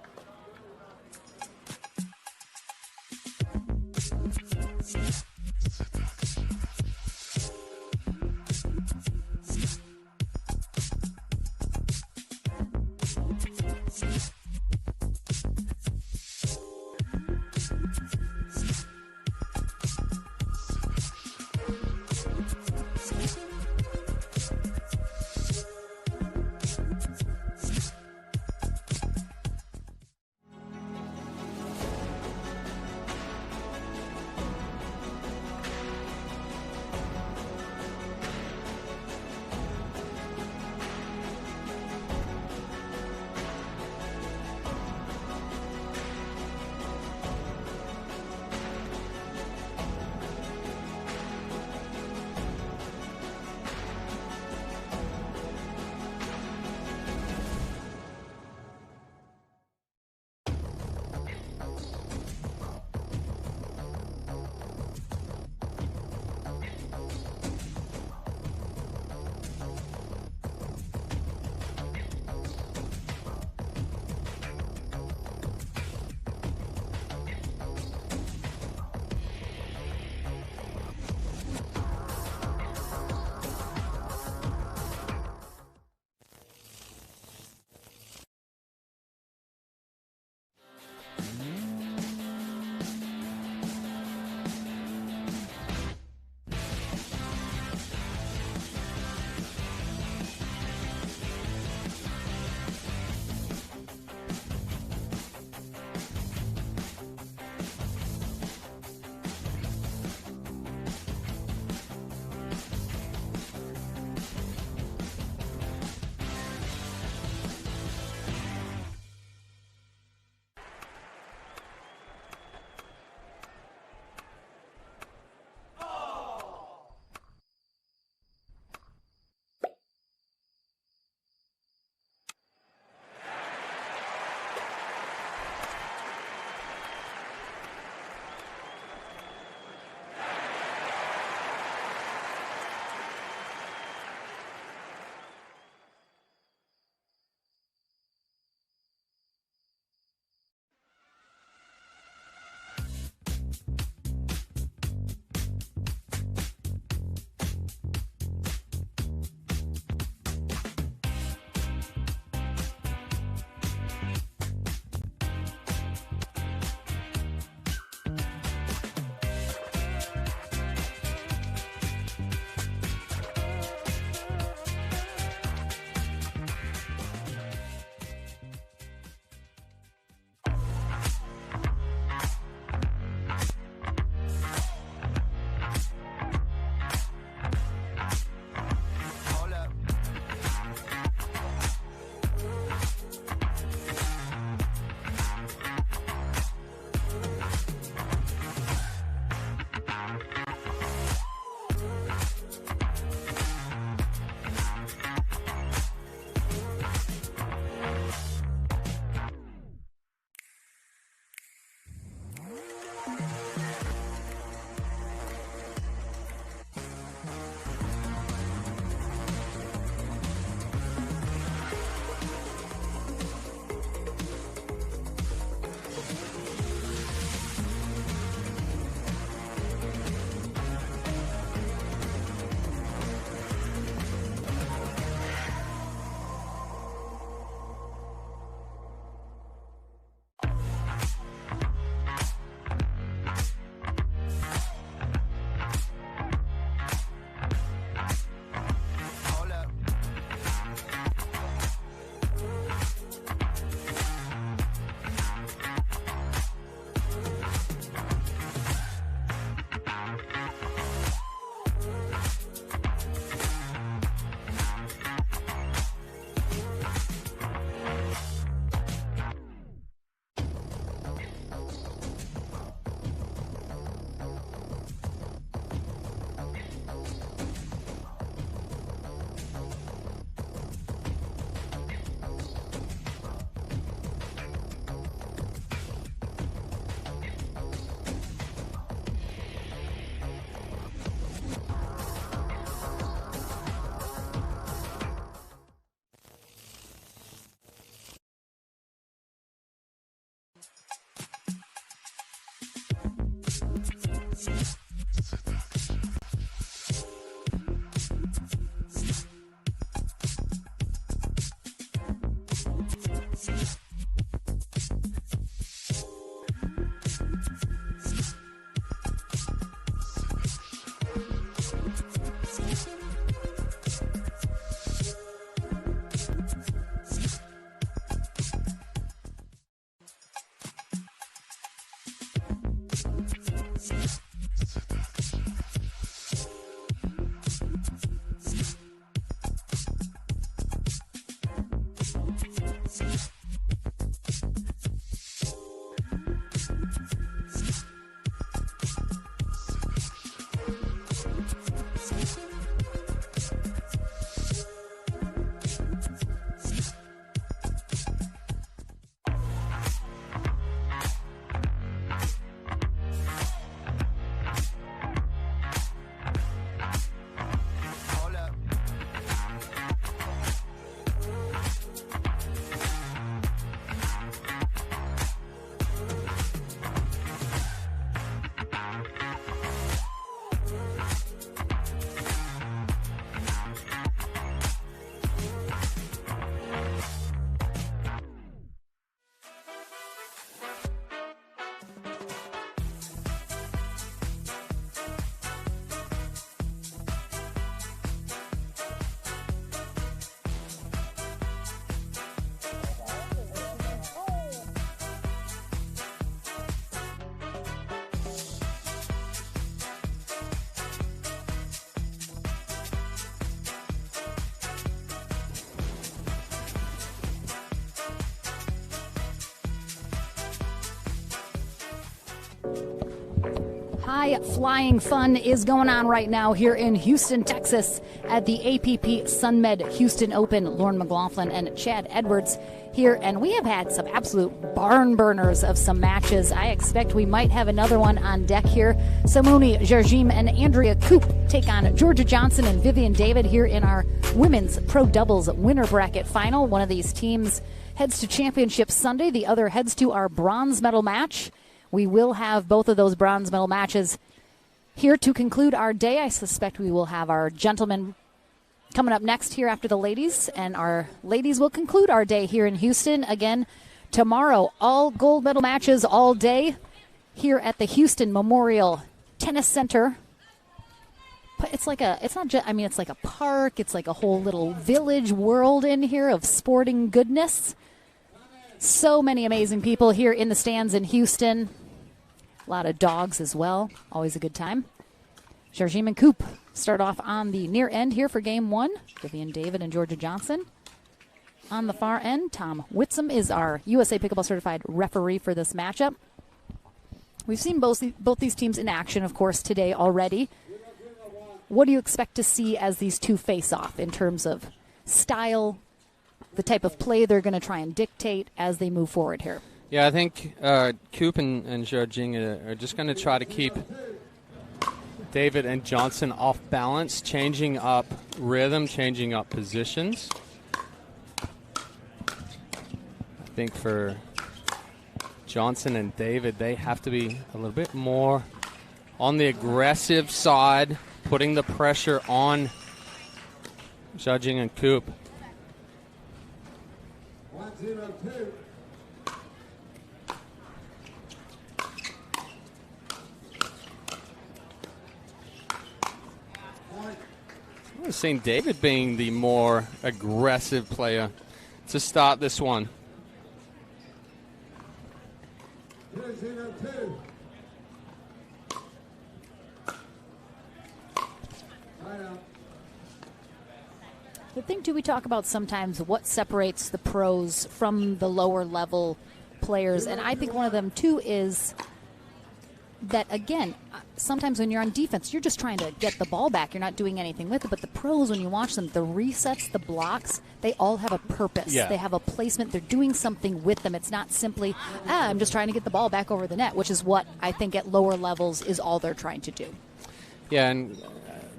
High flying fun is going on right now here in Houston, Texas at the APP Sunmed Houston Open. Lauren McLaughlin and Chad Edwards here, and we have had some absolute barn burners of some matches. I expect we might have another one on deck here. Simone Jargim and Andrea Koop take on Georgia Johnson and Vivian David here in our women's pro doubles winner bracket final. One of these teams heads to championship Sunday. The other heads to our bronze medal match. We will have both of those bronze medal matches here to conclude our day. I suspect we will have our gentlemen coming up next here after the ladies, and our ladies will conclude our day here in Houston. Again, tomorrow, all gold medal matches all day here at the Houston Memorial Tennis Center. But it's like it's like a park. It's like a whole little village world in here of sporting goodness. So many amazing people here in the stands in Houston. A lot of dogs as well. Always a good time. Jargim and Koop start off on the near end here for game one. Vivian David and Georgia Johnson. On the far end, Tom Whitsom is our USA Pickleball Certified referee for this matchup. We've seen both these teams in action, of course, today already. What do you expect to see as these two face off in terms of style, the type of play they're going to try and dictate as they move forward here? Yeah, I think Koop and Jargim are just going to try to keep David and Johnson off balance, changing up rhythm, changing up positions. I think for Johnson and David, they have to be a little bit more on the aggressive side, putting the pressure on Jargim and Koop. 1-0-2. I was seeing David being the more aggressive player to start this one. 0-2. The thing, too, we talk about sometimes what separates the pros from the lower level players. And I think one of them, too, is that, again, sometimes when you're on defense, you're just trying to get the ball back. You're not doing anything with it. But the pros, when you watch them, the resets, the blocks, they all have a purpose. Yeah. They have a placement. They're doing something with them. It's not simply, I'm just trying to get the ball back over the net, which is what I think at lower levels is all they're trying to do. Yeah, and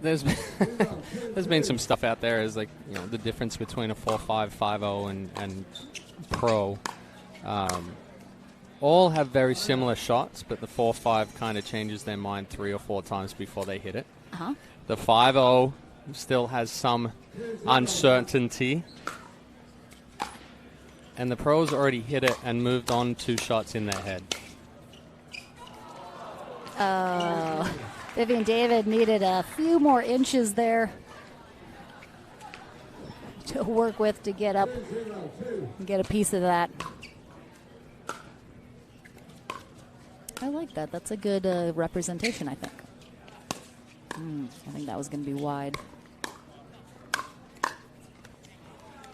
there's been some stuff out there is like, you know, the difference between a 4-5, 5-0 and pro. all have very similar shots, but the 4-5 kind of changes their mind 3 or 4 times before they hit it. Uh-huh. The 5-0 still has some uncertainty. And the pros already hit it and moved on 2 shots in their head. Vivian David needed a few more inches there to work with to get up and get a piece of that. I like that. That's a good representation, I think. I think that was going to be wide.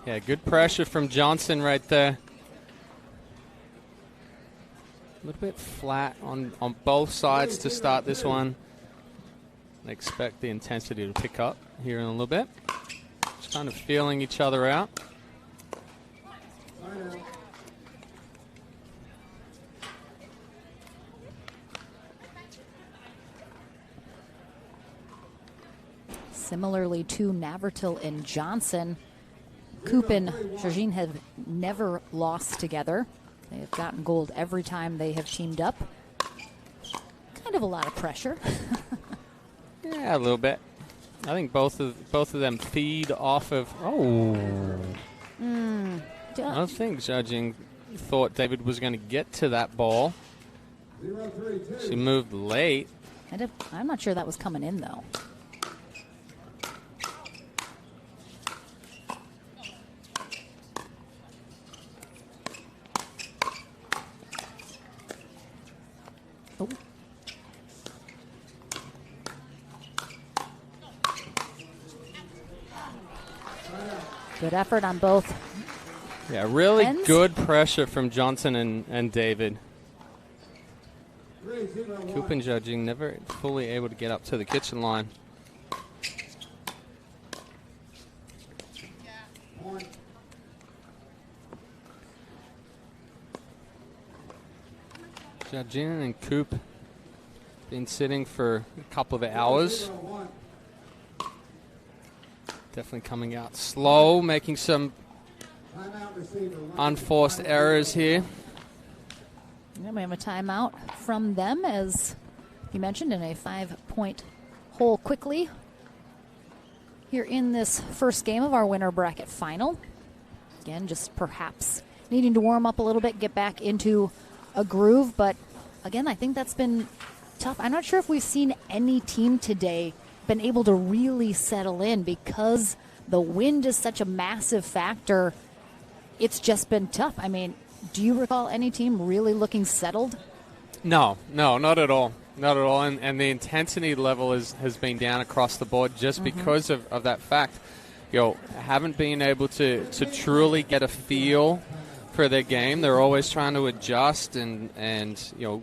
Yeah, good pressure from Johnson right there. A little bit flat on both sides to start this one. I expect the intensity to pick up here in a little bit. Just kind of feeling each other out. Similarly to Navratil and Johnson, Coop and Georgine have never lost together. They have gotten gold every time they have teamed up. Kind of a lot of pressure. Yeah, a little bit. I think both of them feed off of. I don't think Zhajing thought David was going to get to that ball. She moved late. I'm not sure that was coming in, though. Oh. Good effort on both. Yeah, really ends. good pressure from Johnson and David. Coop and Judging never fully able to get up to the kitchen line. Judging and Coop been sitting for a couple of hours. Definitely coming out slow, making some unforced errors here. Yeah, we have a timeout from them, as you mentioned, in a 5-point hole quickly here in this first game of our winner bracket final. Again, just perhaps needing to warm up a little bit, get back into a groove. But again, I think that's been tough. I'm not sure if we've seen any team today been able to really settle in because the wind is such a massive factor. It's just been tough. I mean, do you recall any team really looking settled? No, not at all. Not at all. And the intensity level has been down across the board just because of that fact. You know, haven't been able to truly get a feel for their game. They're always trying to adjust and you know,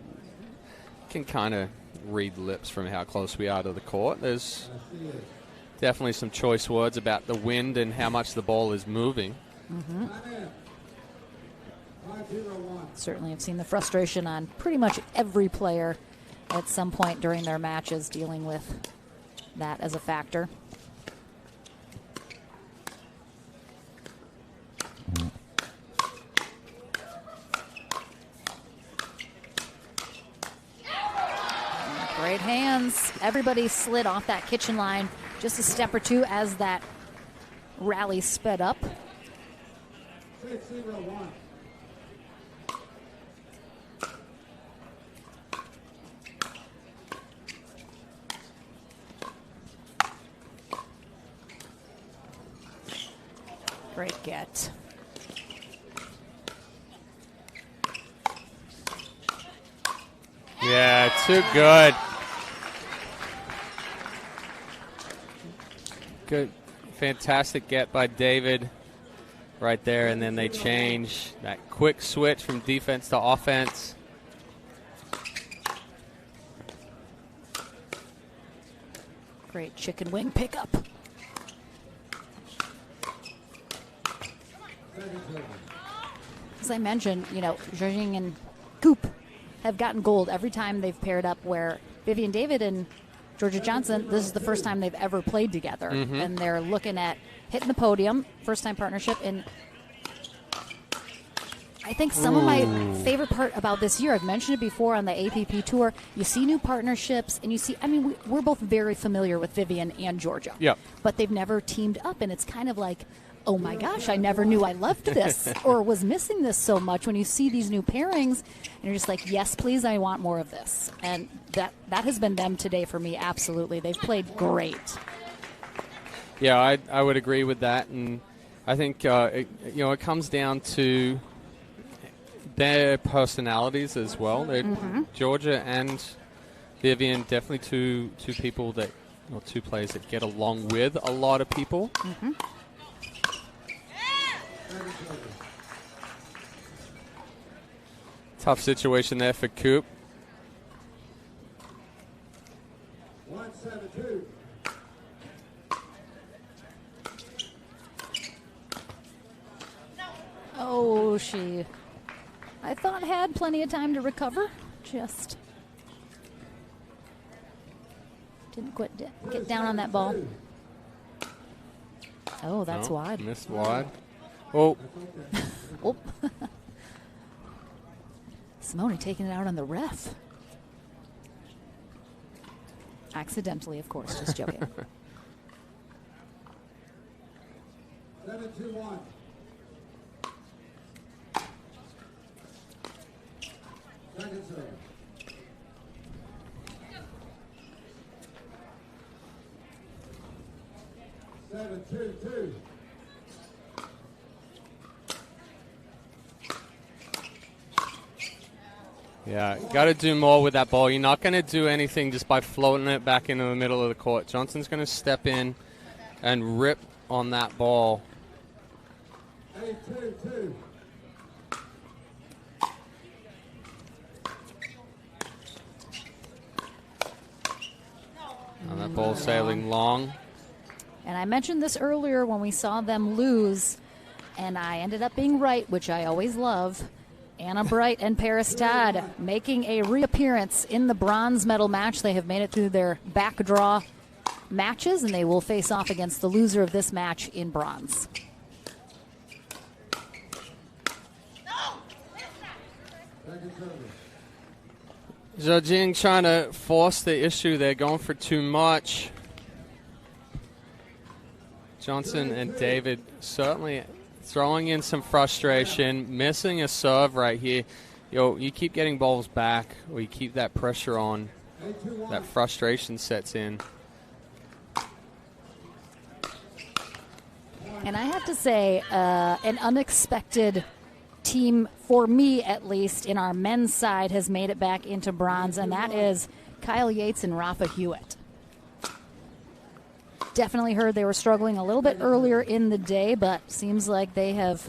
can kind of read lips from how close we are to the court. There's definitely some choice words about the wind and how much the ball is moving. Certainly have seen the frustration on pretty much every player at some point during their matches dealing with that as a factor. Great hands. Everybody slid off that kitchen line just a step or two as that rally sped up. 6-0-1. Great get. Yeah, too good. Good, fantastic get by David right there, and then they change that quick switch from defense to offense. Great chicken wing pickup. As I mentioned, you know, Zhang and Coop have gotten gold every time they've paired up, where Vivian David and Georgia Johnson, this is the first time they've ever played together. And they're looking at hitting the podium, first-time partnership, and I think some of my favorite part about this year, I've mentioned it before on the APP tour, you see new partnerships, and you see, I mean, we're both very familiar with Vivian and Georgia. Yep. But they've never teamed up, and it's kind of like, oh my gosh, I never knew I loved this or was missing this so much. When you see these new pairings, and you're just like, yes, please, I want more of this. And that has been them today for me, absolutely. They've played great. Yeah, I would agree with that, and I think it comes down to their personalities as well. Georgia and Vivian, definitely two people that, or two players that get along with a lot of people. Tough situation there for Coop. 1-7-2. Oh, she, I thought, had plenty of time to recover. Just didn't quite get down on that ball. Oh, that's wide. Missed wide. Oh. Oh. Simone taking it out on the ref. Accidentally, of course, just joking. 7-2-1. Second serve. 7-2-2. Yeah, got to do more with that ball. You're not going to do anything just by floating it back into the middle of the court. Johnson's going to step in and rip on that ball. 8-2-2. And that ball sailing long. And I mentioned this earlier when we saw them lose, and I ended up being right, which I always love. Anna Bright and Paris Todd making a reappearance in the bronze medal match. They have made it through their back draw matches, and they will face off against the loser of this match in bronze. Zhejing trying to force the issue. They're going for too much. Johnson and David certainly throwing in some frustration, missing a serve right here. You keep getting balls back, or you keep that pressure on, that frustration sets in. And I have to say, an unexpected team, for me at least, in our men's side has made it back into bronze, and that is Kyle Yates and Rafa Hewitt. Definitely heard they were struggling a little bit earlier in the day, but seems like they have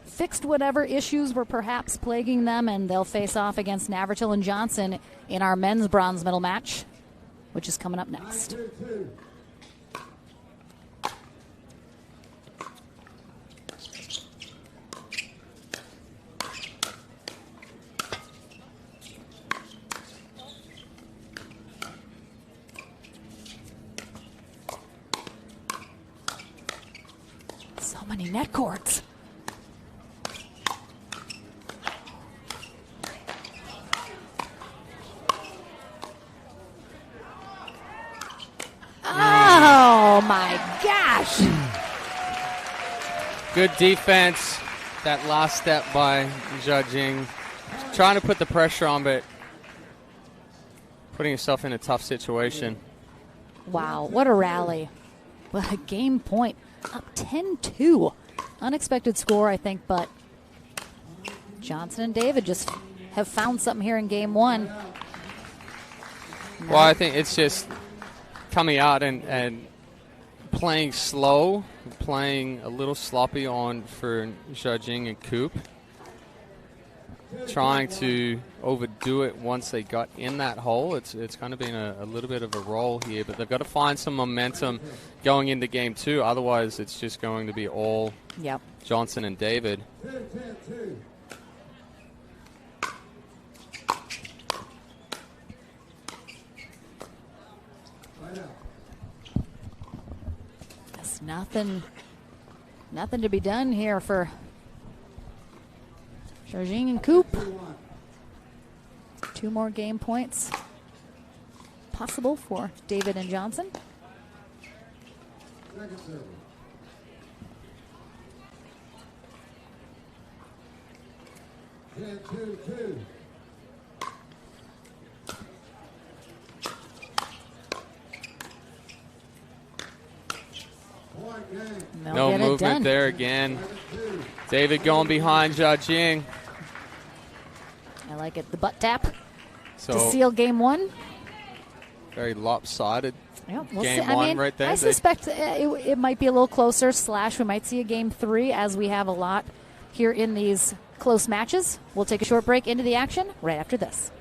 fixed whatever issues were perhaps plaguing them, and they'll face off against Navratil and Johnson in our men's bronze medal match, which is coming up next. 9-2-2. So many net cords. Oh my gosh. Good defense. That last step by Zhejing. Trying to put the pressure on, but putting yourself in a tough situation. Wow, what a rally. What a game point. Up 10-2. Unexpected score, I think, but Johnson and David just have found something here in game one. Well, I think it's just coming out and playing slow, playing a little sloppy on for Zhejing and Coop. Trying to overdo it once they got in that hole. It's kind of been a little bit of a roll here, but they've got to find some momentum going into game two. Otherwise, it's just going to be all Johnson and David. 10-10-2. There's nothing to be done here for Georgine and Coop. 2 more game points possible for David and Johnson. Second serve. Ten, 2-2. Point game. They'll No get it movement done. there again. David going behind Jiajing. I like it. The butt tap to So seal game 1. very lopsided Yep, we'll game see. 1 I mean, right there. I suspect it might be a little closer, / we might see a game 3 as we have a lot here in these close matches. We'll take a short break into the action right after this.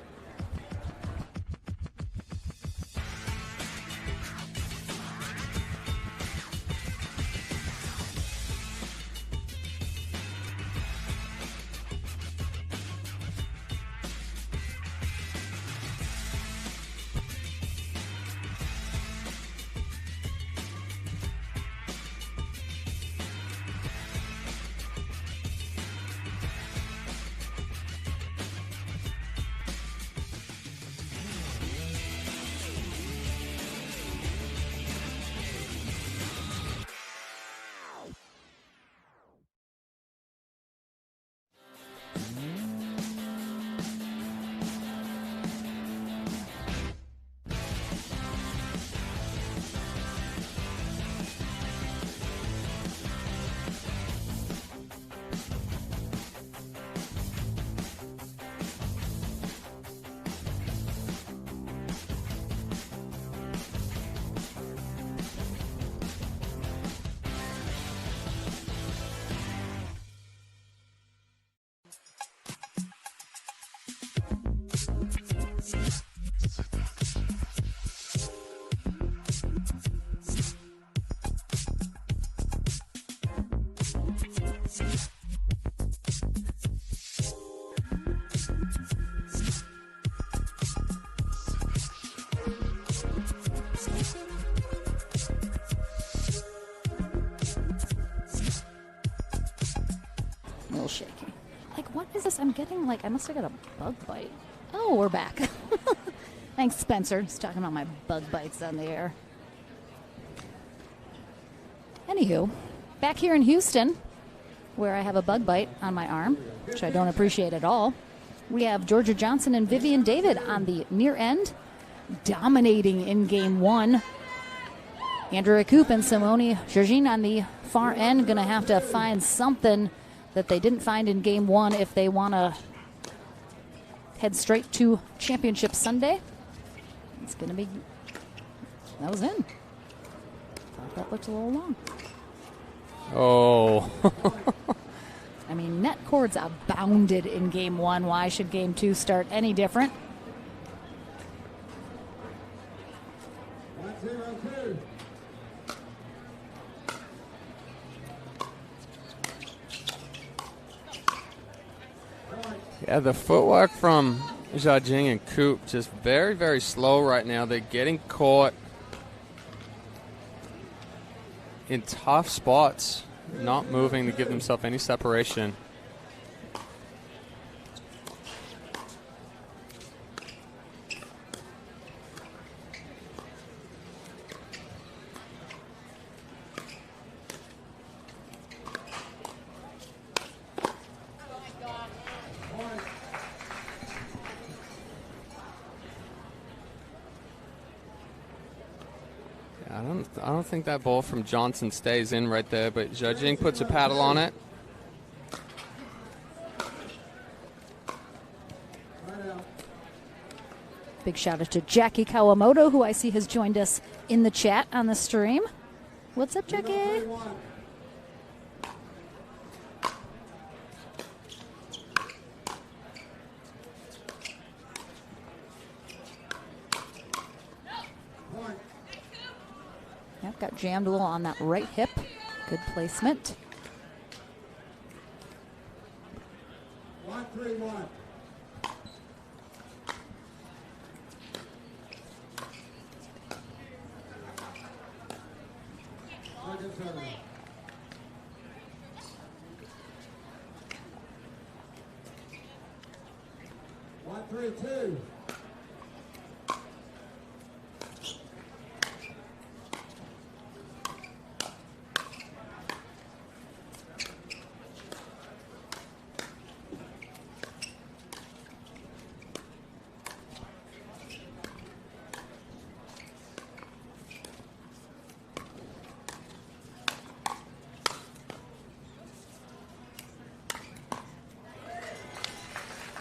A little shaky. Like, what is this? I'm getting, like, I must have got a bug bite. Oh, we're back. Thanks, Spencer. He's talking about my bug bites on the air. Anywho, back here in Houston, where I have a bug bite on my arm, which I don't appreciate at all, we have Georgia Johnson and Vivian David on the near end, dominating in game 1. Andrea Coop and Simone Georgine on the far end, going to have to find something that they didn't find in game 1 if they want to head straight to Championship Sunday. It's going to be... That was in. Thought that looked a little long. Oh. I mean, net cords abounded in game 1. Why should game 2 start any different? 1-0-2. Yeah, the footwork from Jiajing and Coop just very, very slow right now. They're getting caught in tough spots, not moving to give themselves any separation. I don't think that ball from Johnson stays in right there, but Jiajing puts a paddle on it. Big shout out to Jackie Kawamoto, who I see has joined us in the chat on the stream. What's up, Jackie? Yep, got jammed a little on that right hip. Good placement. 1-3-1. Second serve. 4-3-2.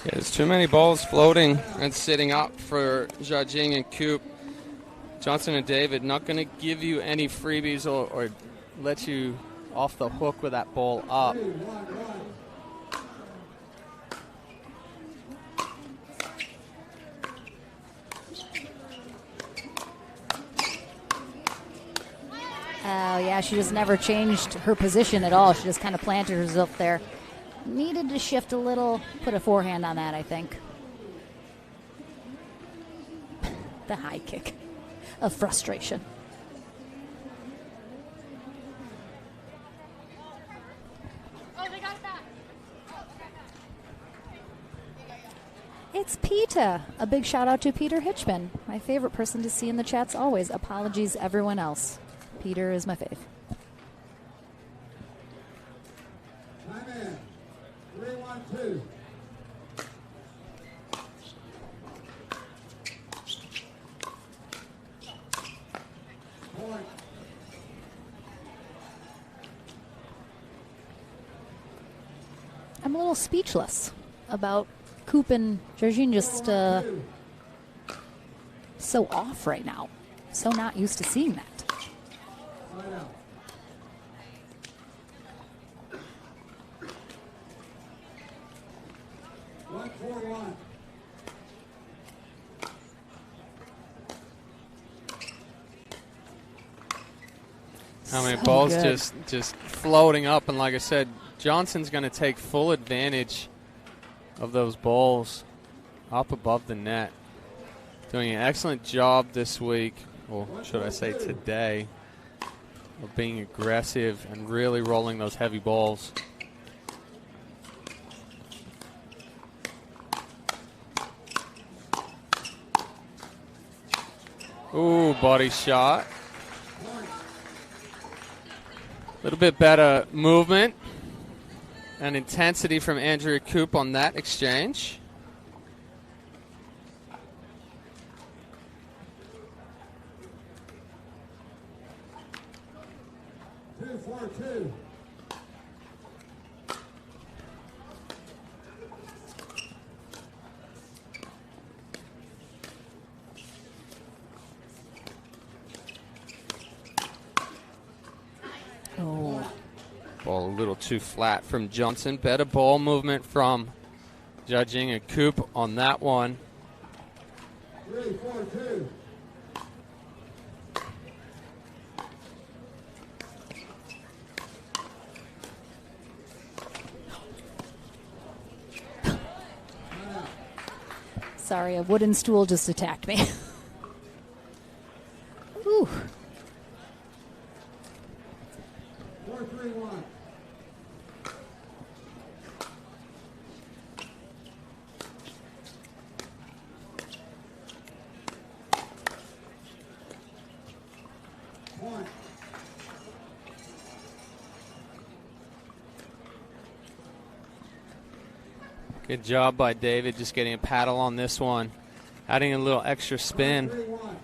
Yeah, there's too many balls floating and sitting up for Jiajing and Coop. Johnson and David not going to give you any freebies or let you off the hook with that ball up. Oh, yeah, she just never changed her position at all. She just kind of planted herself there. Needed to shift a little, put a forehand on that, I think. The high kick of frustration. It's Peter. A big shout out to Peter Hitchman, my favorite person to see in the chats always. Apologies, everyone else. Peter is my fave. Time in. 3-1-2. Point. I'm a little speechless about Coop and Georgine just so off right now. So not used to seeing that. Right out. One, 4-1. How many So balls good. just floating up, and like I said, Johnson's going to take full advantage of those balls up above the net. Doing an excellent job this week, or should I say today, of being aggressive and really rolling those heavy balls. Ooh, body shot. A little bit better movement and intensity from Andrea Coop on that exchange. Two, 4-2. Oh, Ball a little too flat from Johnson. Better ball movement from Jiajing and Coop on that one. 3-4-2. sorry, a wooden stool just attacked me. Ooh. 4-3-1. Point. Good job by David just getting a paddle on this one. Adding a little extra spin. 3-1.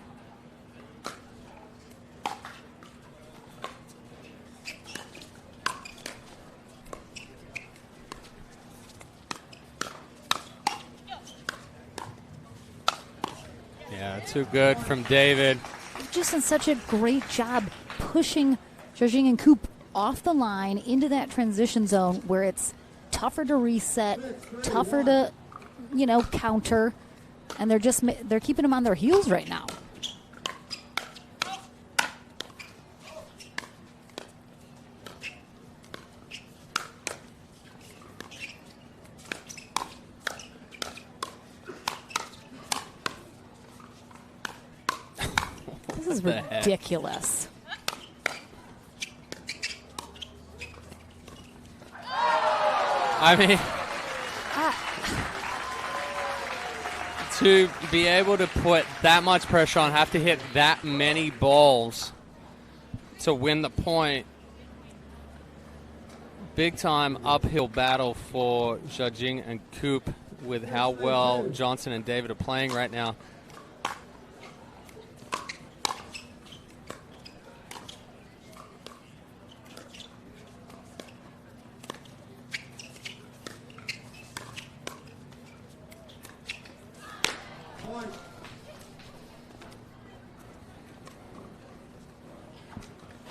Yeah, too good from David. Just done such a great job pushing Georgine and Coop off the line into that transition zone where it's tougher to reset, tougher to, counter, and they're keeping them on their heels right now. This is What the heck? ridiculous. I mean, to be able to put that much pressure on, have to hit that many balls to win the point. Big time uphill battle for Jiajing and Coop with how well Johnson and David are playing right now.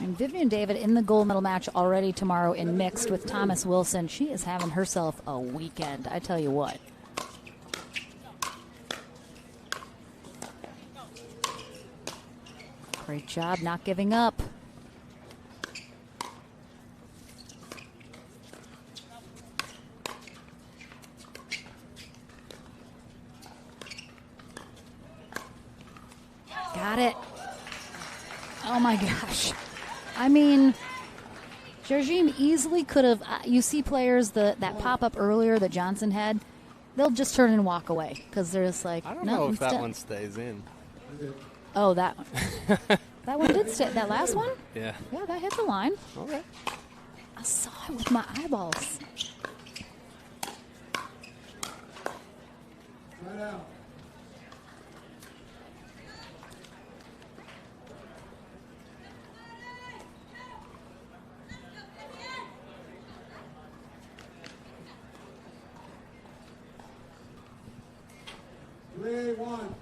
And Vivian David in the gold medal match already tomorrow in mixed with Thomas Wilson. She is having herself a weekend, I tell you what. Great job not giving up. Got it. Oh my gosh. I mean, Jardim easily could have. You see players that pop up earlier that Johnson had, they'll just turn and walk away because they're just like, I don't no, know if that one stays in. Oh, that one. That one did stay. That last one? Yeah. Yeah, that hit the line. Okay. I saw it with my eyeballs. Right out. One.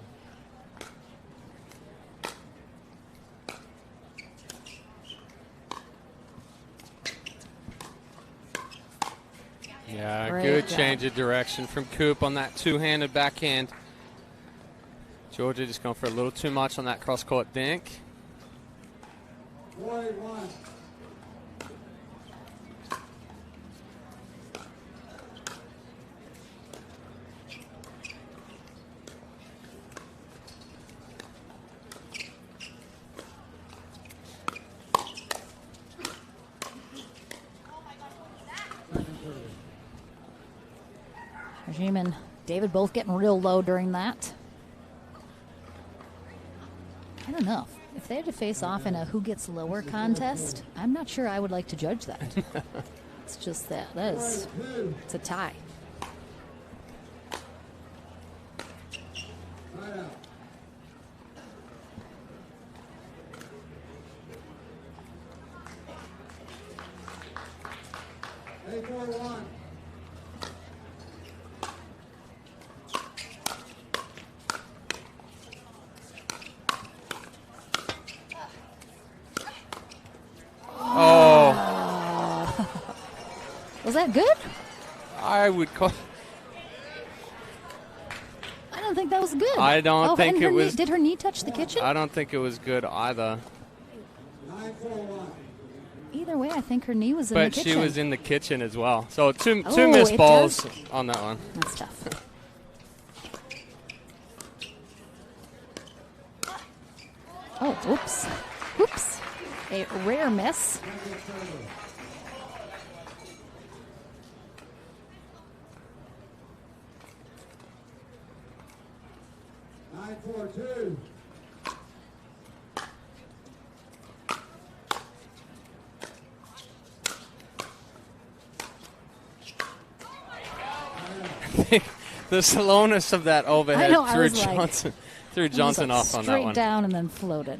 Yeah, Great good job. change of direction from Coop on that two-handed backhand. Georgia just going for a little too much on that cross-court dink. Boy, one. Jardim and David both getting real low during that. I don't know. If they had to face off in a who gets lower contest, I'm not sure I would like to judge that. It's just that it's a tie. Right out. Hey, 4-1. Was that good? I would call. I don't think that was good. I don't think and it her was. Knee, did her knee touch the kitchen? I don't think it was good either. 9-4-1. Either way, I think her knee was in the But kitchen. she was in the kitchen as well. So two Oh, missed it balls does- on that one. That's tough. Oh, whoops. Whoops. A rare miss. Nine, 4-2. The slowness of that overhead I know, I threw was like- Johnson threw It was Johnson like off on that straight one. down and then floated.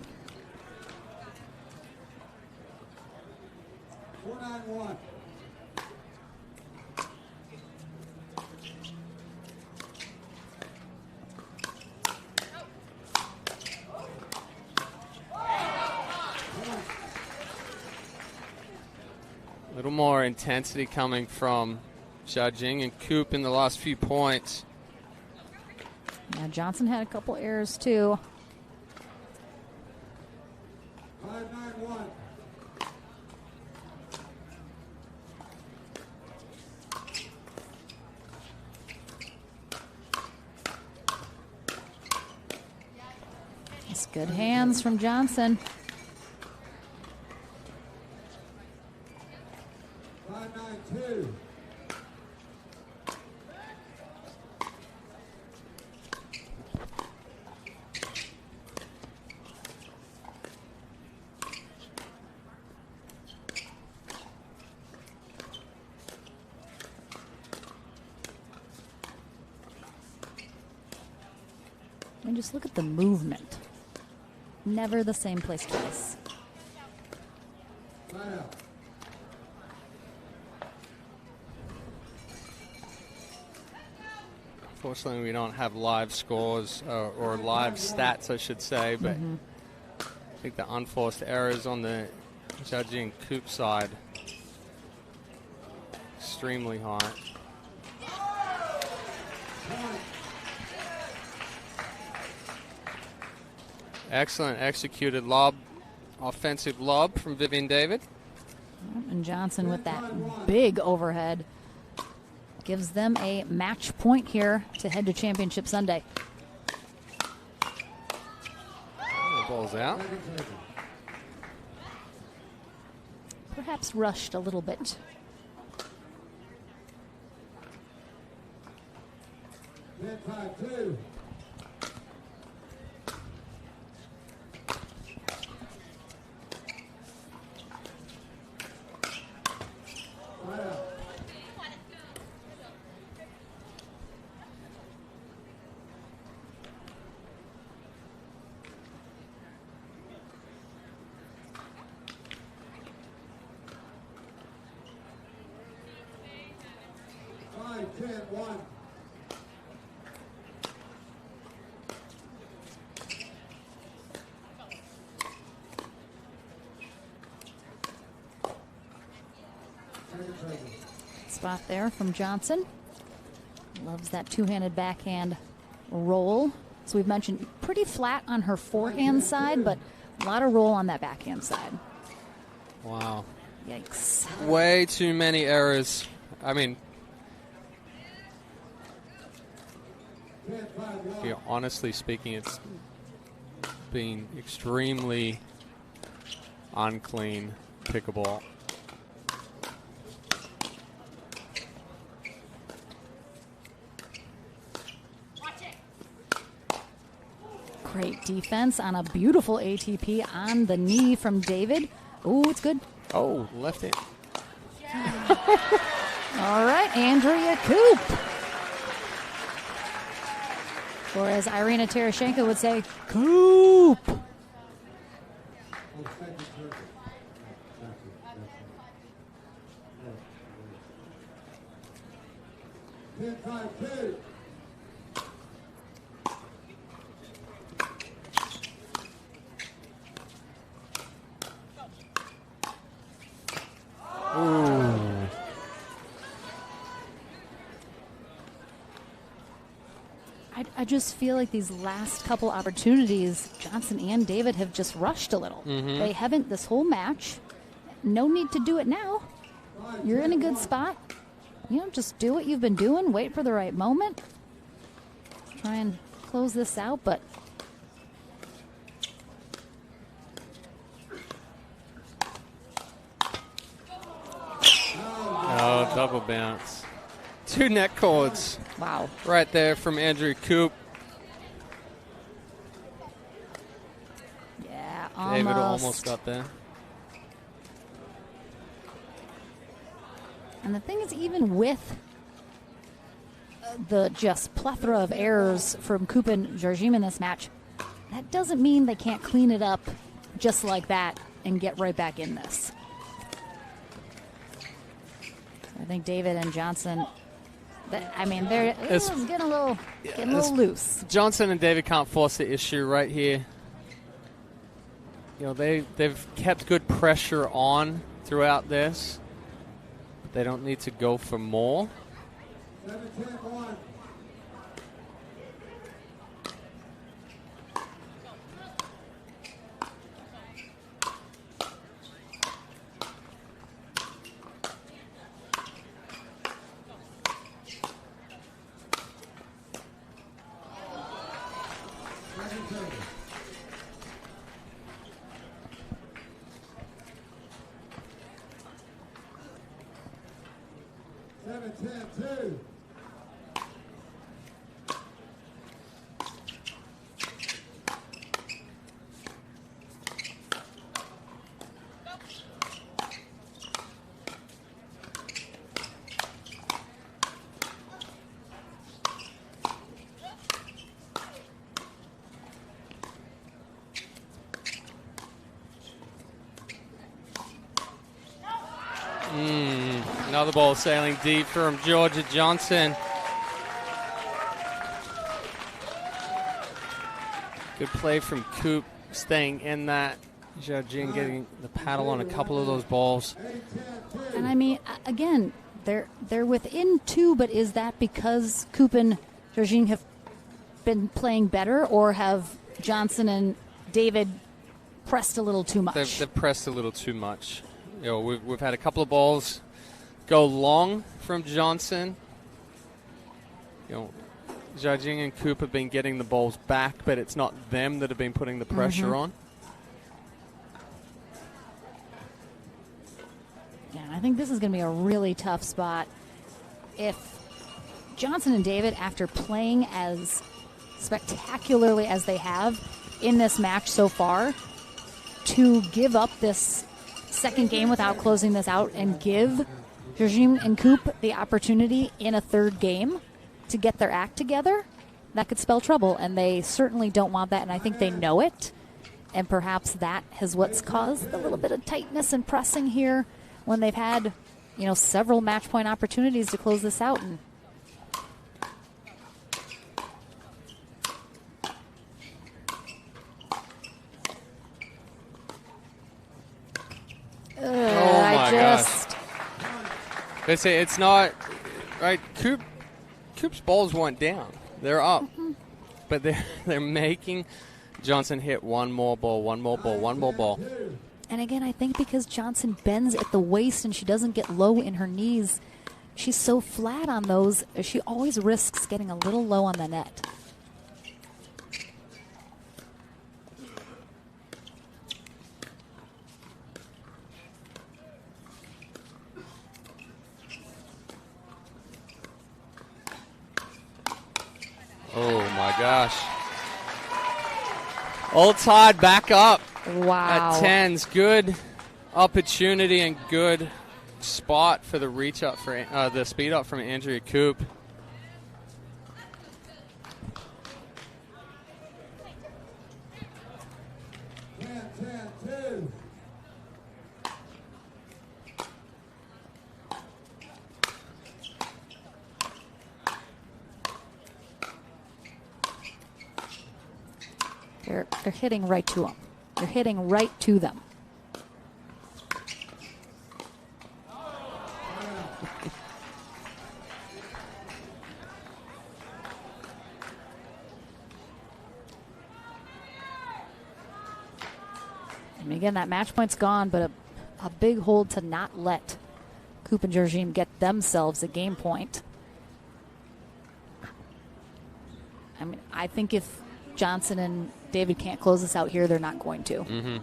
4-9-1. A little more intensity coming from Jiajing and Coop in the last few points. Yeah, Johnson had a couple errors too. 5-9-1. It's good hands from Johnson. 5-9-2. mean, just look at the movement. Never the same place twice. Unfortunately, we don't have live scores or live stats, I should say, but I think the unforced errors on the judging Coop side extremely high. Excellent executed lob, offensive lob from Vivian David. And Johnson with that big overhead gives them a match point here to head to Championship Sunday. The ball's out. Perhaps rushed a little bit. Spot there from Johnson. Loves that two-handed backhand roll. So we've mentioned pretty flat on her forehand side, but a lot of roll on that backhand side. Wow. Yikes. Way too many errors. I mean, honestly speaking, it's been extremely unclean pickleball. Great defense on a beautiful ATP on the knee from David. Oh, it's good. Oh, left hand. All right, Andrea Koop. Or as Irina Terashenko would say, Koop. I just feel like these last couple opportunities, Johnson and David have just rushed a little. They haven't this whole match. No need to do it now. You're in a good spot. You know, just do what you've been doing. Wait for the right moment. Try and close this out, but oh, double bounce. Two net cords. Wow. Right there from Andrew Koop. Yeah, David almost got there. And the thing is, even with the just plethora of errors from Koop and Georgiem in this match, that doesn't mean they can't clean it up just like that and get right back in this. I think David and Johnson, I mean, they're getting a little loose. Johnson and David can't force the issue right here. You know, they've kept good pressure on throughout this. They don't need to go for more. 17-1. Another ball sailing deep from Georgia Johnson. Good play from Coop, staying in that. Zhao Jing getting the paddle on a couple of those balls. And I mean, again, they're within 2, but is that because Coop and Jorginho have been playing better, or have Johnson and David pressed a little too much? They've pressed a little too much. You know, we've had a couple of balls go long from Johnson. You know, Zhao Jing and Coop have been getting the balls back, but it's not them that have been putting the pressure on. Yeah, I think this is going to be a really tough spot. If Johnson and David, after playing as spectacularly as they have in this match so far, to give up this second game without closing this out and give Jorginho and Coop the opportunity in a third game to get their act together, that could spell trouble, and they certainly don't want that, and I think they know it, and perhaps that is what's caused a little bit of tightness and pressing here when they've had, you know, several match point opportunities to close this out. And oh my gosh. They say it's not right. Coop's balls went down. They're up, but they're making Johnson hit one more ball. And again, I think because Johnson bends at the waist and she doesn't get low in her knees, she's so flat on those, she always risks getting a little low on the net. Oh my gosh. All tied back up. Wow. At 10s. Good opportunity and good spot for the reach up for the speed up from Andrea Coop. They're hitting right to them. They're hitting right to them. And again, that match point's gone, but a big hold to not let Coop and Jorginho get themselves a game point. I mean, I think if Johnson and David can't close this out here, they're not going to. Mm-hmm.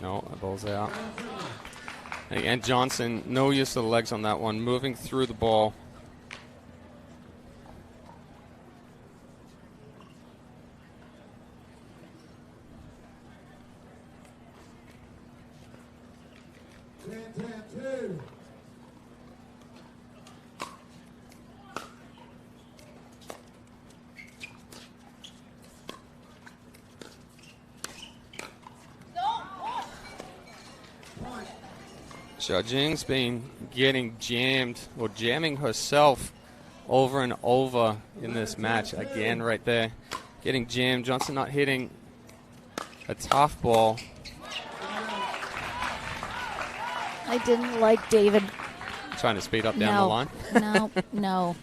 No, that ball's out. And Johnson, no use of the legs on that one, moving through the ball. Zhao Jing's been getting jammed or jamming herself over and over in this match. Again, right there, getting jammed. Johnson not hitting a tough ball. I didn't like David. Trying to speed up down the line? No.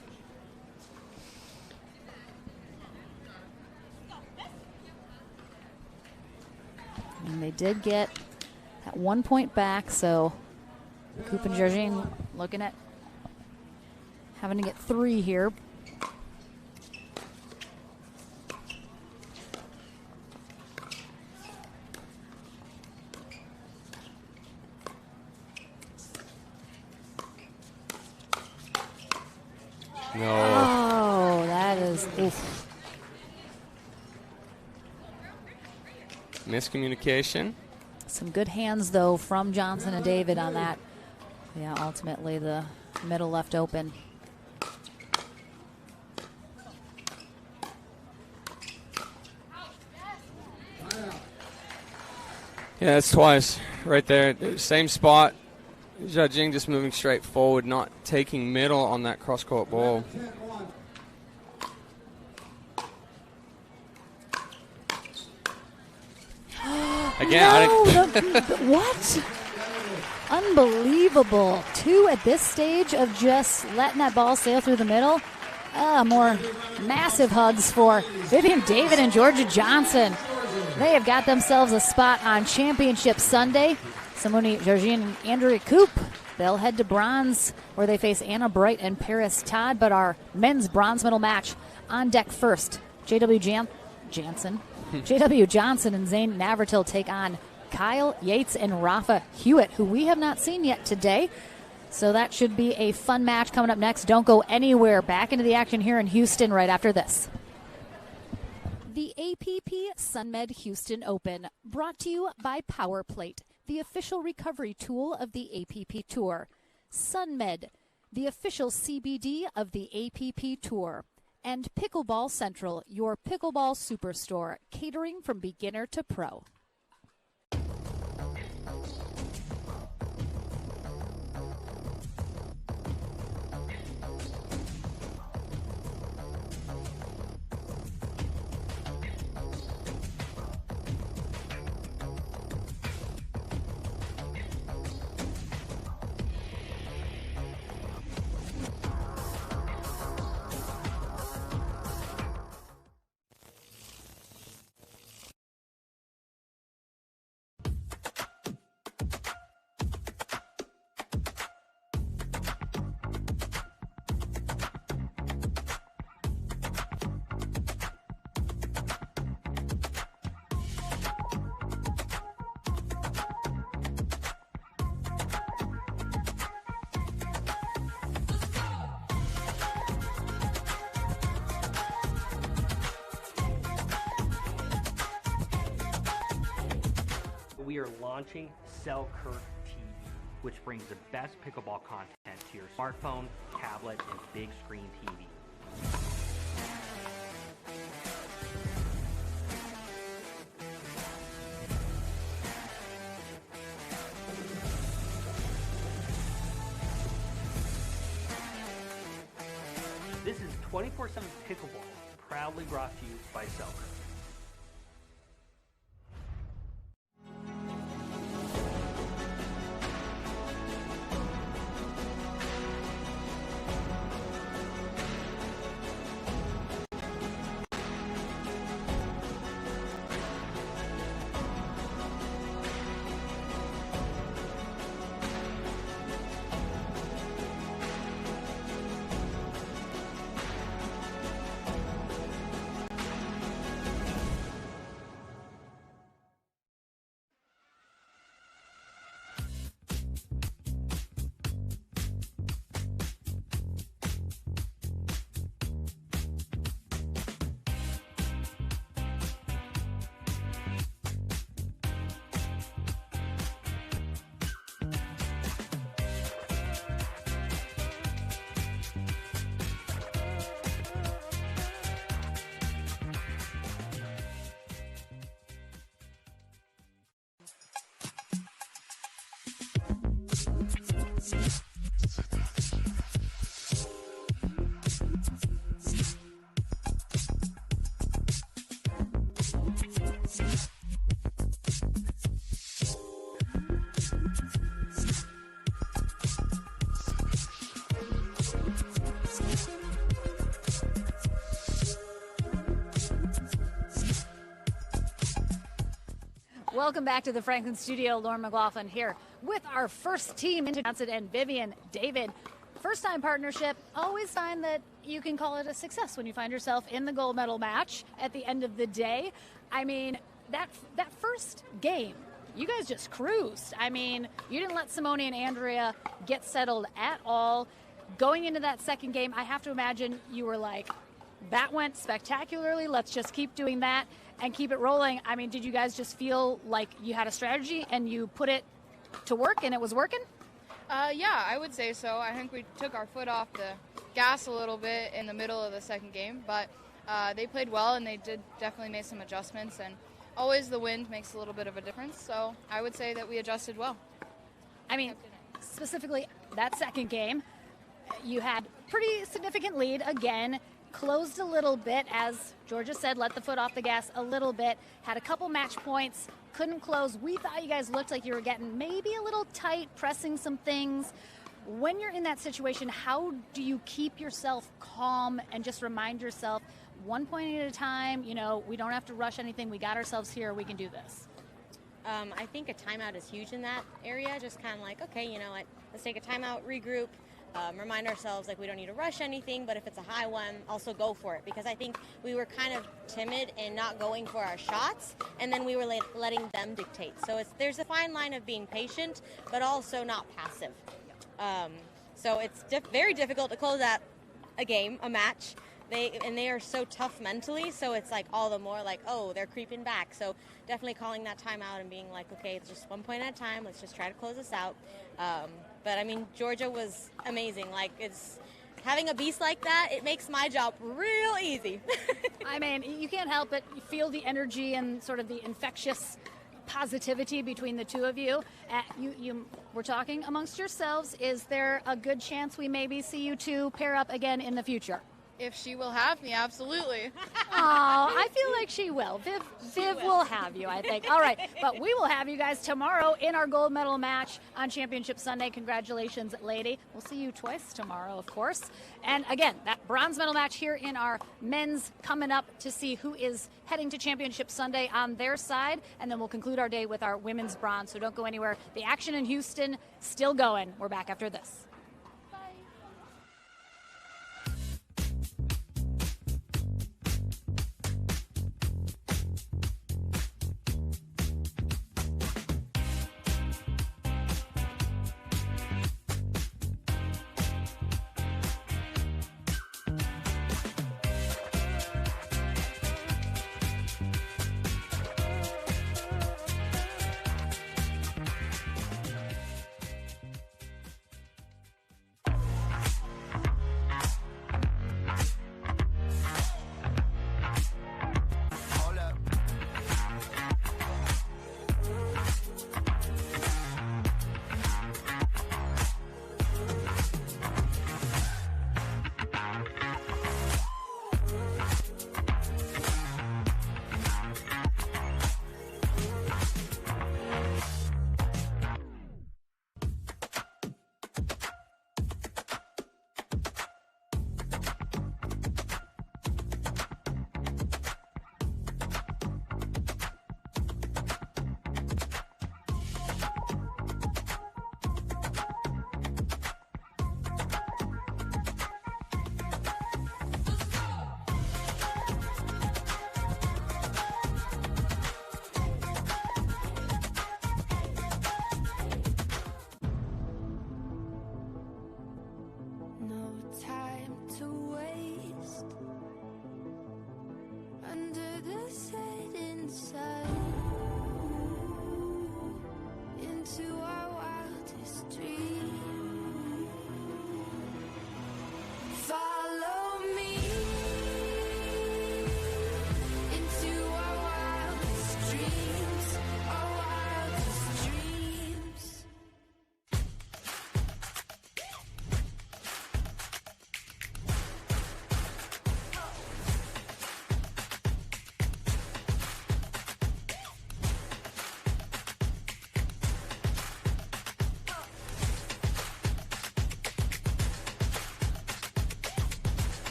And they did get that 1 point back, so Coop and Jorginho looking at having to get 3 here. No. Oh, that is oof. Miscommunication. Some good hands, though, from Johnson and David on that. Yeah, ultimately the middle left open. Yeah, that's twice right there. Same spot. Jiajing just moving straight forward, not taking middle on that cross-court ball. Again, what? Unbelievable. 2 at this stage of just letting that ball sail through the middle. More massive hugs for Vivian David and Georgia Johnson. They have got themselves a spot on Championship Sunday. Simone Georgine and Andrea Koop. They'll head to bronze where they face Anna Bright and Paris Todd. But our men's bronze medal match on deck first. J.W. Johnson and Zane Navratil take on Kyle Yates and Rafa Hewitt, who we have not seen yet today. So that should be a fun match coming up next. Don't go anywhere. Back into the action here in Houston right after this. The APP Sunmed Houston Open, brought to you by PowerPlate, the official recovery tool of the APP Tour. Sunmed, the official CBD of the APP Tour. And Pickleball Central, your pickleball superstore, catering from beginner to pro. We are launching Selkirk TV, which brings the best pickleball content to your smartphone, tablet, and big screen TV. This is 24/7 Pickleball, proudly brought to you by Selkirk. Welcome back to the Franklin Studio. Lauren McLaughlin here with our first team, Johnson and Vivian David. First-time partnership. Always find that you can call it a success when you find yourself in the gold medal match at the end of the day. I mean, that first game, you guys just cruised. I mean, you didn't let Simone and Andrea get settled at all. Going into that second game, I have to imagine you were like, that went spectacularly. Let's just keep doing that and keep it rolling. I mean, did you guys just feel like you had a strategy and you put it to work and it was working? Yeah, I would say so. I think we took our foot off the gas a little bit in the middle of the second game, but they played well and they did definitely make some adjustments, and always the wind makes a little bit of a difference. So I would say that we adjusted well. I mean, specifically that second game, you had pretty significant lead again, closed a little bit, as Georgia said, let the foot off the gas a little bit, had a couple match points, couldn't close. We thought you guys looked like you were getting maybe a little tight, pressing some things. When you're in that situation, how do you keep yourself calm and just remind yourself, 1 point at a time, you know, we don't have to rush anything, we got ourselves here, we can do this? I think a timeout is huge in that area. Just kind of like, okay, you know what, let's take a timeout, regroup, remind ourselves like we don't need to rush anything, but if it's a high one, also go for it. Because I think we were kind of timid and not going for our shots, and then we were letting them dictate. So there's a fine line of being patient, but also not passive. So it's very difficult to close out a match. They are so tough mentally, so it's like all the more like, oh, they're creeping back. So definitely calling that time out and being like, okay, it's just 1 point at a time. Let's just try to close this out. But I mean, Georgia was amazing. Like, it's having a beast like that, it makes my job real easy. I mean, you can't help but feel the energy and sort of the infectious positivity between the two of you. You were talking amongst yourselves. Is there a good chance we maybe see you two pair up again in the future? If she will have me, absolutely. Oh, I feel like she will. Viv will have you, I think. All right, but we will have you guys tomorrow in our gold medal match on Championship Sunday. Congratulations, lady. We'll see you twice tomorrow, of course. And again, that bronze medal match here in our men's coming up to see who is heading to Championship Sunday on their side. And then we'll conclude our day with our women's bronze. So don't go anywhere. The action in Houston still going. We're back after this.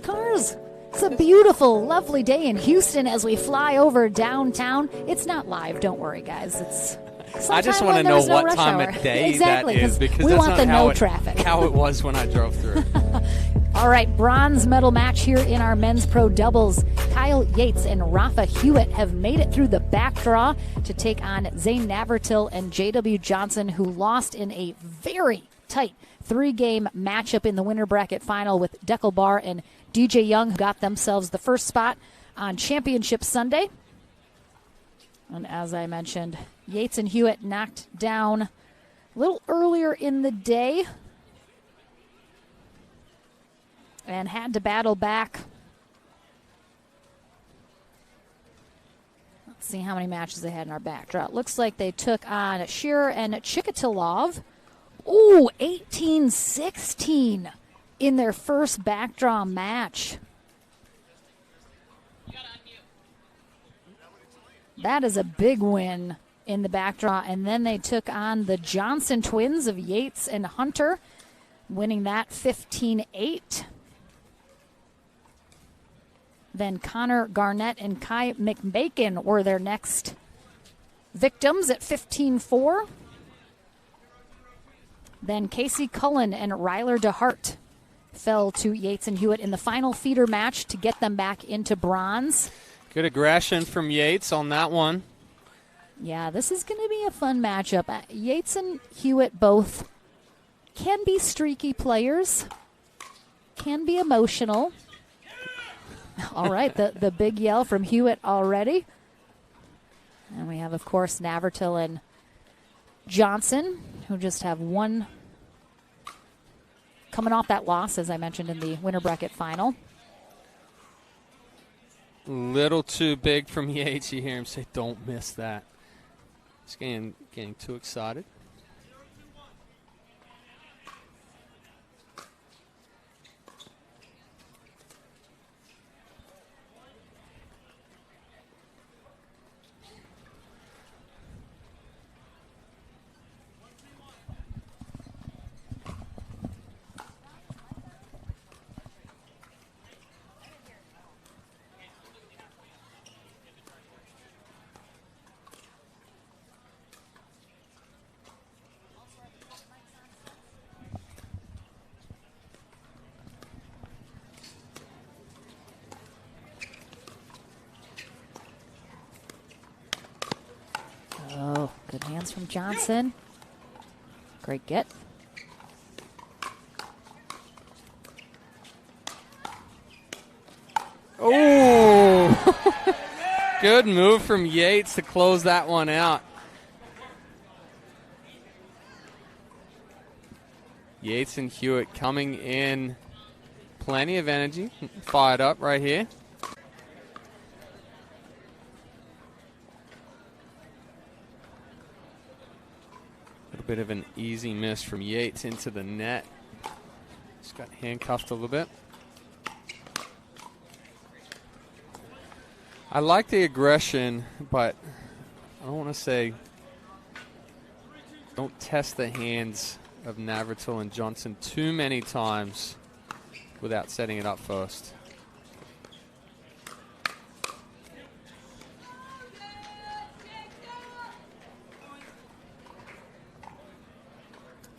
cars. It's a beautiful, lovely day in Houston as we fly over downtown. It's not live, don't worry, guys. It's I just sometime want to when know there's no what rush time hour. of day Exactly, that is, because we that's want not the how no it, traffic. how it was when I drove through. All right, bronze medal match here in our men's pro doubles. Kyle Yates and Rafa Hewitt have made it through the back draw to take on Zane Navratil and J.W. Johnson, who lost in a very tight 3-game matchup in the winner bracket final with Deckel Barr and DJ Young, who got themselves the first spot on Championship Sunday. And as I mentioned, Yates and Hewitt knocked down a little earlier in the day and had to battle back. Let's see how many matches they had in our backdraw. It looks like they took on Shearer and Chikatilov. Ooh, 18-16 in their first backdraw match. That is a big win in the backdraw. And then they took on the Johnson twins of Yates and Hunter, winning that 15-8. Then Connor Garnett and Kai McBacon were their next victims at 15-4. Then Casey Cullen and Ryler DeHart fell to Yates and Hewitt in the final feeder match to get them back into bronze. Good aggression from Yates on that one. Yeah, this is going to be a fun matchup. Yates and Hewitt both can be streaky players, can be emotional. All right, the big yell from Hewitt already. And we have, of course, Navratil and Johnson, who just have one coming off that loss, as I mentioned, in the winner bracket final. Little too big from Yates. You hear him say, don't miss that. He's getting too excited. Oh, good hands from Johnson. Great get. Oh, good move from Yates to close that one out. Yates and Hewitt coming in, plenty of energy, fired up right here. Bit of an easy miss from Yates into the net. Just got handcuffed a little bit. I like the aggression, but I don't want to say don't test the hands of Navratil and Johnson too many times without setting it up first.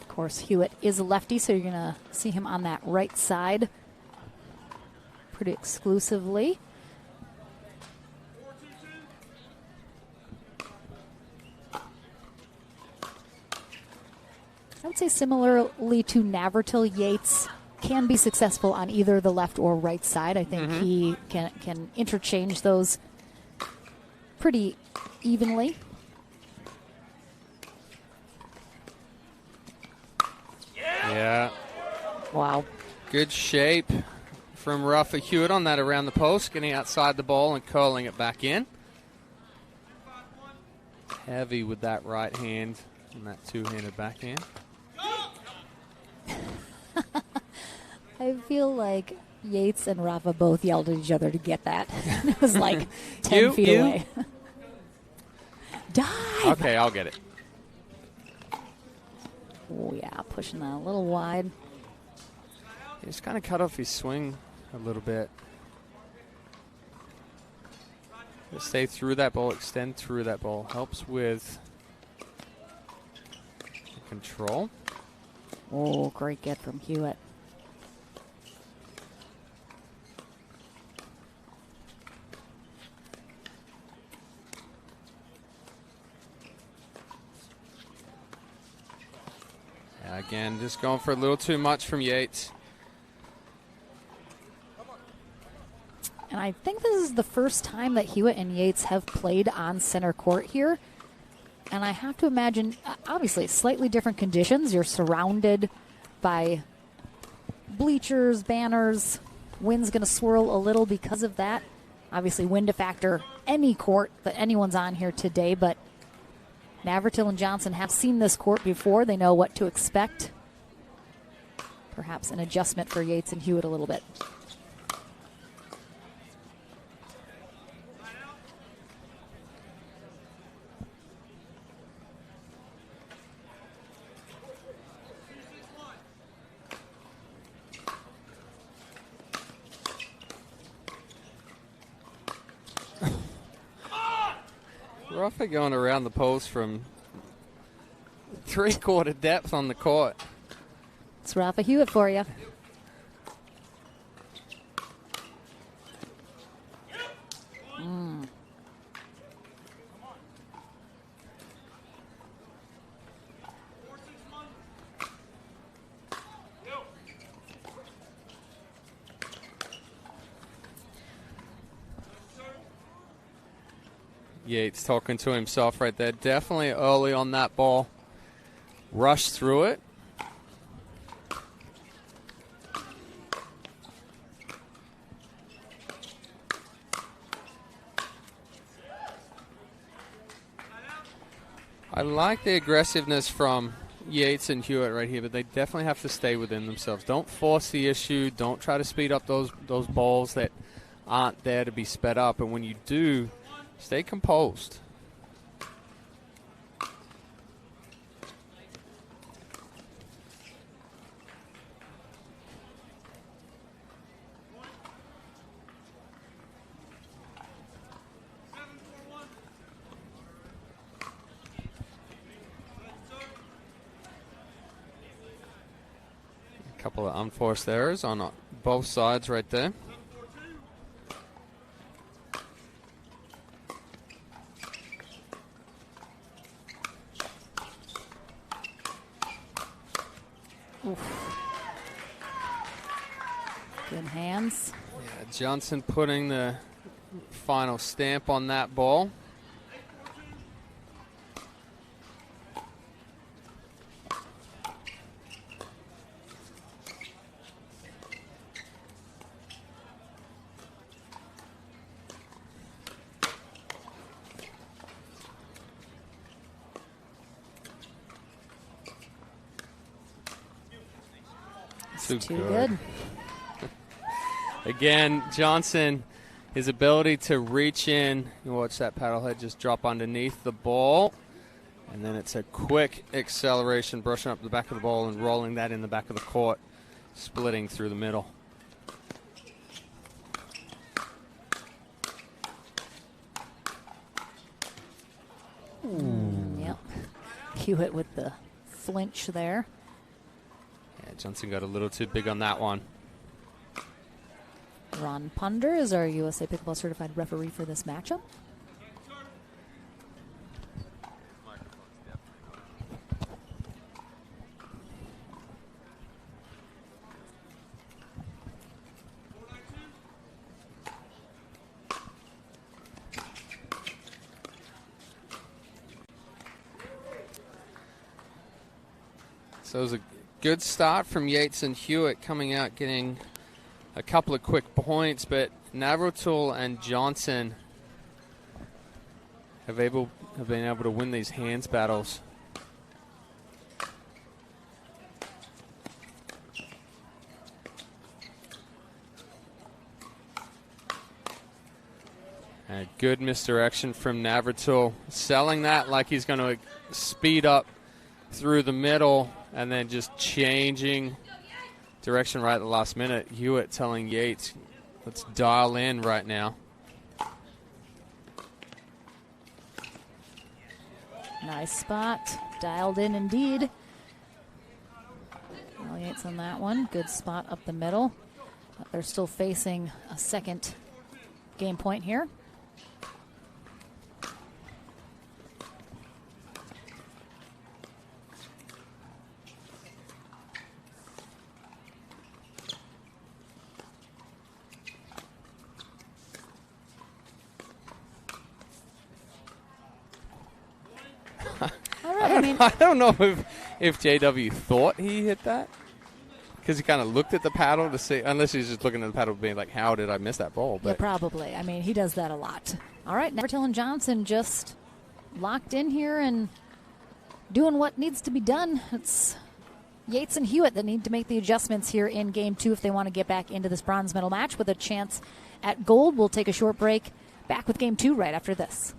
Of course, Hewitt is a lefty, so you're going to see him on that right side pretty exclusively. I would say similarly to Navratil, Yates can be successful on either the left or right side. I think he can interchange those pretty evenly. Yeah. Wow. Good shape from Rafa Hewitt on that around the post, getting outside the ball and curling it back in. Heavy with that right hand and that two-handed backhand. I feel like Yates and Rafa both yelled at each other to get that. It was like 10 feet away. Dive! Okay, I'll get it. Oh, yeah, pushing that a little wide. He just kind of cut off his swing a little bit. Stay through that ball, extend through that ball. Helps with control. Oh, great get from Hewitt. Again, just going for a little too much from Yates. And I think this is the first time that Hewitt and Yates have played on center court here. And I have to imagine, obviously, slightly different conditions. You're surrounded by bleachers, banners. Wind's going to swirl a little because of that. Obviously, wind a factor any court that anyone's on here today, but Navratil and Johnson have seen this court before. They know what to expect. Perhaps an adjustment for Yates and Hewitt a little bit. Rafa going around the post from 3/4 depth on the court. It's Rafa Hewitt for you. Yates talking to himself right there. Definitely early on that ball. Rushed through it. I like the aggressiveness from Yates and Hewitt right here, but they definitely have to stay within themselves. Don't force the issue. Don't try to speed up those balls that aren't there to be sped up. And when you do, stay composed. A couple of unforced errors on both sides right there. Good hands. Yeah, Johnson putting the final stamp on that ball. Too good. Again, Johnson, his ability to reach in, you watch that paddlehead just drop underneath the ball, and then it's a quick acceleration, brushing up the back of the ball and rolling that in the back of the court, splitting through the middle. Yep. Hewitt with the flinch there. Yeah, Johnson got a little too big on that one. Ron Punder is our USA Pickleball Certified referee for this matchup. So it was a good start from Yates and Hewitt coming out getting a couple of quick points, but Navratil and Johnson have been able to win these hands battles. A good misdirection from Navratil, selling that like he's going to speed up through the middle and then just changing direction right at the last minute. Hewitt telling Yates, let's dial in right now. Nice spot. Dialed in indeed. Well, Yates on that one. Good spot up the middle. But they're still facing a second game point here. I don't know if JW thought he hit that, because he kind of looked at the paddle to see, unless he's just looking at the paddle being like, how did I miss that ball? But yeah, probably. I mean, he does that a lot. All right, Navratil and Johnson just locked in here and doing what needs to be done. It's Yates and Hewitt that need to make the adjustments here in Game 2 if they want to get back into this bronze medal match with a chance at gold. We'll take a short break. Back with Game 2 right after this.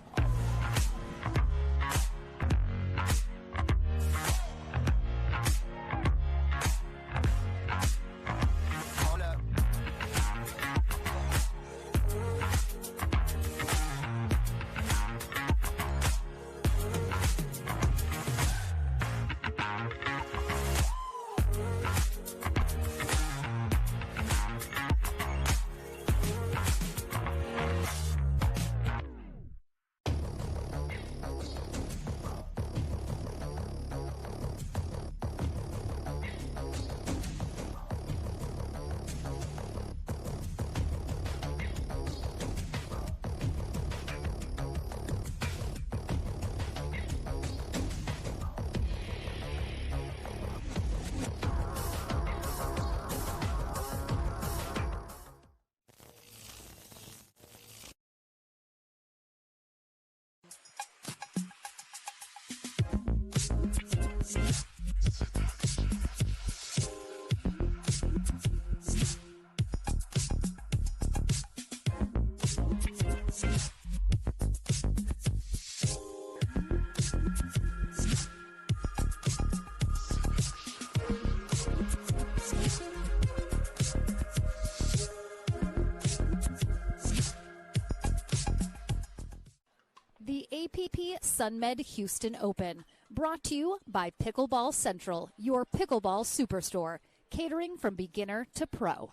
The APP Sunmed Houston Open, brought to you by Pickleball Central, your pickleball superstore, catering from beginner to pro.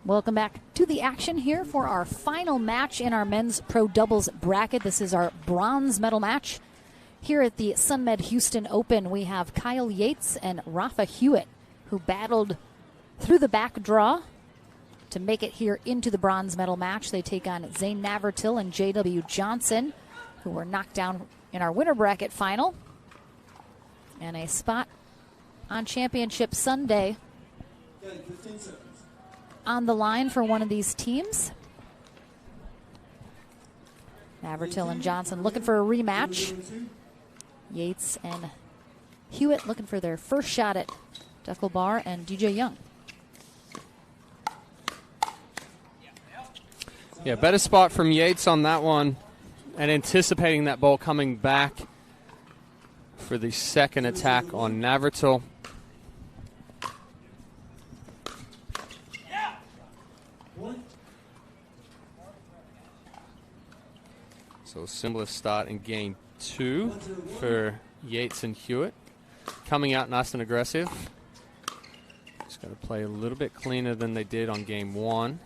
Welcome back to the action here for our final match in our men's pro doubles bracket. This is our bronze medal match. Here at the Sunmed Houston Open, we have Kyle Yates and Rafa Hewitt, who battled through the back draw to make it here into the bronze medal match. They take on Zane Navratil and J.W. Johnson, who were knocked down in our winner bracket final. And a spot on Championship Sunday on the line for one of these teams. Navratil and Johnson looking for a rematch. Yates and Hewitt looking for their first shot at Deckelbar and DJ Young. Yeah, better spot from Yates on that one, and anticipating that ball coming back for the second attack on Navratil. So similar start in Game 2 for Yates and Hewitt. Coming out nice and aggressive. Just got to play a little bit cleaner than they did on Game 1.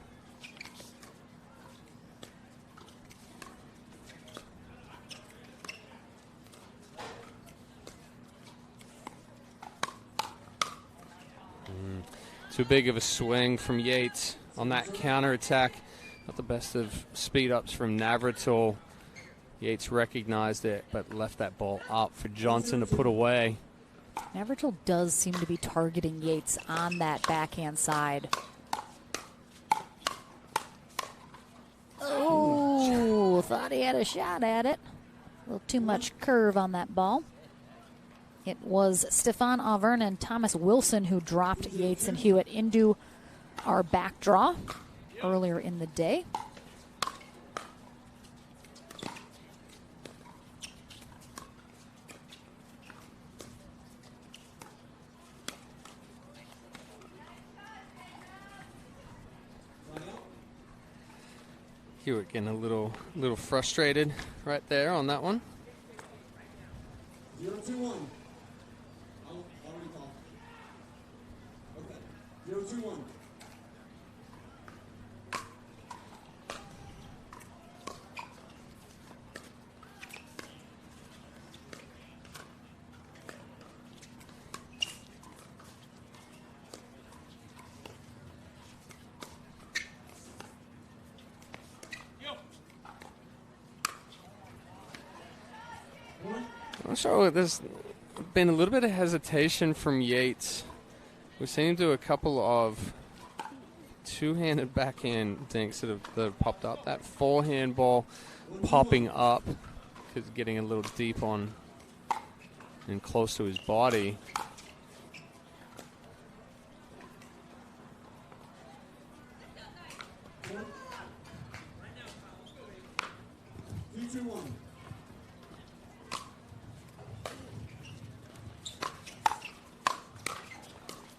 Too big of a swing from Yates on that counterattack. Not the best of speed-ups from Navratil. Yates recognized it, but left that ball up for Johnson to put away. Navratil does seem to be targeting Yates on that backhand side. Oh, thought he had a shot at it. A little too much curve on that ball. It was Stefan Auvergne and Thomas Wilson who dropped Yates and Hewitt into our back draw earlier in the day. Hewitt getting a little frustrated right there on that one. 0-2-1. I'll recall. Okay. 0-2-1. I'm sorry, there's been a little bit of hesitation from Yates. We've seen him do a couple of two-handed backhand dinks that have popped up. That forehand ball popping up because getting a little deep on and close to his body.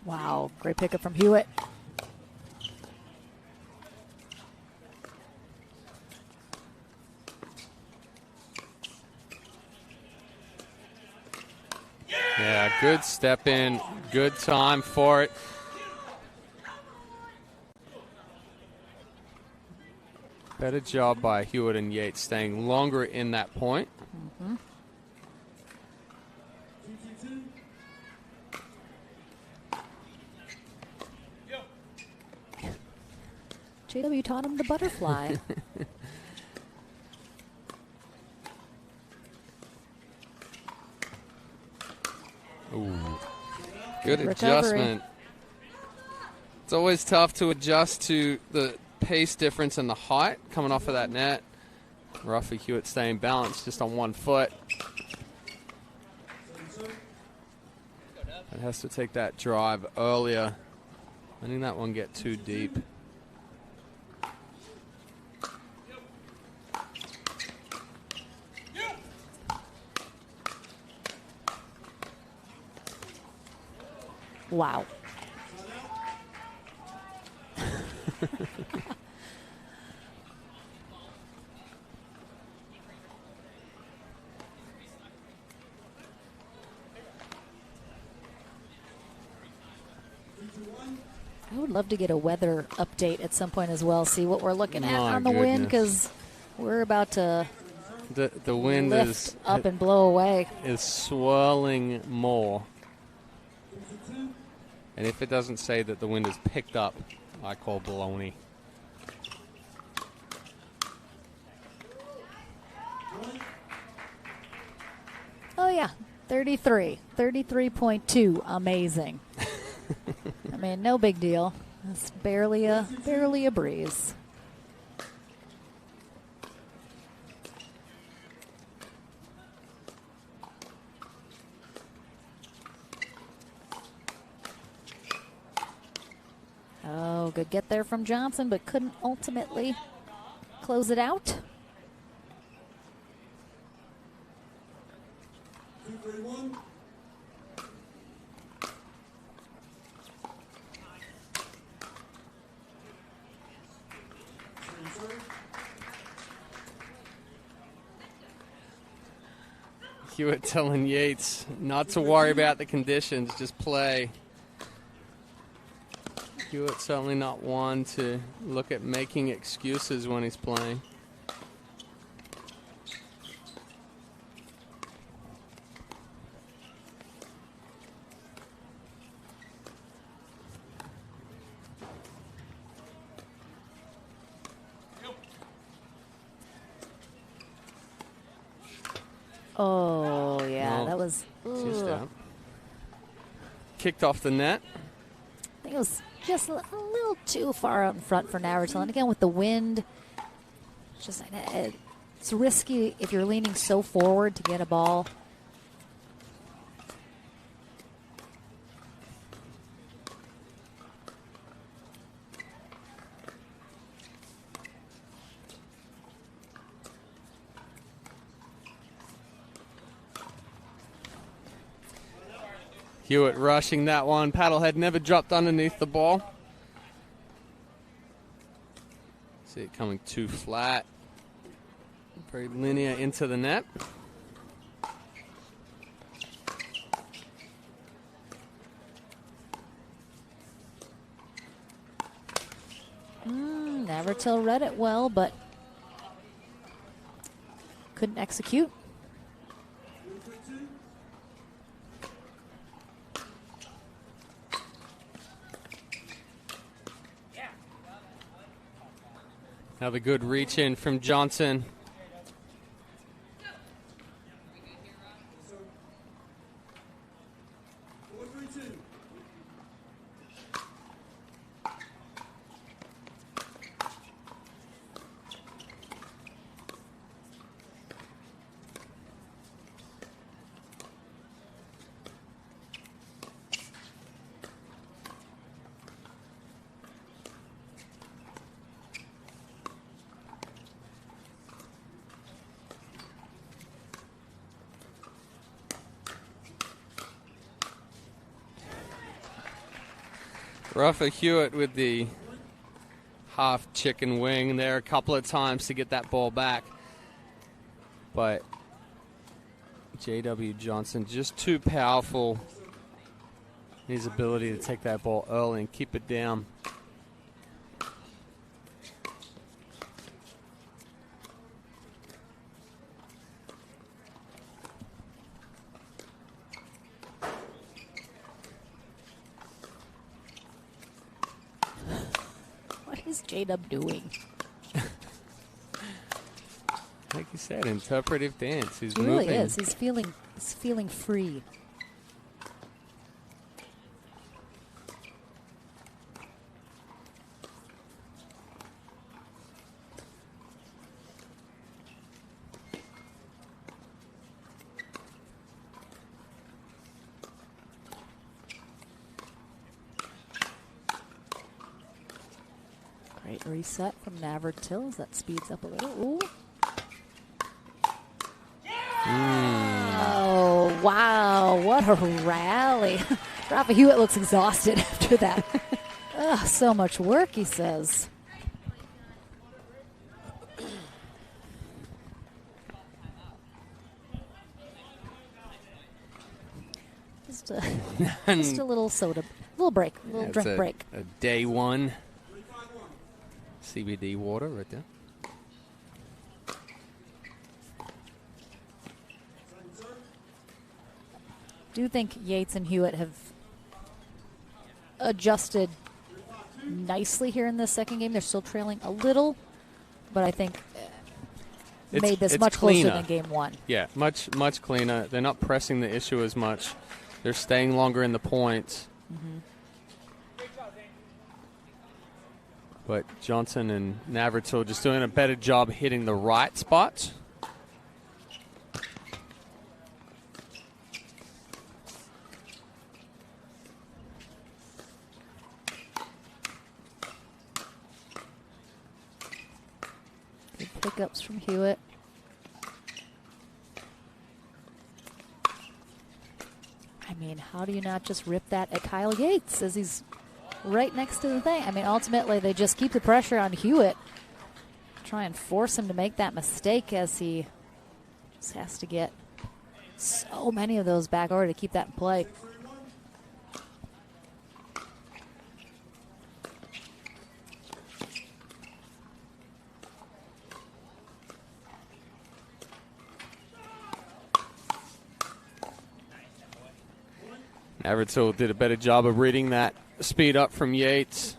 Wow, great pickup from Hewitt. Yeah, good step in, good time for it. Better job by Hewitt and Yates staying longer in that point. Mm-hmm. JW taught him the butterfly. Ooh, good Recovery. adjustment. It's always tough to adjust to the pace difference and the height coming off of that net. Ruffy Hewitt staying balanced just on one foot. It has to take that drive earlier. Letting that one get too deep. Wow. I would love to get a weather update at some point as well. See what we're looking at My on the wind, goodness. because we're about to The wind lift is up and blow away. is swirling more. And if it doesn't say that the wind is picked up, I call baloney. Oh yeah, 33, 33.2, amazing. I mean, no big deal. It's barely a breeze. Oh, good get there from Johnson, but couldn't ultimately close it out. 2-3-1. Hewitt telling Yates not to worry about the conditions, just play. Hewitt certainly not one to look at making excuses when he's playing. Oh, yeah, No, that was... just ugh. out. Kicked off the net. I think it was just a little too far out in front for Navratil. And again, with the wind, just it's risky if you're leaning so forward to get a ball. Hewitt rushing that one. Paddlehead never dropped underneath the ball. See See it coming too flat. Very linear into the net. Navratil read it well, but couldn't execute. Another good reach in from Johnson. Rafa Hewitt with the half chicken wing there a couple of times to get that ball back. But J.W. Johnson just too powerful in his ability to take that ball early and keep it down. What is J-Dub doing? Like you said, interpretive dance. He's He really moving. is. He's feeling free. Great reset from Navratil as that speeds up a little. Ooh. Oh, wow. What a rally. Rafa Hewitt looks exhausted after that. Ugh, so much work, he says. Just a little soda, little break, a little drink break. A day one CBD water right there. Do think Yates and Hewitt have adjusted nicely here in this second game. They're still trailing a little, but I think made this much closer than game one. Yeah, much cleaner. They're not pressing the issue as much. They're staying longer in the points. But Johnson and Navratil just doing a better job hitting the right spots. Good pickups from Hewitt. I mean, how do you not just rip that at Kyle Yates as he's right next to the thing? I mean, ultimately, they just keep the pressure on Hewitt. Try and force him to make that mistake as he just has to get so many of those back order to keep that in play. Navratil did a better job of reading that speed up from Yates.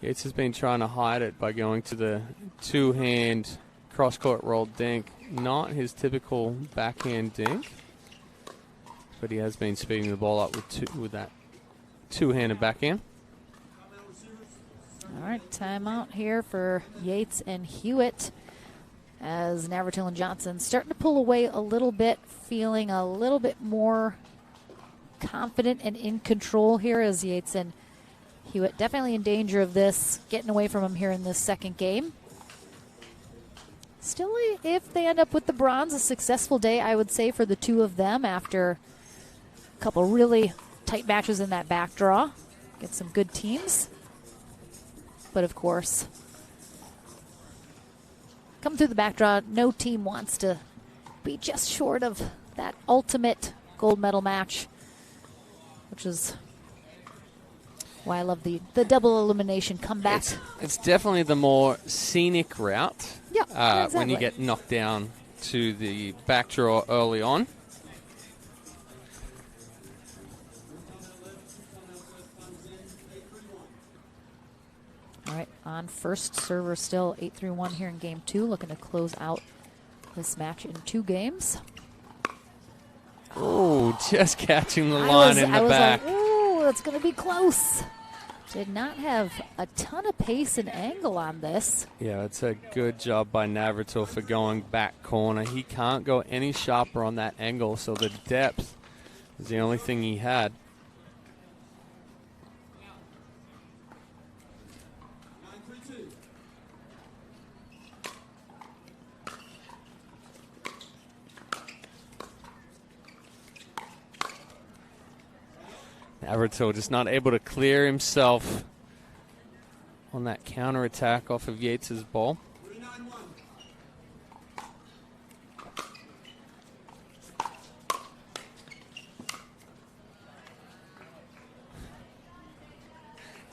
Yates has been trying to hide it by going to the two-hand cross-court roll dink. Not his typical backhand dink, but he has been speeding the ball up with that two-handed backhand. All right, timeout here for Yates and Hewitt as Navratil and Johnson starting to pull away a little bit, feeling a little bit more confident and in control here as Yates and Hewitt definitely in danger of this, getting away from him here in this second game. Still, if they end up with the bronze, a successful day, I would say, for the two of them after a couple really tight matches in that back draw. Get some good teams. but of course, come through the back draw. No team wants to be just short of that ultimate gold medal match, which is why I love the double elimination comeback. It's definitely the more scenic route. Yeah, exactly. When you get knocked down to the back draw early on. All right, on first server still 8-1 here in game 2, looking to close out this match in 2 games. Oh, just catching the line in the back. Like, ooh, it's going to be close. Did not have a ton of pace and angle on this. Yeah, it's a good job by Navratil for going back corner. He can't go any sharper on that angle, so the depth is the only thing he had. Navratil just not able to clear himself on that counterattack off of Yates' ball.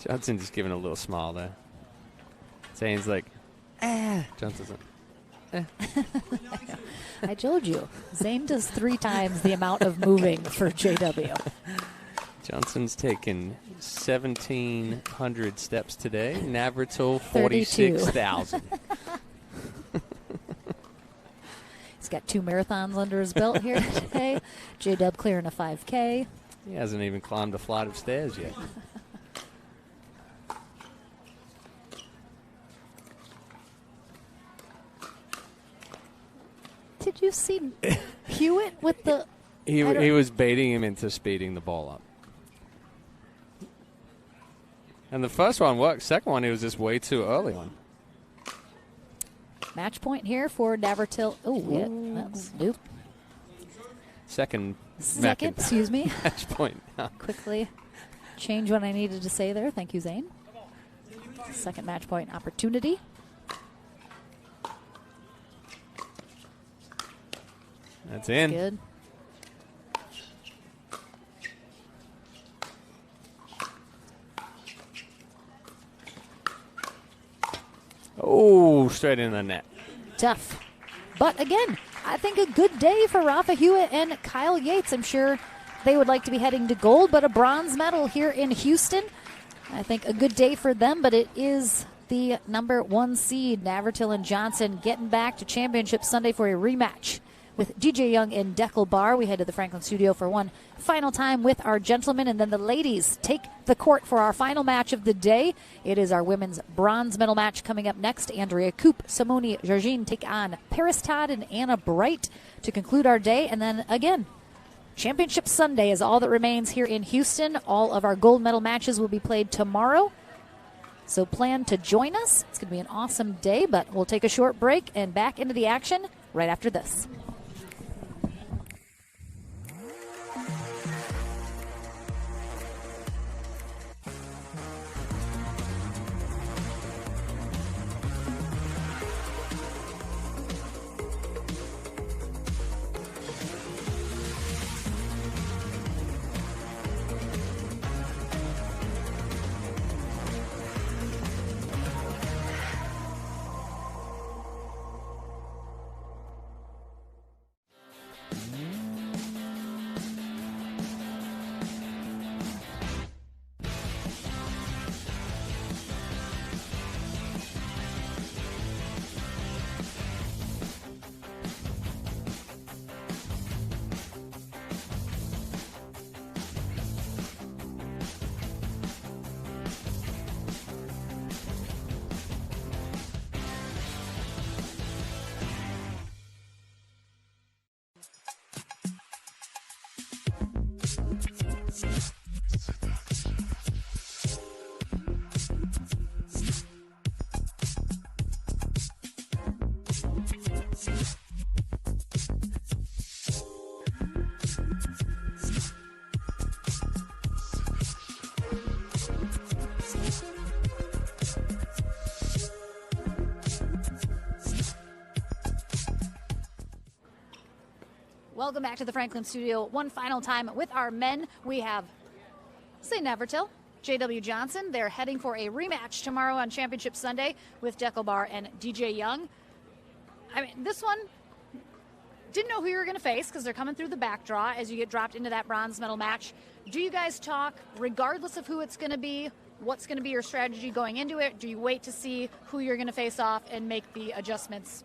Johnson just giving a little smile there. Zane's like, Johnson's like, I told you, Zane does 3 times the amount of moving for JW. Johnson's taken 1,700 steps today. Navratil, 46,000. He's got 2 marathons under his belt here today. J-Dub clearing a 5K. He hasn't even climbed a flight of stairs yet. Did you see Hewitt with the... He was baiting him into speeding the ball up. And the first one worked. Second one, he was just way too early on. Match point here for Navratil. Oh, yeah, that's nope. Second, excuse me. Match point. Quickly change what I needed to say there. Thank you, Zane. Second match point opportunity. That's in. Good. Oh, straight in the net. Tough. But again, I think a good day for Rafa Hewitt and Kyle Yates. I'm sure they would like to be heading to gold, but a bronze medal here in Houston. I think a good day for them, but it is the number 1 seed, Navratil and Johnson, getting back to Championship Sunday for a rematch with DJ Young and Deckel Bar. We head to the Franklin studio for one final time with our gentlemen, and then the ladies take the court for our final match of the day. It is our women's bronze medal match coming up next. Andrea Koop, Simone Georgine take on Paris Todd and Anna Bright to conclude our day. And then again, Championship Sunday is all that remains here in Houston. All of our gold medal matches will be played tomorrow. So plan to join us. It's going to be an awesome day, but we'll take a short break and back into the action right after this. Welcome back to the Franklin Studio. One final time with our men. We have St. Nevertill, J.W. Johnson. They're heading for a rematch tomorrow on Championship Sunday with Deckelbar and DJ Young. I mean, this one, didn't know who you were going to face because they're coming through the back draw as you get dropped into that bronze medal match. Do you guys talk, regardless of who it's going to be, what's going to be your strategy going into it? Do you wait to see who you're going to face off and make the adjustments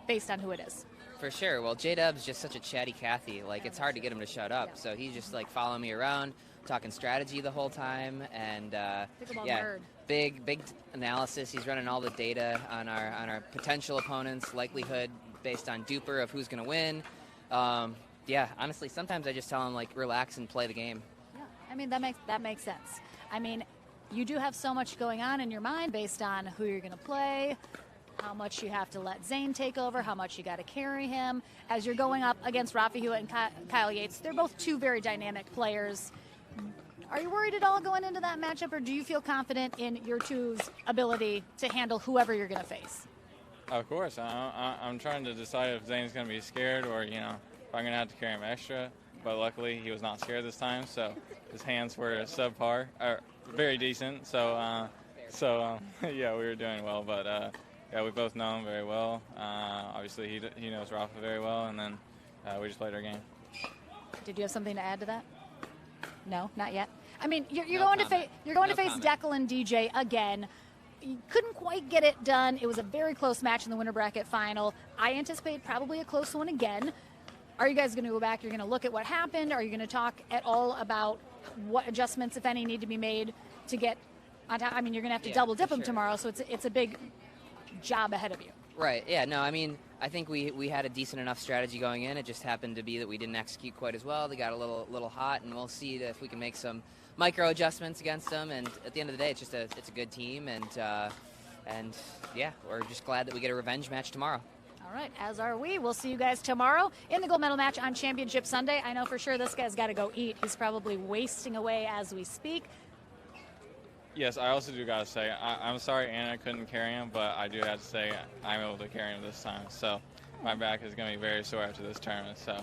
based on who it is? For sure. Well, J-Dub's just such a chatty Cathy. Like, it's hard to get him to shut up. So he's just, like, following me around, talking strategy the whole time. And, nerd. big analysis. He's running all the data on our potential opponents, likelihood based on duper of who's going to win. Honestly, sometimes I just tell him, like, relax and play the game. Yeah, I mean, that makes sense. I mean, you do have so much going on in your mind based on who you're going to play, how much you have to let Zane take over, how much you got to carry him. As you're going up against Rafi Hewitt and Kyle Yates, they're both two very dynamic players. Are you worried at all going into that matchup, or do you feel confident in your two's ability to handle whoever you're going to face? Of course. I'm trying to decide if Zane's going to be scared or, if I'm going to have to carry him extra. But luckily, he was not scared this time, so his hands were subpar, or very decent. So, we were doing well. But, we both know him very well. Obviously, he knows Rafa very well, and then we just played our game. Did you have something to add to that? No, not yet. I mean, you're No going comment. to face No comment. Deckel and DJ again. You couldn't quite get it done. It was a very close match in the winter bracket final. I anticipate probably a close one again. Are you guys going to go back? You're going to look at what happened? Are you going to talk at all about what adjustments, if any, need to be made to get on top? I mean, you're going to have to double dip them sure. tomorrow, so it's a big job ahead of you. Right. Yeah. No. I mean, I think we had a decent enough strategy going in. It just happened to be that we didn't execute quite as well. They got a little hot, and we'll see if we can make some micro adjustments against them. And at the end of the day, it's a good team, and we're just glad that we get a revenge match tomorrow. All right, as are we. We'll see you guys tomorrow in the gold medal match on Championship Sunday. I know for sure this guy's got to go eat. He's probably wasting away as we speak. Yes, I also do got to say, I'm sorry Anna couldn't carry him, but I do have to say I'm able to carry him this time. So my back is going to be very sore after this tournament. So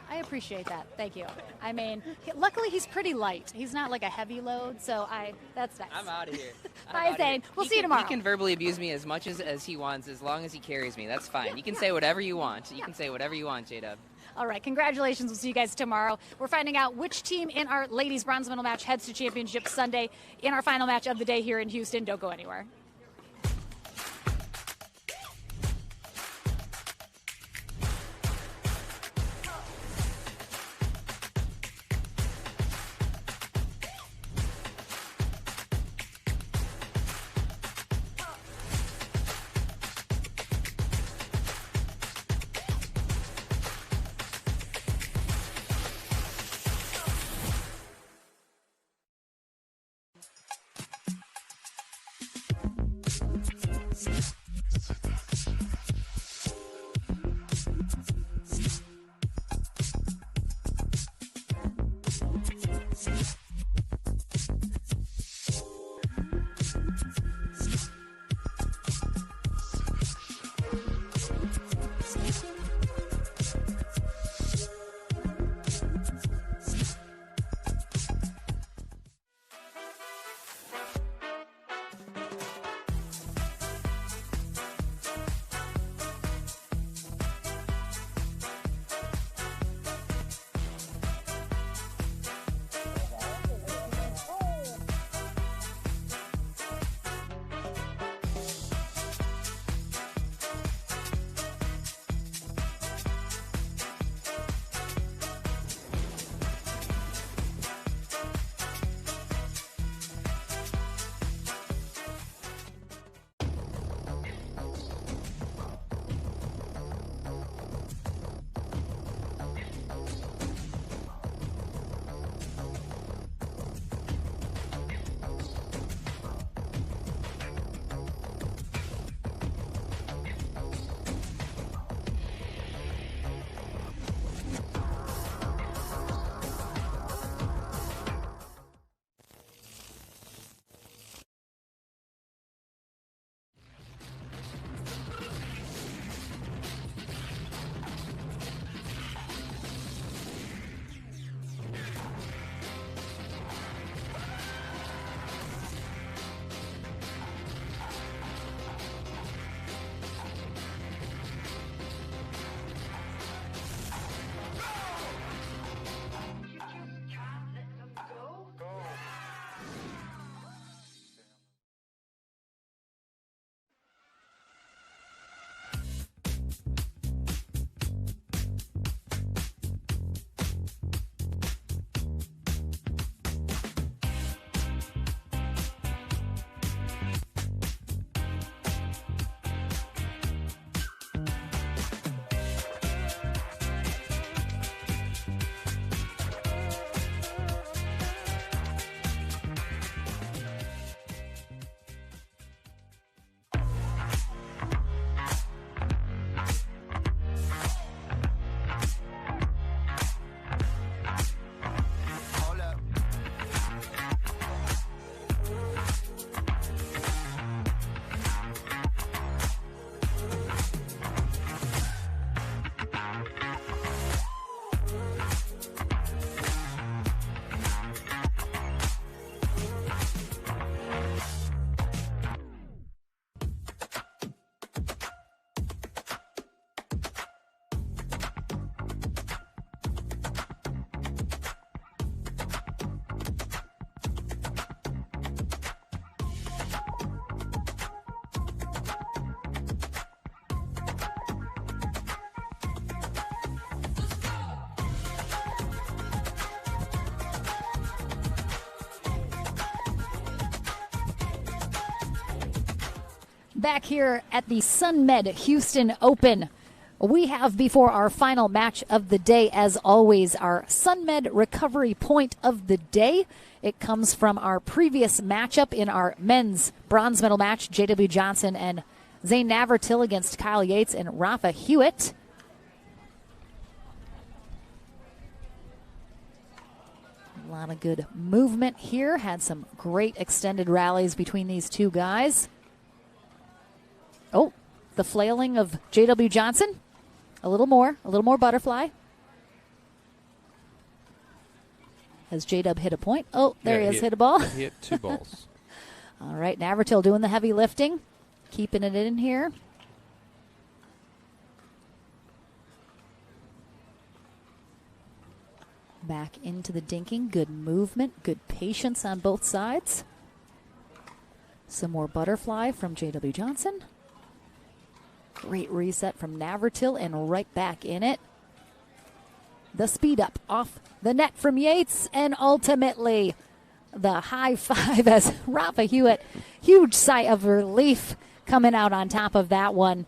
I appreciate that. Thank you. I mean, luckily he's pretty light. He's not like a heavy load, so that's nice. I'm out of here. Bye, Zane. We'll see you tomorrow. He can verbally abuse me as much as he wants, as long as he carries me. That's fine. You can say whatever you want. You can say whatever you want, J-Dub. All right, congratulations. We'll see you guys tomorrow. We're finding out which team in our ladies bronze medal match heads to Championship Sunday in our final match of the day here in Houston. Don't go anywhere. Back here at the Sunmed Houston Open, we have before our final match of the day, as always, our Sunmed recovery point of the day. It comes from our previous matchup in our men's bronze medal match, J.W. Johnson and Zane Navratil against Kyle Yates and Rafa Hewitt. A lot of good movement here. Had some great extended rallies between these two guys. Oh, the flailing of J.W. Johnson. A little more butterfly. Has J-Dub hit a point? Oh, there he is, hit a ball. He hit 2 balls. All right, Navratil doing the heavy lifting, keeping it in here. Back into the dinking. Good movement, good patience on both sides. Some more butterfly from J.W. Johnson. Great reset from Navratil and right back in it. The speed up off the net from Yates, and ultimately the high five as Rafa Hewitt, huge sigh of relief coming out on top of that one.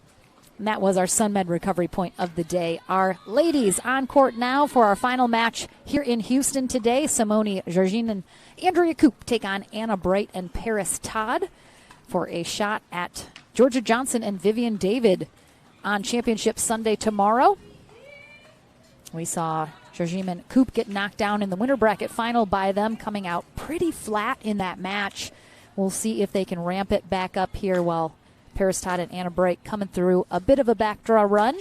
And that was our Sunmed recovery point of the day. Our ladies on court now for our final match here in Houston today. Simone Georgine and Andrea Koop take on Anna Bright and Paris Todd for a shot at Georgia Johnson and Vivian David on Championship Sunday tomorrow. We saw Georgine and Koop get knocked down in the winter bracket final by them, coming out pretty flat in that match. We'll see if they can ramp it back up here while Paris Todd and Anna Bright coming through a bit of a backdraw run.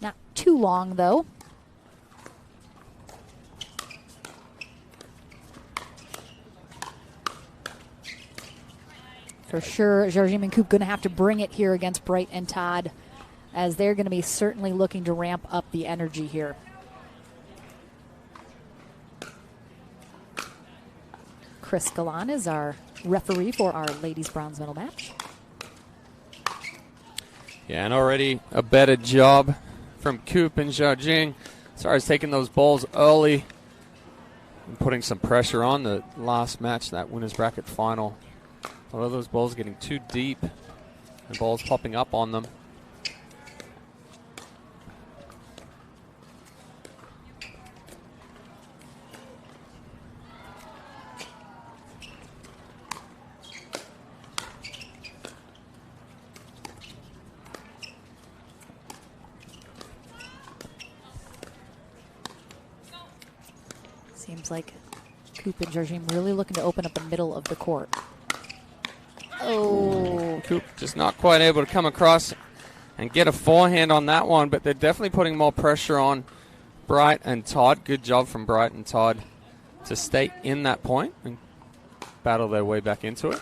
Not too long, though. For sure, Georgine and Koop going to have to bring it here against Bright and Todd, as they're going to be certainly looking to ramp up the energy here. Chris Galan is our referee for our ladies bronze medal match. Yeah, and already a better job from Koop and Jiajing as far as taking those balls early and putting some pressure on the last match, that winners bracket final. A lot of those balls getting too deep and balls popping up on them. Seems like Koop and Georgine really looking to open up the middle of the court. Oh. Koop just not quite able to come across and get a forehand on that one, but they're definitely putting more pressure on Bright and Todd. Good job from Bright and Todd to stay in that point and battle their way back into it.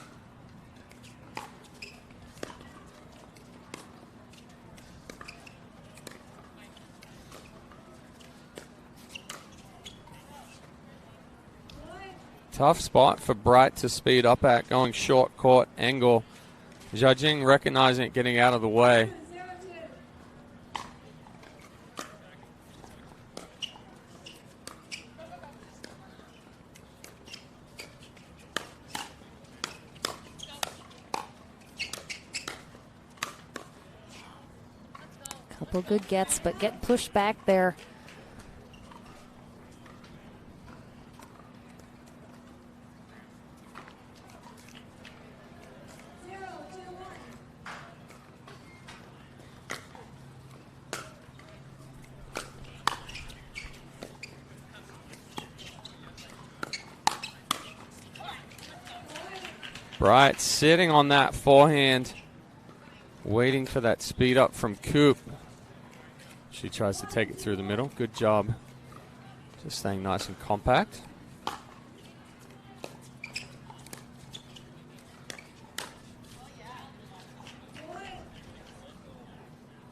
Tough spot for Bright to speed up at, going short court angle. Jiajing recognizing it, getting out of the way. Couple good gets, but get pushed back there. Bright sitting on that forehand, waiting for that speed up from Koop. She tries to take it through the middle. Good job. Just staying nice and compact.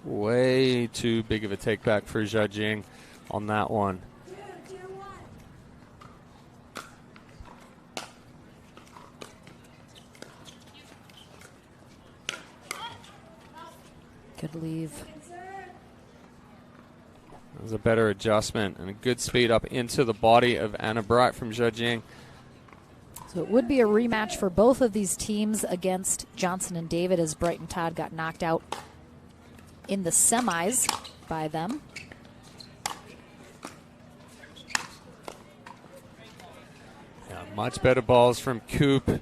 Way too big of a take back for Jiajing on that one. Good leave. That was a better adjustment and a good speed up into the body of Anna Bright from Jiajing. So it would be a rematch for both of these teams against Johnson and David, as Brighton Todd got knocked out in the semis by them. Yeah, much better balls from Coop.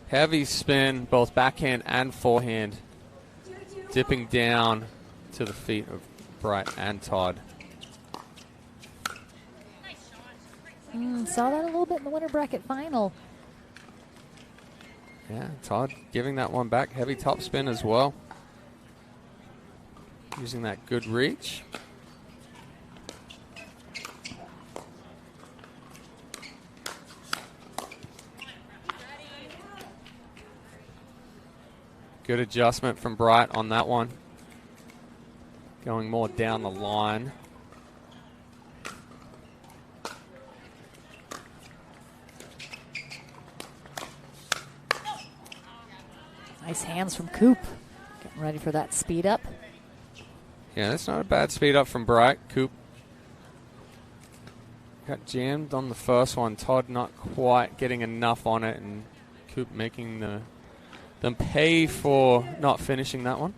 Heavy spin, both backhand and forehand, dipping down to the feet of Bright and Todd. Saw that a little bit in the winter bracket final. Yeah, Todd giving that one back. Heavy top spin as well. Using that good reach. Good adjustment from Bright on that one. Going more down the line. Nice hands from Coop. Getting ready for that speed up. Yeah, that's not a bad speed up from Bright. Coop got jammed on the first one. Todd not quite getting enough on it, and Coop making them pay for not finishing that one.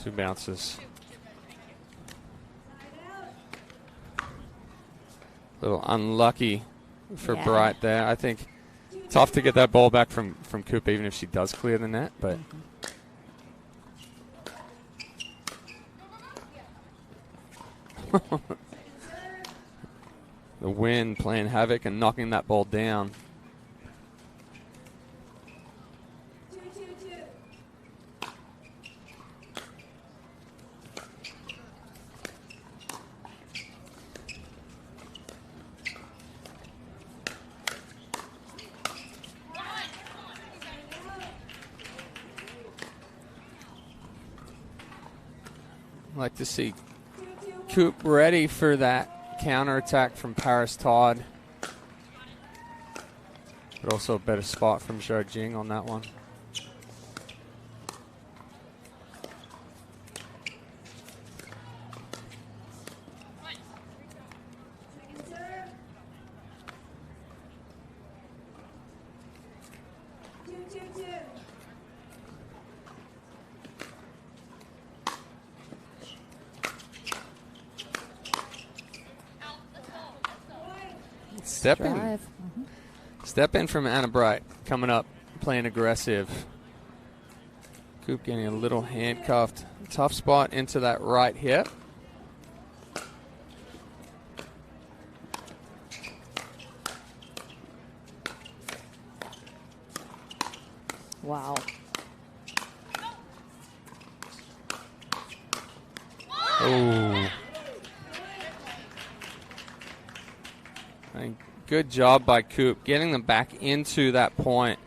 Two bounces. A little unlucky for Bright there. I think tough to get that ball back from Coop, even if she does clear the net, but the wind playing havoc and knocking that ball down. Like to see Coop ready for that counterattack from Paris Todd. But also a better spot from Zhou Jing on that one. Step in from Anna Bright, coming up, playing aggressive. Coop getting a little handcuffed. Tough spot into that right hip. Wow. Oh. Good job by Coop getting them back into that point.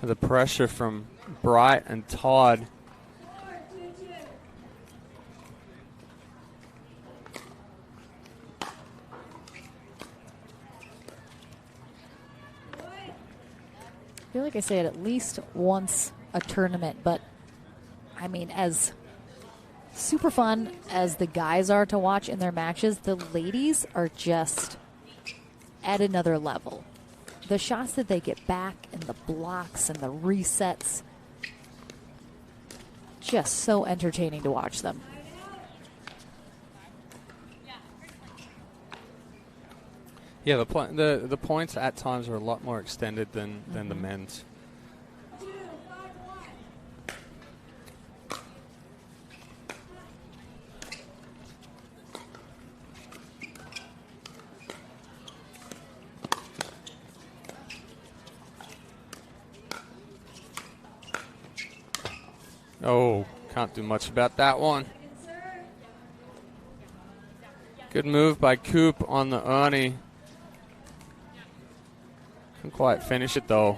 The pressure from Bright and Todd. I feel like I say it at least once a tournament, but I mean, as super fun as the guys are to watch in their matches, the ladies are just at another level. The shots that they get back and the blocks and the resets, just so entertaining to watch them. Yeah, the points at times are a lot more extended than the men's. Oh, can't do much about that one. Good move by Coop on the Ernie. Couldn't quite finish it though.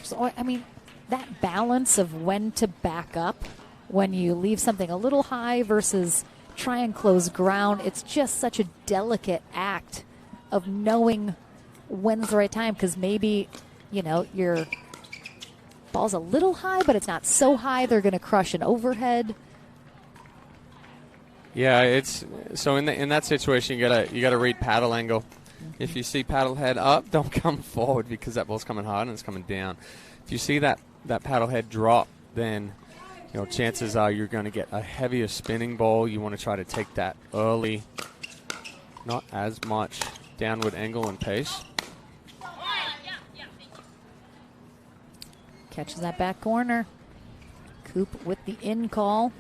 So, I mean, that balance of when to back up, when you leave something a little high versus try and close ground. It's just such a delicate act of knowing when's the right time, because maybe, your ball's a little high, but it's not so high they're going to crush an overhead. Yeah, it's so in that situation you gotta read paddle angle. If you see paddle head up, don't come forward because that ball's coming hard and it's coming down. If you see that paddle head drop, then chances are you're going to get a heavier spinning ball. You want to try to take that early, not as much downward angle and pace. Catches that back corner. Coop with the in call.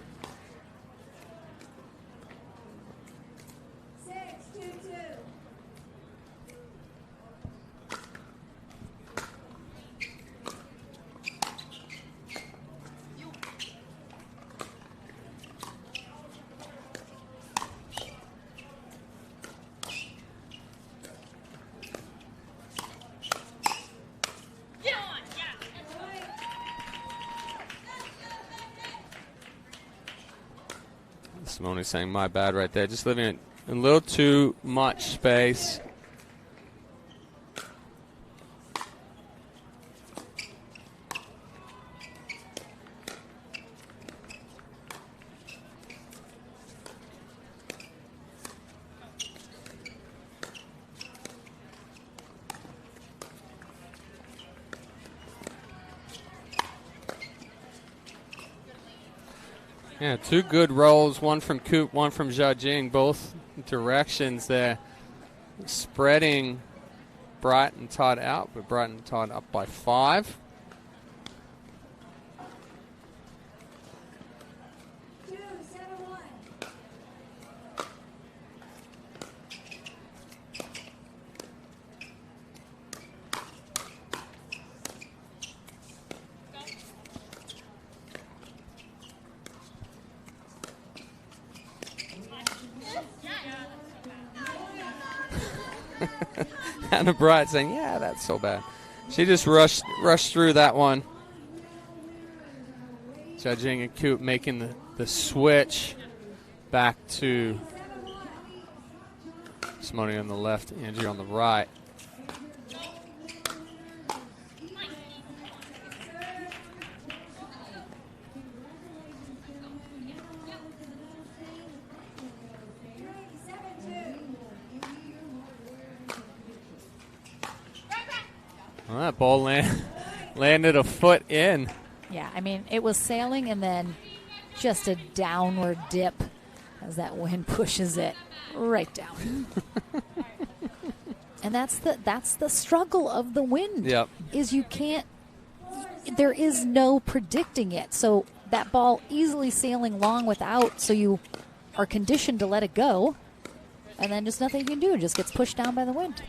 Simone's saying my bad right there. Just leaving it a little too much space. Yeah, two good rolls, one from Coop, one from Jiajing, both directions there. Spreading Bright and Todd out, but Bright and Todd up by 5. Hannah Bright saying, yeah, that's so bad. She just rushed through that one. Jiajing and Coop making the switch back to Simone on the left, Angie on the right. Well, that ball landed a foot in. Yeah, I mean, it was sailing and then just a downward dip as that wind pushes it right down. And that's the struggle of the wind. Yep. Is there is no predicting it. So that ball easily sailing long without, so you are conditioned to let it go. And then just nothing you can do. It just gets pushed down by the wind.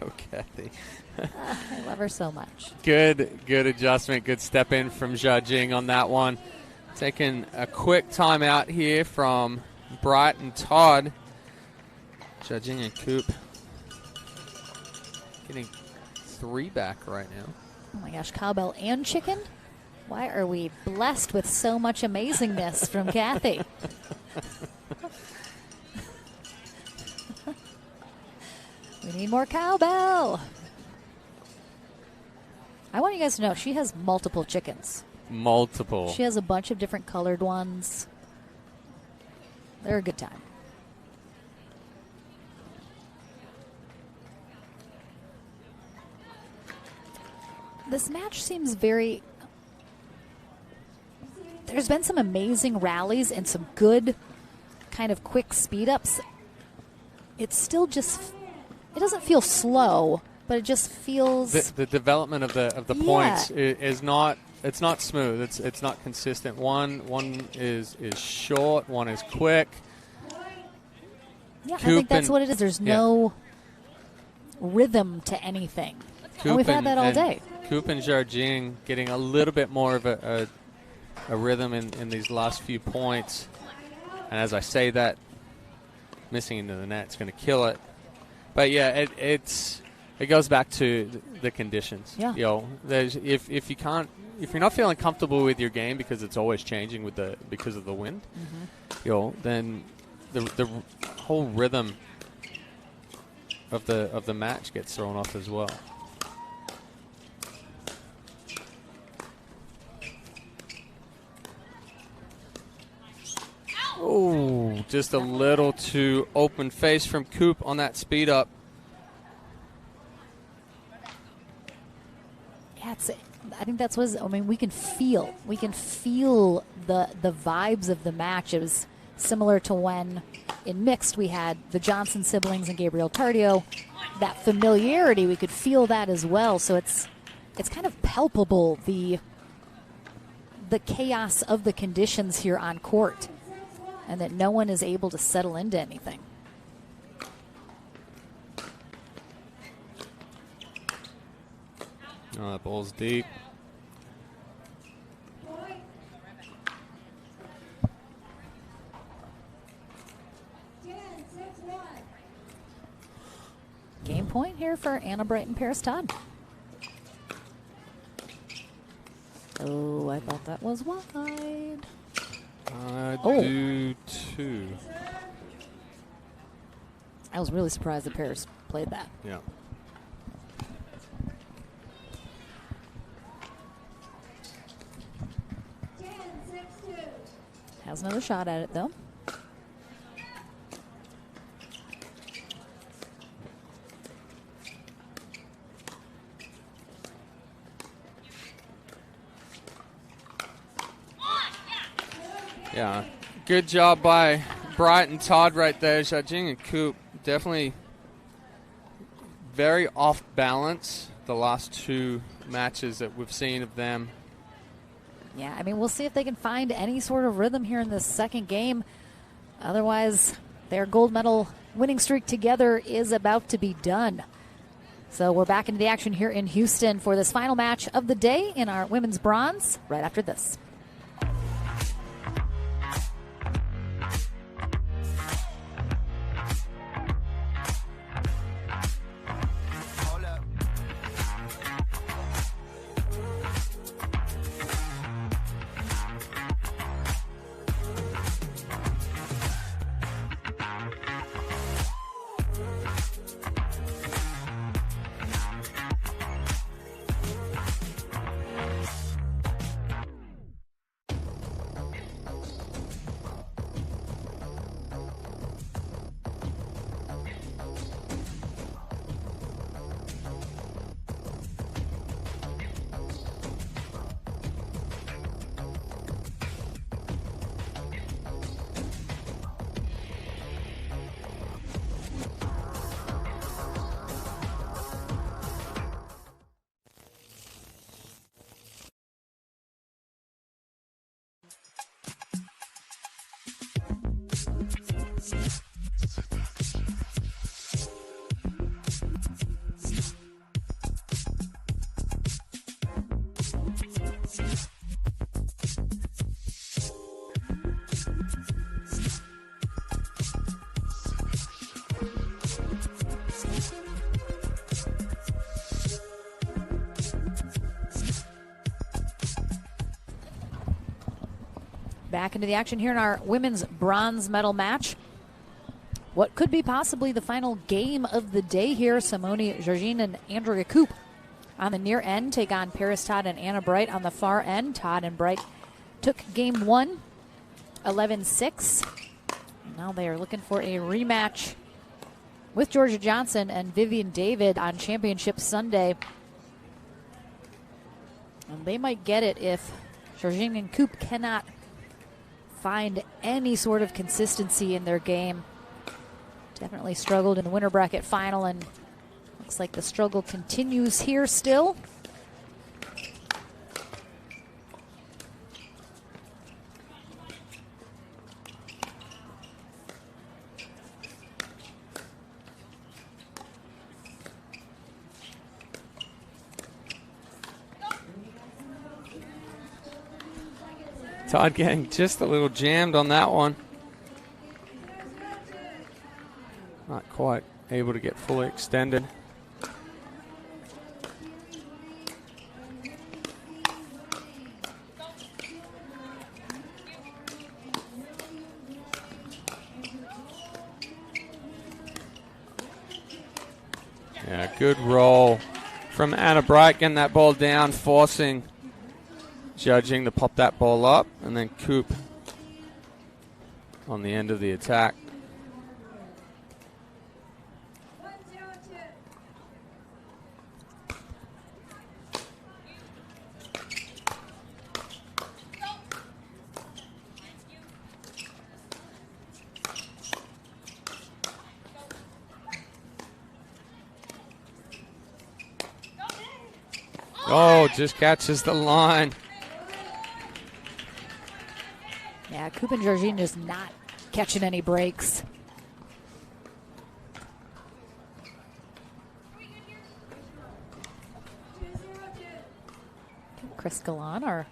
Go, Kathy. I love her so much. Good adjustment. Good step in from Jiajing on that one. Taking a quick timeout here from Bright and Todd. Jiajing and Coop getting 3 back right now. Oh my gosh, cowbell and chicken? Why are we blessed with so much amazingness from Kathy? We need more cowbell. I want you guys to know she has multiple chickens. Multiple. She has a bunch of different colored ones. They're a good time. This match seems very... There's been some amazing rallies and some good kind of quick speed ups. It's still just... It doesn't feel slow, but it just feels... The development of the points is not... It's not smooth. It's not consistent. One is short. One is quick. Yeah, I think that's what it is. There's no rhythm to anything. And we've had that all day. Coop and Jiajing getting a little bit more of a rhythm in these last few points. And as I say that, missing into the net is going to kill it. But yeah, it's it goes back to the conditions. Yeah. You know, if you're not feeling comfortable with your game because it's always changing because of the wind, you know, then the whole rhythm of the match gets thrown off as well. Oh, just a little too open face from Coop on that speed up. Yeah, I think that's what. I mean, we can feel the vibes of the match. It was similar to when in mixed we had the Johnson siblings and Gabriel Tardio. That familiarity, we could feel that as well. So it's kind of palpable, the chaos of the conditions here on court, and that no one is able to settle into anything. Oh, that ball's deep. Game point here for Anna Bright and Paris Todd. Oh, I thought that was wide. Do too. I was really surprised that Paris played that. Yeah. Has another shot at it, though. Yeah, good job by Bright and Todd right there. Xiaojing and Coop definitely very off balance the last two matches that we've seen of them. Yeah, I mean, we'll see if they can find any sort of rhythm here in this second game. Otherwise, their gold medal winning streak together is about to be done. So we're back into the action here in Houston for this final match of the day in our women's bronze right after this. Back into the action here in our women's bronze medal match. What could be possibly the final game of the day here. Simone Georgine and Andrea Koop on the near end take on Paris Todd and Anna Bright on the far end. Todd and Bright took game one, 11-6. Now they are looking for a rematch with Georgia Johnson and Vivian David on Championship Sunday. And they might get it if Georgine and Koop cannot find any sort of consistency in their game. Definitely struggled in the winter bracket final, and looks like the struggle continues here still. Todd getting just a little jammed on that one. Not quite able to get fully extended. Yeah, good roll from Anna Bright, getting that ball down, forcing Judging to pop that ball up, and then Coop on the end of the attack. Oh, just catches the line. Yeah, Coop and Georgine just not catching any breaks. Chris Galan, our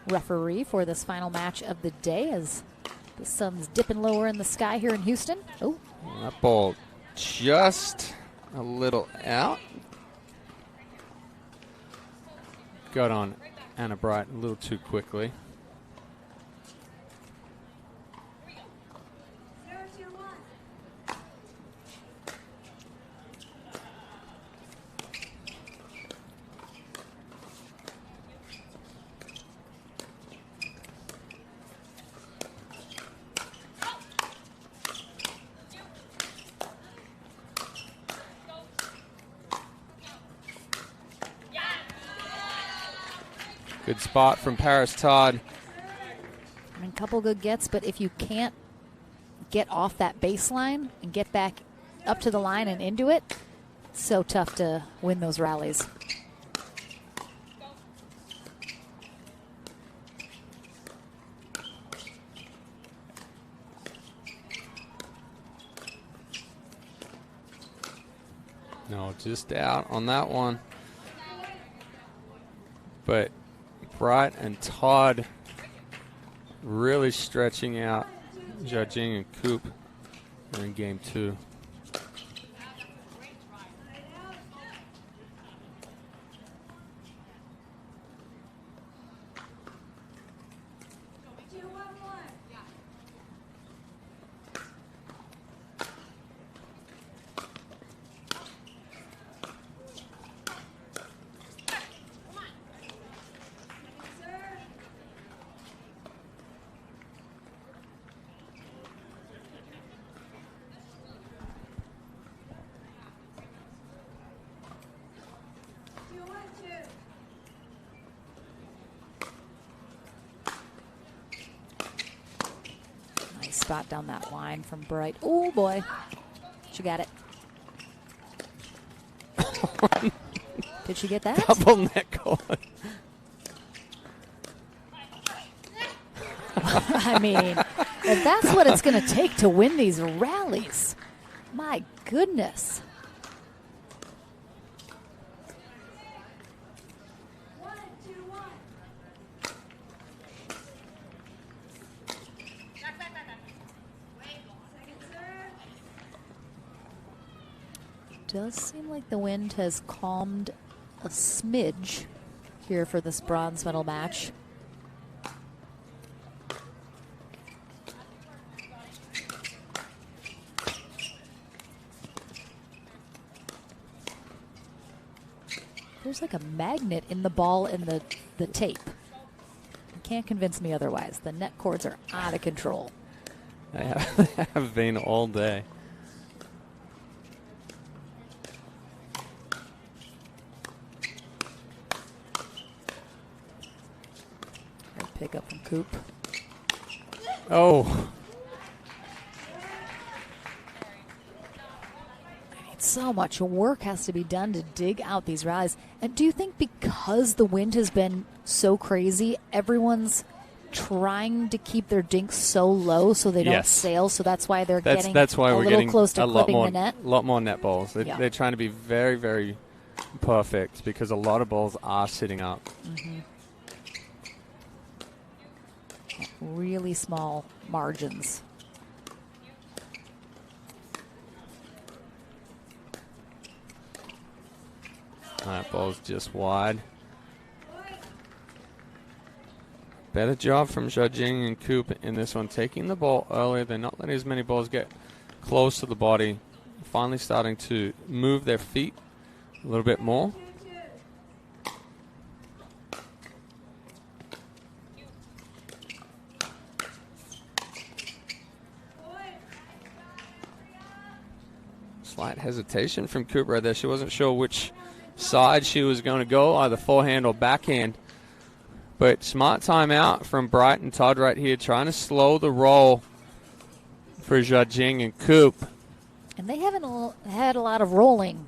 referee for this final match of the day, as the sun's dipping lower in the sky here in Houston. Oh, that ball just a little out. Got on Anna Bright a little too quickly. Good spot from Paris Todd. I mean, a couple good gets, but if you can't get off that baseline and get back up to the line and into it, it's so tough to win those rallies. No, just out on that one. But Bright and Todd really stretching out Judging and Coop in game two. Spot down that line from Bright. Oh boy, she got it. Did she get that? Double net cord. I mean, if that's what it's going to take to win these rallies, my goodness. Does seem like the wind has calmed a smidge here for this bronze medal match. There's like a magnet in the ball in the tape. You can't convince me otherwise. The net cords are out of control. They have been all day. Pick up from Coop. Oh. I mean, so much work has to be done to dig out these rallies. And do you think because the wind has been so crazy, everyone's trying to keep their dinks so low so they don't sail? So that's why they're getting that's why a we're little getting close to a lot clipping more, the net? A lot more net balls. They're trying to be very, very perfect because a lot of balls are sitting up. Mm-hmm. Really small margins. That ball's just wide. Better job from Judging and Coop in this one, taking the ball earlier. They're not letting as many balls get close to the body. Finally starting to move their feet A little bit more. Slight hesitation from Cooper right there. She wasn't sure which side she was going to go, either forehand or backhand. But smart timeout from Bright and Todd right here, trying to slow the roll for Jiajing and Coop. And they haven't had a lot of rolling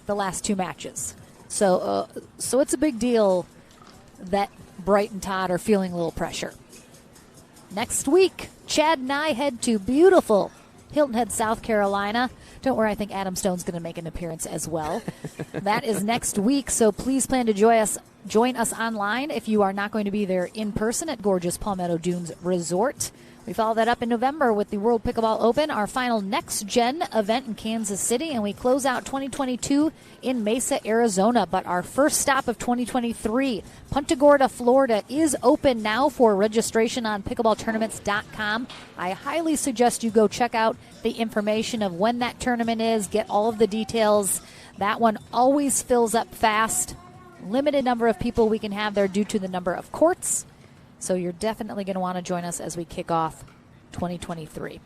the last two matches. So it's a big deal that Bright and Todd are feeling a little pressure. Next week, Chad and I head to beautiful Hilton Head, South Carolina. Don't worry, I think Adam Stone's going to make an appearance as well. That is next week, so please plan to join us online if you are not going to be there in person at gorgeous Palmetto Dunes Resort. We follow that up in November with the World Pickleball Open, our final next-gen event in Kansas City, and we close out 2022 in Mesa, Arizona. But our first stop of 2023, Punta Gorda, Florida, is open now for registration on pickleballtournaments.com. I highly suggest you go check out the information of when that tournament is, get all of the details. That one always fills up fast. Limited number of people we can have there due to the number of courts. So you're definitely going to want to join us as we kick off 2023.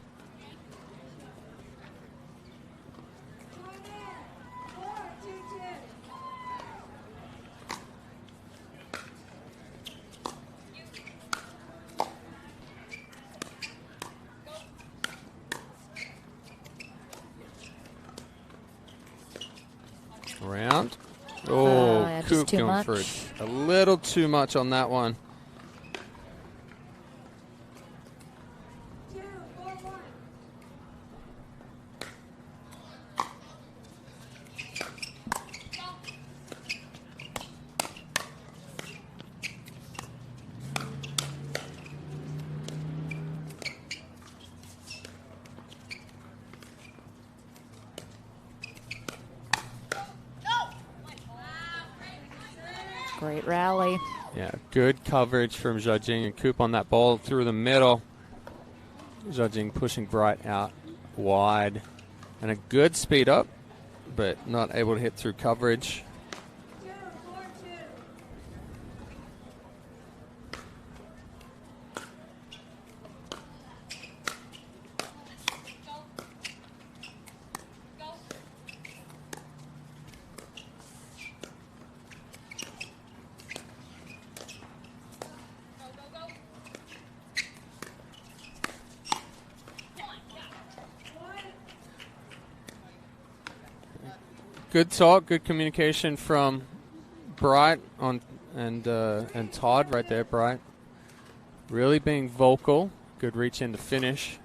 Around. Oh, yeah, Coop too going much. for a little too much on that one. Great rally. Yeah, good coverage from Jiajing and Coop on that ball through the middle. Jiajing pushing Bright out wide. And a good speed up, but not able to hit through coverage. Good talk, good communication from Bright and Todd right there. Bright really being vocal. Good reach in to finish.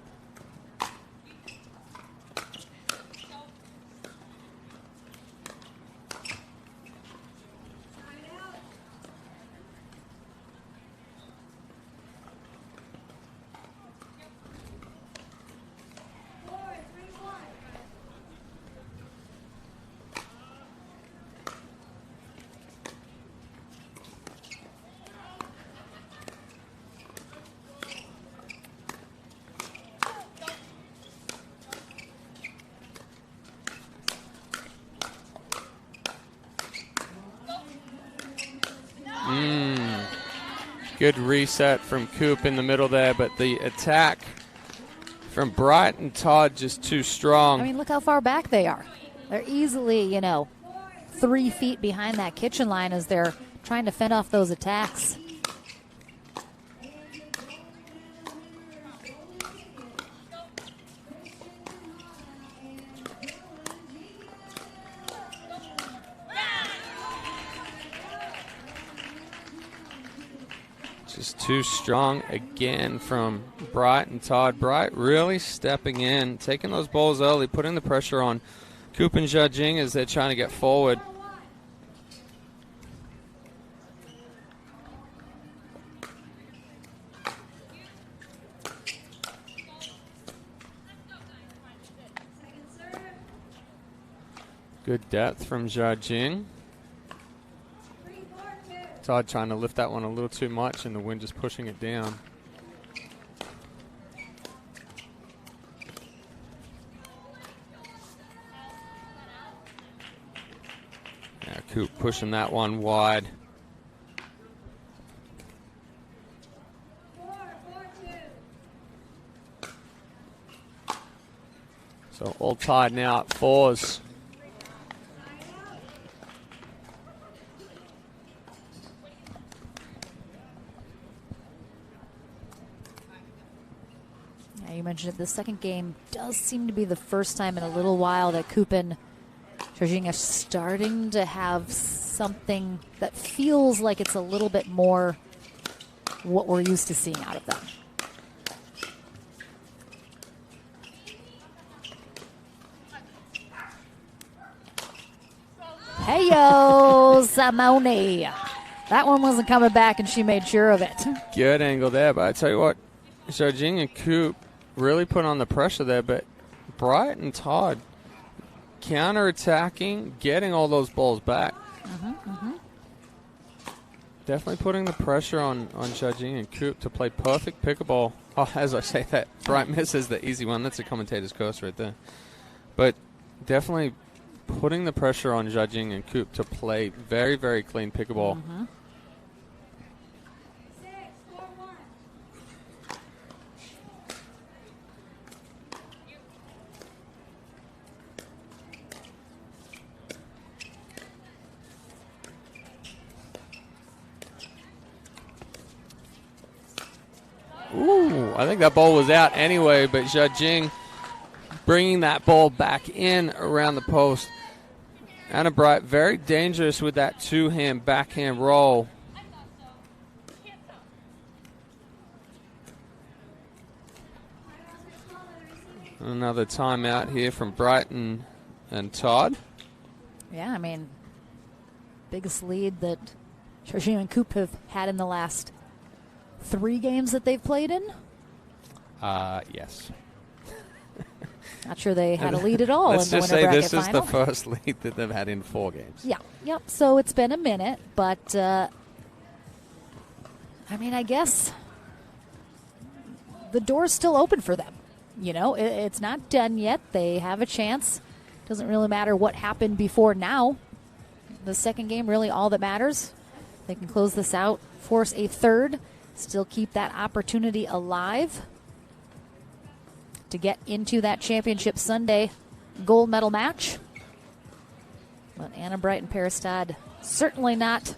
Good reset from Coop in the middle there, but the attack from Bright and Todd just too strong. I mean, look how far back they are. They're easily, 3 feet behind that kitchen line as they're trying to fend off those attacks. Just too strong again from Bright and Todd. Bright really stepping in, taking those balls early, putting the pressure on Coop and Jiajing as they're trying to get forward. Good depth from Jiajing. Todd trying to lift that one a little too much, and the wind just pushing it down. Yeah, Coop pushing that one wide. So all tied now at 4s. Yeah, you mentioned it. The second game does seem to be the first time in a little while that Coop and Jorginho are starting to have something that feels like it's a little bit more what we're used to seeing out of them. Heyo, Simone. That one wasn't coming back, and she made sure of it. Good angle there, but I tell you what, Jorginho and Coop really put on the pressure there, but Bright and Todd counter-attacking, getting all those balls back. Definitely putting the pressure on Jorginho and Coop to play perfect pickleball. Oh, as I say that, Bright misses the easy one. That's a commentator's curse right there. But definitely putting the pressure on Jorginho and Coop to play very, very clean pickleball. Ooh, I think that ball was out anyway, but Jorginho bringing that ball back in around the post. Anna Bright very dangerous with that two-hand backhand roll. Another timeout here from Brighton and Todd. Yeah, I mean, biggest lead that Jorginho and Coop have had in the last 3 games that they've played in? Yes. Not sure they had a lead at all. Let's in the just winter say bracket this is final. the first lead that they've had in 4 games. Yeah, yep. So it's been a minute, but I mean, I guess the door's still open for them. You know, it's not done yet. They have a chance. Doesn't really matter what happened before now. The second game, really all that matters. They can close this out, force a third, still keep that opportunity alive to get into that championship Sunday gold medal match. But Anna Bright and Paris Todd certainly not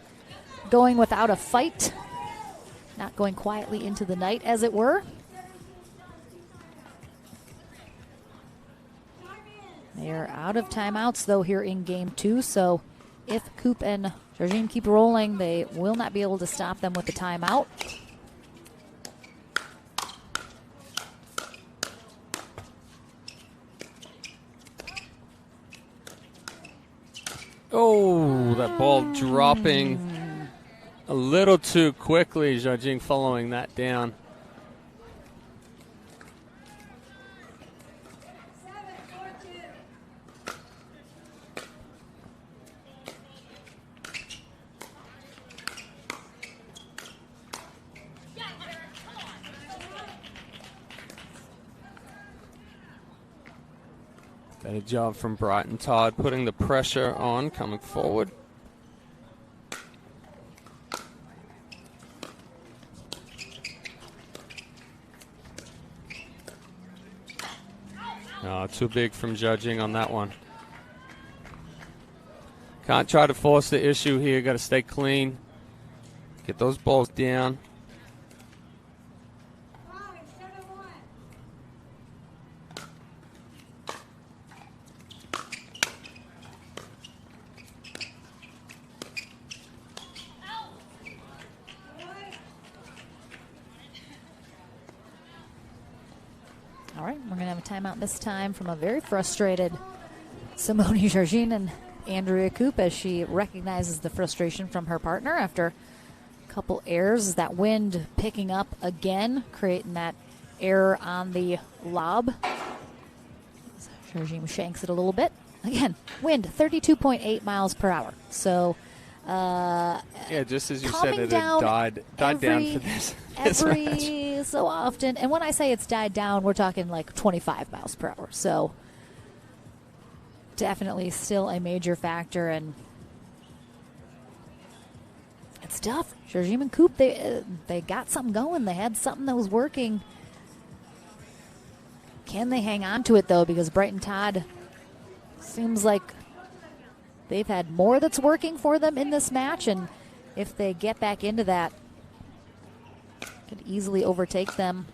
going without a fight, not going quietly into the night, as it were. They are out of timeouts, though, here in game 2, so if Coop and Jorginho keep rolling, they will not be able to stop them with the timeout. Oh, that ball dropping a little too quickly. Jorginho following that down. Better job from Brighton Todd, putting the pressure on, coming forward. Oh, too big from Jorginho on that one. Can't try to force the issue here. Got to stay clean. Get those balls down. All right, we're going to have a timeout this time from a very frustrated Simone Jorginho and Andrea Coop as she recognizes the frustration from her partner after a couple errors. That wind picking up again, creating that error on the lob. Jorginho shanks it a little bit. Again, wind 32.8 miles per hour. So, yeah, just as you said, it down had died down for this every match. so often. And when I say it's died down, we're talking like 25 miles per hour. So definitely still a major factor. And It's tough. Georgine and Coop, they got something going. They had something that was working. Can they hang on to it, though? Because Brighton Todd seems like they've had more that's working for them in this match, and if they get back into that, could easily overtake them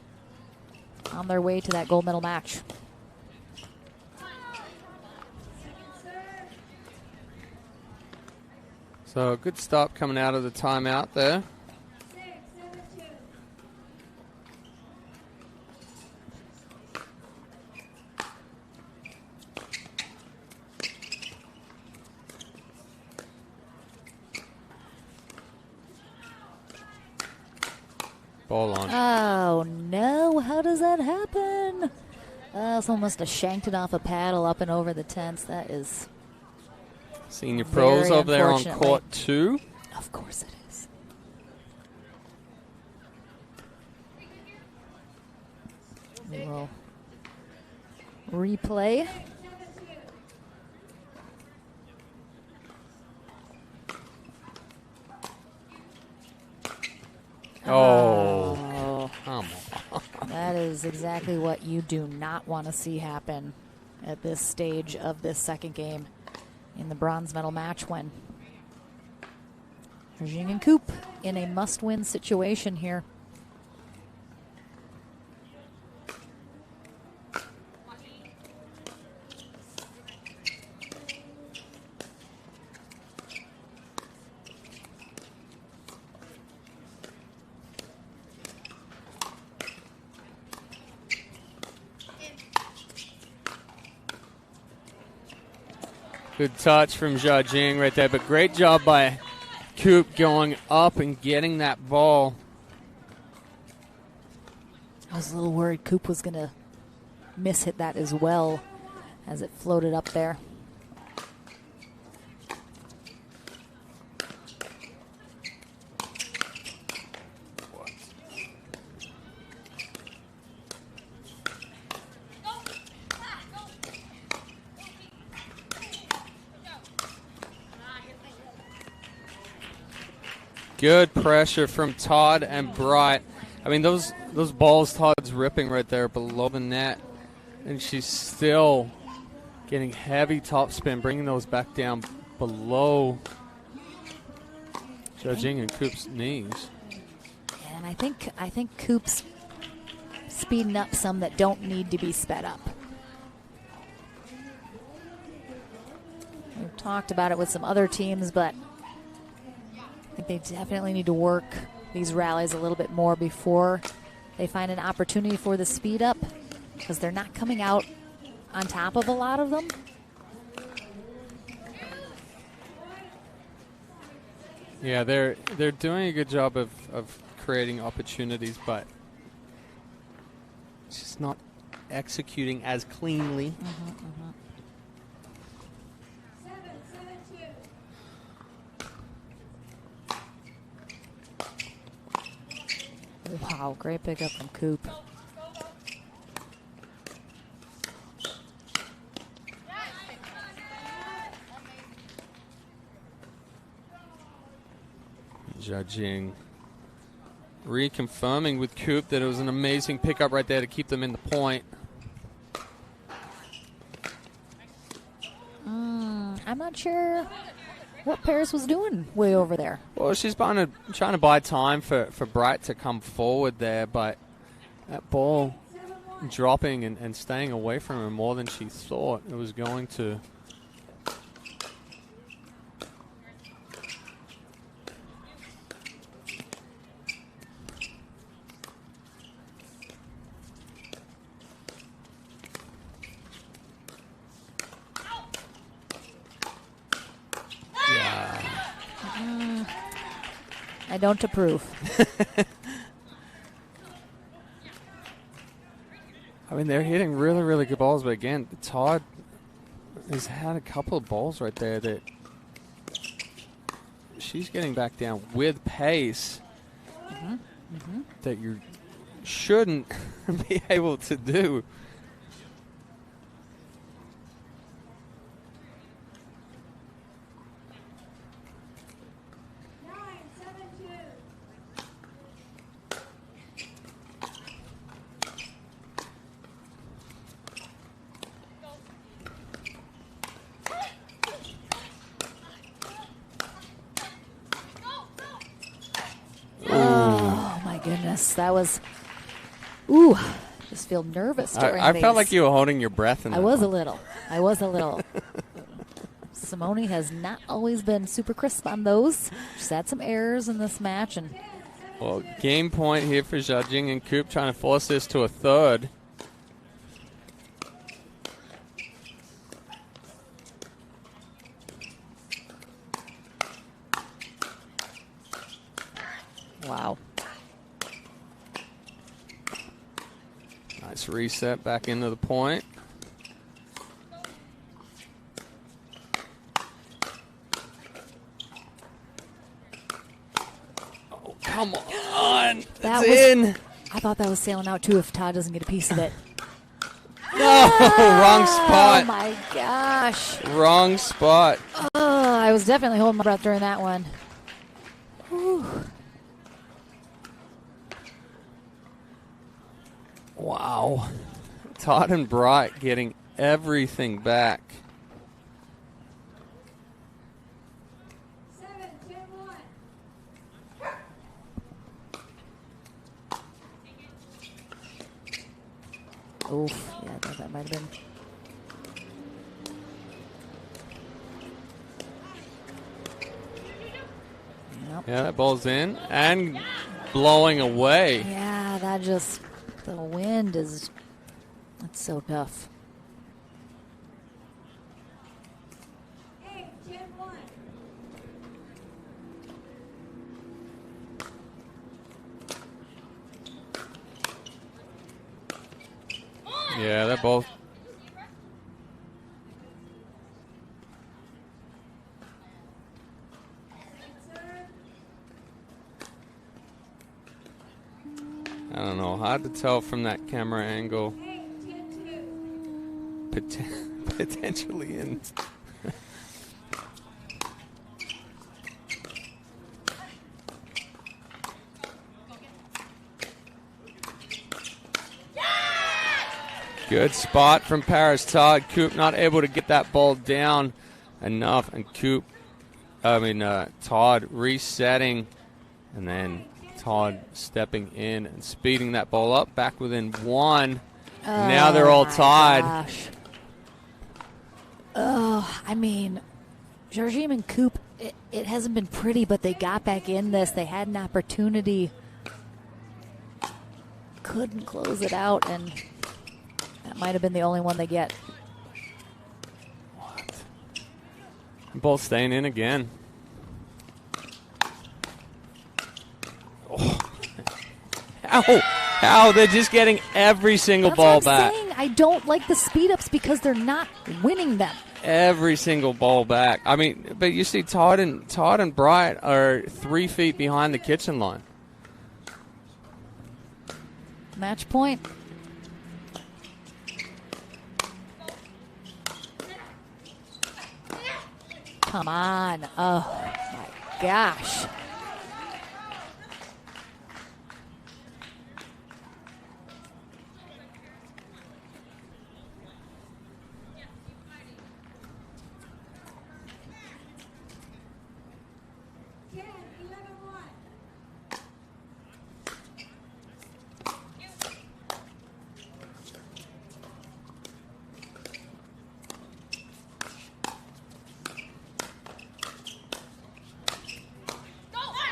on their way to that gold medal match. So a good stop coming out of the timeout there. Ball on. Oh, no. How does that happen? Someone must have shanked it off a paddle up and over the tents. That is Senior pros over there on unfortunately. court 2. Of course it is. We will replay. Oh, come on. That is exactly what you do not want to see happen at this stage of this second game in the bronze medal match, when Jing and Coop in a must-win situation here. Good touch from Jia Jing right there, but great job by Coop going up and getting that ball. I was a little worried Coop was going to miss-hit that as well as it floated up there. Good pressure from Todd and Bright. I mean, those balls Todd's ripping right there below the net, and she's still getting heavy topspin, bringing those back down below Judging and Coop's knees. And I think Coop's speeding up some that don't need to be sped up. We've talked about it with some other teams, but I think they definitely need to work these rallies a little bit more before they find an opportunity for the speed up, because they're not coming out on top of a lot of them. Yeah, they're doing a good job of creating opportunities, but it's just not executing as cleanly. Wow, great pickup from Coop. Judging, reconfirming with Coop that it was an amazing pickup right there to keep them in the point. I'm not sure what Paris was doing way over there. Well, she's trying to buy time for Bright to come forward there, but that ball dropping and staying away from her more than she thought it was going to. I don't approve. I mean, they're hitting really, really good balls, but again, Todd has had a couple of balls right there that she's getting back down with pace that you shouldn't be able to do. goodness, that was. Ooh, just feel nervous during I these. felt like you were holding your breath in that I was one. a little. I was a little. Simone has not always been super crisp on those. She's had some errors in this match, and Well, game point here for Zhajing and Coop trying to force this to a third. wow. Nice reset back into the point. Oh, come on. That It's was in. I thought that was sailing out too if Todd doesn't get a piece of it. No, wrong Oh spot. my gosh. Wrong spot. Oh, I was definitely holding my breath during that one. Whew. Wow. Todd and Bright getting everything back. Oof. Yeah, I thought that might have been. Nope. Yeah, that ball's in and blowing away. Yeah, that just. The wind is. That's so tough. Yeah, that ball. I don't know. Hard to tell from that camera angle. Potentially in. Good spot from Paris Todd. Coop not able to get that ball down enough, and Todd resetting, and then Todd stepping in and speeding that ball up back within one. Now they're all tied. Gosh. Oh, I mean, Jardim and Coop, it hasn't been pretty, but they got back in this. They had an opportunity. Couldn't close it out, and that might have been the only one they get. Ball staying in again. Oh. How? They're just getting every single That's ball what I'm back. saying. I don't like the speed ups because they're not winning them. Every single ball back. I mean, but you see Todd and Bright are 3 feet behind the kitchen line. Match point. Come on. Oh, my gosh.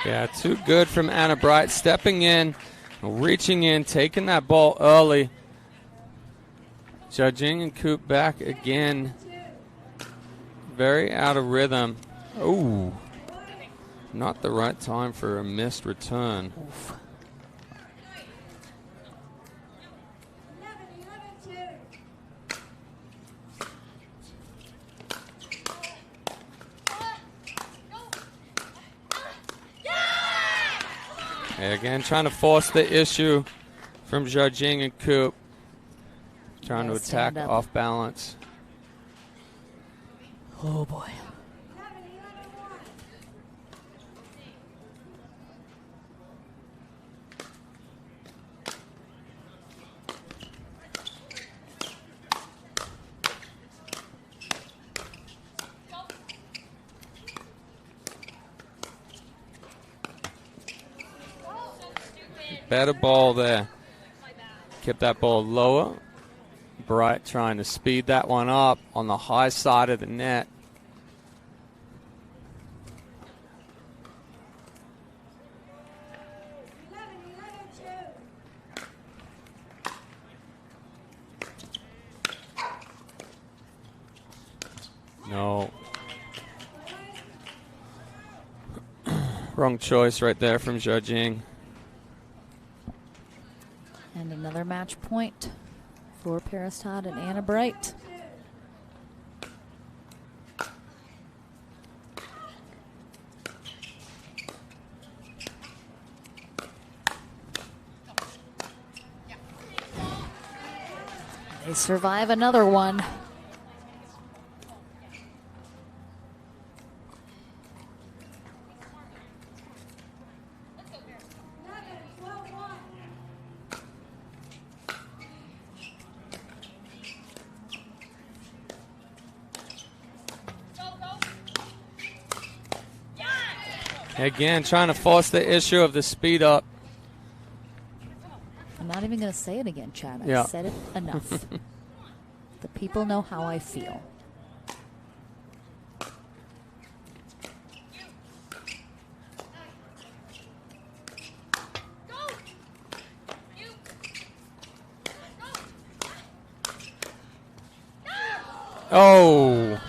Yeah, too good from Anna Bright. Stepping in, reaching in, taking that ball early. Judging and Coop back again. Very out of rhythm. Ooh. Not the right time for a missed return. Oof. Again, trying to force the issue from Zhajing and Coop. Trying to attack off balance. Oh, boy. better ball there. Kept that ball lower. Bright trying to speed that one up on the high side of the net. No. Wrong choice right there from Zhao. And another match point for Paris Todd and Anna Bright. They survive another one. Again, trying to force the issue of the speed up. I'm not even going to say it again, Chad. I Yeah. said it enough. The people know how I feel. Oh.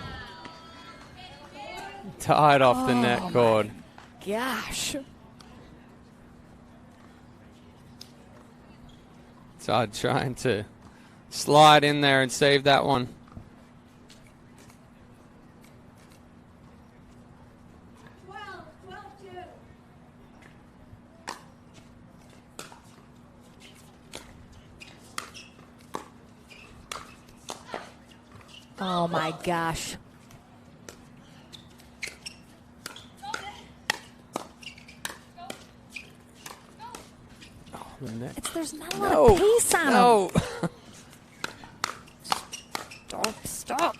Tied off the net Oh, cord. Gosh. Todd trying to slide in there and save that one. Oh my gosh. There's not a lot of pace on No. him. Stop.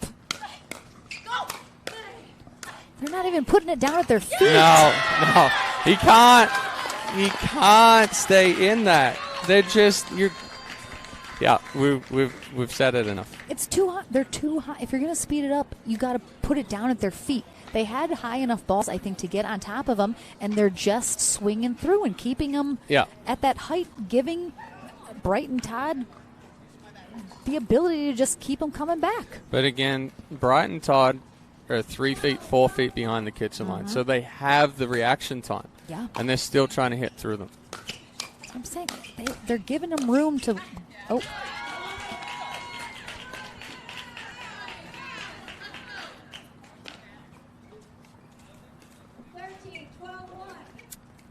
They're not even putting it down at their feet. No. He can't stay in that. They're just Yeah, we've said it enough. It's too hot. They're too high. If you're going to speed it up, you got to put it down at their feet. They had high enough balls, I think, to get on top of them, and they're just swinging through and keeping them at that height, giving Bright and Todd the ability to just keep them coming back. But again, Bright and Todd are 3 feet, 4 feet behind the kitchen line, so they have the reaction time. Yeah. And they're still trying to hit through them. That's what I'm saying. They're giving them room to. Oh.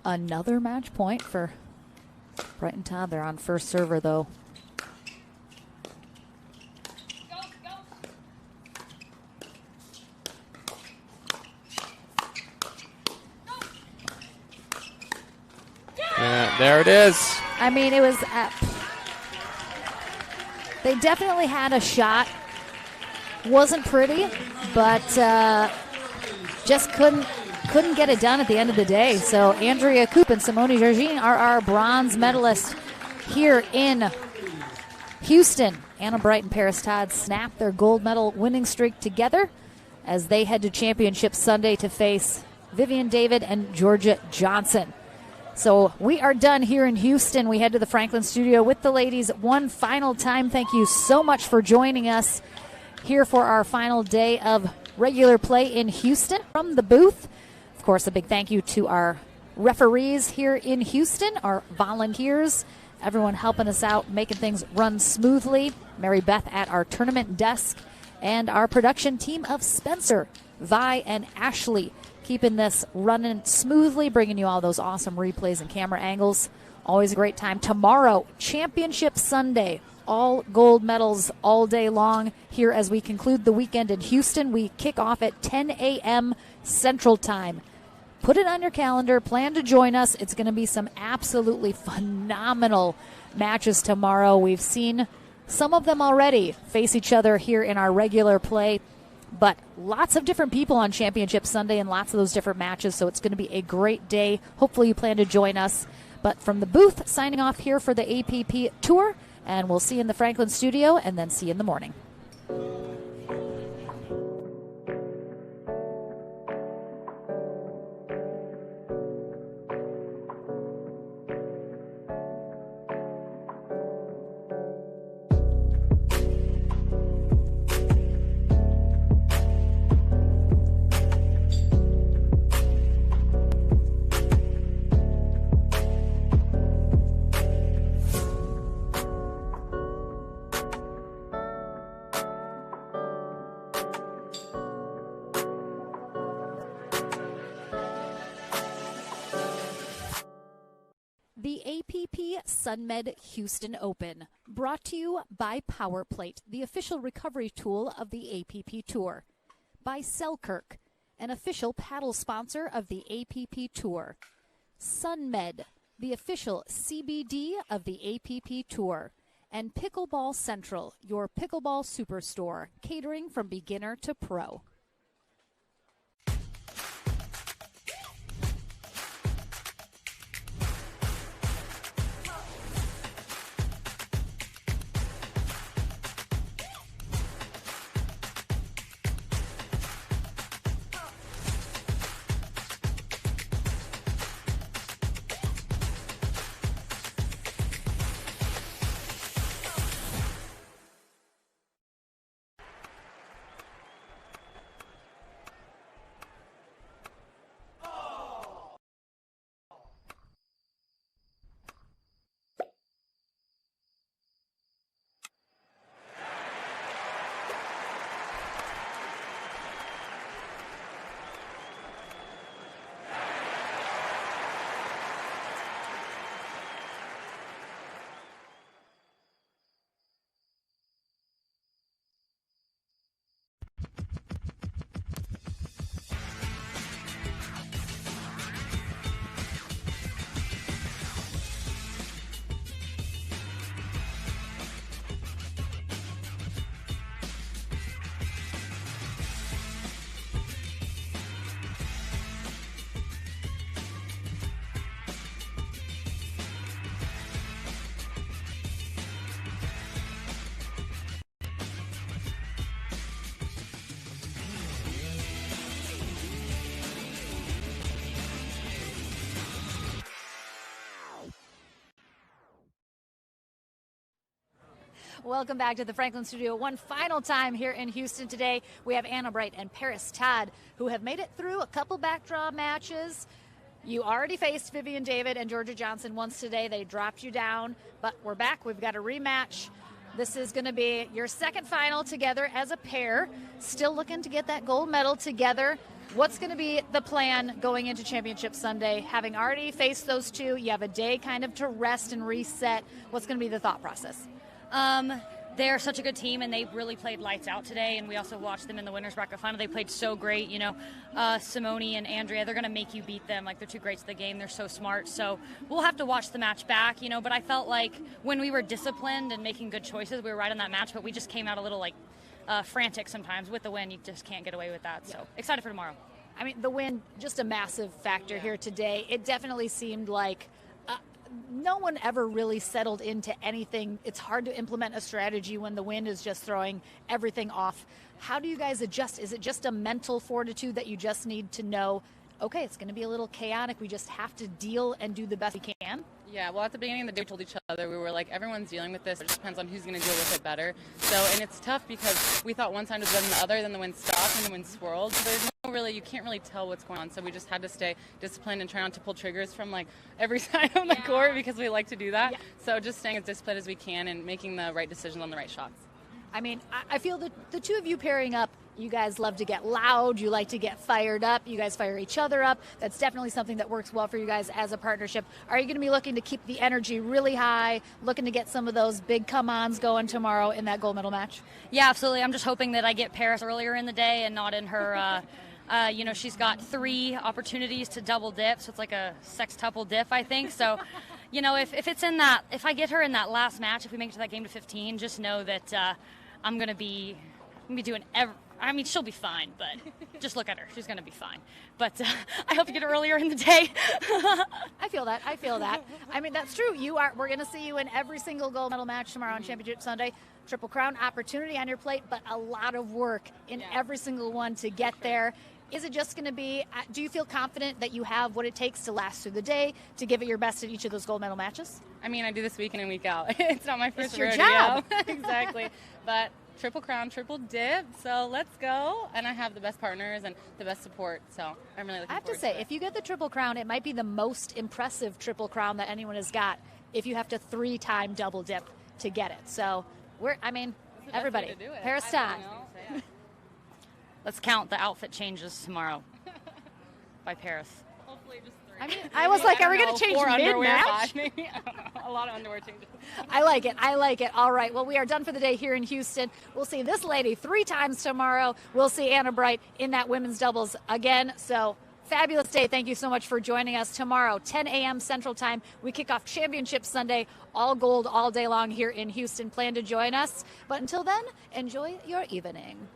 Another match point for Bright and Todd. They're on first server, though. Yeah, there it is. I mean, it was. They definitely had a shot. Wasn't pretty, but just couldn't get it done at the end of the day. So Andrea Koop and Simone Georgine are our bronze medalists here in Houston. Anna Bright and Paris Todd snap their gold medal winning streak together as they head to Championship Sunday to face Vivian David and Georgia Johnson. So we are done here in Houston. We head to the Franklin studio with the ladies one final time. Thank you so much for joining us here for our final day of regular play in Houston from the booth. Of course, a big thank you to our referees here in Houston, our volunteers, everyone helping us out, making things run smoothly. Mary Beth at our tournament desk, and our production team of Spencer, Vi, and Ashley, keeping this running smoothly, bringing you all those awesome replays and camera angles. Always a great time. Tomorrow, Championship Sunday. All gold medals all day long here as we conclude the weekend in Houston. We kick off at 10 a.m. Central Time. Put it on your calendar. Plan to join us. It's going to be some absolutely phenomenal matches tomorrow. We've seen some of them already face each other here in our regular play. But lots of different people on Championship Sunday and lots of those different matches, so it's going to be a great day. Hopefully you plan to join us. But from the booth, signing off here for the APP Tour, and we'll see you in the Franklin studio and then see you in the morning. The APP Sunmed Houston Open, brought to you by PowerPlate, the official recovery tool of the APP Tour. By Selkirk, an official paddle sponsor of the APP Tour. Sunmed, the official CBD of the APP Tour. And Pickleball Central, your pickleball superstore, catering from beginner to pro. Welcome back to the Franklin Studio. One final time here in Houston today. We have Anna Bright and Paris Todd, who have made it through a couple backdraw matches. You already faced Vivian David and Georgia Johnson once today. They dropped you down, but we're back. We've got a rematch. This is going to be your second final together as a pair. Still looking to get that gold medal together. What's going to be the plan going into Championship Sunday? Having already faced those two, you have a day kind of to rest and reset. What's going to be the thought process? They're such a good team, and they really played lights out today, and we also watched them in the winners bracket final. They played so great, you know. Simone and Andrea, they're going to make you beat them. Like, they're too great to the game. They're so smart. So we'll have to watch the match back, you know, but I felt like when we were disciplined and making good choices, we were right on that match, but we just came out a little, like, frantic sometimes. With the win, you just can't get away with that. So excited for tomorrow. I mean, the win, just a massive factor here today. It definitely seemed like no one ever really settled into anything. It's hard to implement a strategy when the wind is just throwing everything off. How do you guys adjust? Is it just a mental fortitude that you just need to know, okay, it's going to be a little chaotic. We just have to deal and do the best we can? Yeah, well, at the beginning of the day, we told each other, we were like, everyone's dealing with this. It just depends on who's going to deal with it better. So, and it's tough because we thought one side was better than the other, then the wind stopped and the wind swirled. So there's no really, you can't really tell what's going on. So we just had to stay disciplined and try not to pull triggers from like every side of the court because we like to do that. Yeah. So just staying as disciplined as we can and making the right decisions on the right shots. I mean, I feel that the two of you pairing up, you guys love to get loud. You like to get fired up. You guys fire each other up. That's definitely something that works well for you guys as a partnership. Are you going to be looking to keep the energy really high, looking to get some of those big come-ons going tomorrow in that gold medal match? Yeah, absolutely. I'm just hoping that I get Paris earlier in the day and not in her, you know, she's got 3 opportunities to double dip, so it's like a sextuple dip, I think. So, you know, if it's in that, if I get her in that last match, if we make it to that game to 15, just know that I'm going to be doing I mean, she'll be fine, but just look at her. She's going to be fine. But I hope you get earlier in the day. I feel that. I mean, that's true. We're going to see you in every single gold medal match tomorrow on Championship Sunday. Triple Crown opportunity on your plate, but a lot of work in every single one to get there. Is it just going to be, do you feel confident that you have what it takes to last through the day, to give it your best at each of those gold medal matches? I mean, I do this week in and week out. It's not my first It's your rodeo. job. Exactly. But Triple Crown, triple dip, so let's go. And I have the best partners and the best support, so I'm really looking forward to it. I have to say, if you get the Triple Crown, it might be the most impressive Triple Crown that anyone has got if you have to 3-time double dip to get it. So, everybody, Paris Todd. Let's count the outfit changes tomorrow by Paris. Hopefully just 3. I mean, I was like, are we going to change 4 underwear, mid-match? 5 maybe. I don't know. A lot of underwear changes. I like it. All right. Well, we are done for the day here in Houston. We'll see this lady 3 times tomorrow. We'll see Anna Bright in that women's doubles again. So fabulous day. Thank you so much for joining us tomorrow, 10 a.m. Central Time. We kick off Championship Sunday, all gold all day long here in Houston. Plan to join us. But until then, enjoy your evening.